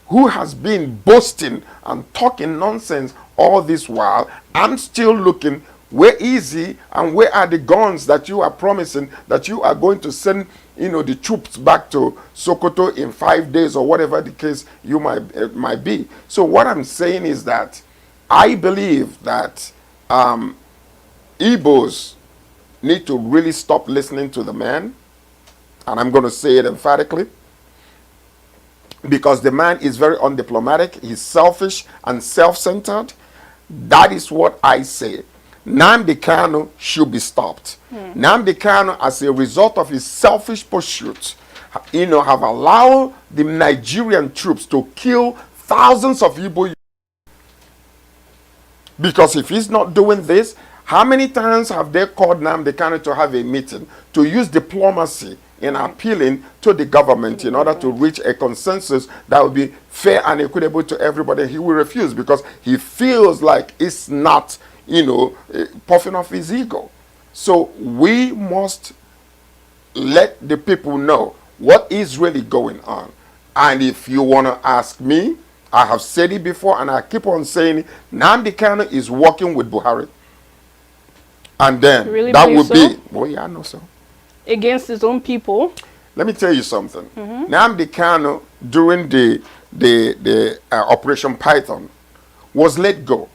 who has been boasting and talking nonsense all this while, I'm still looking, where is he and where are the guns that you are promising that you are going to send the troops back to Sokoto in 5 days or whatever the case you might be. So what I'm saying is that I believe that Igbos need to really stop listening to the man, and I'm going to say it emphatically, because the man is very undiplomatic, he's selfish and self-centered. That is what I say. Nnamdi Kanu should be stopped. Nnamdi Kanu, as a result of his selfish pursuit, have allowed the Nigerian troops to kill thousands of Igbo. Because if he's not doing this, how many times have they called Nnamdi Kanu to have a meeting to use diplomacy in appealing to the government in order to reach a consensus that will be fair and equitable to everybody? He will refuse because he feels like it's not, puffing off his ego. So we must let the people know what is really going on. And if you want to ask me, I have said it before and I keep on saying it, Nnamdi Kanu is working with Buhari. And then really that believe would so? be, well, yeah, I know so. Against his own people. Let me tell you something. Mhm. Nnamdi Kanu, during the Operation Python, was let go.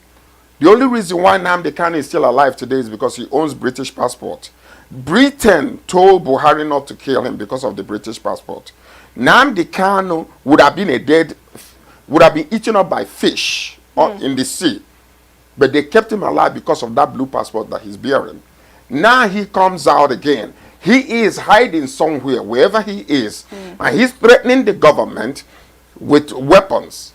The only reason why Nnamdi Kanu is still alive today is because he owns British passport. Britain told Buhari not to kill him because of the British passport. Nnamdi Kanu would have been would have been eaten up by fish in the sea. But they kept him alive because of that blue passport that he's bearing. Now he comes out again. He is hiding somewhere, wherever he is. And he's threatening the government with weapons.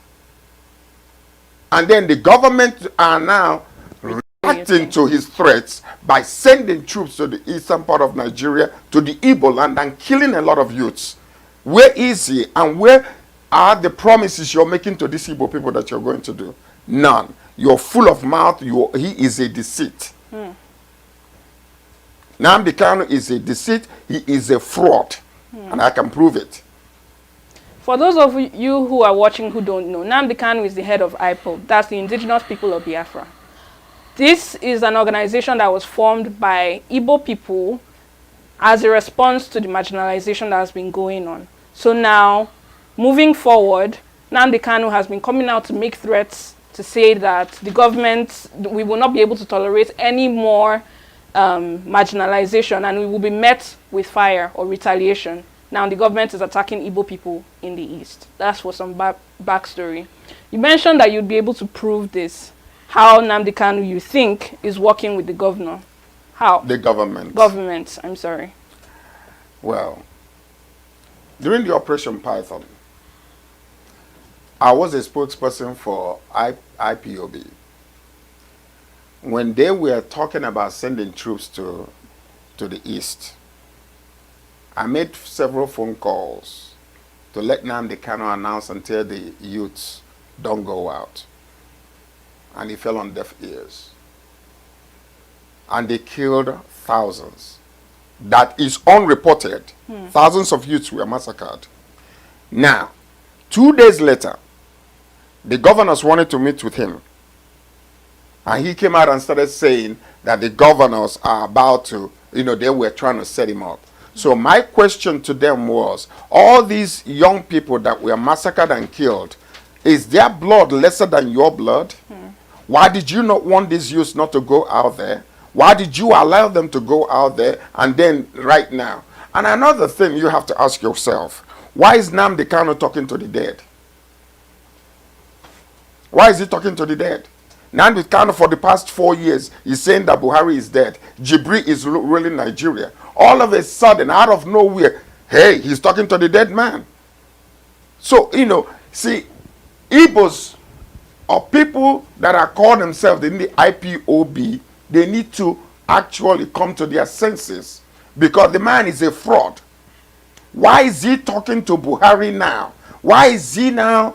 And then the government are now reacting to his threats by sending troops to the eastern part of Nigeria, to the Igbo land, and killing a lot of youths. Where is he? And where are the promises you're making to these Igbo people that you're going to do? None. You're full of mouth. He is a deceit. Nnamdi Kanu is a deceit. He is a fraud. And I can prove it. For those of you who are watching who don't know, Nnamdi Kanu is the head of IPOB. That's the Indigenous People of Biafra. This is an organization that was formed by Igbo people as a response to the marginalization that has been going on. So now, moving forward, Nnamdi Kanu has been coming out to make threats to say that the government, we will not be able to tolerate any more marginalization, and we will be met with fire or retaliation. Now the government is attacking Igbo people in the east. That's for some backstory. You mentioned that you'd be able to prove this. How Nnamdi Kanu, you think, is working with the governor? How? The government. Government, I'm sorry. Well, during the Operation Python, I was a spokesperson for IPOB. When they were talking about sending troops to the east, I made several phone calls to let Nnamdi Kanu announce and tell the youths, don't go out. And he fell on deaf ears. And they killed thousands. That is unreported. Thousands of youths were massacred. Now, 2 days later, the governors wanted to meet with him. And he came out and started saying that the governors are about to, they were trying to set him up. So my question to them was, all these young people that were massacred and killed, is their blood lesser than your blood? Why did you not want these youths not to go out there? Why did you allow them to go out there and then right now? And another thing you have to ask yourself, why is Nnamdi Kanu talking to the dead? Why is he talking to the dead? Nnamdi Kanu for the past 4 years is saying that Buhari is dead. Jibri is ruling Nigeria. All of a sudden, out of nowhere, hey, he's talking to the dead man. So, see, Igbos or people that are called themselves in the IPOB, they need to actually come to their senses because the man is a fraud. Why is he talking to Buhari now? Why is he now,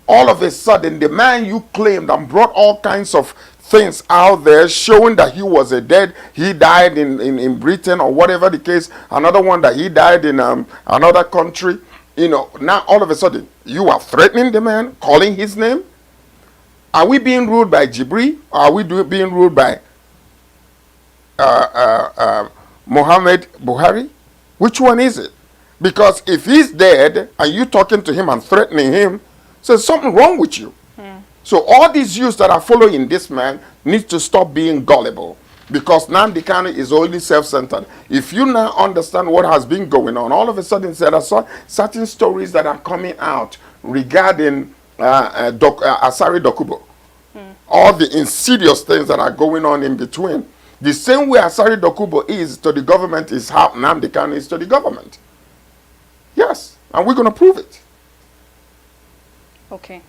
all of a sudden, the man you claimed and brought all kinds of things out there showing that he was he died in Britain or whatever the case, another one that he died in another country, now all of a sudden, you are threatening the man, calling his name? Are we being ruled by Jibri? Or are we being ruled by Muhammad Buhari? Which one is it? Because if he's dead and you talking to him and threatening him, so there's something wrong with you. So all these youths that are following this man need to stop being gullible. Because Nnamdi Kanu is only self-centered. If you now understand what has been going on, all of a sudden there are certain stories that are coming out regarding Asari Dokubo. All the insidious things that are going on in between. The same way Asari Dokubo is to the government is how Nnamdi Kanu is to the government. Yes, and we're going to prove it. Okay.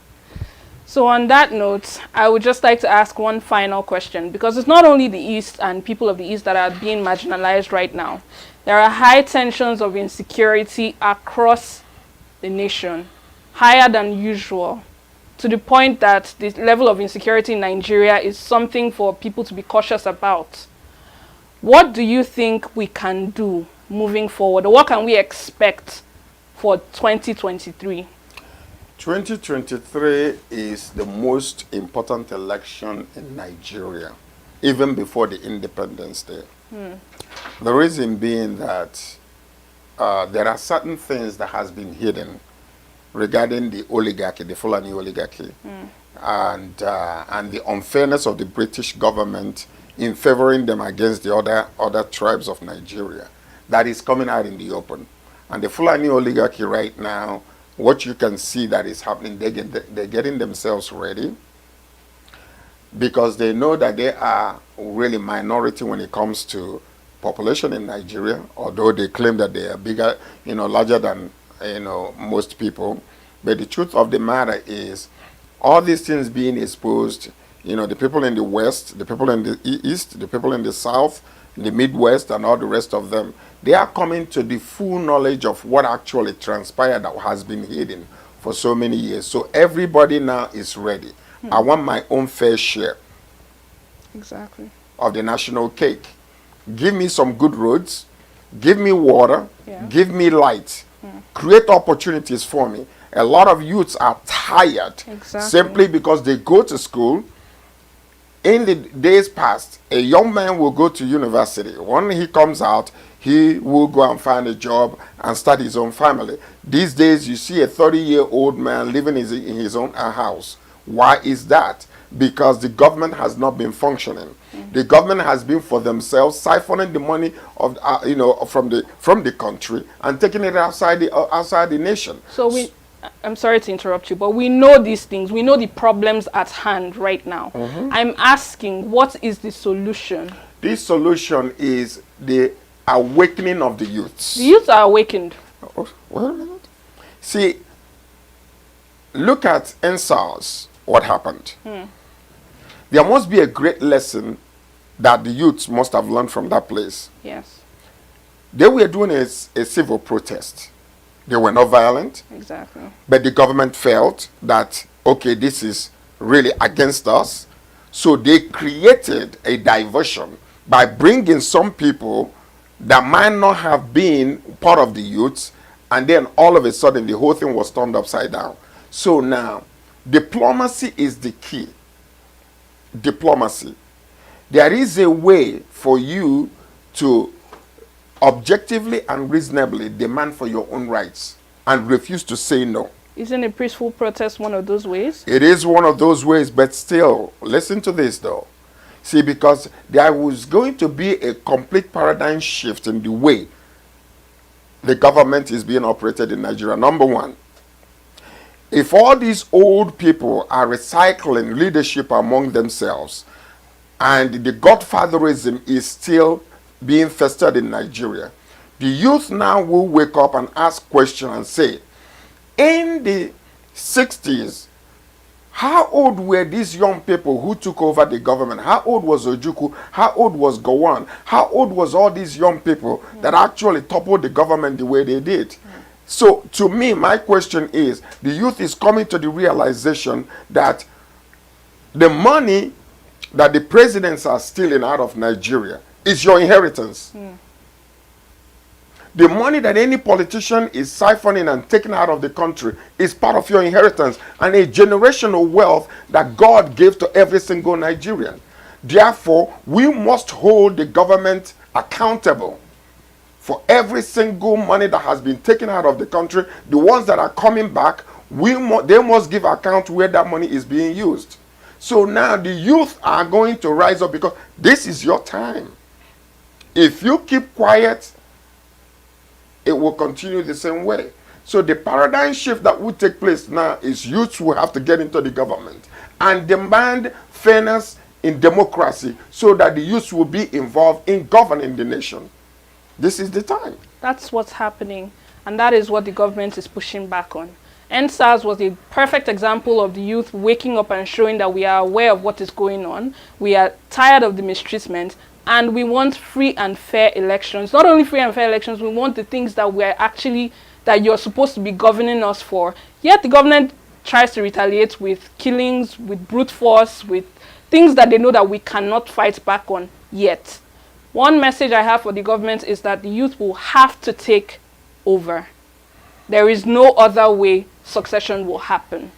So on that note, I would just like to ask one final question, because it's not only the East and people of the East that are being marginalized right now. There are high tensions of insecurity across the nation, higher than usual, to the point that the level of insecurity in Nigeria is something for people to be cautious about. What do you think we can do moving forward? Or what can we expect for 2023? 2023 is the most important election in Nigeria. even before the Independence Day. The reason being that there are certain things that has been hidden regarding the oligarchy, the Fulani oligarchy, and the unfairness of the British government in favoring them against the other tribes of Nigeria. That is coming out in the open. And the Fulani oligarchy right now, what you can see that is happening, they're getting themselves ready because they know that they are really minority when it comes to population in Nigeria, although they claim that they are bigger, larger than, most people. But the truth of the matter is, all these things being exposed, the people in the West, the people in the East, the people in the South, the Midwest, and all the rest of them, they are coming to the full knowledge of what actually transpired that has been hidden for so many years. So everybody now is ready. I want my own fair share. Exactly. Of the national cake. Give me some good roads. Give me water. Give me light. Create opportunities for me. A lot of youths are tired simply because they go to school. In the days past, a young man will go to university. When he comes out, he will go and find a job and start his own family. These days, you see a 30-year-old man living in his own house. Why is that? Because the government has not been functioning. The government has been for themselves, siphoning the money of from the country and taking it outside the nation. So I'm sorry to interrupt you, but we know these things. We know the problems at hand right now. I'm asking, what is the solution? This solution is the awakening of the youths. The youths are awakened. Well, see, look at NSAS, what happened. There must be a great lesson that the youths must have learned from that place. Yes. They were doing a civil protest. They were not violent. Exactly. But the government felt that, okay, this is really against us. So they created a diversion by bringing some people that might not have been part of the youths, and then all of a sudden the whole thing was turned upside down. So now, diplomacy is the key. Diplomacy. There is a way for you to objectively and reasonably demand for your own rights and refuse to say no. Isn't a peaceful protest one of those ways? It is one of those ways, but still, listen to this though. See, because there was going to be a complete paradigm shift in the way the government is being operated in Nigeria. Number one, if all these old people are recycling leadership among themselves and the godfatherism is still being festered in Nigeria, the youth now will wake up and ask questions and say, in the 60s, how old were these young people who took over the government? How old was Ojukwu? How old was Gowon? How old was all these young people that actually toppled the government the way they did? So, to me, my question is, the youth is coming to the realization that the money that the presidents are stealing out of Nigeria is your inheritance. The money that any politician is siphoning and taking out of the country is part of your inheritance and a generational wealth that God gave to every single Nigerian. Therefore, we must hold the government accountable for every single money that has been taken out of the country. The ones that are coming back, they must give account where that money is being used. So now the youth are going to rise up because this is your time. If you keep quiet, it will continue the same way. So the paradigm shift that will take place now is youths will have to get into the government and demand fairness in democracy so that the youths will be involved in governing the nation. This is the time. That's what's happening, and that is what the government is pushing back on. NSAS was a perfect example of the youth waking up and showing that we are aware of what is going on. We are tired of the mistreatment, and we want free and fair elections. Not only free and fair elections, we want the things that that you're supposed to be governing us for. Yet the government tries to retaliate with killings, with brute force, with things that they know that we cannot fight back on yet. One message I have for the government is that the youth will have to take over. There is no other way succession will happen.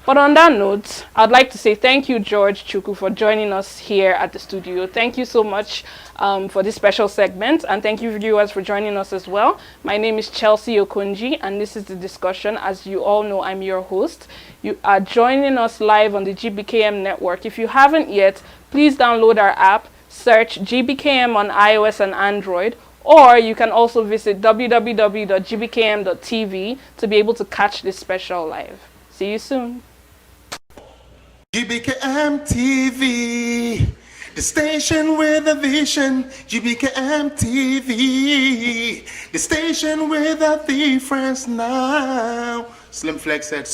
But on that note, I'd like to say thank you, George Chukwu, for joining us here at the studio. Thank you so much for this special segment, and thank you, viewers, for joining us as well. My name is Chelsea Okonji, and this is The Discussion. As you all know, I'm your host. You are joining us live on the GBKM network. If you haven't yet, please download our app, search GBKM on iOS and Android, or you can also visit www.gbkm.tv to be able to catch this special live. See you soon. Gbkm TV, the station with a vision. Gbkm TV, the station with a difference now. Slim Flex X.